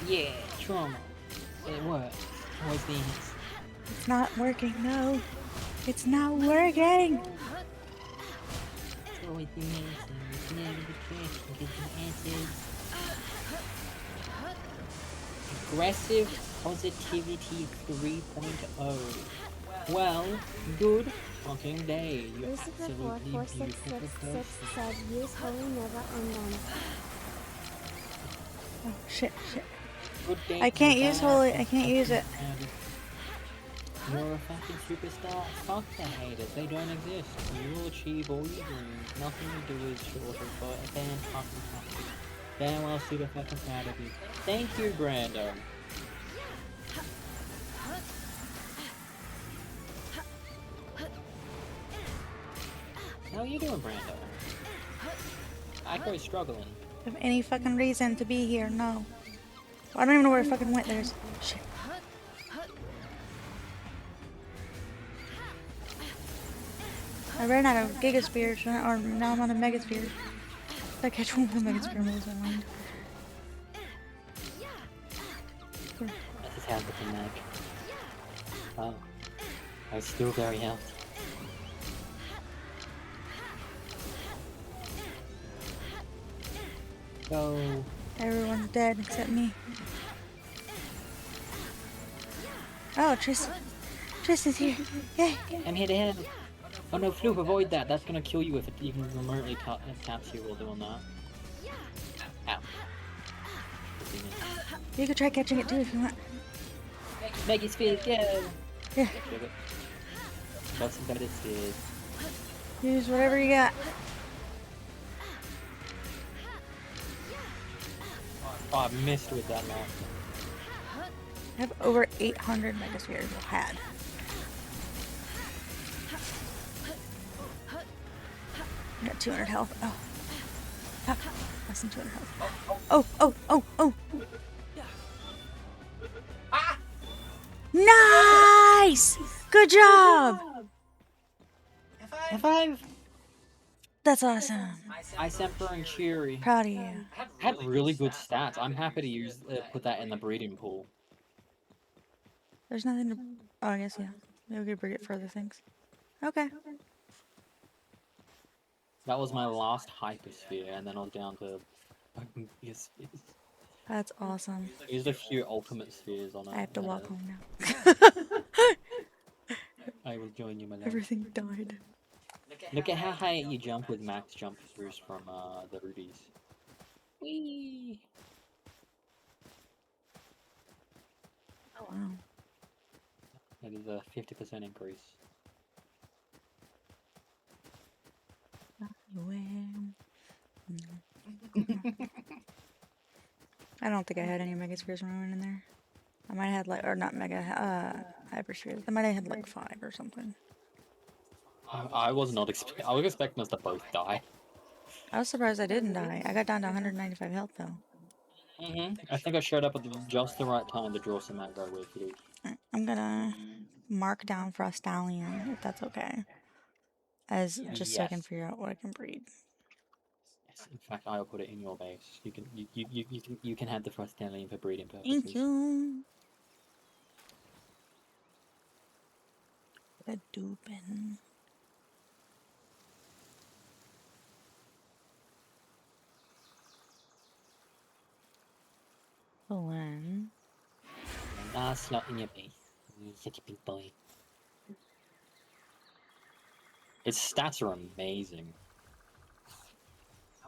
Yeah, trauma. It worked. Always the answer. It's not working, no. It's not working! It's always the answer. It's never the case. You get the answers. Aggressive Positivity 3.0. Well, good fucking day. You absolutely beautiful person. said use holy never undone. Oh, shit. Good day. I can't use holy, I Holy. can't use it. You're a fucking superstar. Fuck the haters. They don't exist. You will achieve all your dreams. Nothing to do is short of a damn fucking happy. Damn well super fucking proud of you. Thank you, Brando. How you doing, Brando? Aiko's struggling. Have any fucking reason to be here, no. I don't even know where I fucking went, there's... Shit. I ran out of Gigaspheres, or now I'm on a Megasphere. If I catch one with a Megasphere, I'm losing my mind. That is how the mag. Oh. I was still very healthy. Go. Everyone's dead except me. Oh, Tristan's here. Yay. I'm here to help. Oh no, Floop, avoid that. That's gonna kill you if it even remotely taps you while doing that. Ow. You could try catching it too if you want. Mega spheres, go! Yeah. Got some better spheres. Use whatever you got. Oh, I missed with that last one. I have over 800 megaspheres. Well, had. I got 200 health. Oh. Ah, less than 200 health. Oh, oh, oh, oh. Nice! Good job! High five! That's awesome. I Semper and Cheery. Proud of you. Had really good stats. I'm happy to use put that in the breeding pool. There's nothing to... Oh, I guess, yeah. Maybe we could bring it for other things. Okay. That was my last hypersphere, and then I was down to yes. That's awesome. Used a few ultimate spheres on it. I have to and, walk home now. I will join you, my love. Everything died. Look at how high you jump with max jump boost from the rubies. Whee! Oh, wow. That is a 50% increase. I don't think I had any megaspheres remaining in there. I might have had like, or not mega, hyperspheres. I might have had like 5 or something. I was not I was expecting us to both die. I was surprised I didn't die. I got down to 195 health though. I think I showed up at just the right time to draw some aggro with you. I'm gonna mark down Frostallion, if that's okay. As just so I can Yes. figure out what I can breed. Yes, in fact, I'll put it in your base. You can have the Frostallion for breeding purposes. Thank you. The dupin. One. Last slot in your base. Such a big boy. Its stats are amazing.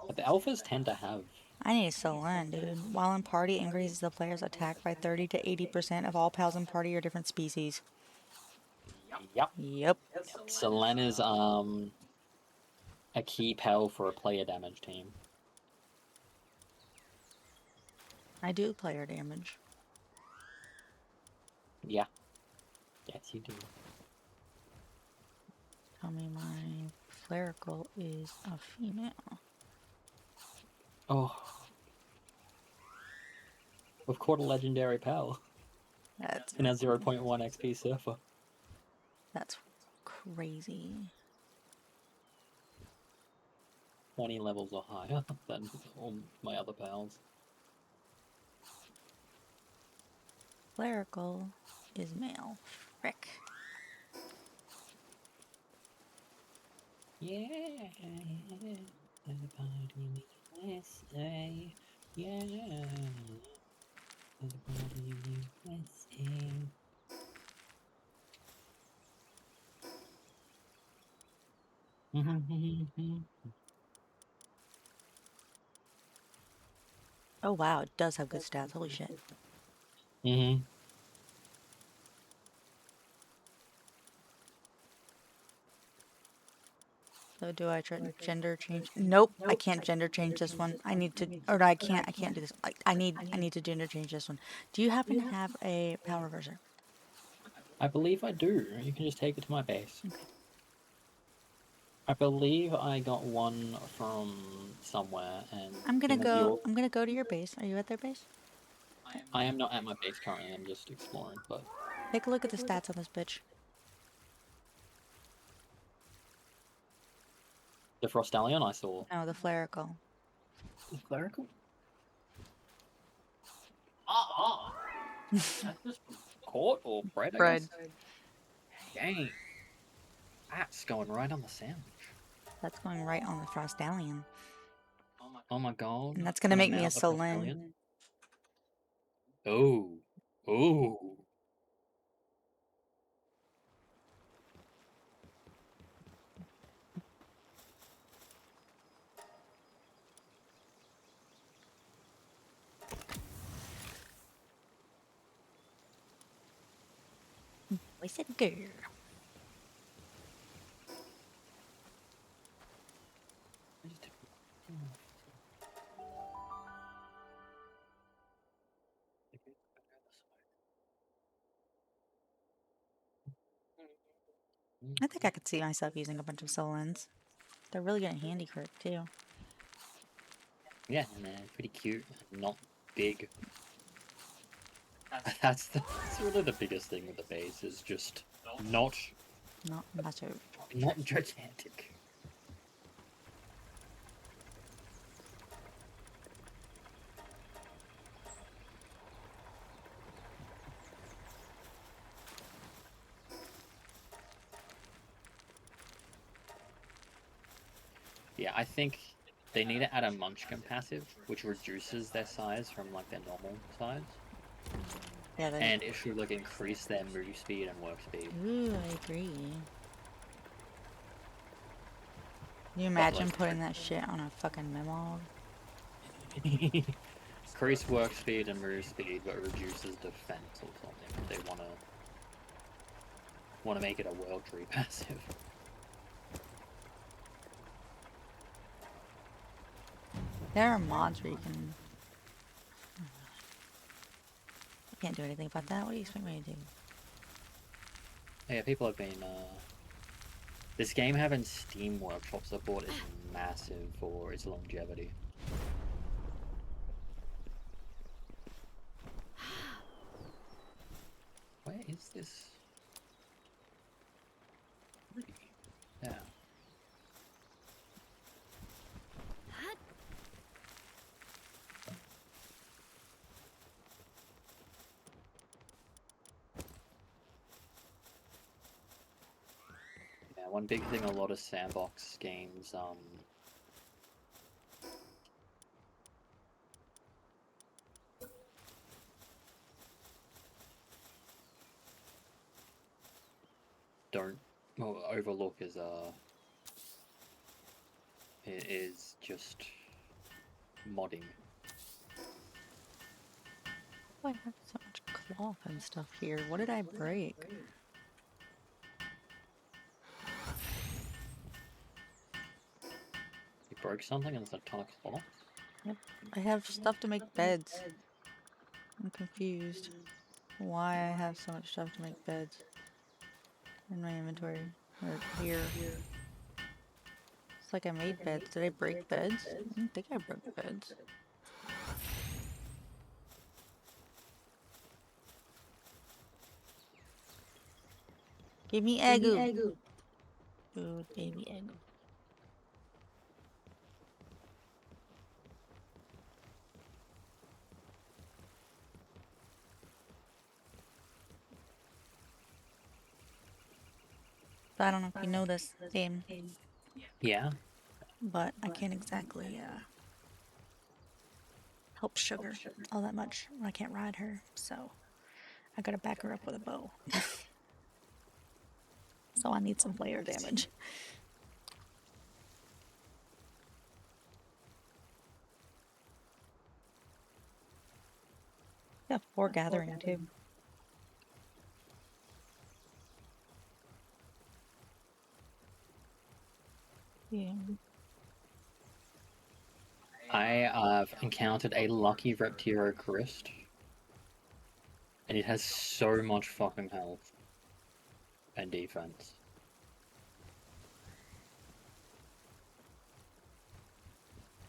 But the alphas tend to have. I need Solan, dude. While in party, increases the player's attack by 30 to 80% of all pals in party or different species. Yep. Yep. Selena's a key pal for a player damage team. I do player damage. Yeah. Yes, you do. Tell me my Flerical is a female. Oh. We've caught a legendary pal. That's In a 0.1 XP surfer. That's crazy. 20 levels or higher than all my other pals. Clerical is male. Frick. Yeah. Everybody in the USA. Yeah. Everybody in the USA. Oh wow, it does have good stats. Holy shit. So do I try to gender change? Nope, I can't gender change this one. I need to, or I can't do this. I need to gender change this one. Do you happen to have a power reverser? I believe I do. You can just take it to my base. Okay. I believe I got one from somewhere, and I'm gonna go to your base. Are you at their base? I am not at my base currently. I'm just exploring, but Take a look at the stats on this bitch. the Frostallion I saw. No, the Flerical. The Clerical? That's just caught or bred, I Bred. guess? Dang. That's going right on the sandwich. That's going right on the Frostallion. Oh my god. And that's gonna make me a mount the Solen. Frostallion? Oh. Oh. We said girl. I think I could see myself using a bunch of Solons. They're really good at handicraft too. Yeah, and they're pretty cute, not big. That's really the biggest thing with the base is just not Not massive. not gigantic. Yeah, I think they need to add a Munchkin passive, which reduces their size from like their normal size, Yeah, they. and it should like increase their move speed and work speed. Ooh, I agree. Can you imagine putting that shit on a fucking memo? Increase work speed and move speed, but reduces defense or something. They wanna make it a world tree passive. There are mods where you can. I can't do anything about that. What do you expect me to do? Yeah, people have been. This game having Steam Workshop support is massive for its longevity. Where is this? Yeah. Yeah, one big thing a lot of sandbox games don't overlook is just modding. Why do I have so much cloth and stuff here? What did I break? You broke something and there's a ton of cloth? Yep. I have stuff to make beds. I'm confused. Why I have so much stuff to make beds in my inventory. Or here. It's like I made beds. Did I break beds? I don't think I broke beds. Give me Agu. Food, baby Agu. So I don't know if you know this game, Yeah. but I can't exactly help Sugar all that much when I can't ride her, so I gotta back her up with a bow. So I need some player damage. Yeah, 4 gathering too. Yeah. I have encountered a lucky Reptiro Crist, and it has so much fucking health and defense.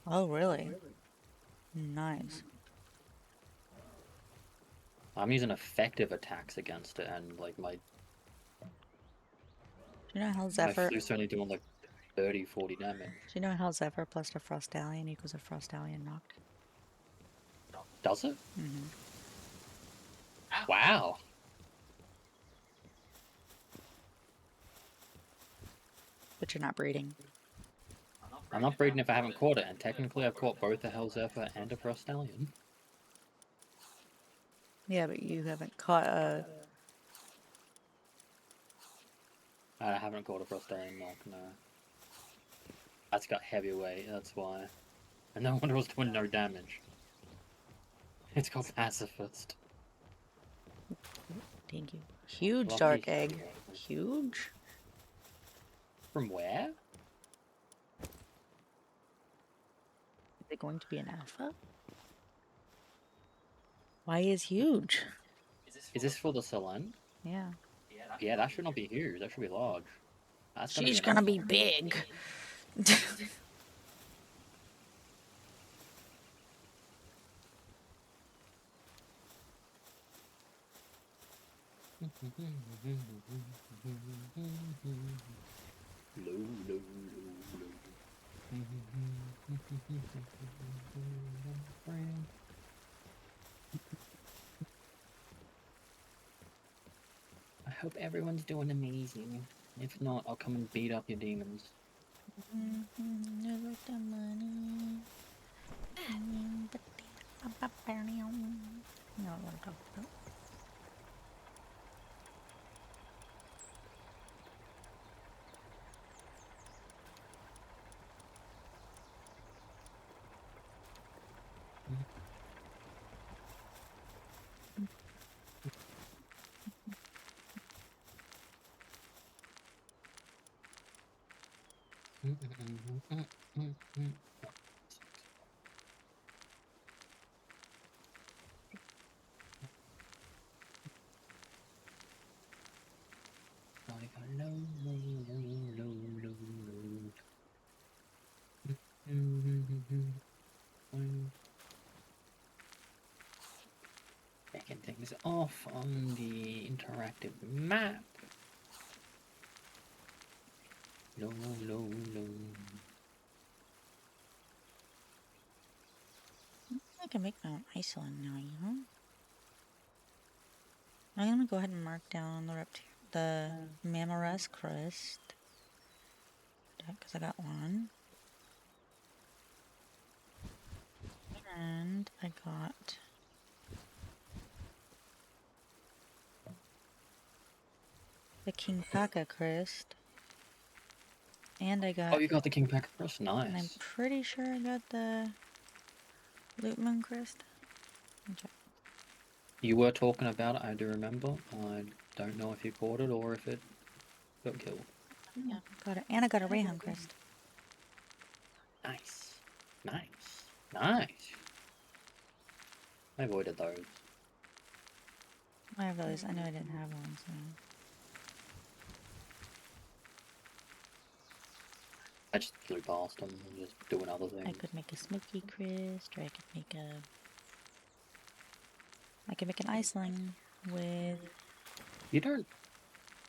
Oh, really? Nice. I'm using effective attacks against it, and like my Do you know how Zephyr? flute's only doing like 30-40 damage. Do you know how Zephyr plus a Frostallion equals a Frostallion knocked? Does it? Mm-hmm. Wow. But you're not breeding. I'm not breeding if I haven't caught it, and technically I've caught both a Hell Zephyr and a Frostallion. Yeah, but you haven't caught a. I haven't caught a Frostallion knock, no. That's got heavy weight, that's why. And no wonder it was doing no damage. It's got Pacifist. Thank you. Huge Lovely. dark egg. Huge? From where? Is it going to be an alpha? Why is huge? Is this for the Selen? Yeah. Yeah, that should not be huge. That should be large. That's gonna She's be an gonna be alpha. big. I hope everyone's doing amazing. If not, I'll come and beat up your demons. Never the money. You know what I'm talking about. Like a low. Checking things off on the interactive map. Low. I can make my own Iceland now, you know? I'm gonna go ahead and mark down the Mammoras crust. Because I got one. And I got the King Paka crest. And I got... Oh, you got the King Packer crest? Nice. And I'm pretty sure I got the Lootman crest. Okay. You were talking about it, I do remember. I don't know if you caught it or if it got killed. Yeah, got it. And I got a Rayhan crest. Nice. I avoided those. I have those. I know I didn't have one, so... I just flew past them and just doing other things. I could make a smoky crest, or I could make a... I could make an Iceland with... You don't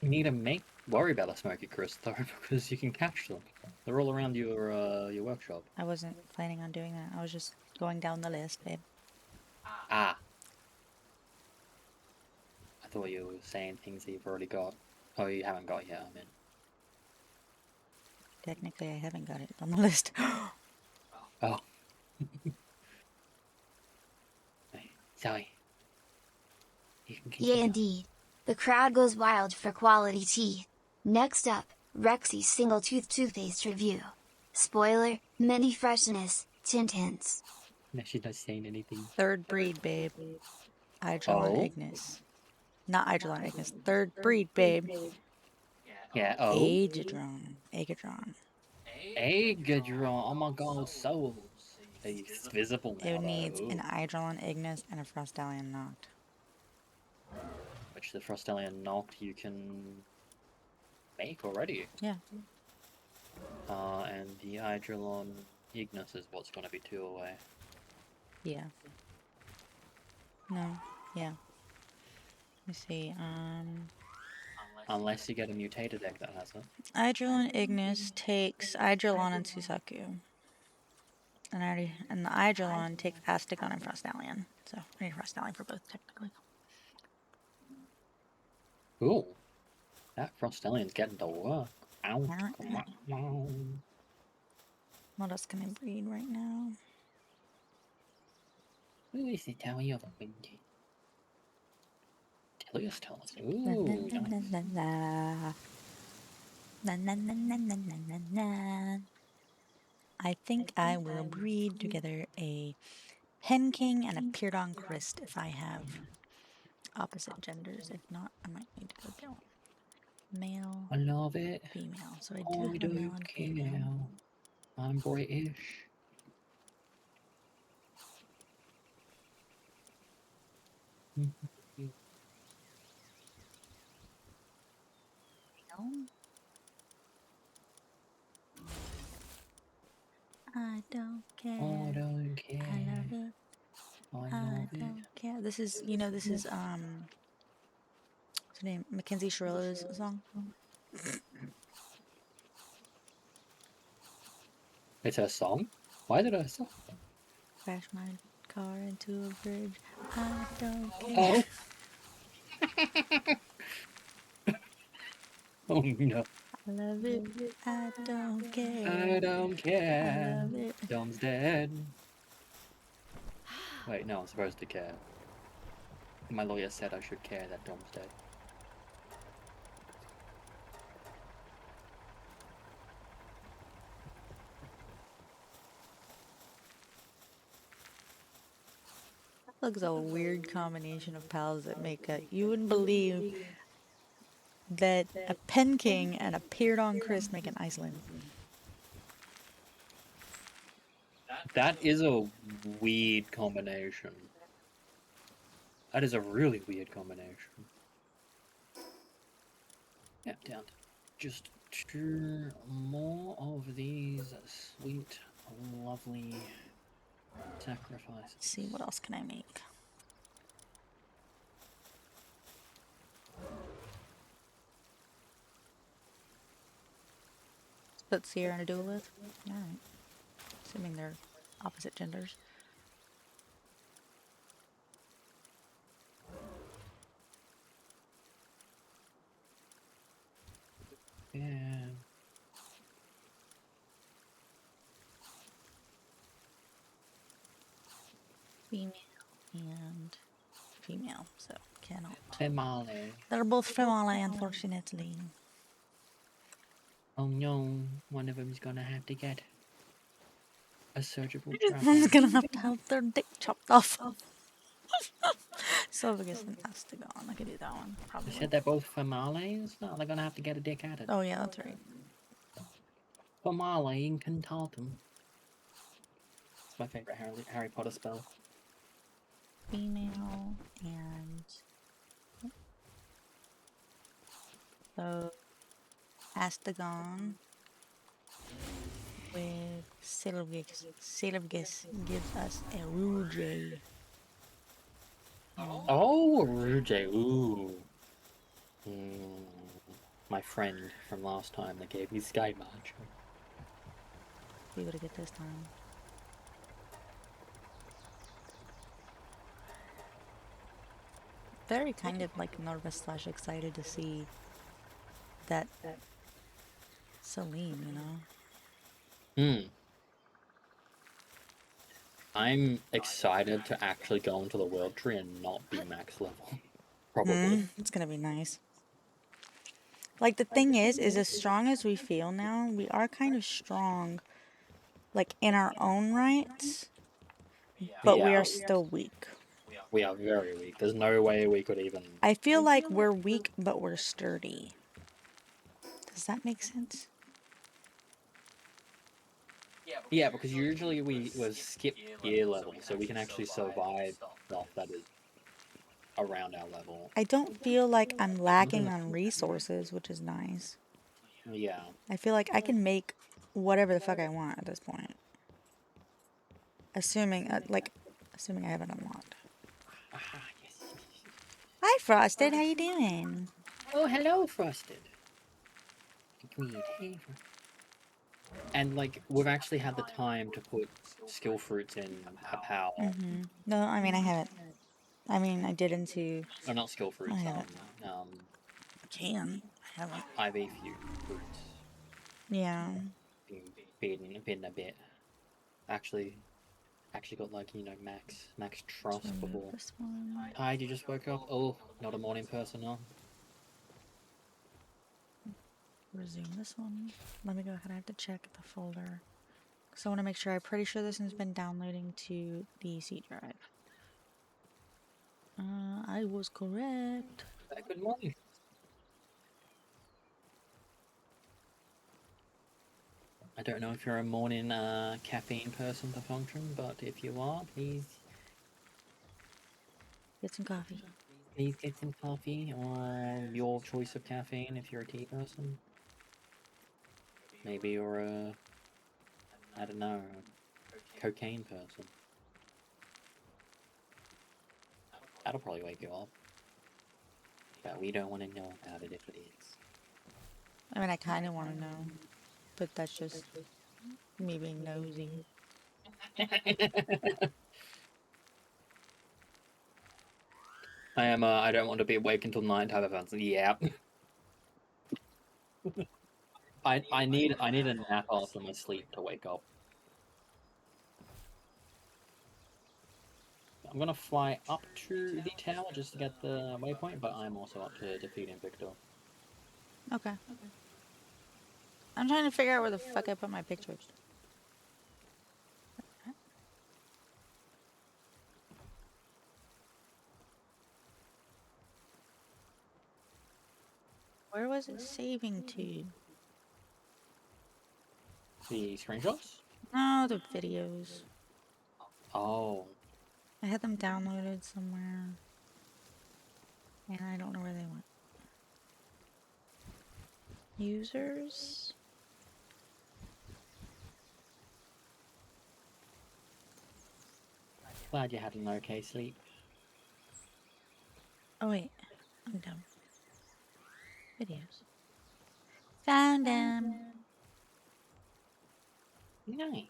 need to worry about a smoky crest though, because you can catch them. They're all around your workshop. I wasn't planning on doing that. I was just going down the list, babe. Ah. I thought you were saying things that you've already got. Oh, you haven't got yet, I mean. Technically, I haven't got it on the list. Oh. Hey, sorry. You can Yeah, continue. indeed. The crowd goes wild for quality teeth. Next up, Rexy's single tooth toothpaste review. Spoiler, mini freshness, tint hints. No, she's not saying anything. Third breed, babe. Hydrolon Oh? Ignis. Not Hydrolon Ignis. Third breed, babe. Yeah, oh? Aegadron. Aegadron. Aegadron, oh my god, souls. It's visible now, It needs though. an Hydrolon Ignis and a Frostallion Noct. Which the Frostallion Noct you can make already. Yeah. And the Hydrolon Ignis is what's going to be 2 away. Yeah. No. Yeah. Let me see. Unless you get a mutated deck that has it. Hydrolon Ignis takes Hydrolon and Susaku. And the Hydrolon takes Astagon and Frostallion. So I need Frostallion for both, technically. Ooh. That Frostallion's getting to work. Ow. What else can I breed right now? Who is the Tower of the Wind? Tilius tells us. Ooh. I think I will breed together a Hen King and a Pyrdon Christ if I have opposite genders. If not, I might need male, I love it. female. So I I do have a male don't and care. female. I'm British. I don't care. I don't care. I love it. I I love it. don't care. This is, you know, this is what's her name? Mackenzie Shirley's song. It's her song? Why did I song? Crash my car into a bridge. I don't care. Oh. Oh no. I love it. I don't care. I don't care. I love it. Dom's dead. Wait, no, I'm supposed to care. My lawyer said I should care that Dom's dead. Looks a weird combination of pals that make a. You wouldn't believe that a Pen King and a Peered on Chris make an Iceland. That is a weird combination. That is a really weird combination. Yeah, down to just 2 more of these sweet, lovely sacrifices. Let's see, what else can I make? Let's put Sierra in a duelist. Alright. Assuming they're opposite genders. Yeah. Female and female, so cannot. Female. They're both female, unfortunately. Oh no, one of them's gonna have to get a surgical One's trap. gonna have their dick chopped off. So I guess it has to go on. I could do that one, You probably. said they're both females? No, they're gonna have to get a dick added. Oh yeah, that's right. Female incantatum. It's my favorite Harry Potter spell. Female and so Astagon with Sylvgus. Sylvgus gives us a Rouge. Oh, Rouge. Ooh. My friend from last time that gave me Sky March. See what I get this time. Very kind of like nervous / excited to see that Celine, you know? I'm excited to actually go into the world tree and not be max level. Probably. It's gonna be nice. Like the thing is as strong as we feel now, we are kind of strong, like in our own rights, but we Yeah. are still weak. We are very weak. There's no way we could even... I feel like we're weak, but we're sturdy. Does that make sense? Yeah, because usually we skip gear level, so we can actually survive stuff that is around our level. I don't feel like I'm lacking on resources, which is nice. Yeah. I feel like I can make whatever the fuck I want at this point. Assuming, assuming I have it unlocked. Hi, Frosted. How you doing? Oh, hello, Frosted. And, like, we've actually had the time to put skill fruits in power. No, I mean, I haven't. I mean, I did into... Oh, not skill fruits, I haven't. I Can. I haven't. IV fruits. Yeah. Been a bit. Actually got, like, you know, max trust Remove before. this one. Hi, you just woke up? Oh, not a morning person, huh? Resume this one. Let me go ahead. I have to check the folder. Because I want to make sure. I'm pretty sure this has been downloading to the C drive. I was correct. Good morning. I don't know if you're a morning caffeine person to function, but if you are, please Get some coffee. get some coffee or your choice of caffeine if you're a tea person. Maybe you're a, I don't know, a cocaine person. That'll probably wake you up. But we don't want to know about it if it is. I mean, I kind of want to know, but that's just me being nosy. I am. I don't want to be awake until 9 type of answer. Yeah. I need a nap after my sleep to wake up. I'm gonna fly up to the tower just to get the waypoint, but I'm also up to defeating Victor. Okay. I'm trying to figure out where the fuck I put my pictures. Where was it saving to? The screenshots? No, the videos. Oh. I had them downloaded somewhere. And I don't know where they went. Users? Glad you had an okay sleep. Oh wait, I'm dumb. Videos. Found them. Nice.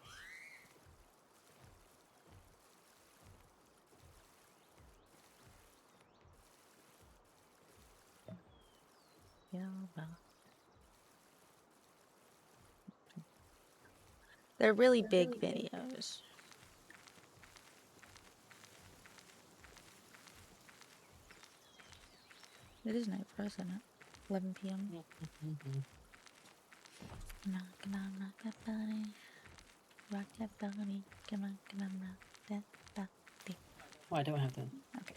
Yeah, well. They're really big videos. It is night for us, isn't it? 11 p.m. Knock, knock, knock that body. Rock that body. Come on, rock that body. Oh, I don't have them. Okay.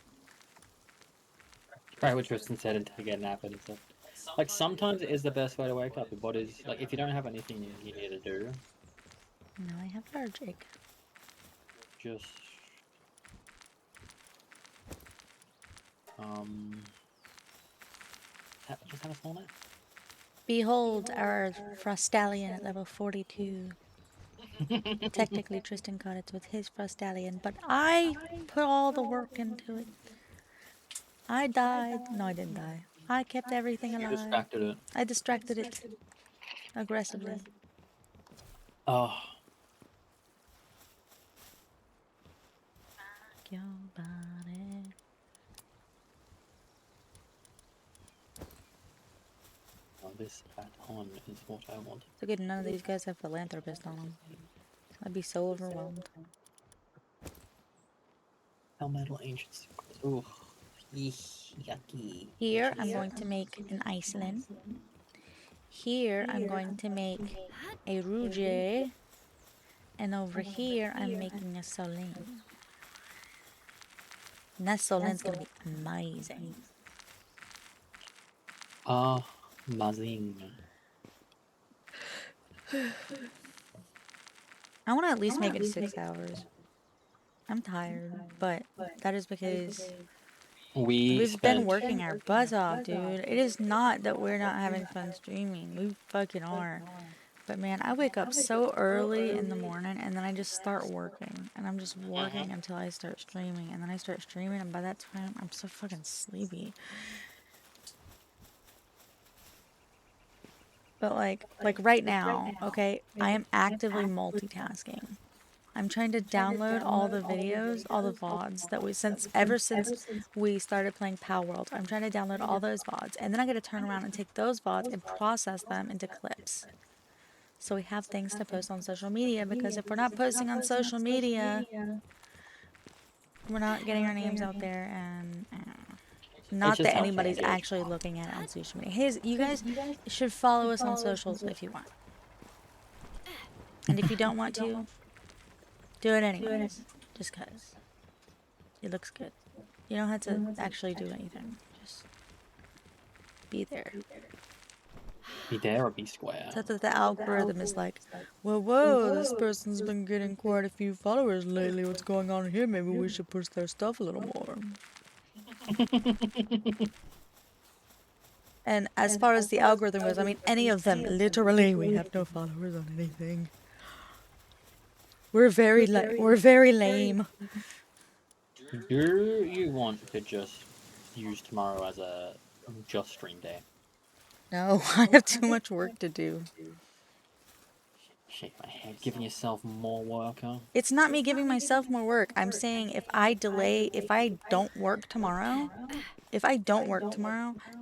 Right, what Tristan said until you get a nap and stuff. Like, sometimes it is the best way to wake up. What is, like, if you don't have anything you need to do, Now I have large egg. just, just have a small nap. Behold our Frostallion at level 42. Technically, Tristan caught it with his Frostallion, but I put all the work into it. I died. No, I didn't die. I kept everything alive. You distracted it. I distracted it aggressively. Oh. Rock your body. Oh, this baton is what I want. It's good none of these guys have philanthropist on them. I'd be so overwhelmed. Metal ancient secrets. Ooh. Yucky. Here, I'm going to make an Iceland. Here, I'm going to make a Rouge. And over here, I'm making a Solane. And that Solene's going to be amazing. Amazing. I want to at least make it 6 hours. I'm tired, but that is because we've been working our butts off, dude. It is not that we're not having fun streaming. We fucking are. But man, I wake up so early in the morning and then I just start working. And I'm just working until I start streaming. And then I start streaming and by that time, I'm so fucking sleepy. But like right now, okay, I am actively multitasking. I'm trying to download all the videos, all the VODs that we ever since we started playing Palworld. I'm trying to download all those VODs, and then I got to turn around and take those VODs and process them into clips. So we have things to post on social media, because if we're not posting on social media, we're not getting our names out there, and not that anybody's actually looking at it on social media. Hey, you guys should follow us on socials if you want. And if you don't want to, do it anyways. Just cause. It looks good. You don't have to actually do anything. Just be there. Be there or be square. So that the algorithm is like, well, whoa, this person's been getting quite a few followers lately. What's going on here? Maybe we should push their stuff a little more. And as far as the algorithm goes, I mean, any of them, literally, we have no followers on anything. We're very lame. Do you want to just use tomorrow as a just stream day? No, I have too much work to do. Shake my head, giving yourself more work, huh? It's not me giving myself more work. I'm saying if I don't work tomorrow,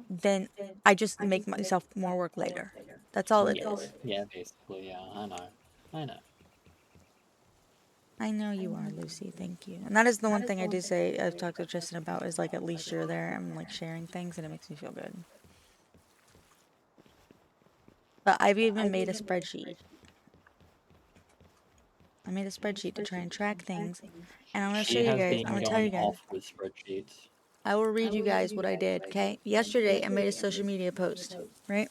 then I just make myself more work later. That's all it is. Yeah, basically, yeah, I know. I know you are, Lucy. Thank you. And that is the one thing I do say I've talked to Tristan about is like at least you're there. I'm like sharing things and it makes me feel good. But I've even made a spreadsheet. I made a spreadsheet to try and track things. And I'm going to show you guys. I'm going to tell you guys. Off with spreadsheets. I will read you guys what I did, okay? Yesterday I made a social media post, right?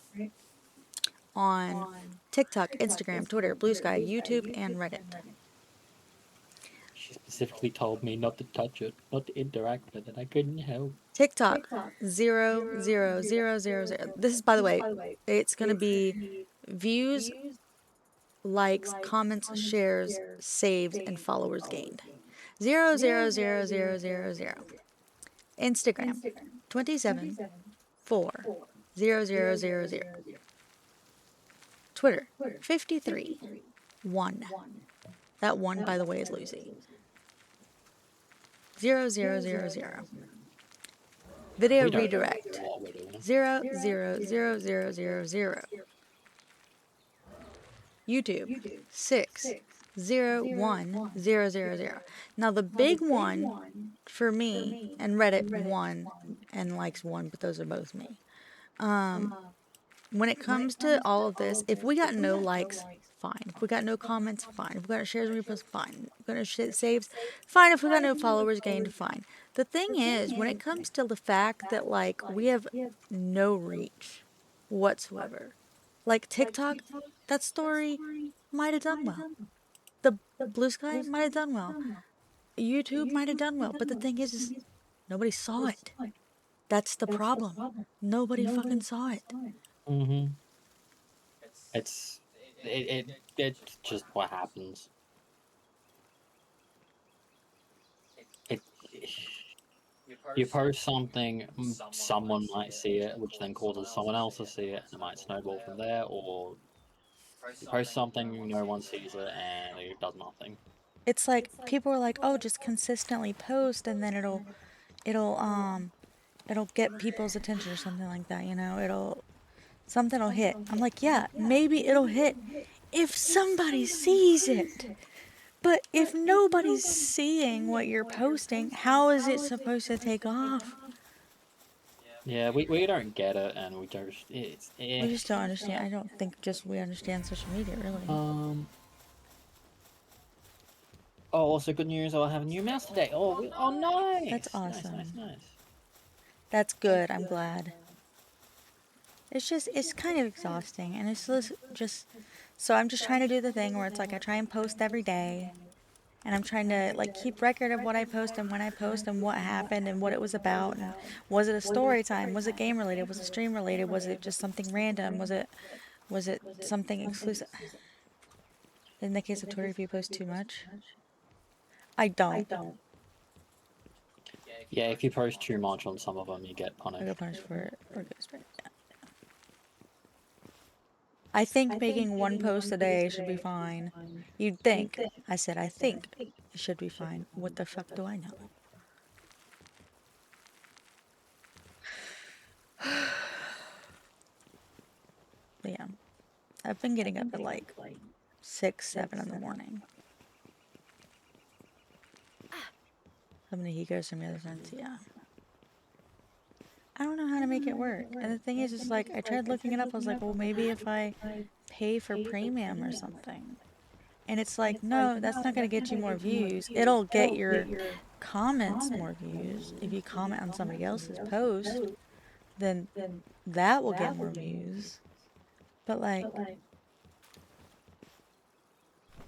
On TikTok, Instagram, Twitter, Blue Sky, YouTube, and Reddit. She specifically told me not to touch it, not to interact with it. I couldn't help. TikTok 0,0,0,0,0. This is, by the way, it's gonna be views, likes, comments, shares, saves, and followers gained. 0,0,0,0,0,0. Instagram 27,4,0,0,0,0. Twitter 53,1. That one, by the way, is Lucy. 0,0,0,0,0. Video redirect 0,0,0,0,0,0. YouTube 6,0,1,0,0,0. Now the big one for me and Reddit 1 and likes 1, but those are both me. When it comes to all of this, if we got no likes, fine. If we got no comments, fine. If we got shares and reposts, fine. If we got no saves, fine. If we got no followers gained, fine. The thing is, when it comes to the fact that, like, we have no reach whatsoever. Like, TikTok, that story might have done well. The Blue Sky might have done well. YouTube might have done well. But the thing is nobody saw it. That's the problem. Nobody fucking saw it. Mm-hmm. It's just what happens. You post something, someone might see it, which then causes someone else to see it, and it might snowball from there, or you post something, no one sees it, and it does nothing. It's like people are like, oh, just consistently post, and then it'll get people's attention or something like that, you know, something will hit. I'm like, yeah, maybe it'll hit if somebody sees it. But if nobody's seeing what you're posting, how is it supposed to take off? Yeah, we don't get it, and we just We just don't understand. I don't think just we understand social media, really. Oh, also good news, I'll have a new mouse today. Oh, nice! That's awesome. Nice. That's good, I'm glad. It's kind of exhausting, and it's just, so I'm just trying to do the thing where it's like I try and post every day, and I'm trying to, like, keep record of what I post and when I post and what happened and what it was about, and was it a story time, was it game related, was it stream related, was it just something random, was it something exclusive. In the case of Twitter, if you post too much, I don't. Yeah, if you post too much on some of them, you get punished. I get punished for it, or goes right. Yeah. I think making one post a day should be fine. You'd think. I said I think it should be fine. What the fuck do I know? But yeah. I've been getting up at like 6, 7 in the morning. Some of the Hikos from the other sense, yeah. I don't know how to make it work. And the thing is, it's like, I tried looking it up. I was like, well, maybe if I pay for premium or something. And it's like, no, that's not going to get you more views. It'll get your comments more views. If you comment on somebody else's post, then that will get more views. But like,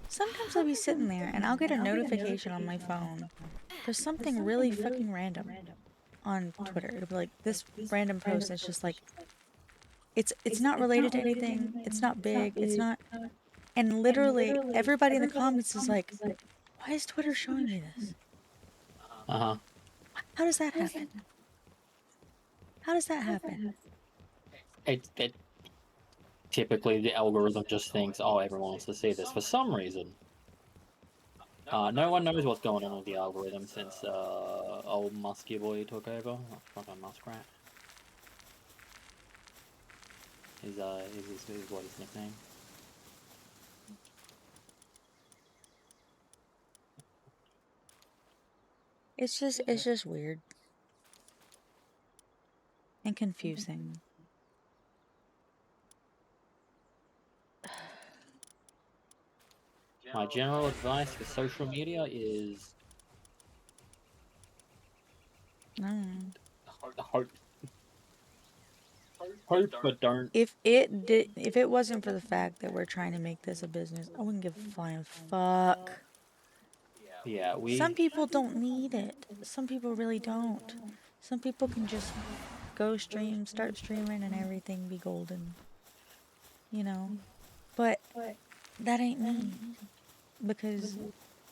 sometimes I'll be sitting there and I'll get a notification on my phone for something really fucking random on Twitter. It'll be like this random post. And it's just like, it's not related to anything. It's not big. It's not. And literally everybody in the comments is like, why is Twitter showing me this? Uh-huh. How does that happen? How does that happen? It typically the algorithm just thinks, oh, everyone wants to see this for some reason. No one knows what's going on with the algorithm since old Musky Boy took over. Fucking Muskrat. Is what his nickname? It's just weird and confusing. My general advice for social media is hope, but don't. If it wasn't for the fact that we're trying to make this a business, I wouldn't give a flying fuck. Yeah, Some people don't need it. Some people really don't. Some people can just go stream, start streaming, and everything be golden. You know? But that ain't me. Because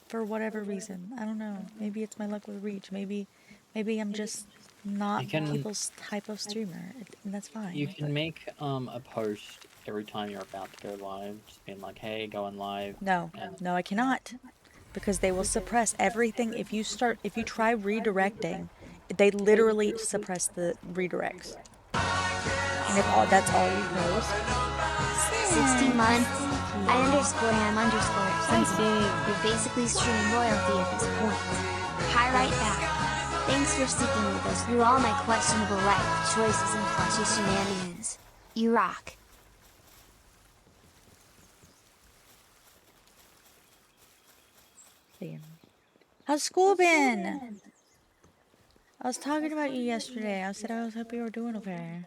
for whatever reason, I don't know. Maybe it's my luck with reach. Maybe I'm just not people's type of streamer, and that's fine. You can make a post every time you're about to go live, just being like, "Hey, going live." No, I cannot, because they will suppress everything. If you try redirecting, they literally suppress the redirects. And if that's all you post, 60 months. I_am_. You're basically streaming royalty at this point. Hi right back. Thanks for sticking with us through all my questionable life choices and plushy shenanigans. You rock. How's school been? I was talking about you yesterday. I said I was happy you were doing okay.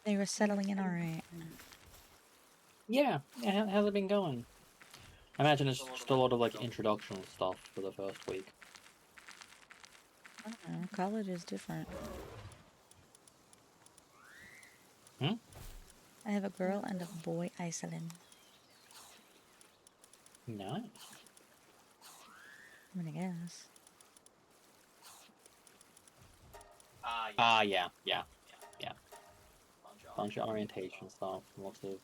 They were settling in alright. Yeah, how's it been going? I imagine it's just a lot of like introductional stuff for the first week. I don't know, college is different. Hmm? I have a girl and a boy, Iceland. Nice. I mean, I guess. Yeah. Bunch of orientation stuff, lots of...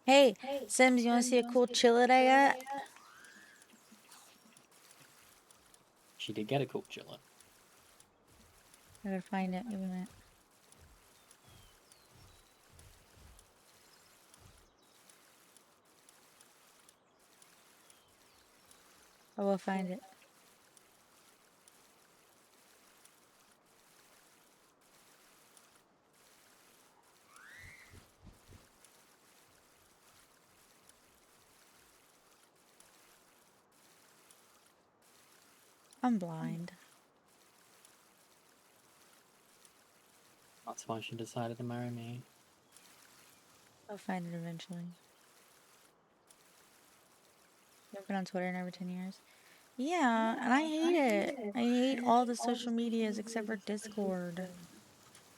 Hey, Sims, you wanna see a cool chiller I got? She did get a cool chiller. I gotta find it, give me a minute. I will find it. I'm blind. That's why she decided to marry me. I'll find it eventually. You've been on Twitter in over 10 years? Yeah, and I hate it. I hate all the social medias except for Discord.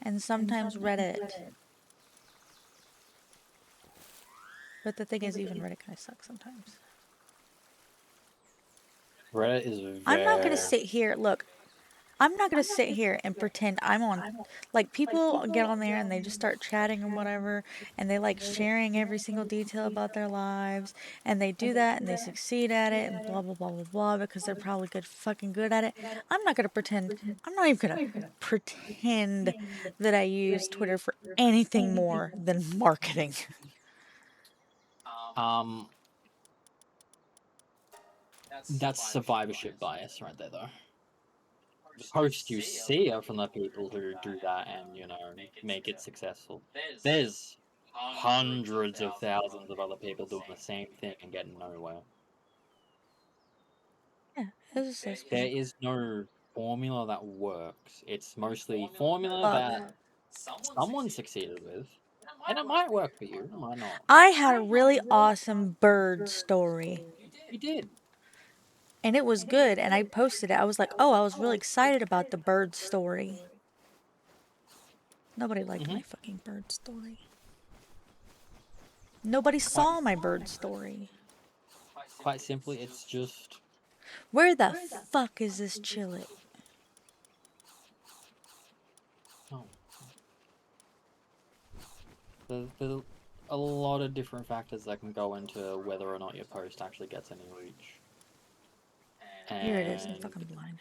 And sometimes Reddit. But the thing is, even Reddit kind of sucks sometimes. Reddit is very... I'm not gonna sit here, look, I'm not gonna sit here and pretend I'm on, like, people get on there and they just start chatting and whatever, and they like sharing every single detail about their lives, and they do that and they succeed at it and blah blah blah blah blah because they're probably fucking good at it. I'm not gonna pretend, I'm not even gonna pretend that I use Twitter for anything more than marketing. That's survivorship bias right there, though. The posts you see are from the people who do that and, you know, make it successful. There's hundreds of thousands of other people doing the same thing and getting nowhere. Yeah, This is so There sweet. is no formula that works. It's mostly formula Fuck. that someone succeeded with, and it might work for you, it might not. I had a really awesome bird story. You did. And it was good, and I posted it. I was like, oh, I was really excited about the bird story. Nobody liked my fucking bird story. Nobody saw my bird story. Quite simply, it's just... Where the fuck is this chillet? Oh. There's a lot of different factors that can go into whether or not your post actually gets any reach. Here it is. I'm And fucking blind.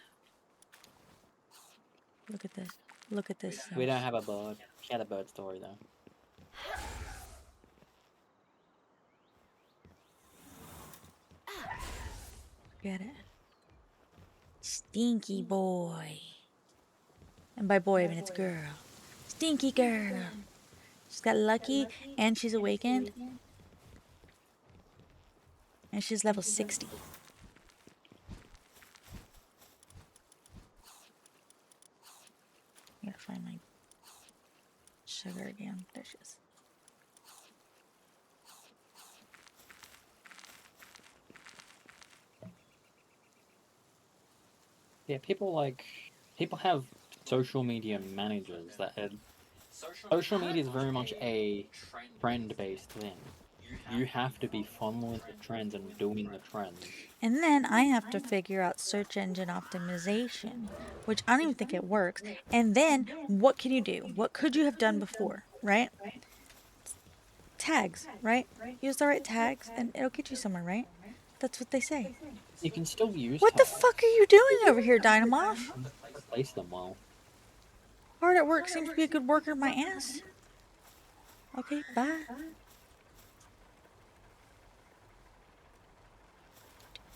Look at this. Look at this. we don't have a bird. She had a bird story though. Get it? Stinky boy. And by boy, I mean it's girl. Stinky girl. She's got lucky and she's awakened. And she's level 60. I gotta find my sugar again. There she is. Yeah, people have social media managers that social media is very much a trend-based thing. You have to be following the trends and doing the trends. And then I have to figure out search engine optimization, which I don't even think it works. And then what can you do? What could you have done before, right? Tags, right? Use the right tags and it'll get you somewhere, right? That's what they say. You can still use What the tags. fuck are you doing over here, Dynamoth? Place them well. Hard at work seems to be a good worker, my ass. Okay, bye.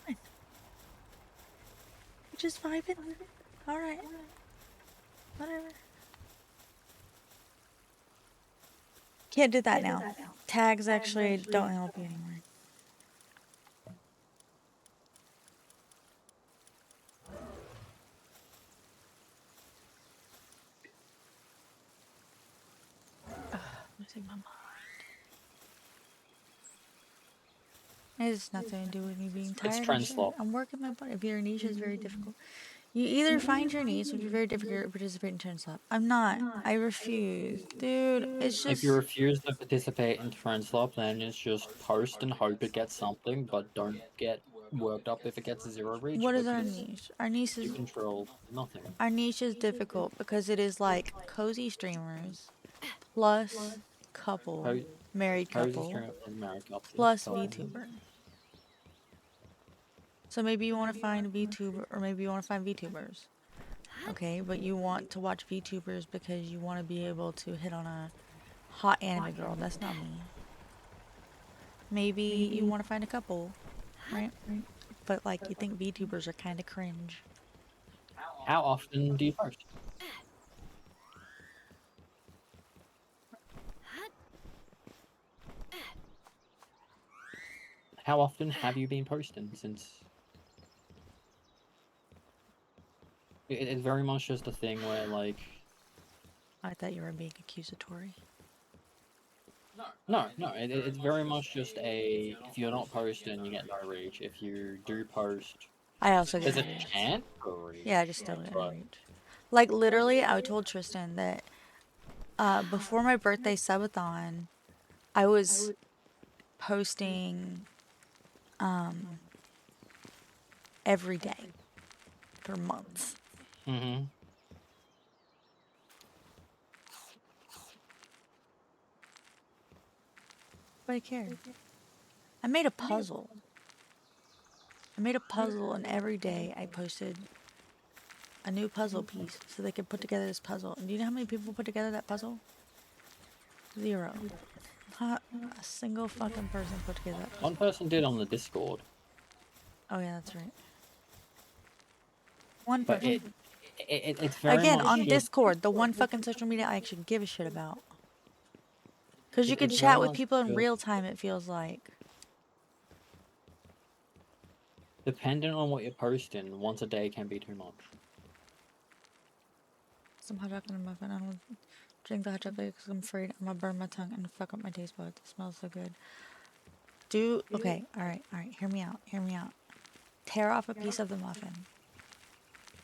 You're just vibing? Alright. Whatever. Can't do that now. Tags actually don't help you anymore. Losing my mind. It has nothing to do with me being tired. trend slop. I'm working my butt. If your niche is very difficult, you either find your niche, which is very difficult, or participate in trend slop. I'm not. I refuse, dude. It's just. If you refuse to participate in trend slop, then it's just post and hope it gets something, but don't get worked up if it gets 0 reach. What is our because niche? Our niche You is. control nothing. Our niche is difficult because it is like cozy streamers, plus couple, married couple, plus VTuber. So maybe you want to find a VTuber, or maybe you want to find VTubers. Okay, but you want to watch VTubers because you want to be able to hit on a hot anime girl. That's not me. Maybe you want to find a couple, right? But like you think VTubers are kind of cringe. How often do you post? How often have you been posting since? It's very much just a thing where, like... I thought you were being accusatory. No, it's very much just a... If you're not posting, you get no reach. If you do post... I also get There's a no reach. chance for reach. Yeah, I just still get no reach. Like, literally, I told Tristan that before my birthday subathon, I was posting every day for months. Mm-hmm. Nobody cared. I made a puzzle. And every day I posted a new puzzle piece so they could put together this puzzle. And do you know how many people put together that puzzle? 0. Not a single fucking person put together that puzzle. One person did on the Discord. Oh yeah, that's right. One But person. it's very Again, much on just... Discord, the one fucking social media I actually give a shit about. Because you could It's very chat with much people in just- real time, it feels like. Depending on what you're posting, once a day can be too much. Some hot chocolate and a muffin. I don't drink the hot chocolate because I'm afraid I'm gonna burn my tongue and fuck up my taste buds. It smells so good. Okay, alright, hear me out, Tear off a piece of the muffin.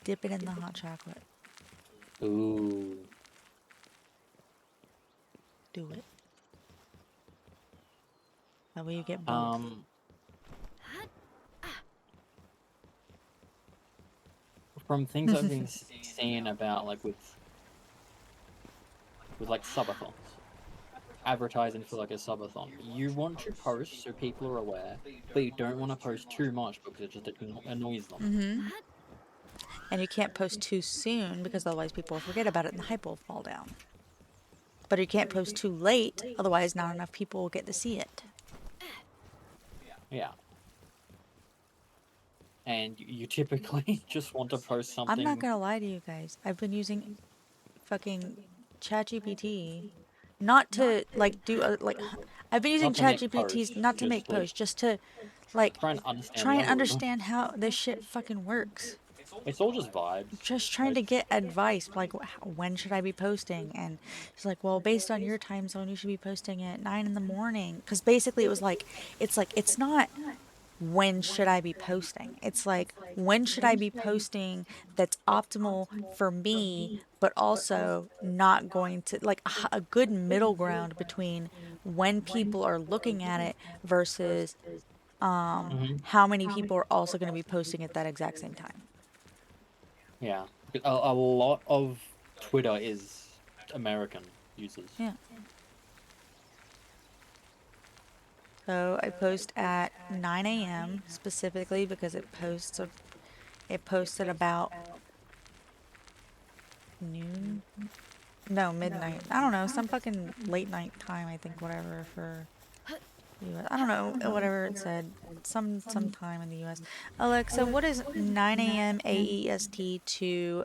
Dip it in the hot chocolate. Ooh. Do it. That way you get both. From things I've been seeing about like with like subathons, advertising for like a subathon, you want to post so people are aware, but you don't want to post too much because it just annoys them. And you can't post too soon because otherwise people will forget about it and the hype will fall down. But you can't post too late, otherwise not enough people will get to see it. Yeah. And you typically just want to post something. I'm not gonna lie to you guys. I've been using fucking ChatGPT, not to like do a, like. I've been using ChatGPT not to make posts, just to like try and understand how this shit fucking works. It's all just vibes. Just trying to get advice, like when should I be posting? And it's like, well, based on your time zone, you should be posting at 9 in the morning. Because basically, it was like, it's not when should I be posting? It's like, when should I be posting that's optimal for me, but also not going to, like, a good middle ground between when people are looking at it versus how many people are also going to be posting at that exact same time. Yeah. A lot of Twitter is American users. Yeah. So I post at 9 a.m. specifically because it posted about noon? No, midnight. I don't know, some fucking late night time, I think, whatever, for US. I don't know, whatever it said. Some time in the US. Alexa, what is 9 a.m. AEST to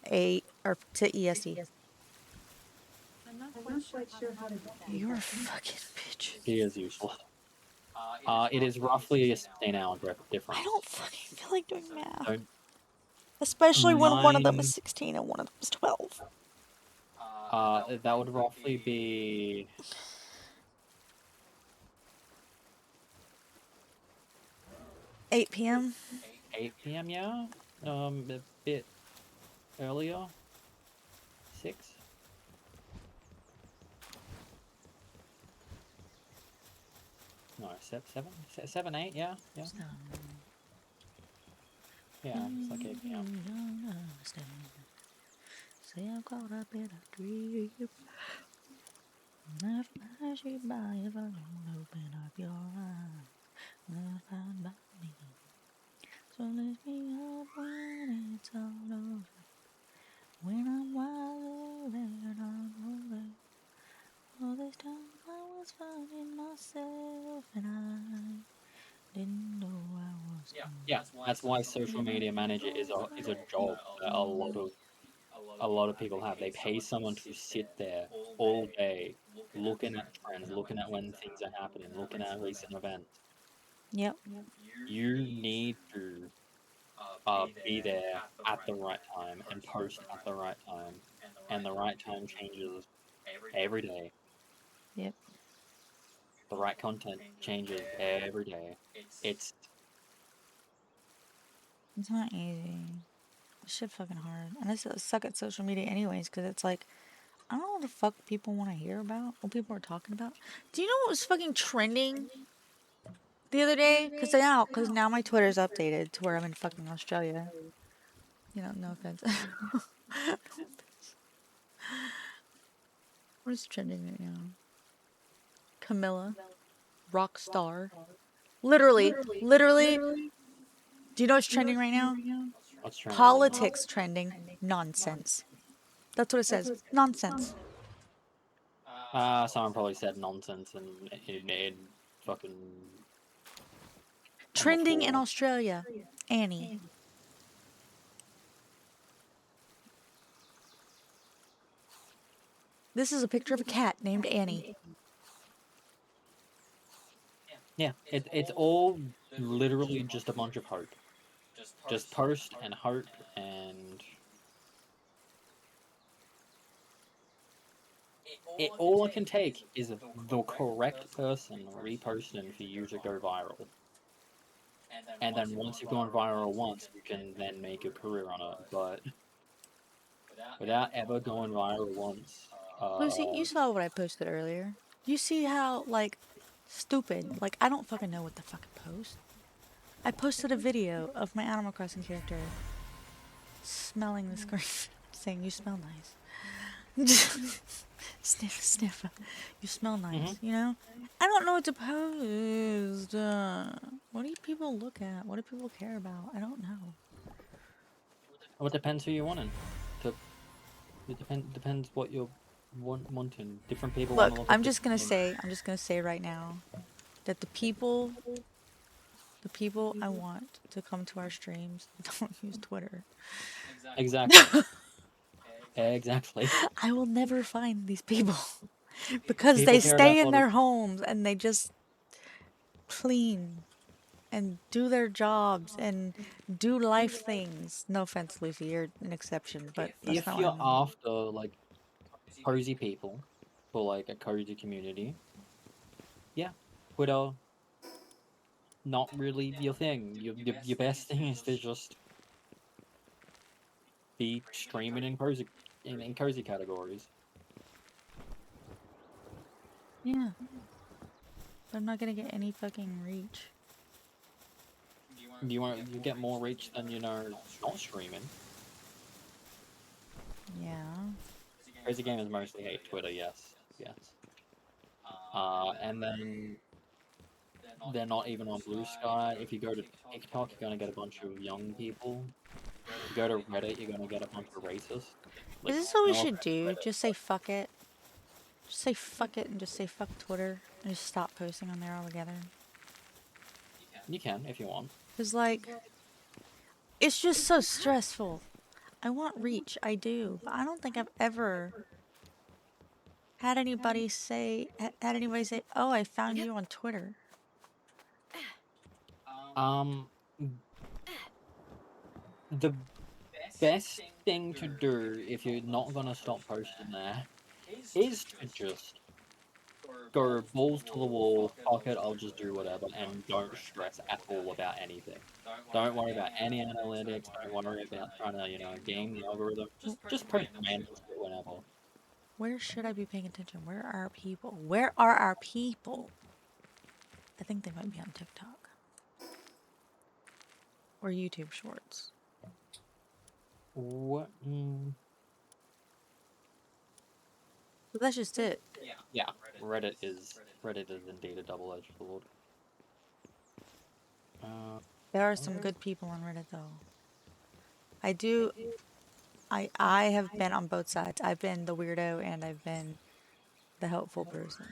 EST? I'm not quite sure how to do that. You're a fucking bitch. He is useless. It is roughly a 16-hour difference. I don't fucking feel like doing math. Don't- Especially when one of them is Nine- 16 and one of them is 12. That would roughly be 8 p.m. 8 p.m. Yeah, a bit earlier. 6. No, 7, 8. Yeah. Yeah, it's like 8 p.m. Say I'm caught up in a dream. I flash you by if I don't open up your eyes. Never find by me. So lift me up when it's all over. When I'm wide awake, I'm awake. All this time I was finding myself and I didn't know I was. Yeah, that's why social media manager is a job that a lot of people have. They pay someone to sit there all day, looking at trends, looking at when things are happening, looking at recent events. Yep. You need to be there at the right time and post at the right time, and the right time changes every day. Yep. The right content changes every day. It's not easy. This shit fucking hard. And I suck at social media anyways, because it's like, I don't know what the fuck people want to hear about, what people are talking about. Do you know what was fucking trending the other day? Because now my Twitter's updated to where I'm in fucking Australia. You know, no offense. What is trending right now? Camilla. Rockstar. Literally. Do you know what's trending right now? what's trending. Politics trending. Nonsense. That's what it says. Nonsense. Someone probably said nonsense and it fucking Trending in Australia. Annie. This is a picture of a cat named Annie. Yeah, it's all literally just a bunch of hope. Just post and hope, and all it can take is the correct person reposting for you to go viral. And then once you've gone viral once, you can then make a career on it. But without ever going viral once, Lucy, you saw what I posted earlier. You see how, like, stupid. Like, I don't fucking know what to fucking post. I posted a video of my Animal Crossing character smelling the screen, saying, "You smell nice." Sniff, sniff. You smell nice, you know? I don't know what to post. What do people look at? What do people care about? I don't know. well, it depends who you're wanting. It depends what you're wanting. Different people want Look, to look I'm at just gonna different say right now that the people I want to come to our streams don't use Twitter. things. Exactly. Exactly. I will never find these people because People they care stay about in what their homes and they just clean and do their jobs and do life things. No offense, Lucy, you're an exception, but that's if not what I you're mean. after like cozy people for like a cozy community, yeah, Twitter not really your thing. Your best thing is to just be streaming in cozy categories. Yeah. But I'm not gonna get any fucking reach. You get more reach than not streaming. Yeah. Cozy gamers mostly hate Twitter. Yes. And then they're not even on Blue Sky. If you go to TikTok, you're gonna get a bunch of young people. If you go to Reddit, you're gonna get a bunch of racists. Is Like, this what we no should offense, do? Reddit, Just say fuck it? Just say fuck it and just say fuck Twitter and just stop posting on there altogether? you can if you want. Because, like, it's just so stressful. I want reach, I do, but I don't think I've ever had anybody say, "Oh, I found you on Twitter." Um, the best thing to do if you're not gonna stop posting there is to just go balls to the wall, fuck it, I'll just do whatever, and don't stress at all about anything. Don't worry about any analytics, don't worry about trying to, game the algorithm. Just post random shit whenever. Where should I be paying attention? Where are our people? Where are our people? I think they might be on TikTok. Or YouTube Shorts. What? But that's just it. Yeah, Reddit is indeed a double-edged sword. There are some good people on Reddit, though. I have been on both sides. I've been the weirdo and I've been the helpful person.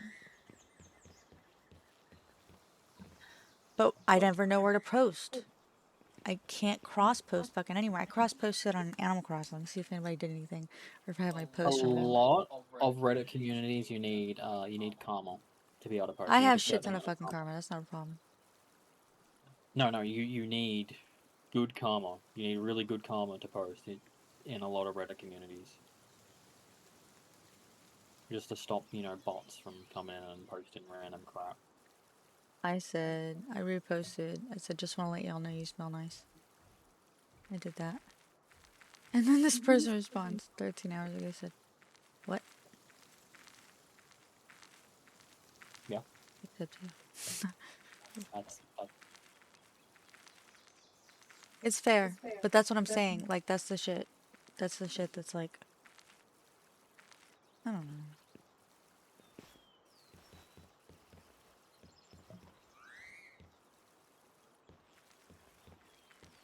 But I never know where to post. I can't cross-post fucking anywhere. I cross-posted on Animal Crossing to see if anybody did anything or if I had my A post from them. lot of Reddit communities, you need karma to be able to post. I You need have a shit certain ton of amount fucking karma. That's not a problem. No, you need good karma. You need really good karma to post in a lot of Reddit communities. Just to stop, bots from coming in and posting random crap. I reposted. I said, just want to let y'all know you smell nice. I did that. And then this person responds 13 hours ago, said, what? Yeah. Except you. That's It's fair, but that's what I'm saying. Like, that's the shit. That's the shit that's like, I don't know.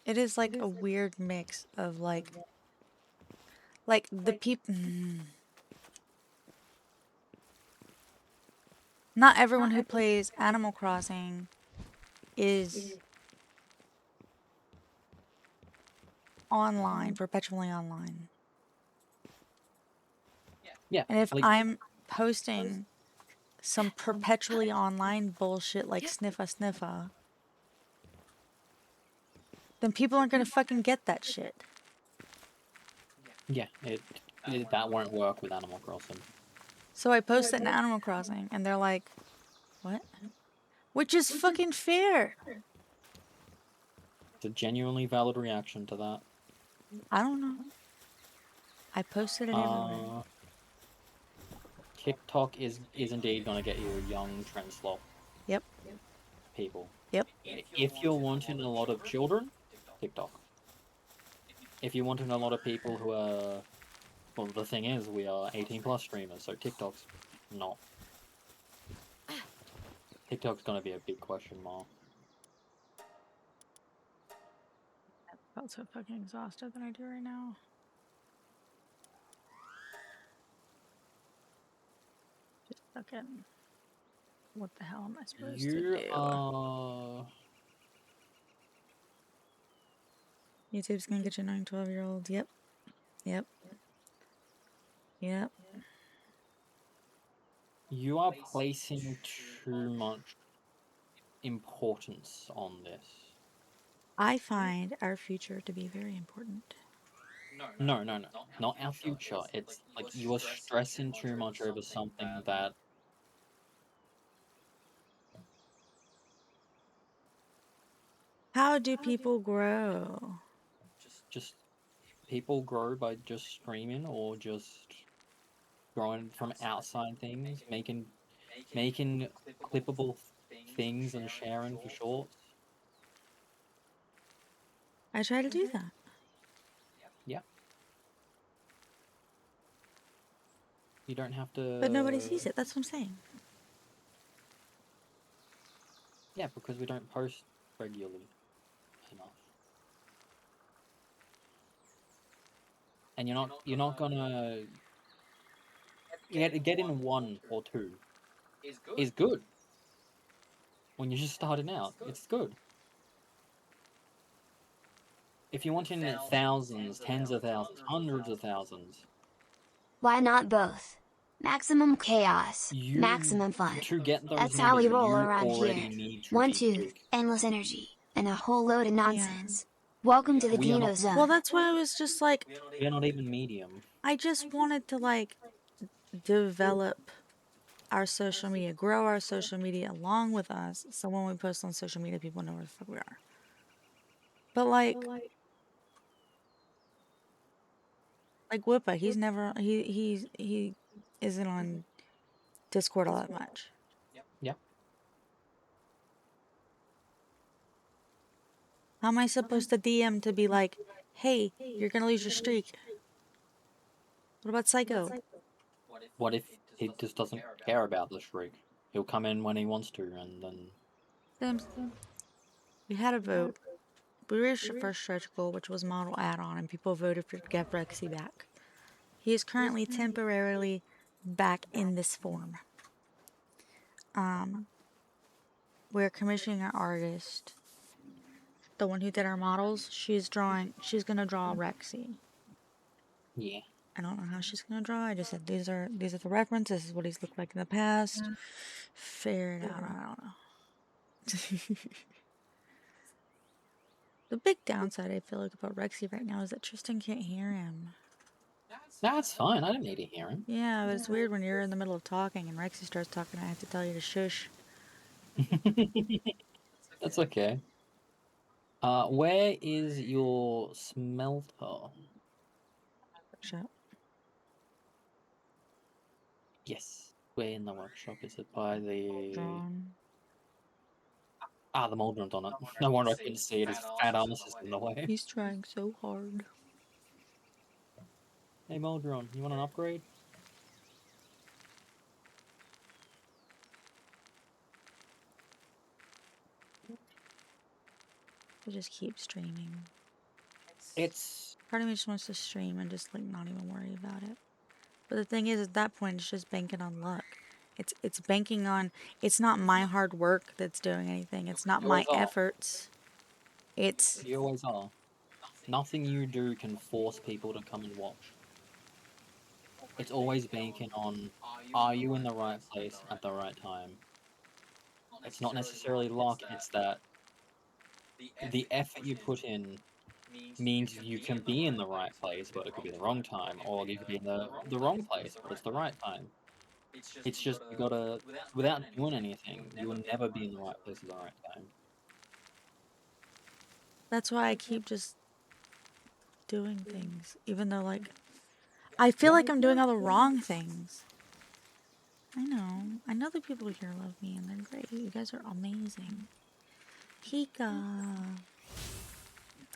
It is like a weird mix of like the people. Not everyone who plays Animal Crossing is online, perpetually online. yeah. And if Like, I'm posting some perpetually online bullshit like sniffa sniffa, then people aren't gonna fucking get that shit. Yeah, that won't work with Animal Crossing. So I post it in Animal Crossing, and they're like, "What?" Which is fucking fair. It's a genuinely valid reaction to that. I don't know. I posted it everywhere. TikTok is indeed gonna get you a young trend slot Yep. people. Yep. If you're wanting a lot of children, TikTok. If you're wanting a lot of people who are, well, the thing is, we are 18+ streamers, so TikTok's not. TikTok's gonna be a big question mark. I felt so fucking exhausted than I do right now. Just fucking. What the hell am I supposed to do? YouTube's gonna get you 9, 12-year-olds. Yep. Yep. Yep. You are placing too much importance on this. I find our future to be very important. No. Not our future. It's like you are stressing too much over something that. How do people grow? Just people grow by just streaming or just growing from outside things, making clippable things and sharing for shorts. I try to do that. Yeah. You don't have to. But nobody sees it. That's what I'm saying. Yeah, because we don't post regularly enough. And you're not gonna getting 1 or 2 is good. When you're just starting out, it's good. If you're wanting thousands, tens of thousands, hundreds of thousands, Why not both? Maximum chaos, maximum fun. to get those That's how we numbers, roll you around already here. need to One keep tooth, big. endless energy, and a whole load of nonsense. Welcome to the We are Dino not. Zone. Well, that's why I was just like, We're not even medium. I just wanted to like develop our social media, grow our social media along with us, so when we post on social media, people know where the fuck we are. But like Whippa, he's never he isn't on Discord all that much. Yeah. How am I supposed to DM to be like, hey, you're gonna lose your streak? What about Psycho? What if he just doesn't care about the streak? He'll come in when he wants to, and then. We had a vote. We reached the first stretch goal, which was model add-on, and people voted for get Rexy back. He is currently temporarily back in this form. We're commissioning an artist. The one who did our models, she's gonna draw Rexy. Yeah. I don't know how she's gonna draw. I just said these are the references. This is what he's looked like in the past. Figure it out. I don't know. The big downside I feel like about Rexy right now is that Tristan can't hear him. That's fine. I don't need to hear him. Yeah, but it's weird when you're in the middle of talking and Rexy starts talking. I have to tell you to shush. That's okay. Where is your smelter? Shut. Yes. Where in the workshop is it? By the Drawn. the Maldron's on it. No wonder I couldn't see it. His fat arms is in the way. He's trying so hard. Hey Maldron, you want an upgrade? To just keep streaming. It's Part of me just wants to stream and just like not even worry about it. But the thing is, at that point, it's just banking on luck. It's banking on. It's not my hard work that's doing anything. It's not my efforts. It's. You always are. Nothing you do can force people to come and watch. It's always banking on, are you in the right place at the right time? It's not necessarily luck, it's that the effort you put in means you can be in the right place, but it could be the wrong time, or you could be in the wrong place, but it's the right time. It's just you gotta, without doing anything, you will never be in the right place at the right time. That's why I keep just doing things, even though, like, I feel like I'm doing all the wrong things. I know the people here love me and they're great. You guys are amazing. Hika.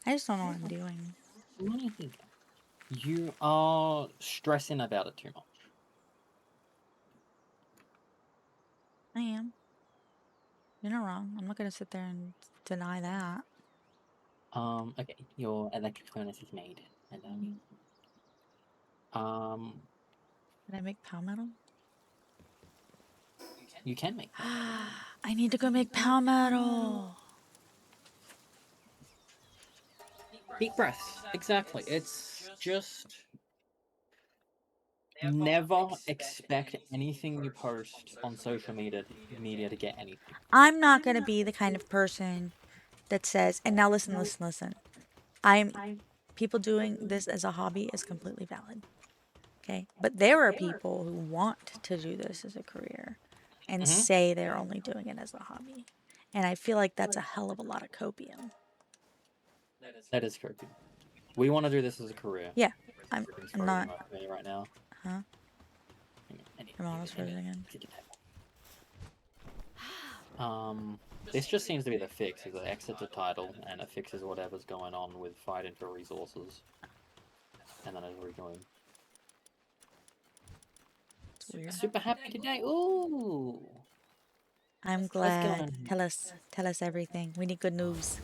I just don't know what I'm doing. What do you think? You are stressing about it too much. I am. You're not wrong. I'm not gonna sit there and deny that. Okay, your electric furnace is made. I love you. Can I make pow metal? You can make. I need to go make pow metal. Deep breaths. Exactly. It's just never expect anything you post on social media to get anything. I'm not gonna be the kind of person that says, and now listen. People doing this as a hobby is completely valid. Okay? But there are people who want to do this as a career and say they're only doing it as a hobby. And I feel like that's a hell of a lot of copium. That is correct. We want to do this as a career. Yeah. I'm not. Right now. Huh? I'm almost frozen again. This just seems to be the fix. Is it exits the title and it fixes whatever's going on with fighting for resources, and then it's rejoin. It's weird. Super happy today. Ooh. I'm glad. Tell us everything. We need good news.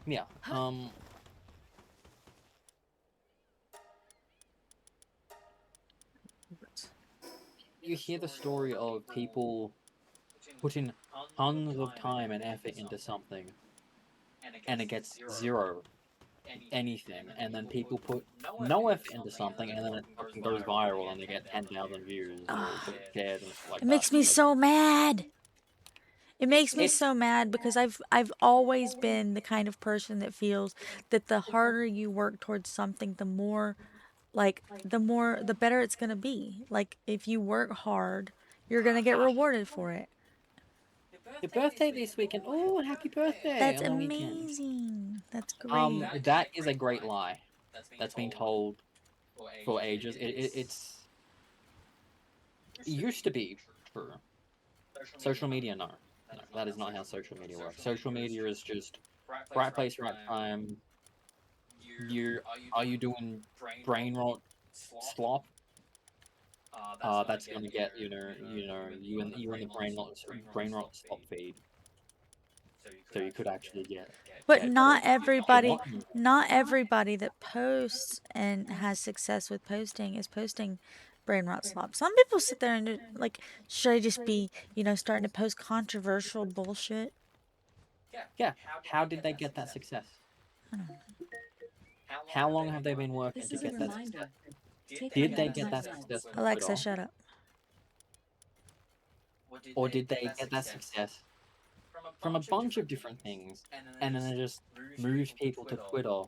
Yeah. You hear the story of people putting tons of time and effort into something, and it gets zero anything, and then people put no effort into something, and then it fucking goes viral, and they get 10,000 views or shared and stuff like that. It makes me so mad. It makes me so mad because I've always been the kind of person that feels that the harder you work towards something, the more the better it's gonna be. Like if you work hard, you're gonna get rewarded for it. Your birthday this weekend. Oh, happy birthday! That's on the weekend. amazing. That's great. That is a great lie. That's been told for ages. It used to be true. Social media, no. No, that is not how social media works. Social media is just right place, right time. Are you doing brain rot slop? That's gonna get you in the brain rot slop feed. So you could actually get. But not everybody that posts and has success with posting is posting brain rot slop. Some people sit there and like, should I just be, starting to post controversial bullshit? Yeah. How did they get that success? How long have they been working to get that success? Did they get that success? Alexa, shut up. Or did they get that success from a bunch of different things, and then it just moves people to Twitter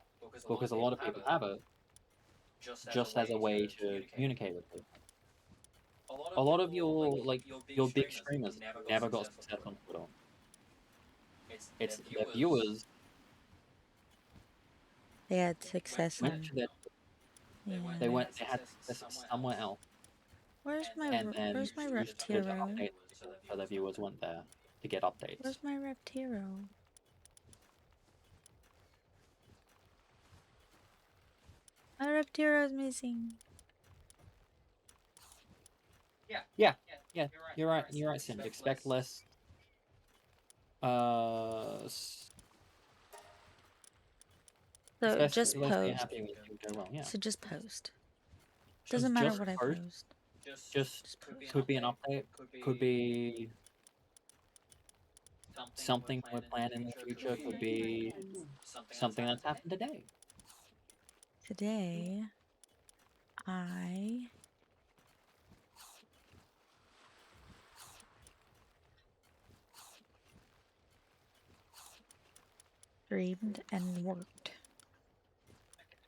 because a lot of people have it just as a way to communicate with people. A lot of your big streamers never got success on Twitter. It's their viewers. They had success on. They had success somewhere else. Where's my Reptiro? So the viewers went there to get updates. Where's my Reptiro? My Reptiro's missing. Yeah. You're right, Sim. Expect less. So just post. So just post. Doesn't matter what I post. Just could be an update. Could be something we're planning in the future. Could be something that's happened today. Today, I streamed and worked.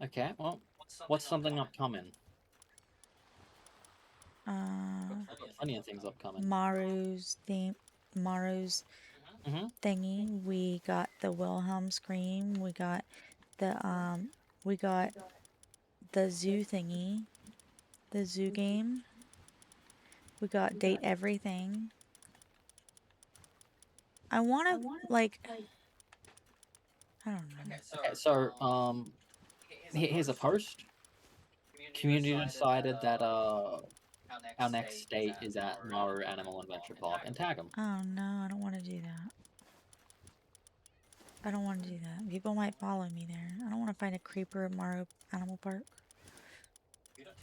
Okay, well, what's something upcoming? I've got plenty of things upcoming. Maru's Mm-hmm. thingy. We got the Wilhelm scream. We got the zoo thingy, the zoo game. We got date everything. I want to like, I don't know. Okay, so here's a post. Community decided that our next date is at Maru Animal Adventure Park, and tag them. Oh no, I don't want to do that. I don't want to do that. People might follow me there. I don't want to find a creeper at Maru Animal Park.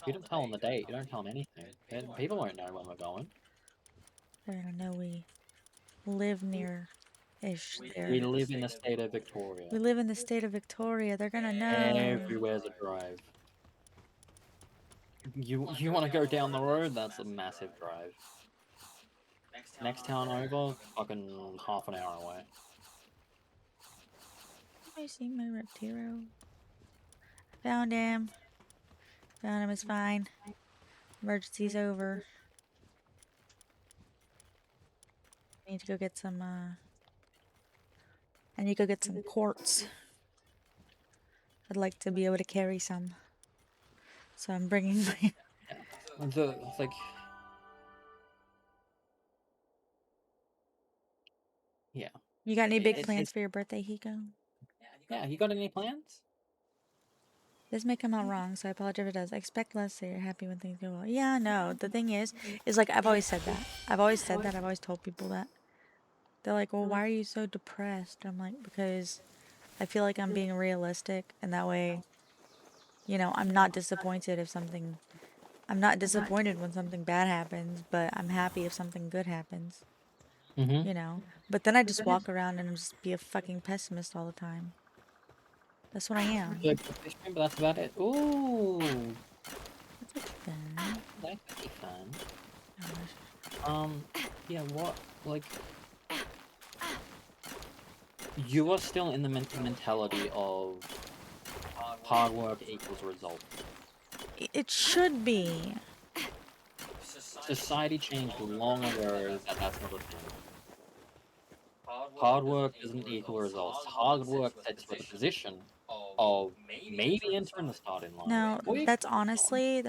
You don't tell them the date. You don't tell them anything. People won't know when we're going. They're gonna know we live near-ish there. We live in the state of Victoria. We live in the state of Victoria. They're gonna know. Everywhere's a drive. You want to go down the road? That's a massive drive. Next town over, fucking half an hour away. I see my Reptiro. Found him. Found him. It's fine. Emergency's over. I need to go get some. I need to go get some quartz. I'd like to be able to carry some. So I'm bringing my. It's like. Yeah. You got any big plans for your birthday, Hiko? Yeah, you got any plans? This may come out wrong, so I apologize if it does. I expect less so you're happy when things go well. Yeah, no. The thing is like I've always said that. I've always told people that. They're like, well, why are you so depressed? I'm like, because I feel like I'm being realistic, and that way, you know, I'm not disappointed when something bad happens, but I'm happy if something good happens. Mm-hmm. You know? But then I just walk around and just be a fucking pessimist all the time. That's what I am. But that's about it. Ooh, That's fun. that could be fun. Yeah, what, like, you are still in the mentality of hard work equals result. It should be. Society changed long ago that that's not a thing. Hard work doesn't equal results. Hard work sets you in a position of maybe entering the starting line. No, Or you that's honestly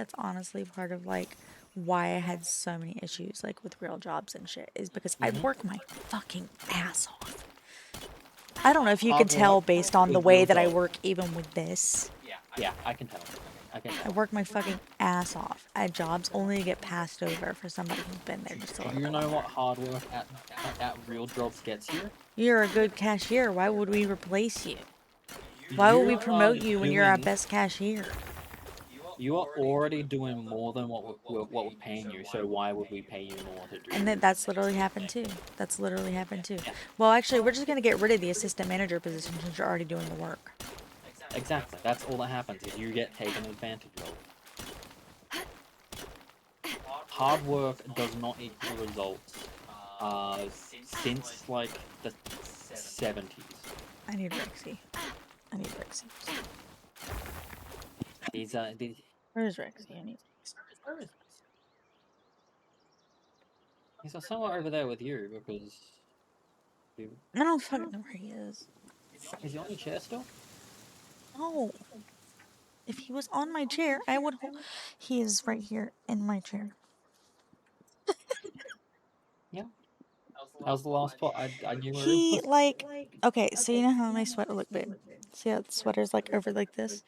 part of like why I had so many issues like with real jobs and shit is because I work my fucking ass off. I don't know if you can tell based on the way that I work even with this. Yeah, I can tell. I work my fucking ass off at jobs only to get passed over for somebody who's been there just a little You bit know longer. what hard work at real jobs gets you? You're a good cashier. Why would we replace you? Why would we promote you when you're our best cashier? You are already doing more than what we're paying you, so why would we pay you more to do? And that's literally happened too. Well, actually, we're just gonna get rid of the assistant manager position since you're already doing the work. Exactly. That's all that happens is you get taken advantage of. Hard work does not equal results. Since like the 70s. I need Rexy. These Where's Rexy? I need Rexy. He's somewhere over there with you because I don't fucking know where he is. Is he on your chair still? No. If he was on my chair, I would hold. He is right here in my chair. Yeah. That was the last spot I knew where He, was. like, okay, so you know how my sweater look, babe? See how the sweater's like over like this?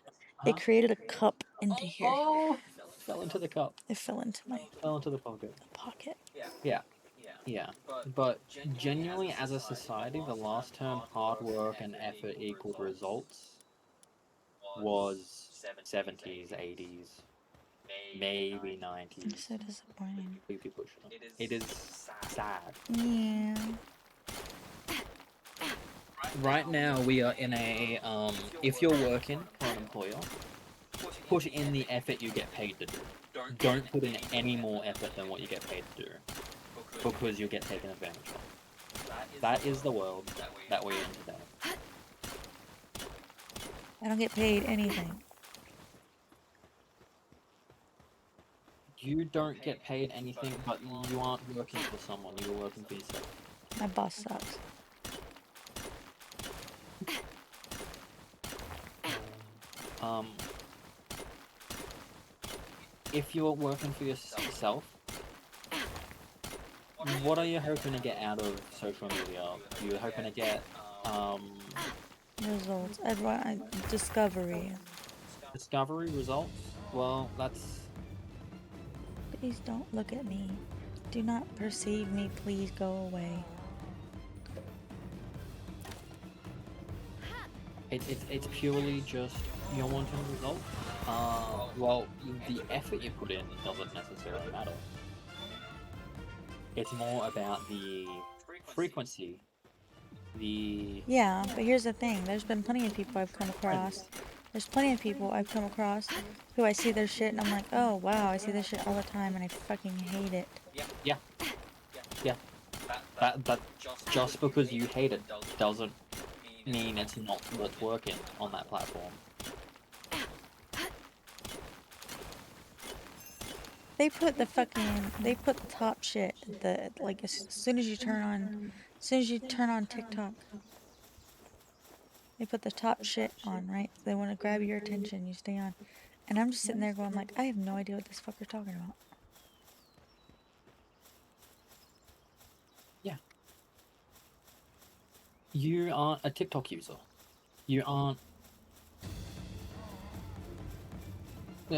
It created a cup into here. Oh! Fell into the cup. It fell into my Fell into the pocket. pocket. Yeah. But genuinely, as a society, the last term hard work and effort equaled results was 70s, 80s, maybe 90s. It's so disappointing. Completely pushing it. It is sad. Yeah. Right now, we are in a, if you're working for an employer, put in the effort you get paid to do. Don't put in any more effort than what you get paid to do, because you'll get taken advantage of. That is the world that we're in today. I don't get paid anything. You don't get paid anything, but you aren't working for someone, you're working for yourself. My boss sucks. If you're working for yourself, what are you hoping to get out of social media? You're hoping to get, Results. Everyone, discovery. discovery results? Well, that's... Please don't look at me. Do not perceive me. Please go away. It's purely just you're wanting results. Well, the effort you put in doesn't necessarily matter. It's more about the frequency. Yeah, but here's the thing. There's been plenty of people I've come across. There's plenty of people I've come across who I see their shit and I'm like, oh wow, I see this shit all the time and I fucking hate it. Yeah. That just because you hate it doesn't mean it's not what's working on that platform. They put the top shit. As soon as you turn on TikTok, they put the top shit on, right? They want to grab your attention. You stay on, and I'm just sitting there going like, I have no idea what this fucker's talking about. Yeah. You aren't a TikTok user. You aren't.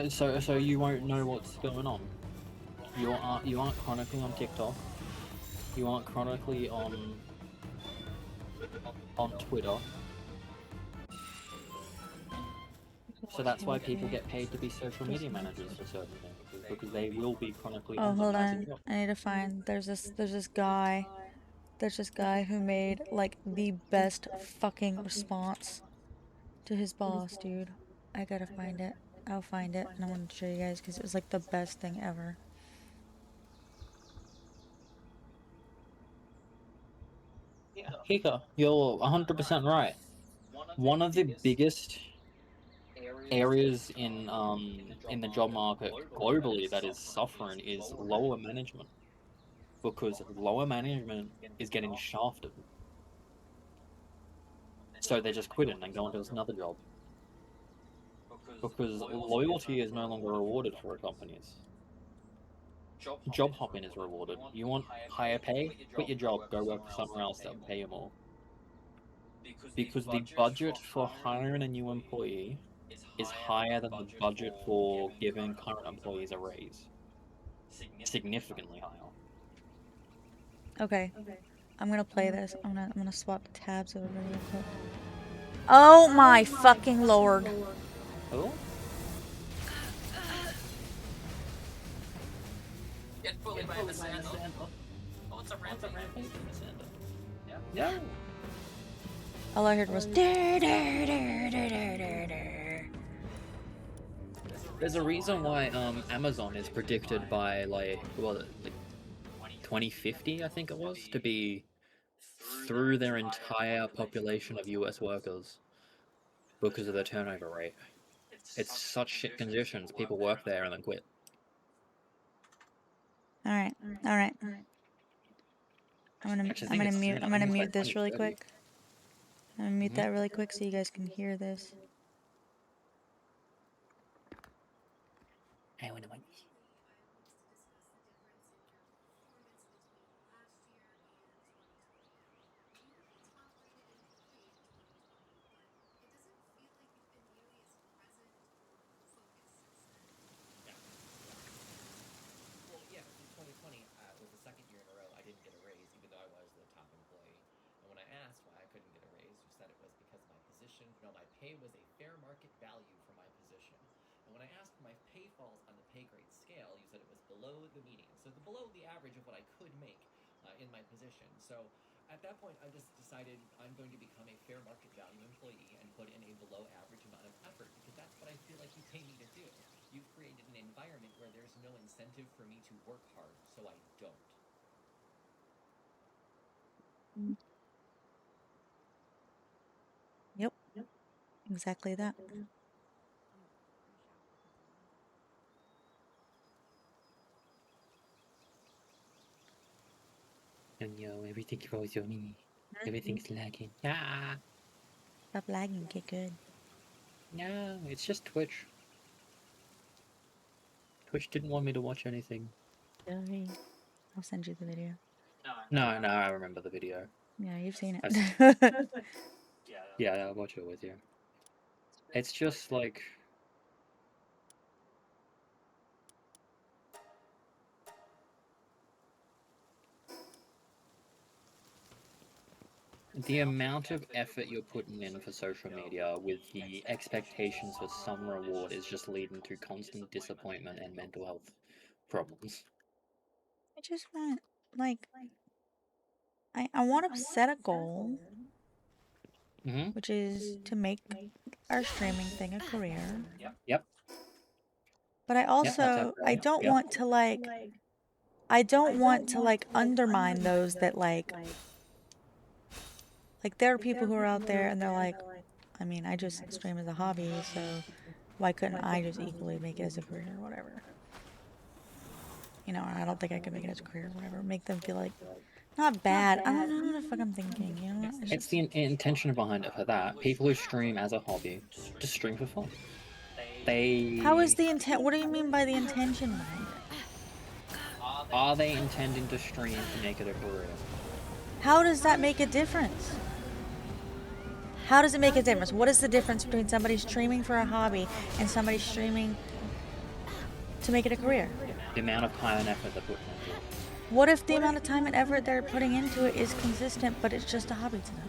So you won't know what's going on. You aren't chronically on TikTok. You aren't chronically on Twitter. So that's why people get paid to be social media managers for certain things, because they will be chronically Oh, on hold them as a on. job. I need to find. There's this guy who made like the best fucking response to his boss, dude. I gotta find it. I'll find it and I want to show you guys because it was like the best thing ever. Hika, you're 100% right. One of the biggest areas in the job market globally that is suffering is lower management, because lower management is getting shafted. So they're just quitting and going to another job. Because loyalty is no longer rewarded for companies. Job hopping is rewarded. You want higher pay? Quit your job, go work for somewhere else that will pay you more. Because the budget for hiring a new employee is higher than the budget for giving current employees a raise. Significantly higher. Okay. I'm gonna play this. I'm gonna swap tabs over real quick. Oh my fucking lord. Oh? Get bullied by the sand. Oh, it's a rampage. Yeah. All I heard was There's a reason why Amazon is predicted by like 2050, I think it was, to be through their entire population of US workers because of the turnover rate. It's such shit conditions. People work there and then quit. Alright. I'm gonna mute this really quick. I'm gonna mute that really quick so you guys can hear this. Well, yeah, in 2020 was the second year in a row I didn't get a raise, even though I was the top employee. And when I asked why I couldn't get a raise, you said it was because my position, no, my pay was a fair market value for my position. And when I asked for my pay falls on the pay grade scale, you said it was below the median, so below the average of what I could make in my position. So at that point, I just decided I'm going to become a fair market value employee and put in a below average amount of effort, because that's what I feel like you pay me to do. You've created an environment where there's no incentive for me to work hard, so I don't. Yep. Exactly that. And everything goes on me. Everything's lagging. Ah, Stop lagging, get good. no, it's just Twitch. Twitch didn't want me to watch anything. Sorry. I'll send you the video. No, I remember the video. Yeah, you've seen I it. Yeah, I'll watch it with you. It's just like the amount of effort you're putting in for social media with the expectations for some reward is just leading to constant disappointment and mental health problems. I just want, like, I want to set a goal, Mm-hmm. which is to make our streaming thing a career. Yep. But I Yep, that's also, I accurate. don't Yep. want to, like, I don't want to, like, undermine those that, like, there are people who are out there and they're like, I mean, I just stream as a hobby, so why couldn't I just equally make it as a career or whatever? You know, I don't think I could make it as a career or whatever. Make them feel like, not bad. I don't know what the fuck I'm thinking, you know? It's the intention behind it for that. People who stream as a hobby just stream for fun. How is the intent? What do you mean by the intention behind it? Are they intending to stream to make it a career? How does that make a difference? How does it make a difference? What is the difference between somebody streaming for a hobby and somebody streaming to make it a career? The amount of time and effort they're putting into it. What if the amount of time and effort they're putting into it is consistent, but it's just a hobby to them?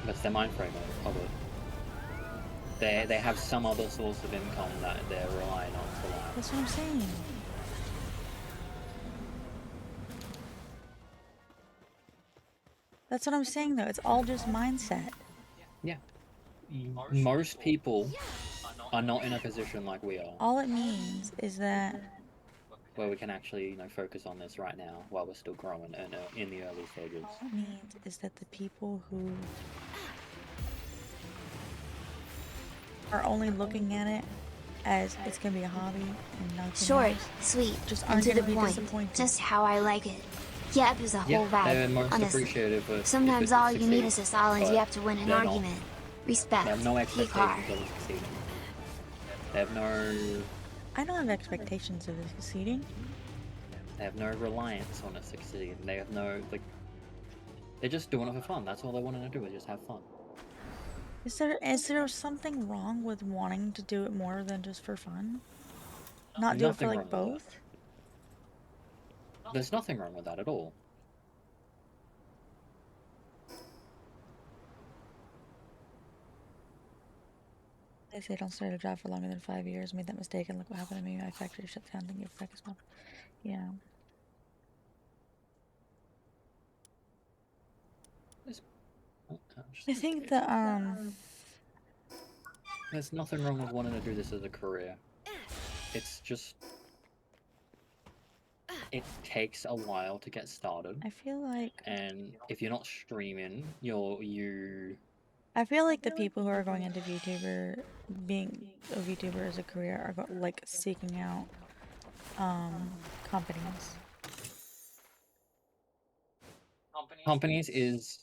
That's their mind frame of it. They have some other source of income that they're relying on for life. That's what I'm saying. That's what I'm saying, though. It's all just mindset. Yeah. Most people are not in a position like we are, All it means is that where we can actually, focus on this right now while we're still growing and in the early stages. all it means is that the people who are only looking at it as it's gonna be a hobby and nothing Short, else, sweet, just and aren't to gonna the be point. disappointed. Just how I like it. Yep is a whole Yeah, they're vibe, most honestly. appreciative of Sometimes if it all you need is succeeds, a solid but you have to win an they're not. argument. They Respect. have no P expectations car. of it succeeding. They have no I don't have expectations of it succeeding. They have no reliance on it succeeding. They have no, they're just doing it for fun. That's all they want to do, is just have fun. Is there something wrong with wanting to do it more than just for fun? Not do it for Nothing like wrong with both? There's nothing wrong with that at all. They say don't start a job for longer than 5 years. Made that mistake and look what happened to me. My factory shut down. Didn't get back as well. Yeah. I think the There's nothing wrong with wanting to do this as a career. It's just, it takes a while to get started, I feel like and if you're not streaming, I feel like the people who are going into VTuber, being a VTuber as a career, are like seeking out companies. companies is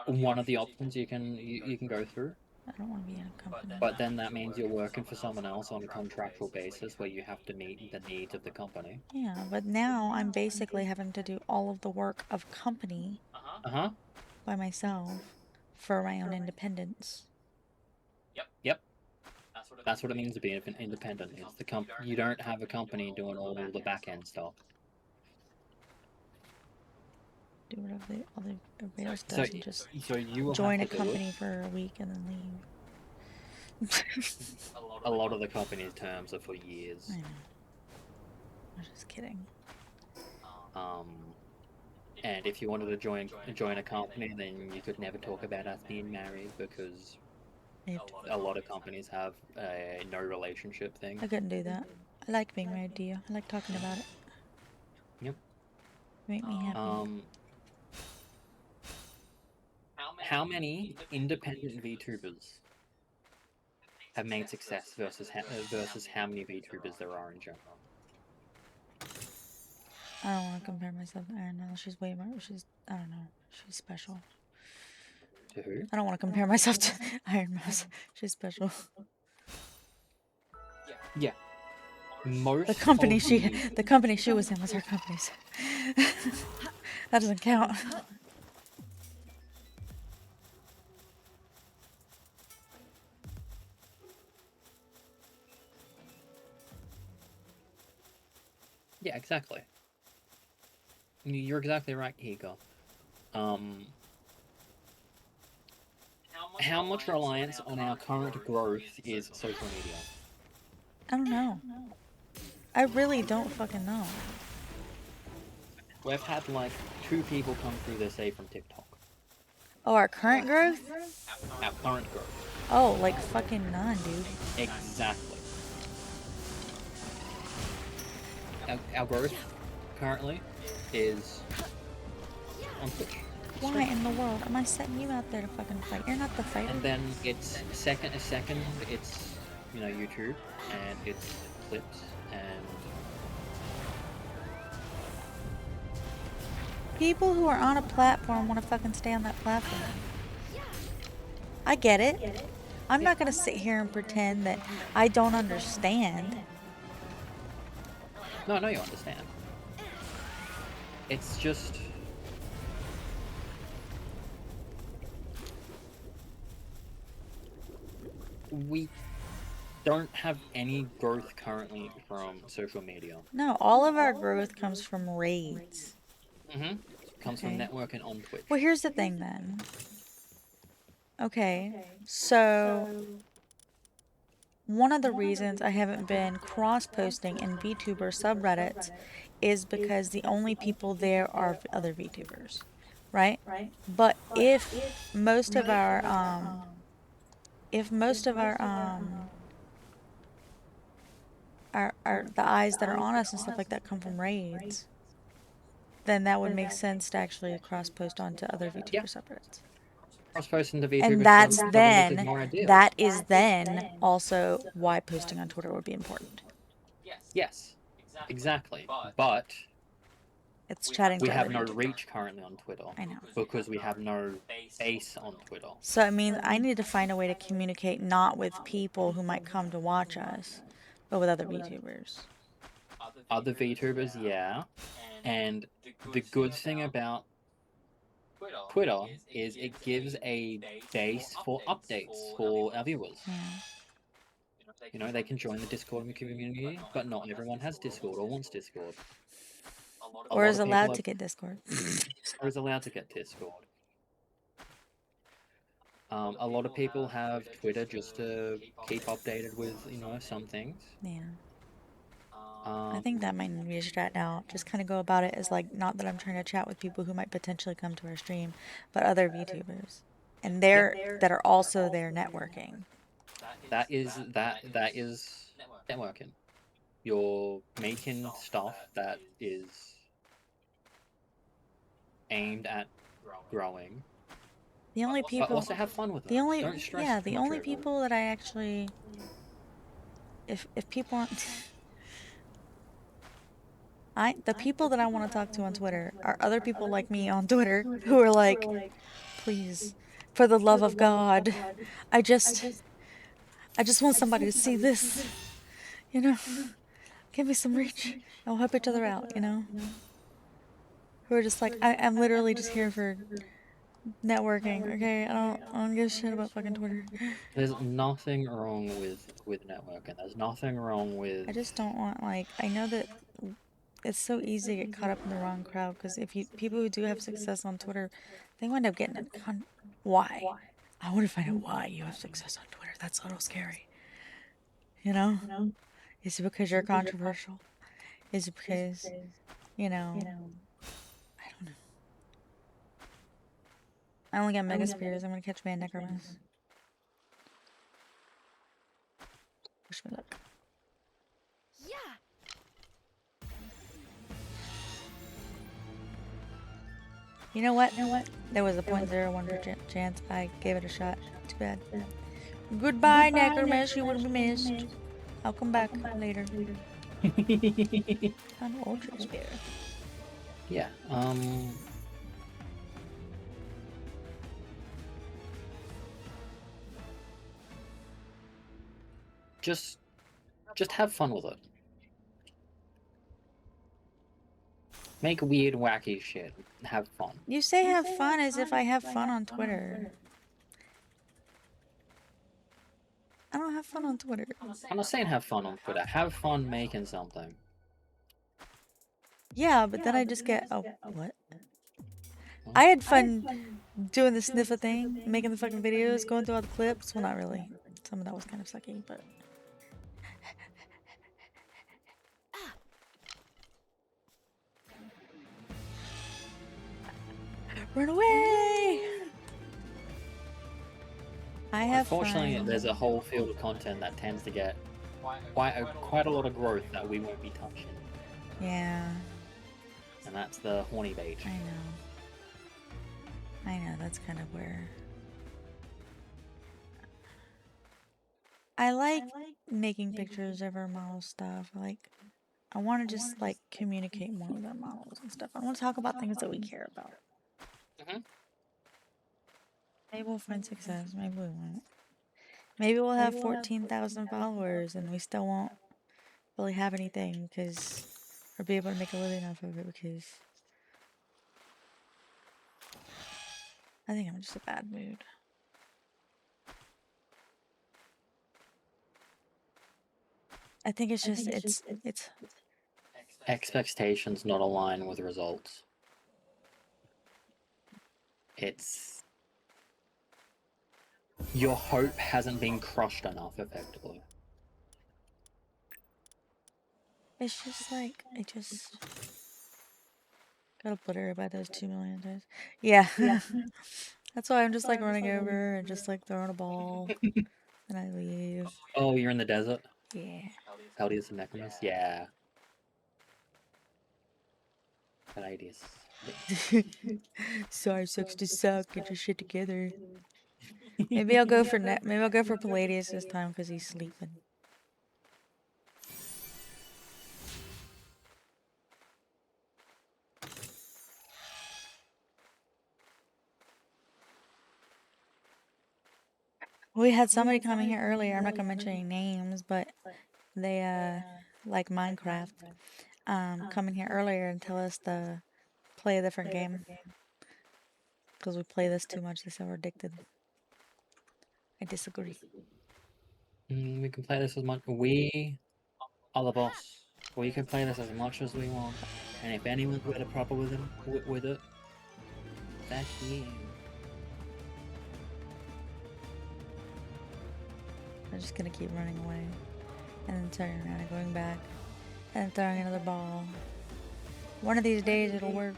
one of the options you can go through. I don't want to be in a company. But then that means you're working for someone else on a contractual basis where you have to meet the needs of the company. Yeah, but now I'm basically having to do all of the work of company Uh-huh. by myself for my own independence. Yep. That's what it means to be independent. It's you don't have a company doing all the back end stuff. Do whatever everybody else does and just So you will join a have to do it. company for a week and then leave. A lot of the company's terms are for years. I know. I'm just kidding. And if you wanted to join a company, then you could never talk about us being married because a lot of companies have a no relationship thing. I couldn't do that. I like being married to you. I like talking about it. Yep. Make me happy. how many independent VTubers have made success versus how many VTubers there are in general? I don't want to compare myself to Iron Mouse. She's way more. I don't know. She's special. To who? I don't want to compare myself to Iron Mouse. She's special. Yeah. Most The company of the company she was in was her company's. That doesn't count. Yeah, exactly. You're exactly right, Higo. How much reliance on our current growth is social media? I don't know. I really don't fucking know. We've had like 2 people come through this say from TikTok. Oh, our current growth? Our current growth. Oh, like fucking none, dude. Exactly. Our growth currently is on Twitch. Why in the world am I setting you out there to fucking fight? You're not the fighter. And then it's second, it's YouTube, and it's clips, and people who are on a platform want to fucking stay on that platform. I get it. I'm not gonna sit here and pretend that I don't understand. No, I know you understand. It's just we don't have any growth currently from social media. No, all of our growth comes from raids. Comes from networking on Twitch. Well, here's the thing then. Okay, so one of the reasons I haven't been cross-posting in VTuber subreddits is because the only people there are other VTubers, right? But if most of our the eyes that are on us and stuff like that come from raids, then that would make sense to actually cross-post onto other VTuber subreddits. Cross-post into VTuber And that's subreddits then, is more ideal. that is then also why posting on Twitter would be important. Yes, exactly. But it's chatting we to have other no VTubers. reach currently on Twitter. I know. Because we have no base on Twitter. So I mean, I need to find a way to communicate not with people who might come to watch us, but with other VTubers. Other VTubers, yeah. And the good thing about Twitter is it gives a base for updates for our viewers. Yeah. You know, they can join the Discord community, but not everyone has Discord or wants Discord. Or is allowed to get Discord. Or is allowed to get Discord. A lot of people have Twitter just to keep updated with, you know, some things. Yeah. I think that might need to be strat out. Just kind of go about it as like, not that I'm trying to chat with people who might potentially come to our stream, but other VTubers. And that are also there networking. That is networking. You're making stuff that is aimed at growing. The only people, but also have fun with it. The only, Don't stress yeah, too the much only over it. people that I actually, if people aren't, the people that I want to talk to on Twitter are other people like me on Twitter who are like, please, for the love of God, I just want somebody to see this, you know, give me some reach, and we'll help each other out, you know, who are just like, I'm literally just here for networking, okay? I don't give a shit about fucking Twitter. There's nothing wrong with networking. There's nothing wrong with. I just don't want, like, I know that it's so easy to get caught up in the wrong crowd, because people who do have success on Twitter, they wind up getting why? I want to find out why you have success on Twitter. That's a little scary. You know? Is it because you're controversial? Is it because, you know, I don't know. I only got Mega Spears. I'm gonna catch me a Necromus. Wish me luck. You know what? There was a 0.01% chance I gave it a shot. Too bad. Goodbye, Necromiss. You will be missed. I'll come back later. An Ultra Spear. Yeah. Just have fun with it. Make weird, wacky shit. Have fun. You say have fun as if I have fun on Twitter. I don't have fun on Twitter. I'm not saying have fun on Twitter. Have fun making something. Yeah, but then I just get, oh, what? I had fun doing the sniffer thing, making the fucking videos, going through all the clips. Well, not really. Some of that was kind of sucky, but... Run away! I have Unfortunately, fun. there's a whole field of content that tends to get quite a lot of growth that we won't be touching. Yeah. And that's the horny bait. I know, that's kind of where... I like making pictures of our model stuff. I want to just, communicate more with our models and stuff. I want to talk about things that we care about. Maybe we'll find success. Maybe we won't. Maybe we'll have 14,000 followers and we still won't really have anything or be able to make a living off of it because I think I'm just in a bad mood. I think it's just, it's expectations not align with results. It's... your hope hasn't been crushed enough, effectively. It's just I just got obliterated by those 2 million times. Yeah. That's why I'm just running over and just throwing a ball. And I leave. Oh, you're in the desert? Yeah. Paldius and Necromus? Yeah. Bad ideas. Sorry, sucks to suck. Get your shit together. Maybe I'll go for Palladius this time because he's sleeping. We had somebody coming here earlier. I'm not gonna mention any names, but they like Minecraft. Come in here earlier and tell us to play a different game because we play this too much. They said we're addicted. I disagree. We can play this as much. We are the boss. We can play this as much as we want. And if anyone's better proper with it, that's you. I'm just gonna keep running away and then turning around and going back and then throwing another ball. One of these days it'll work.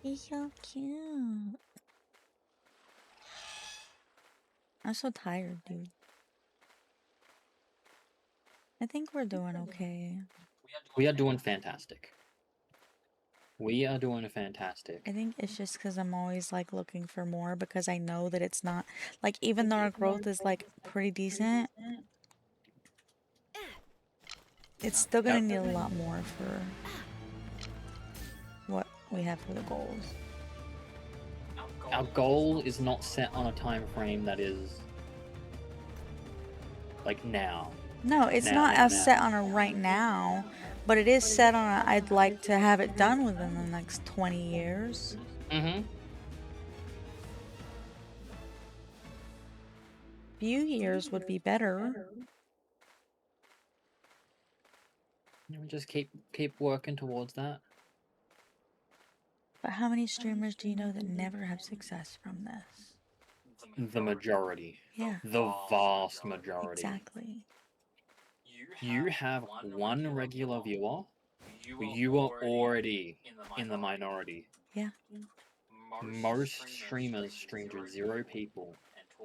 He's so cute. I'm so tired, dude. I think we're doing okay. We are doing fantastic. We are doing fantastic. I think it's just because I'm always looking for more because I know that it's not even though our growth is pretty decent, it's still gonna need a lot more for what we have for the goals. Our goal is not set on a time frame that is now. No, it's not set on a right now, but it is set on a I'd like to have it done within the next 20 years. Few years would be better. We just keep working towards that. But how many streamers do you know that never have success from this? The majority. Yeah. The vast majority. Exactly. You have one regular viewer, you are already in the minority. Yeah. Most streamers stream to 0 people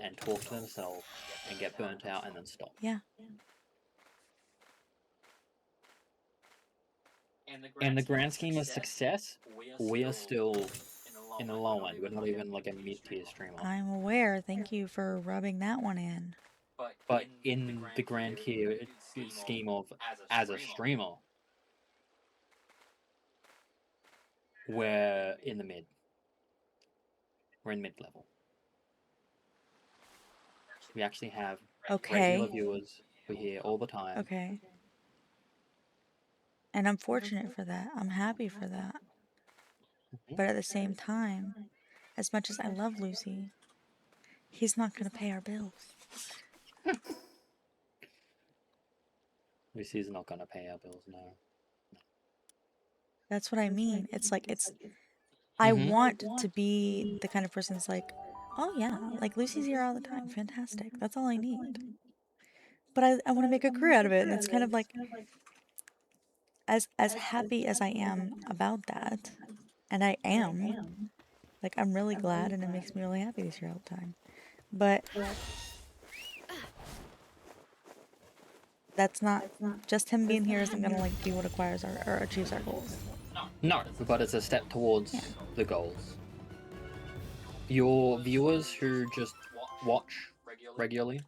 and talk to themselves and get burnt out and then stop. Yeah. in the grand scheme of success, we are still in the low end. We're not even like a mid-tier streamer. I'm aware. Thank you for rubbing that one in. But in the grand tier scheme of as a streamer, we're in the mid. We're in mid-level. We actually have regular viewers. We're here all the time. Okay. And I'm fortunate for that. I'm happy for that. But at the same time, as much as I love Lucy, he's not going to pay our bills. Lucy's not going to pay our bills, no. That's what I mean. It's like, I want to be the kind of person that's like, oh yeah, like Lucy's here all the time. Fantastic. That's all I need. But I want to make a career out of it. And it's kind of like, as happy as I am about that, and I am, like, I'm really glad and it makes me really happy this year all the time. But that's not, just him being here isn't going to like be what acquires or achieves our goals. No, but it's a step towards the goals. Your viewers who just watch regularly,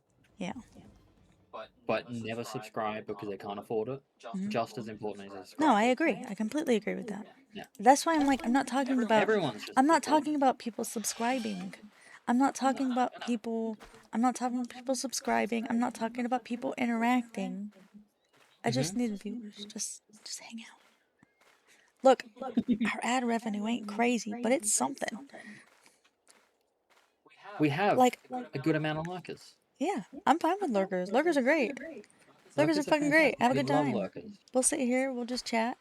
but never subscribe because they can't afford it, just as important as subscribe. No, I agree. I completely agree with that. Yeah. That's why I'm like, I'm not talking about, I'm not important. talking about people subscribing. I'm not talking about people subscribing. I'm not talking about people interacting. I just need viewers. Just hang out. Look, our ad revenue ain't crazy, but it's something. We have like a good amount of lurkers. Yeah, I'm fine with lurkers. Lurkers are great. Lurkers are fucking great. Have a good time. Lurkers. We'll sit here. We'll just chat.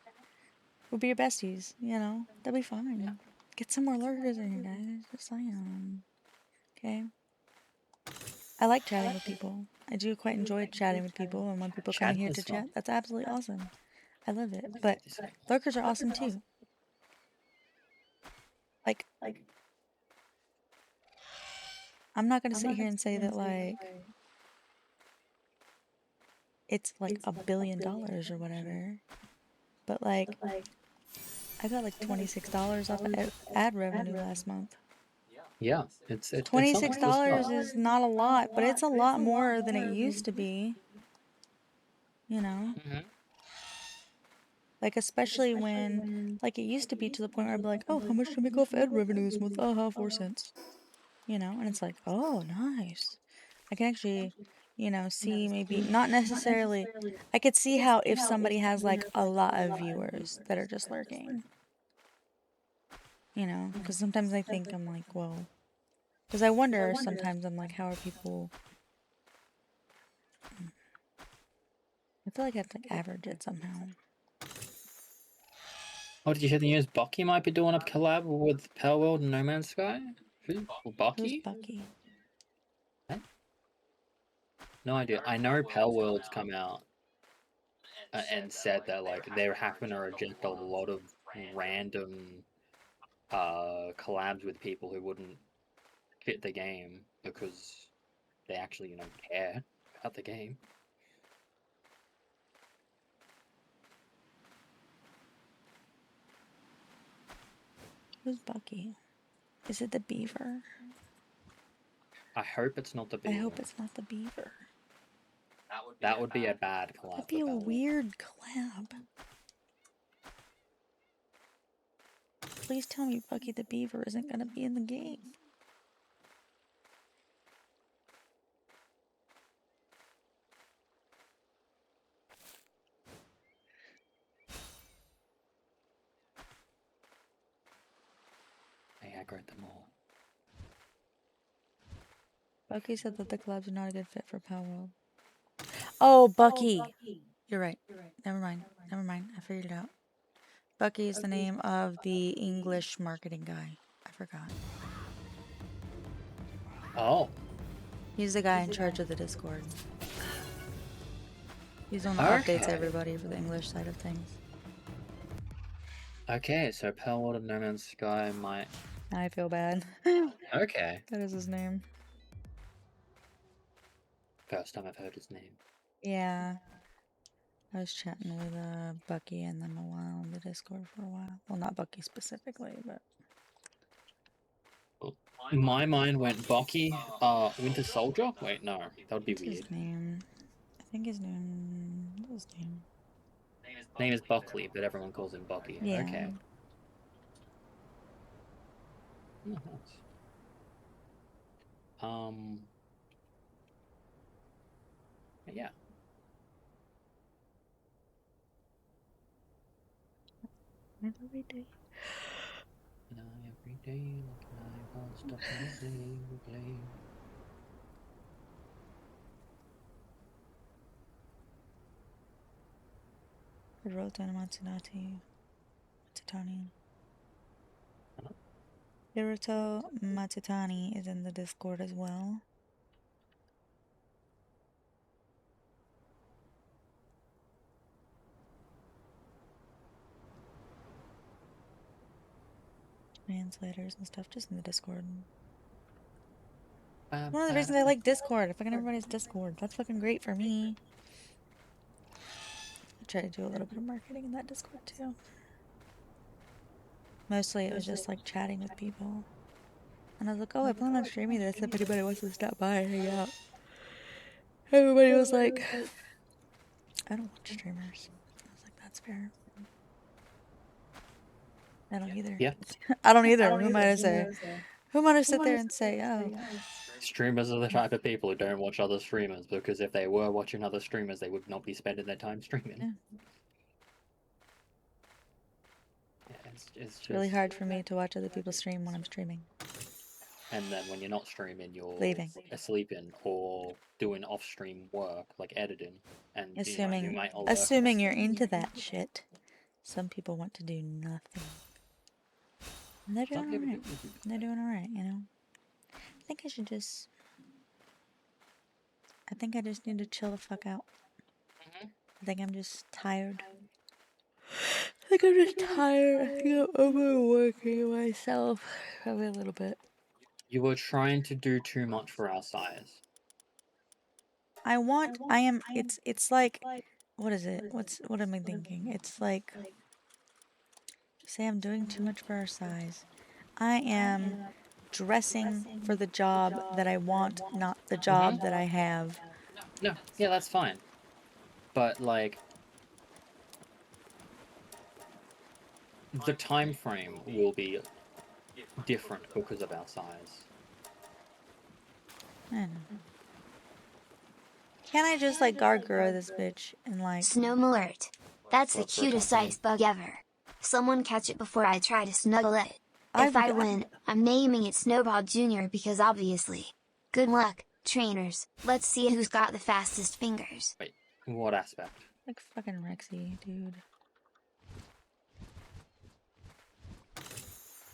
We'll be your besties. You know, that'll be fine. Get some more lurkers in here, guys. Just saying. Okay. I like chatting with people. I do quite enjoy chatting with people, and when people come here to chat, that's absolutely awesome. I love it. But lurkers are awesome too. Like, I'm not gonna sit here and say that like it's like $1 billion or whatever, but like I got like $26 off of ad revenue last month. Yeah, it's $26 is not a lot, but it's a lot more than it used to be. You know? Like, especially when, like, it used to be to the point where I'd be like, oh, how much do I make off ad revenue this month? 4 cents. You know? And it's like, oh, nice. I can actually, you know, see maybe, not necessarily, I could see how if somebody has, like, a lot of viewers that are just lurking. You know? Because sometimes I think, I'm like, well, because I wonder sometimes, I'm like, how are people... I feel like I have to like, average it somehow. Oh, did you hear the news? Bucky might be doing a collab with Palworld and No Man's Sky? Who? Bucky? Who's Bucky? Huh? No idea. I know Palworld's come out and said that like they're having to reject a lot of random collabs with people who wouldn't fit the game because they actually, you know, care about the game. Who's Bucky? Is it the beaver? I hope it's not the beaver. I hope it's not the beaver. That would be a bad collab. That'd be a weird collab. Please tell me Bucky the Beaver isn't gonna be in the game. I aggroed them all. Bucky said that the collabs are not a good fit for Palworld. Oh, Bucky! You're right. Never mind. I figured it out. Bucky is the name of the English marketing guy. I forgot. Oh. He's the guy in charge of the Discord. He's the one that updates everybody for the English side of things. Okay, so Palworld and No Man's Sky might... I feel bad. Okay. That is his name. First time I've heard his name. Yeah. I was chatting with Bucky and them a while on the Discord for a while. Well, not Bucky specifically, but My mind went Bucky, Winter Soldier? Wait, no. That would be what's weird. his name? I think his name. What's his name? Name is Buckley, but everyone calls him Bucky. Yeah. Okay. Oh, nice. Yeah. Every day. Every day, like I won't stop playing. Hiroto Matsutani. Hello? Hiroto Matsutani is in the Discord as well. Translators and stuff just in the Discord. One of the reasons I like Discord. Fucking everybody's Discord. That's fucking great for me. I try to do a little bit of marketing in that Discord too. Mostly it was just like chatting with people. And I was like, oh, I plan on streaming this if anybody wants to stop by and hang out. Everybody was like, I don't watch streamers. I was like, that's fair. I don't either. Yeah. I don't either. Who am I to say? Who am I to sit there and say, oh? Streamers are the type of people who don't watch other streamers, because if they were watching other streamers, they would not be spending their time streaming. Yeah. Yeah, it's just really hard for me to watch other people stream when I'm streaming. And then when you're not streaming, you're Leaving. sleeping or doing off-stream work, like editing. And Assuming, you might assuming you're into that shit. Some people want to do nothing. And they're doing alright. They're doing alright, you know? I think I should just... I think I just need to chill the fuck out. I think I'm just tired. I think I'm just tired. I think I'm overworking myself probably a little bit. You were trying to do too much for our size. It's like, what is it? What am I thinking? It's like, say I'm doing too much for our size. I am dressing for the job that I want, not the job that I have. No, yeah, that's fine. But, like, the time frame will be different because of our size. I know. Can't I just, like, garguro this bitch and, like... Snow alert. That's the cutest ice bug ever. Someone catch it before I try to snuggle it. If I win, I'm naming it Snowball Jr. because obviously. Good luck, trainers. Let's see who's got the fastest fingers. Wait, what aspect? Like fucking Rexy, dude.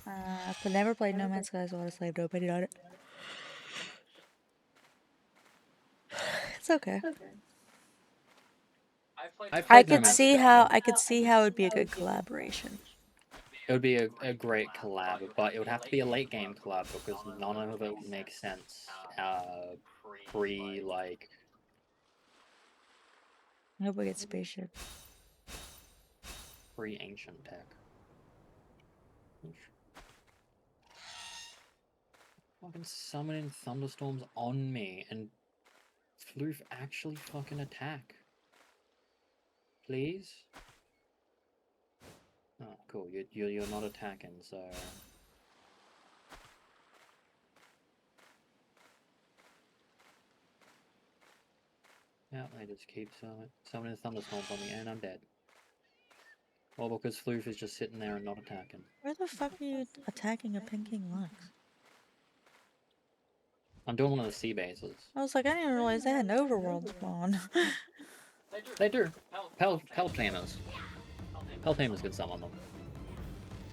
But never played No Man's Sky, so I slaved opinion on it. It's okay. I could see how it would be a good collaboration. It would be a great collab, but it would have to be a late game collab because none of it would make sense like... I hope we get spaceship. Pre-ancient tech. Fucking summoning thunderstorms on me and Floof actually fucking attack. Please? Oh, cool. You're not attacking, so... Yeah, they just keep summoning thunderstorms on me, and I'm dead. Well, because Floof is just sitting there and not attacking. Where the fuck are you attacking a Pinking Lux? I'm doing one of the sea bases. I was like, I didn't realize they had an overworld spawn. They do. Peltamers. Peltamers can summon them.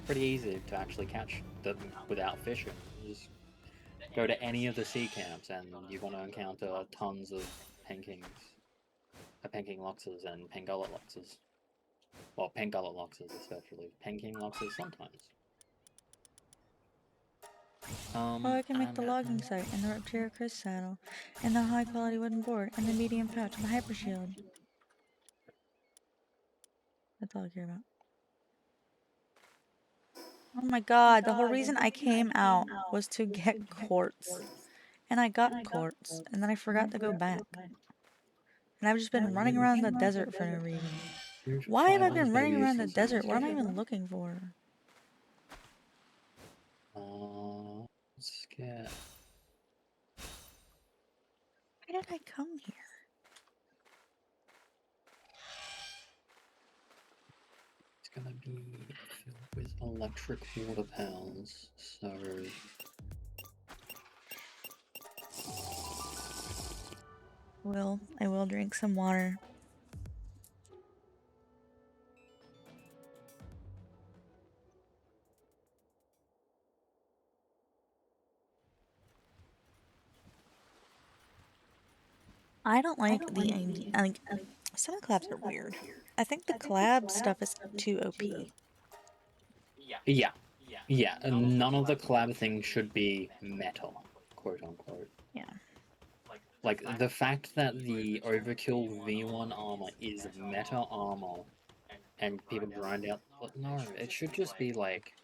Pretty easy to actually catch them without fishing. You just go to any of the sea camps and you're going to encounter tons of Penking Luxes and Pengullet Luxes. Well, Pengullet Luxes especially. Penking Luxes sometimes. Oh, I can make the logging site, and the Reptile Chris saddle, and the high quality wooden board, and the medium pouch, and the hyper shield. That's all I care about. Oh my god, the whole reason I came out was to get quartz. And I got quartz, and then I forgot to go back. And I've just been running around the desert for no reason. Why have I been running around the desert? What am I even looking for? Let's get... Why did I come here? It's gonna be filled with electric water pals, so... I will drink some water. I don't like the idea. Like, some collabs are weird. I think the collab stuff is too OP. Yeah. Yeah, and none of the collab things should be meta, quote unquote. Yeah. Like, the fact that the Overkill V1 armor is meta armor, and people grind out... But no, it should just be, like,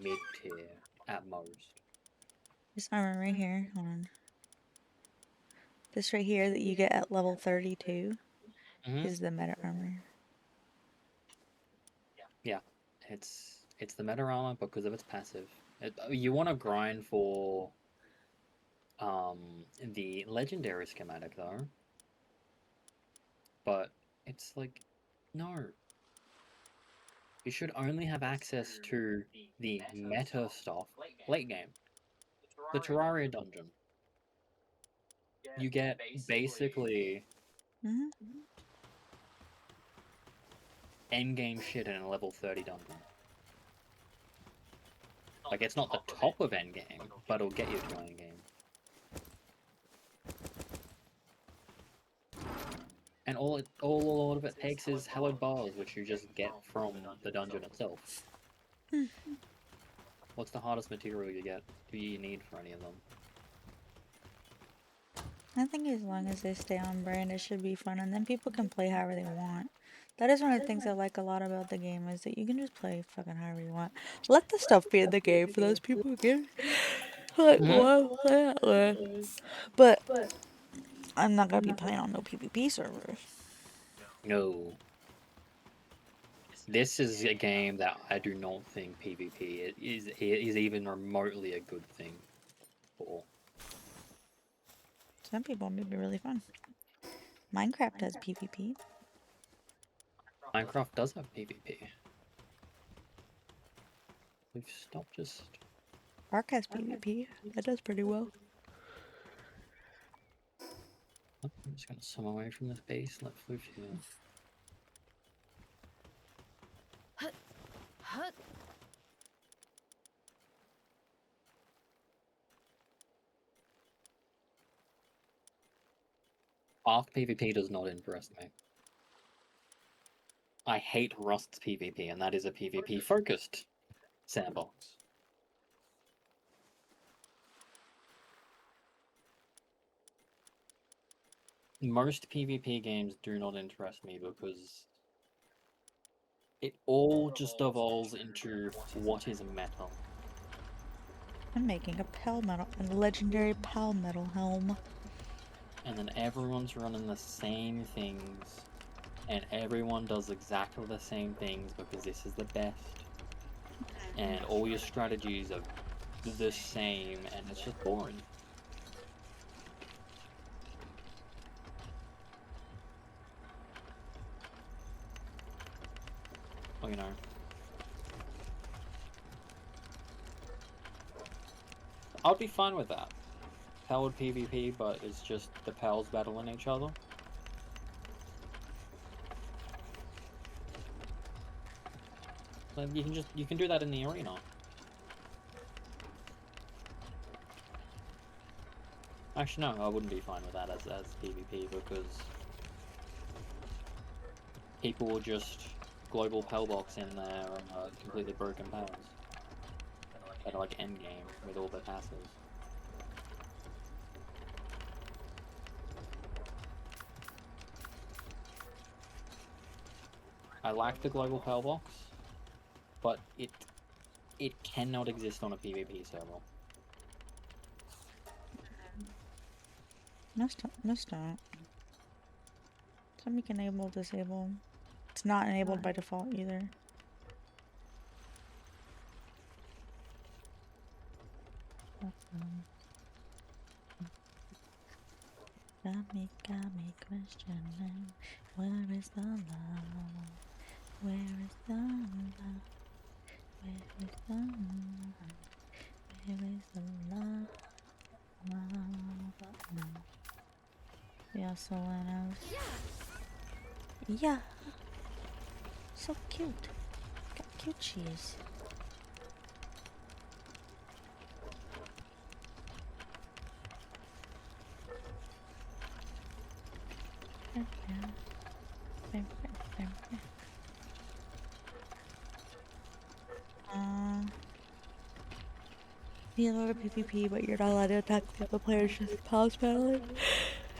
mid-tier, at most. This armor right here, hold on. This right here that you get at level 32 is the meta armor. Yeah, it's the meta armor because of its passive. You want to grind for the legendary schematic though, but it's like, no. You should only have access to the meta stuff late game. The Terraria dungeon. You get basically endgame shit in a level 30 dungeon. Like, it's not the top of endgame, but it'll get you to endgame. And all of it takes is hallowed bars, which you just get from the dungeon itself. What's the hardest material do you need for any of them? I think as long as they stay on brand, it should be fun, and then people can play however they want. That is one of the things I like a lot about the game, is that you can just play fucking however you want. Let the stuff be in the game for those people who can. Like, well, yeah. But I'm not gonna be playing on no PvP servers. No. This is a game that I do not think PvP is even remotely a good thing for. Some people may be really fun. Minecraft has PvP. Minecraft does have PvP. We've stopped just... Ark has PvP. That does pretty well. I'm just gonna swim away from this base and let Floof heal. Ark PvP does not interest me. I hate Rust's PvP, and that is a PvP focused sandbox. Most PvP games do not interest me because it all just devolves into what is meta. I'm making a legendary Palmetal helm. And then everyone's running the same things, and everyone does exactly the same things because this is the best. And all your strategies are the same, and it's just boring. Well, you know. I'd be fine with that. Powered PvP, but it's just the pals battling each other. Like, you can do that in the arena. Actually, no, I wouldn't be fine with that as PvP because people will just global pellbox in there and completely broken pals at like endgame with all their passes. I like the global Power Box, but it cannot exist on a PvP server. No, stop. No, stop. Some you can enable, disable. It's not enabled by default either. Got me questioning, where is the love? Where is the love? Where is the love? Where is the love? We also went out. Yeah. So cute. Got cute cheese. You know PvP, but you're not allowed to attack the other players just pause battling.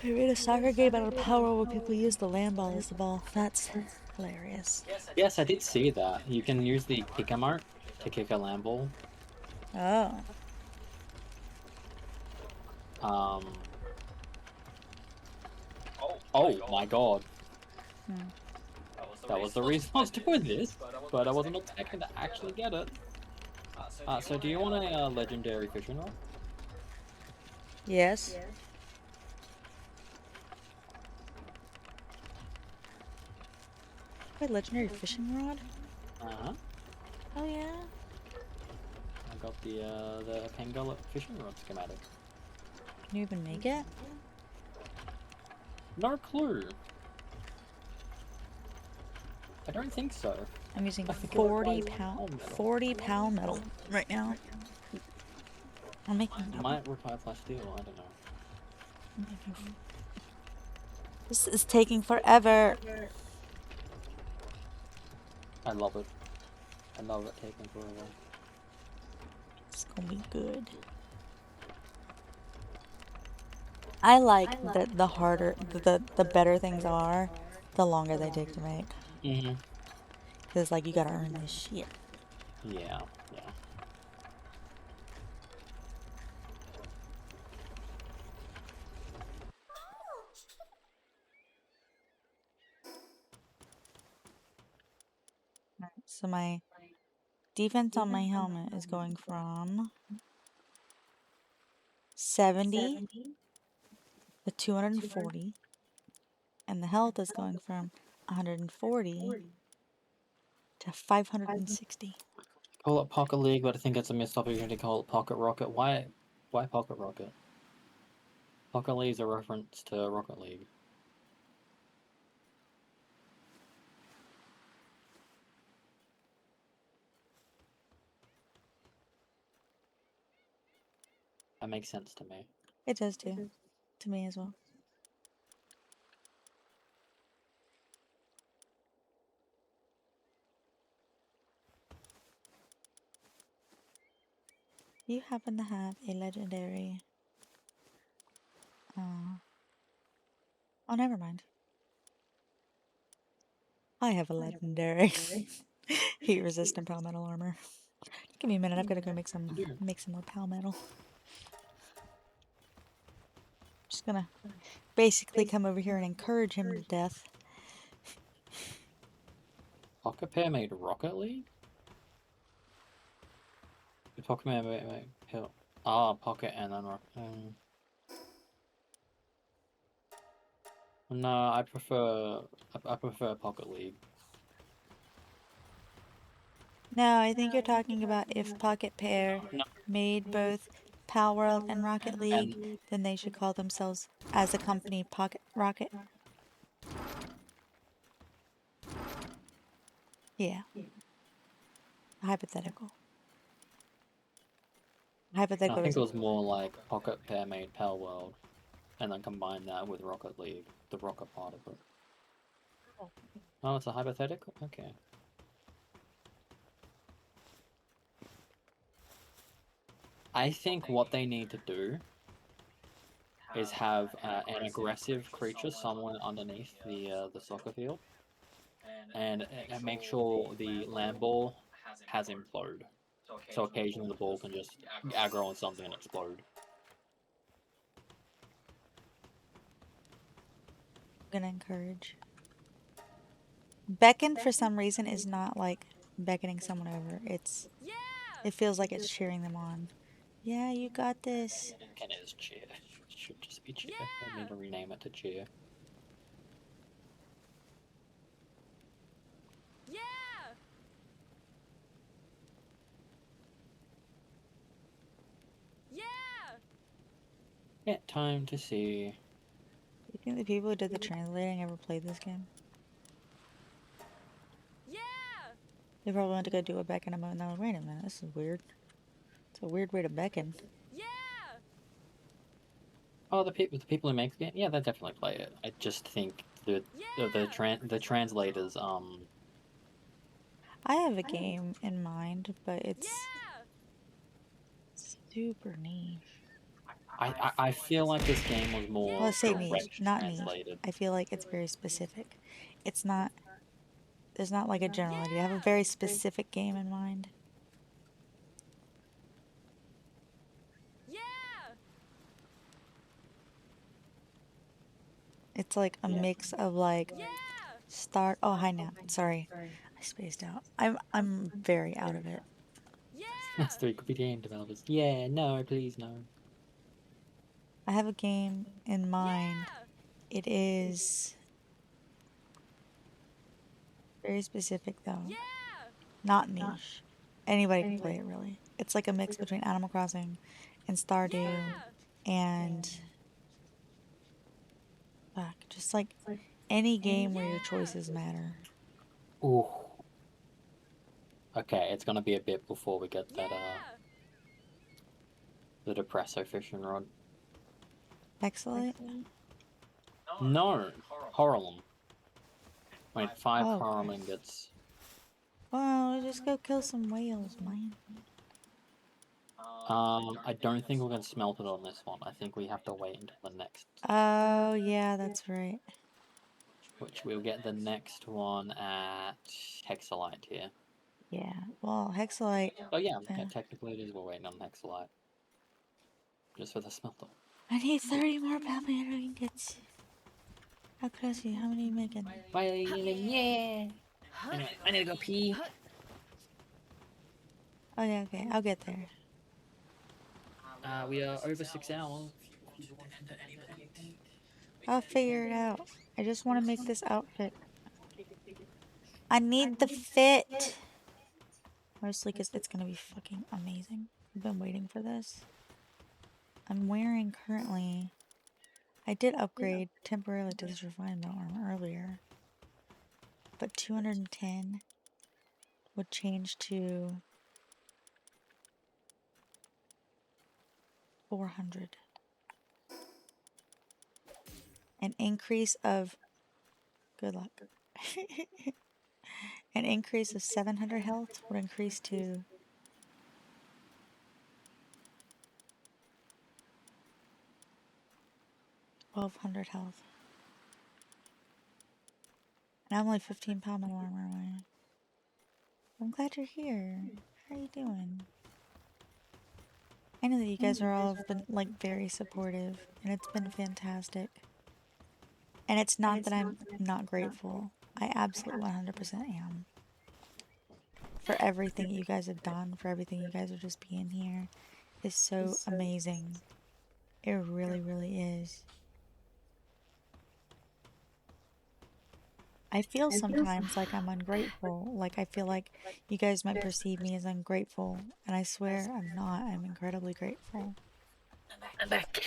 I made a soccer game out of Palworld where people use the land ball as the ball. That's hilarious. Yes, I did see that. You can use the kick emote to kick a land ball. Oh. Oh my god. Hmm. That was the reason I was doing this, but I wasn't expecting to actually get it. So do you want a legendary fishing rod? Yes. Wait, legendary fishing rod? Uh-huh. Oh yeah. I got the Pangolin fishing rod schematic. Can you even make it? No clue. I don't think so. I'm using I think it 40 requires pound metal. 40 pound metal right now. I'm making It might require flash steel, I don't know. This is taking forever. I love it. I love it taking forever. It's gonna be good. I like that the harder the better things are, the longer they take to make. Mm-hmm. Cause like you gotta earn this shit. Yeah. So my defense on my helmet is going from 70 to 240, and the health is going from 140 to 560. Call it Pocket League, but I think it's a missed opportunity to call it Pocket Rocket. Why Pocket Rocket? Pocket League is a reference to Rocket League. That makes sense to me. It does too. To me as well. You happen to have a legendary. Oh, never mind. I have a legendary heat resistant palmetto armor. Give me a minute. I've got to go make some more palmetto. Just gonna basically come over here and encourage him to death. Pocket Pair made Rocket League? The Pocket Pair made Pocket and then Rocket. No, I prefer Pocket League. No, I think you're talking about if Pocket Pair No. made both Palworld and Rocket League, then they should call themselves, as a company, Pocket Rocket. Yeah. Hypothetical. I think it was more like Pocket Pair made Palworld, and then combine that with Rocket League, the Rocket part of it. Oh, it's a hypothetical? Okay. I think what they need to do is have an aggressive creature somewhere underneath the soccer field, and make sure the land ball has implode. So occasionally the ball can just aggro on something and explode. I'm gonna encourage. Beckon for some reason is not like beckoning someone over. It feels like it's cheering them on. Yeah, you got this. And it is cheer. It should just be cheer. I need to rename it to cheer. Yeah, time to see. You think the people who did the translating ever played this game? They probably went to go do a beckon a moment and they're like, wait a minute, this is weird. It's a weird way to beckon. Oh, the people who make the game, yeah, they definitely play it. I just think the translators I have a game in mind, but it's super niche. I feel like this game was more Well, let's say niche, direct not niche. translated. I feel like it's very specific. It's not. There's not like a general idea. I have a very specific game in mind. It's like a mix of like start. Oh, hi now. Sorry, I spaced out. I'm very out of it. That's 3 could be game developers. Yeah, no, please no. I have a game in mind. It is very specific though. Not niche. Anybody can play it really. It's like a mix between Animal Crossing and Stardew and fuck, just like any game where your choices matter. Ooh. Okay, it's gonna be a bit before we get that the Depresso fishing rod. Excellent. No, Horrorlum. Wait, 5 Oh, Horrorlum ingots. well, just go kill some whales, man. I don't think we're gonna smelt it on this one. I think we have to wait until the next. Oh, yeah, that's right. Which we'll get the next one at Hexalite here. Yeah, well, Hexalite. Oh yeah, technically it is. We're waiting on Hexalite. Just for the smelter. I need 30 more Palworld ingots. How close are you? How many are you making? Yeah. Anyway, I need to go pee. Oh, yeah, okay, I'll get there. We are over 6 hours. I'll figure it out. I just want to make this outfit. I need the fit. Mostly because it's going to be fucking amazing. I've been waiting for this. I'm wearing currently... I did upgrade temporarily to this refined armor earlier. But 210 would change to 400. An increase of... Good luck. An increase of 700 health would increase to 1200 health. And I'm only 15 pound armor away. I'm glad you're here. How are you doing? I know that you guys are all been like very supportive and it's been fantastic. And it's not that I'm not grateful. I absolutely 100% am. For everything you guys have done, for everything you guys are just being here is so amazing. It really, really is. I feel sometimes like I'm ungrateful. Like I feel like you guys might perceive me as ungrateful. And I swear I'm not. I'm incredibly grateful. I'm back.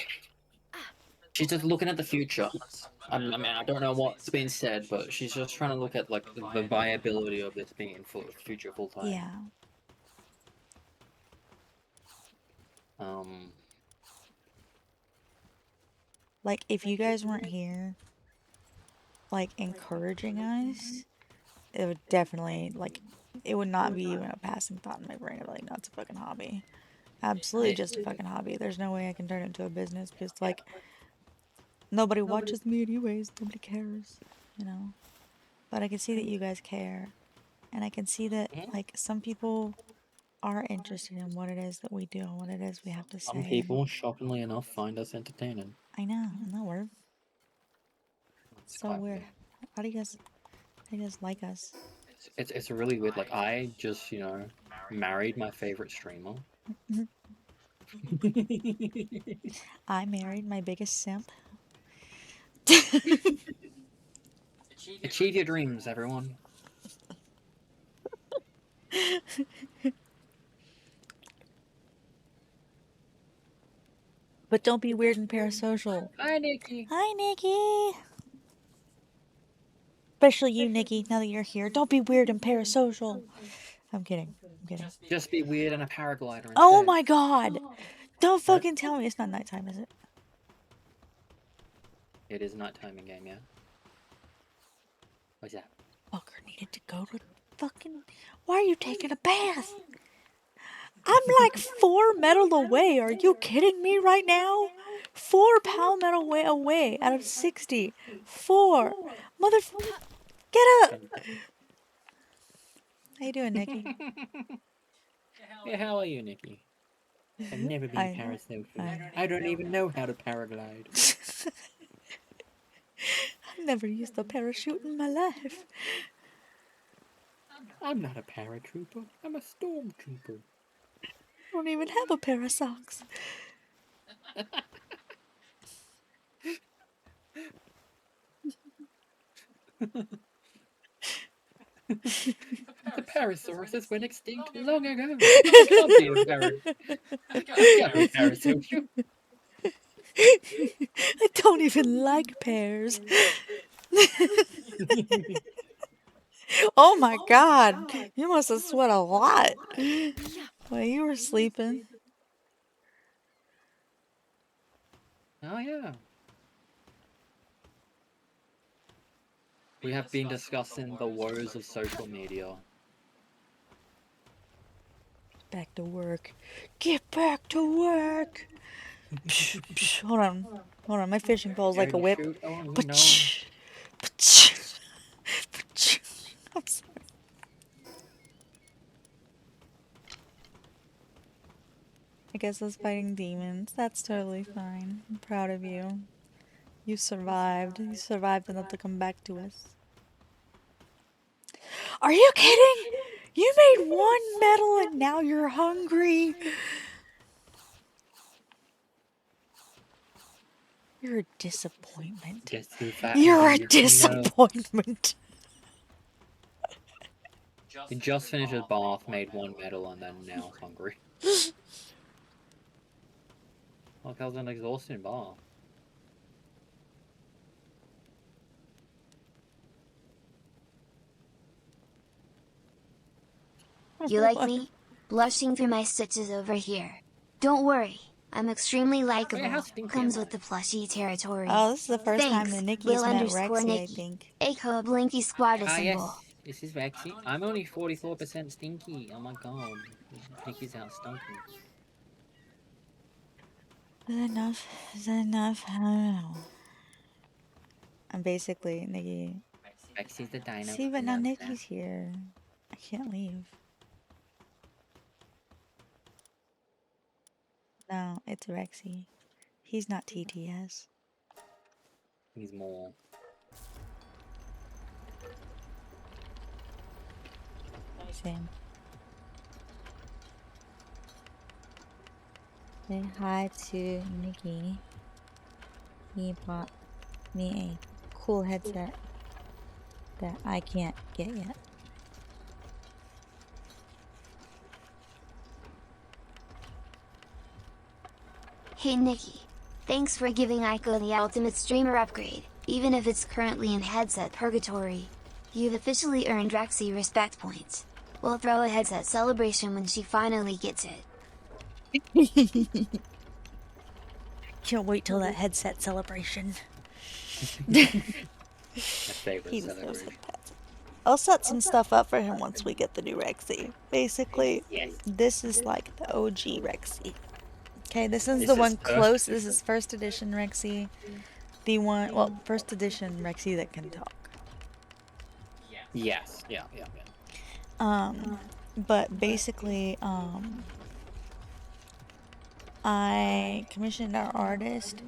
She's just looking at the future. I mean, I don't know what's been said, but she's just trying to look at like the viability of this being future full time. Yeah. Like if you guys weren't here, like encouraging us, it would definitely like it would not be even a passing thought in my brain of like, no, it's a fucking hobby. Absolutely just a fucking hobby. There's no way I can turn it into a business because like nobody watches me anyways. Nobody cares, you know. but I can see that you guys care. And I can see that, like, some people are interested in what it is that we do and what it is we have to say. Some people, shockingly enough, find us entertaining. I know, isn't that weird? It's So quite weird. How do you guys like us? It's really weird. Like, I just, married my favorite streamer. I married my biggest simp. Achieve your dreams, everyone. But don't be weird and parasocial. Hi, Nikki. Hi, Nikki. Especially you, Nikki, now that you're here. Don't be weird and parasocial. I'm kidding. Just be weird and a paraglider instead. Oh my god! Don't fucking tell me it's not nighttime, is it? It is nighttime in game, yeah. What's that? Fucker needed to go to fucking... Why are you taking a bath? I'm like 4 metal away. Are you kidding me right now? 4 power metal away out of 60. 4. Get up! How you doing, Nikki? Yeah, how are you, Nikki? I've never been parasocial. I don't even know how to paraglide. I've never used a parachute in my life. I'm not a paratrooper. I'm a stormtrooper. I don't even have a pair of socks. The Parasauruses went extinct long ago. I can't be a parasocial. I don't even like pears. Oh my god. You must have sweat a lot while you were sleeping. Oh, yeah. We have been discussing the woes of social media. Back to work. Get back to work. Psh, psh. Hold on. My fishing pole is like a whip. Oh, no. I'm sorry. I guess I was fighting demons. That's totally fine. I'm proud of you. You survived. You survived enough to come back to us. Are you kidding? You made 1 medal and now you're hungry. You're a disappointment. You're a disappointment. He just finished his bath, made 1 medal, and then now hungry. Look, that was an exhausting bath. You like me? Blushing through my stitches over here. Don't worry, I'm extremely likable. Comes with the plushie territory. Oh, this is the first time that Nikki's met Rexy, Nikki. I think. Aiko Blinky Squad symbol. Yes, this is Rexy. I'm only 44% stinky. Oh my god. Nikki's out stunking. Is that enough? Is that enough? I don't know. I'm basically Nikki. Rexy's the dino. See, but now Nikki's here. I can't leave. No, it's Rexy. He's not TTS. He's more. Same. Say hi to Nikki. He bought me a cool headset that I can't get yet. Hey Nikki. Thanks for giving Aiko the ultimate streamer upgrade, even if it's currently in headset purgatory. You've officially earned Rexy respect points. We'll throw a headset celebration when she finally gets it. Can't wait till that headset celebration. My favorite celebration. I'll set some stuff up for him once we get the new Rexy. Basically, this is like the OG Rexy. Okay, this is the one close. This is first edition Rexy. The one, well, first edition Rexy that can talk. Yes. Yeah. But basically, I commissioned our artist,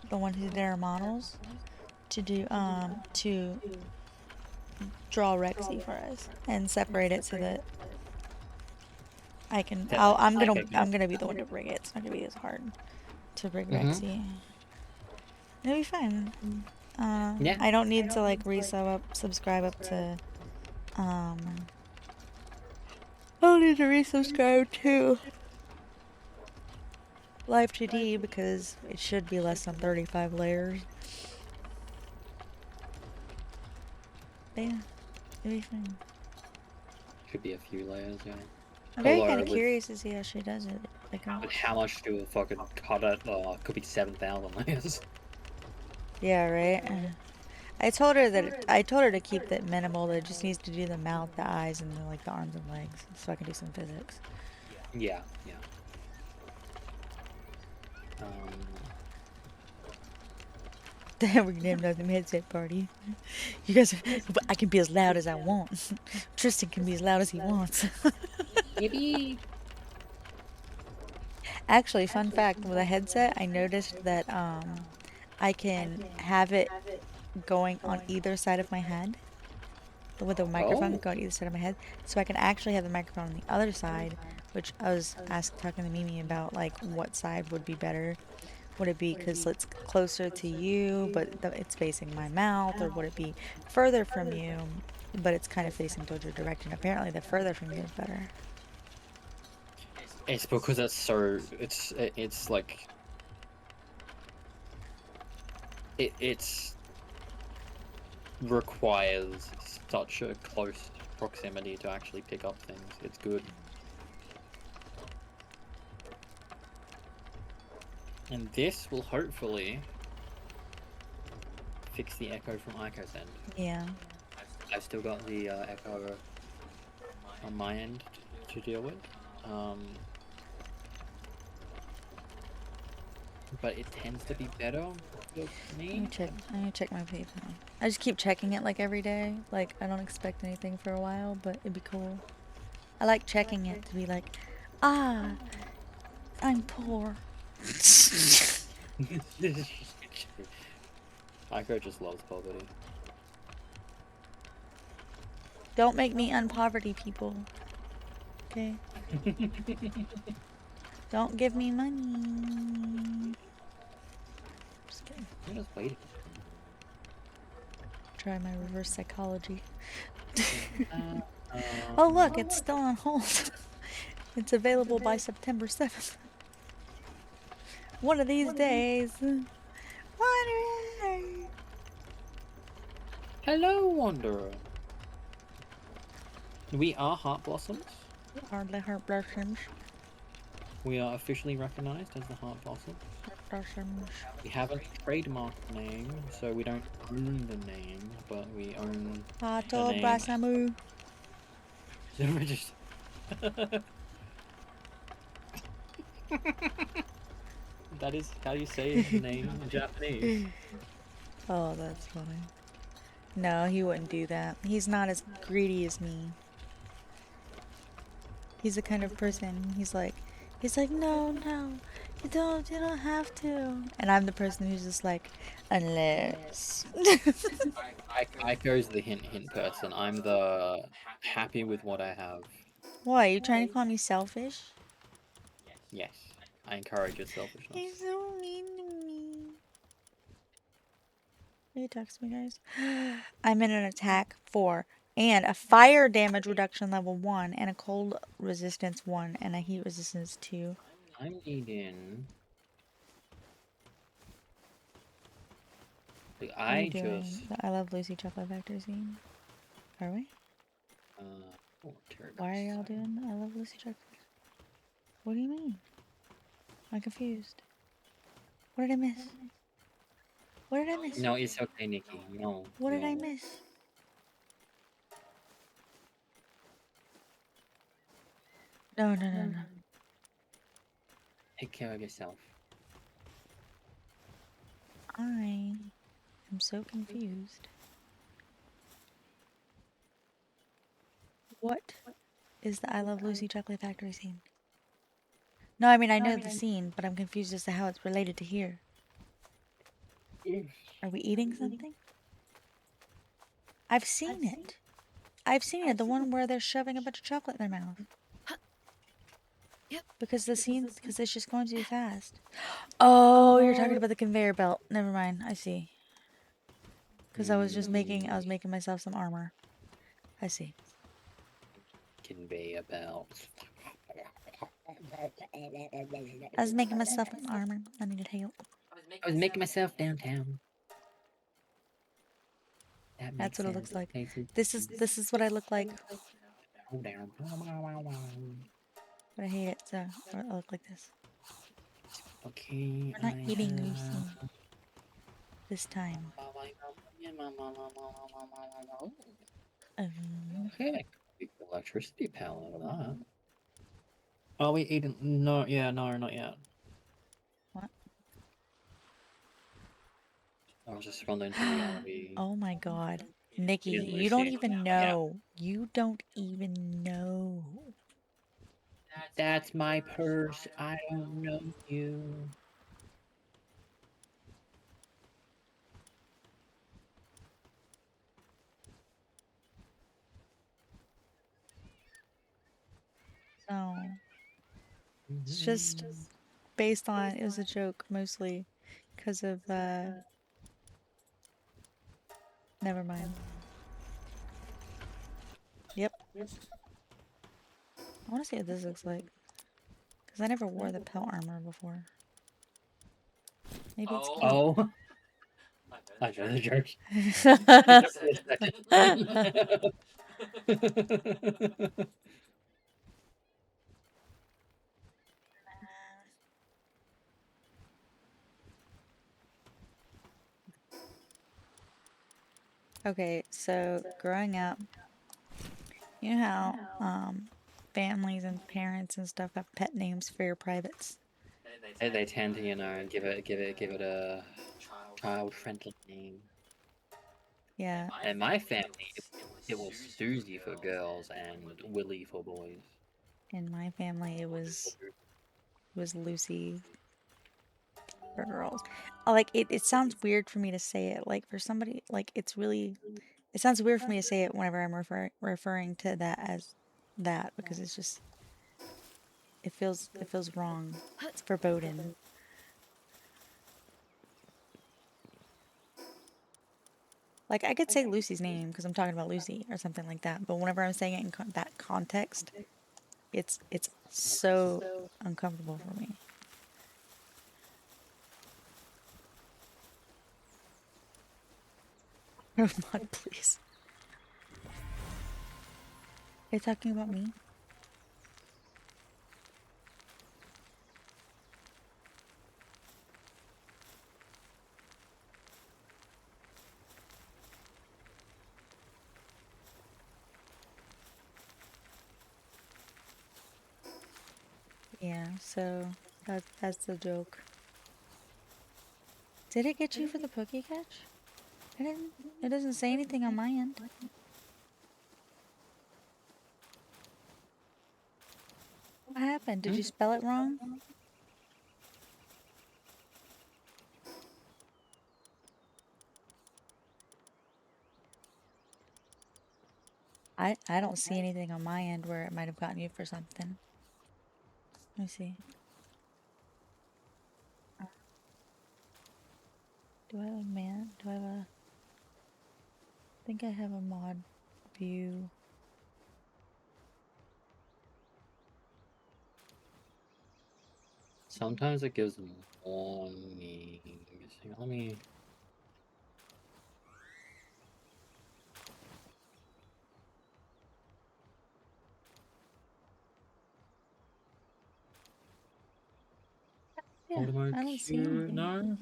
the one who did our models, to draw Rexy for us and separate it so that I can. I'm gonna be the one to rig it. It's not gonna be as hard to rig Rexy. It'll be fun. Yeah. I don't need to like subscribe up to. I don't need to resubscribe to Live 2D because it should be less than 35 layers. But yeah, it'll be fun. Could be a few layers, yeah. I'm very kind of curious to see how she does it. Like, with how much to fucking cut it, could be 7,000 layers. Yeah, right. I told her to keep that minimal. That it just needs to do the mouth, the eyes, and like the arms and legs, so I can do some physics. Yeah. We're gonna have another headset party. You guys, I can be as loud as I want. Tristan can be as loud as he wants. Maybe. Actually, fun fact, with a headset, I noticed that I can have it going on either side of my head. With a microphone going on either side of my head. So I can actually have the microphone on the other side, which I was talking to Mimi about, like, what side would be better. Would it be because it's closer to you, but it's facing my mouth? Or would it be further from you, but it's kind of facing towards your direction? Apparently, the further from you is better. It's because it's so... It's like... It's... requires such a close proximity to actually pick up things. It's good. And this will hopefully fix the echo from Aiko's end. Yeah. I've still got the echo on my end to deal with. But it tends to be better with me. Let me check my PayPal. I just keep checking it like every day. Like, I don't expect anything for a while, but it'd be cool. I like checking it to be like, I'm poor. Aiko just loves poverty. Don't make me unpoverty, people. Okay? Don't give me money. Just kidding. I'm just waiting. Try my reverse psychology. Oh look, it's still on hold. It's available by September 7th. One of these days. Wanderer. Hello, Wanderer. We are Heartblossoms. Hardly Heartblossoms. We are officially recognized as the Heartblossom. Heartblossoms. We have a trademark name, so we don't own the name, but we own Hato the name. Brasamu. That is how you say his name in Japanese. Oh, that's funny. No, he wouldn't do that. He's not as greedy as me. He's the kind of person, he's like, no, you don't have to. And I'm the person who's just like, unless. Aiko's the hint person. I'm the happy with what I have. What, are you trying to call me selfish? Yes, I encourage your selfishness. He's so mean to me. Will you text me, guys? I'm in an attack 4 and a fire damage reduction level 1 and a cold resistance 1 and a heat resistance 2. I'm needing. Like, I love Lucy Chocolate Factory scene. Are we? Why are y'all doing I love Lucy Chocolate? What do you mean? I'm confused. What did I miss? What did I miss? No, it's okay, Nikki. No. What did I miss? No. Take care of yourself. I am so confused. What is the I Love Lucy Chocolate Factory scene? No, I mean, I know the scene, but I'm confused as to how it's related to here. Are we eating something? I've seen it. I've seen it, the one where they're shoving a bunch of chocolate in their mouth. Because it's just going too fast. Oh, you're talking about the conveyor belt. Never mind, I see. Because I was making myself some armor. I see. Conveyor belt. I was making myself some armor. I needed help. I was making myself downtown. That's what it looks like. This is what I look like. But I hate it, so I look like this. Okay. We're not eating Lucy this time. Okay. Electricity panel out of that. Are we eating? No, yeah, no, not yet. What? I was just wondering to me, are we... Oh my god. Nikki, eating you don't Lucy? even know. You don't even know. That's my purse. I don't know you. So, it's just based on, it was a joke mostly because of, never mind. Yep. I want to see what this looks like. Because I never wore the pelt armor before. Maybe it's cute. Oh. I know the joke. Okay, so growing up, you know how families and parents and stuff have pet names for your privates? They tend to, you know, give it a child-friendly name. Yeah. And my family, it was Susie for girls and Willie for boys. In my family, it was Lucy for girls. Like it sounds weird for me to say it. Like for somebody, like it sounds weird for me to say it whenever I'm referring to that as that because it's just it feels wrong. It's foreboding. Like I could say Lucy's name because I'm talking about Lucy or something like that, but whenever I'm saying it in that context, it's so uncomfortable for me. Mod, please. Are you talking about me? Yeah, so that's the joke. Did it get you for the Poke Catch? I didn't. It doesn't say anything on my end. What happened? Did you spell it wrong? I don't see anything on my end where it might have gotten you for something. Let me see. Do I have a man? Do I have a... I think I have a mod view. Sometimes it gives them warnings. Let me... Yeah, Automo I don't see Q... anything. No,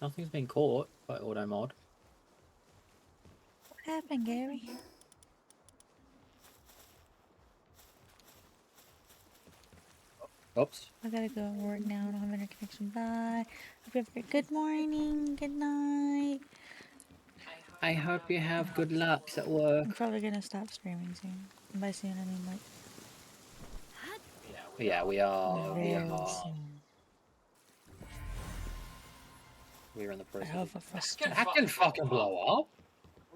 nothing's been caught by Automod. What happened, Gary? Oops. I gotta go and work now. I don't have internet connection. Bye. Hope you have a good morning. Good night. I hope you have good luck at work. I'm probably gonna stop streaming soon. By soon, I mean like Yeah, we are. very soon. We're in the I process. hope it That can fucking blow up.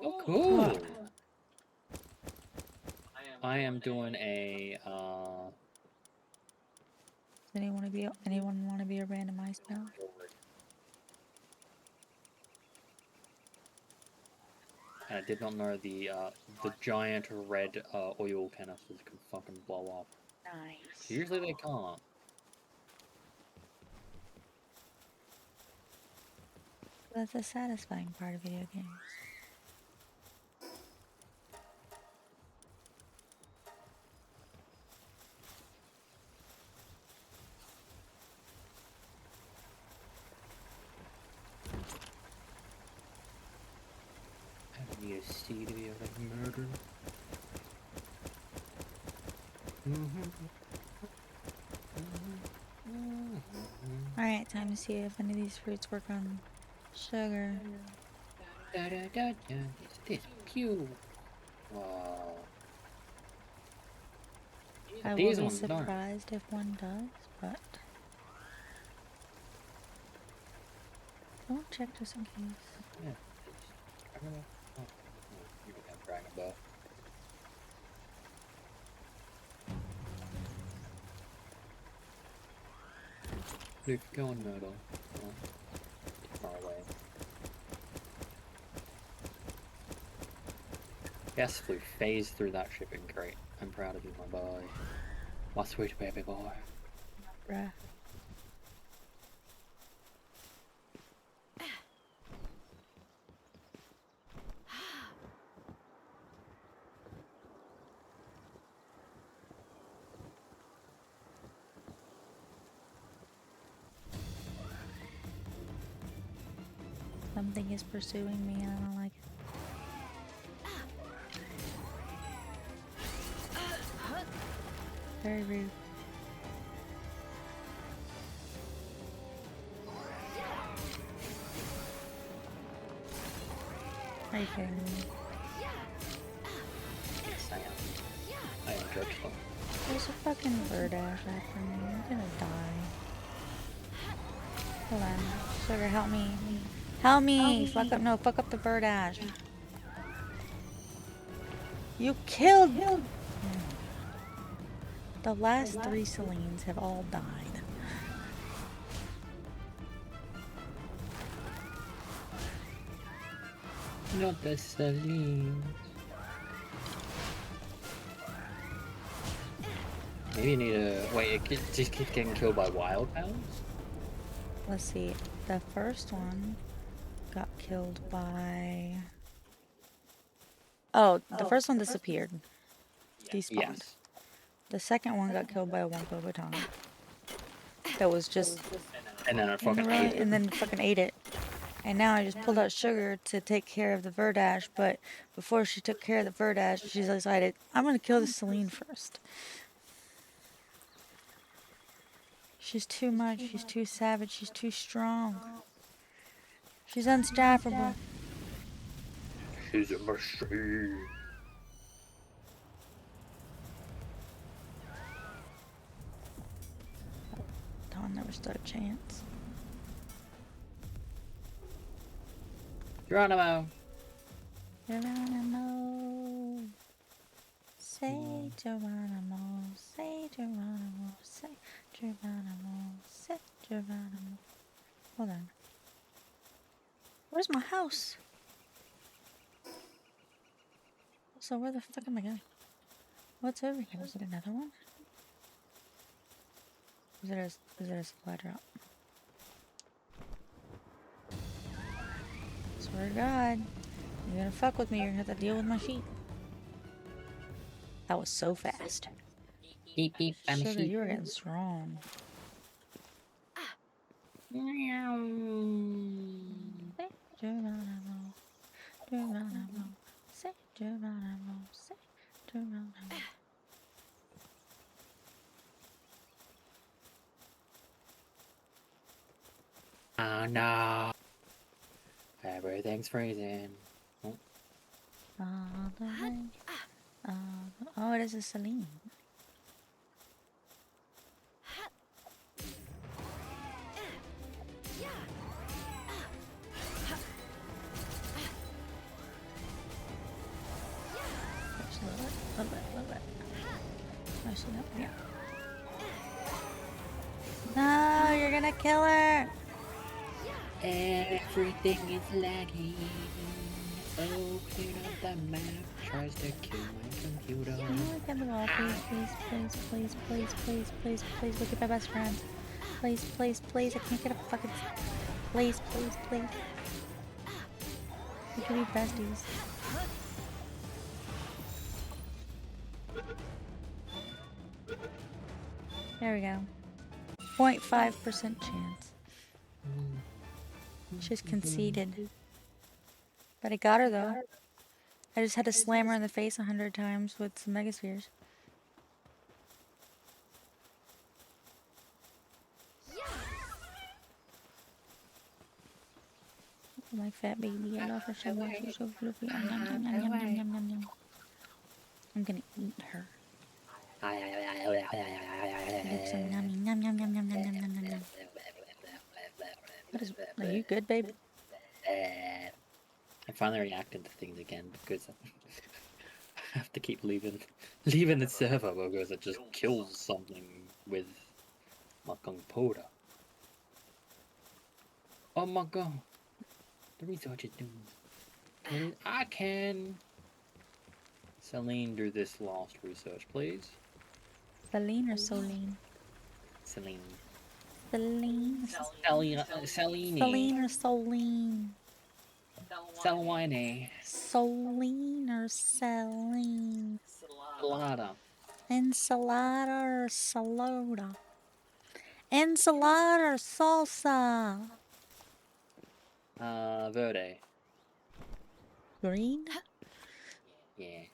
Oh, cool. What? I am doing a. Does anyone want to be a randomized now? And I did not know the giant red oil canisters can fucking blow up. Nice. Usually they can't. That's a satisfying part of video games. I need a C to be able to murder. Alright, time to see if any of these fruits work on sugar. This pew. Wow. I will These be ones don't. surprised if one does, but I'll check just in case. Yeah. Oh, you can have Dragon Ball. Luke, go on Myrtle. Far away. Yes, Luke, phase through that shipping crate. I'm proud of you, my boy. My sweet baby boy. Bruh. Something is pursuing me and I don't like it. Very rude. Are you kidding me? Yes, I am. I am dreadful. There's a fucking bird ash after me. I'm gonna die. Hold on. Sugar, help me. Help me! Fuck up, no, fuck up the bird ash. You killed! The last 3 Selines have all died. Not the Celine. Maybe you need to wait. Just keep getting killed by wild pals. Let's see. The first one got killed by... Oh, the first one disappeared. Despawned. Yes. The second one got killed by a Wumpa baton. That was just And then I in the fucking road ate it. and then fucking ate it. And now I just pulled out Sugar to take care of the Verdash, but before she took care of the Verdash, she decided, I'm gonna kill the Celine first. She's too much, she's too savage, she's too strong. She's unstoppable. She's a machine. Dawn never stood a chance. Geronimo. Geronimo. Say Geronimo. Say Geronimo. Say Geronimo. Say Geronimo. Hold on. Where's my house? So where the fuck am I going? What's over here? Is it another one? Is it a supply drop? Swear to God, you're gonna fuck with me, you're gonna have to deal with my sheep. That was so fast. Beep beep, I'm a Sugar, sheep. you were getting strong. Say Geronimo, Geronimo, say Geronimo, say Geronimo. Oh no. Everything's freezing. Oh. All the way Oh, it is a Celine. Just a little bit. Actually, no, yeah. No, you're gonna kill her. Everything is lagging. Open up the map. Tries to kill my computer. Can you look at the wall, please? Look at my best friend. Please. I can't get a fucking. Please. We can be besties. There we go. 0.5% chance. She's conceded. But I got her though. I just had to slam her in the face 100 times with some megaspheres. My fat baby, I love her so much. She's so fluffy. Yum, yum, yum. I'm gonna eat her. Lips are yum. What is? Are you good, babe? I finally reacted to things again because I have to keep leaving the server because it just kills something with my computer. Oh my god. The research is doing. I can. Celine, do this last research, please. Celine or Soline? Celine. Celine. Celine or Soline? Celine. Soline or Celine? Salada. Ensalada or salada? Ensalada or salsa? Verde. Green? Yeah.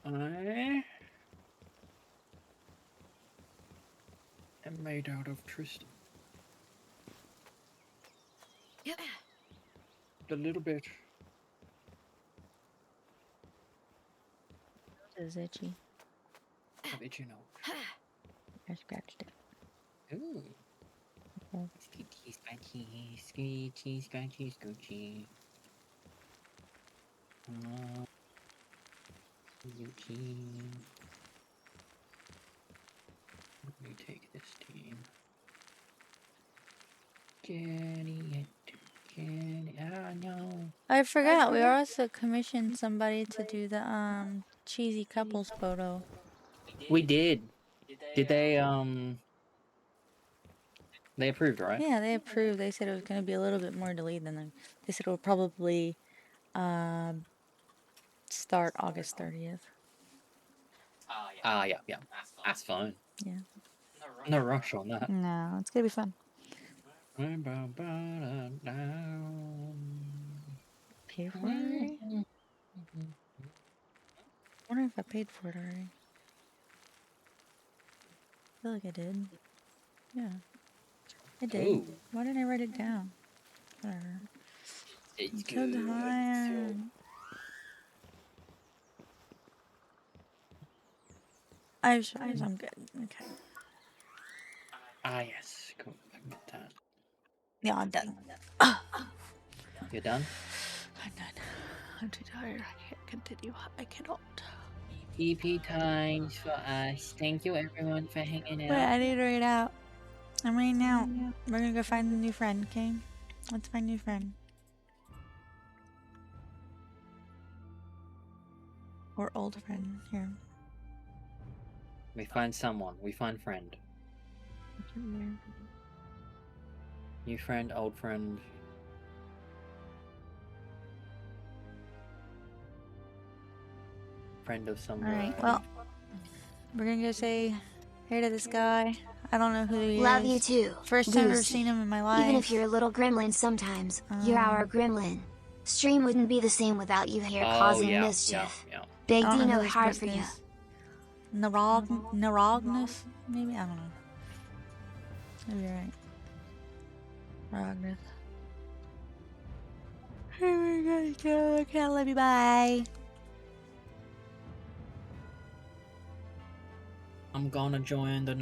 I am made out of Tristan. A little bit. It is itchy. How did you know? I scratched it. Ooh. Okay. Scratchy. Eugene. Let me take this team. Jenny. Oh no. I forgot. We also commissioned somebody to do the cheesy couples photo. We did. Did they They approved, right? Yeah, they approved. They said it was going to be a little bit more delayed than them. They said it will probably start August 30th. Yeah. That's fine. Yeah. No rush on that. No, it's going to be fun. Pay for it already? I wonder if I paid for it already. I feel like I did. Yeah. I did. Ooh. Why didn't I write it down? Whatever. It's Killed the iron. I'm sure I'm good. Okay. Yes. Cool. That. Yeah, I'm done. You're done? I'm done. I'm too tired. I can't continue. I cannot. EP times for us. Thank you everyone for hanging out. Wait, I need to read out. I'm reading out. We're gonna go find a new friend, okay? Let's find a new friend. Or old friend. Here. We find someone. We find friend. New friend, old friend. Friend of some. Alright, well, we're gonna go say hey to this guy. I don't know who he Love is. you too. First time I've Goose. seen him in my life. Even if you're a little gremlin sometimes, you're our gremlin. Stream wouldn't be the same without you here causing mischief. Yeah. Big I don't know Dino who this hard person for you. is. Nerognus? Maybe? I don't know. Maybe you're right. Nerognus. Okay, I love you. Bye. I'm gonna join the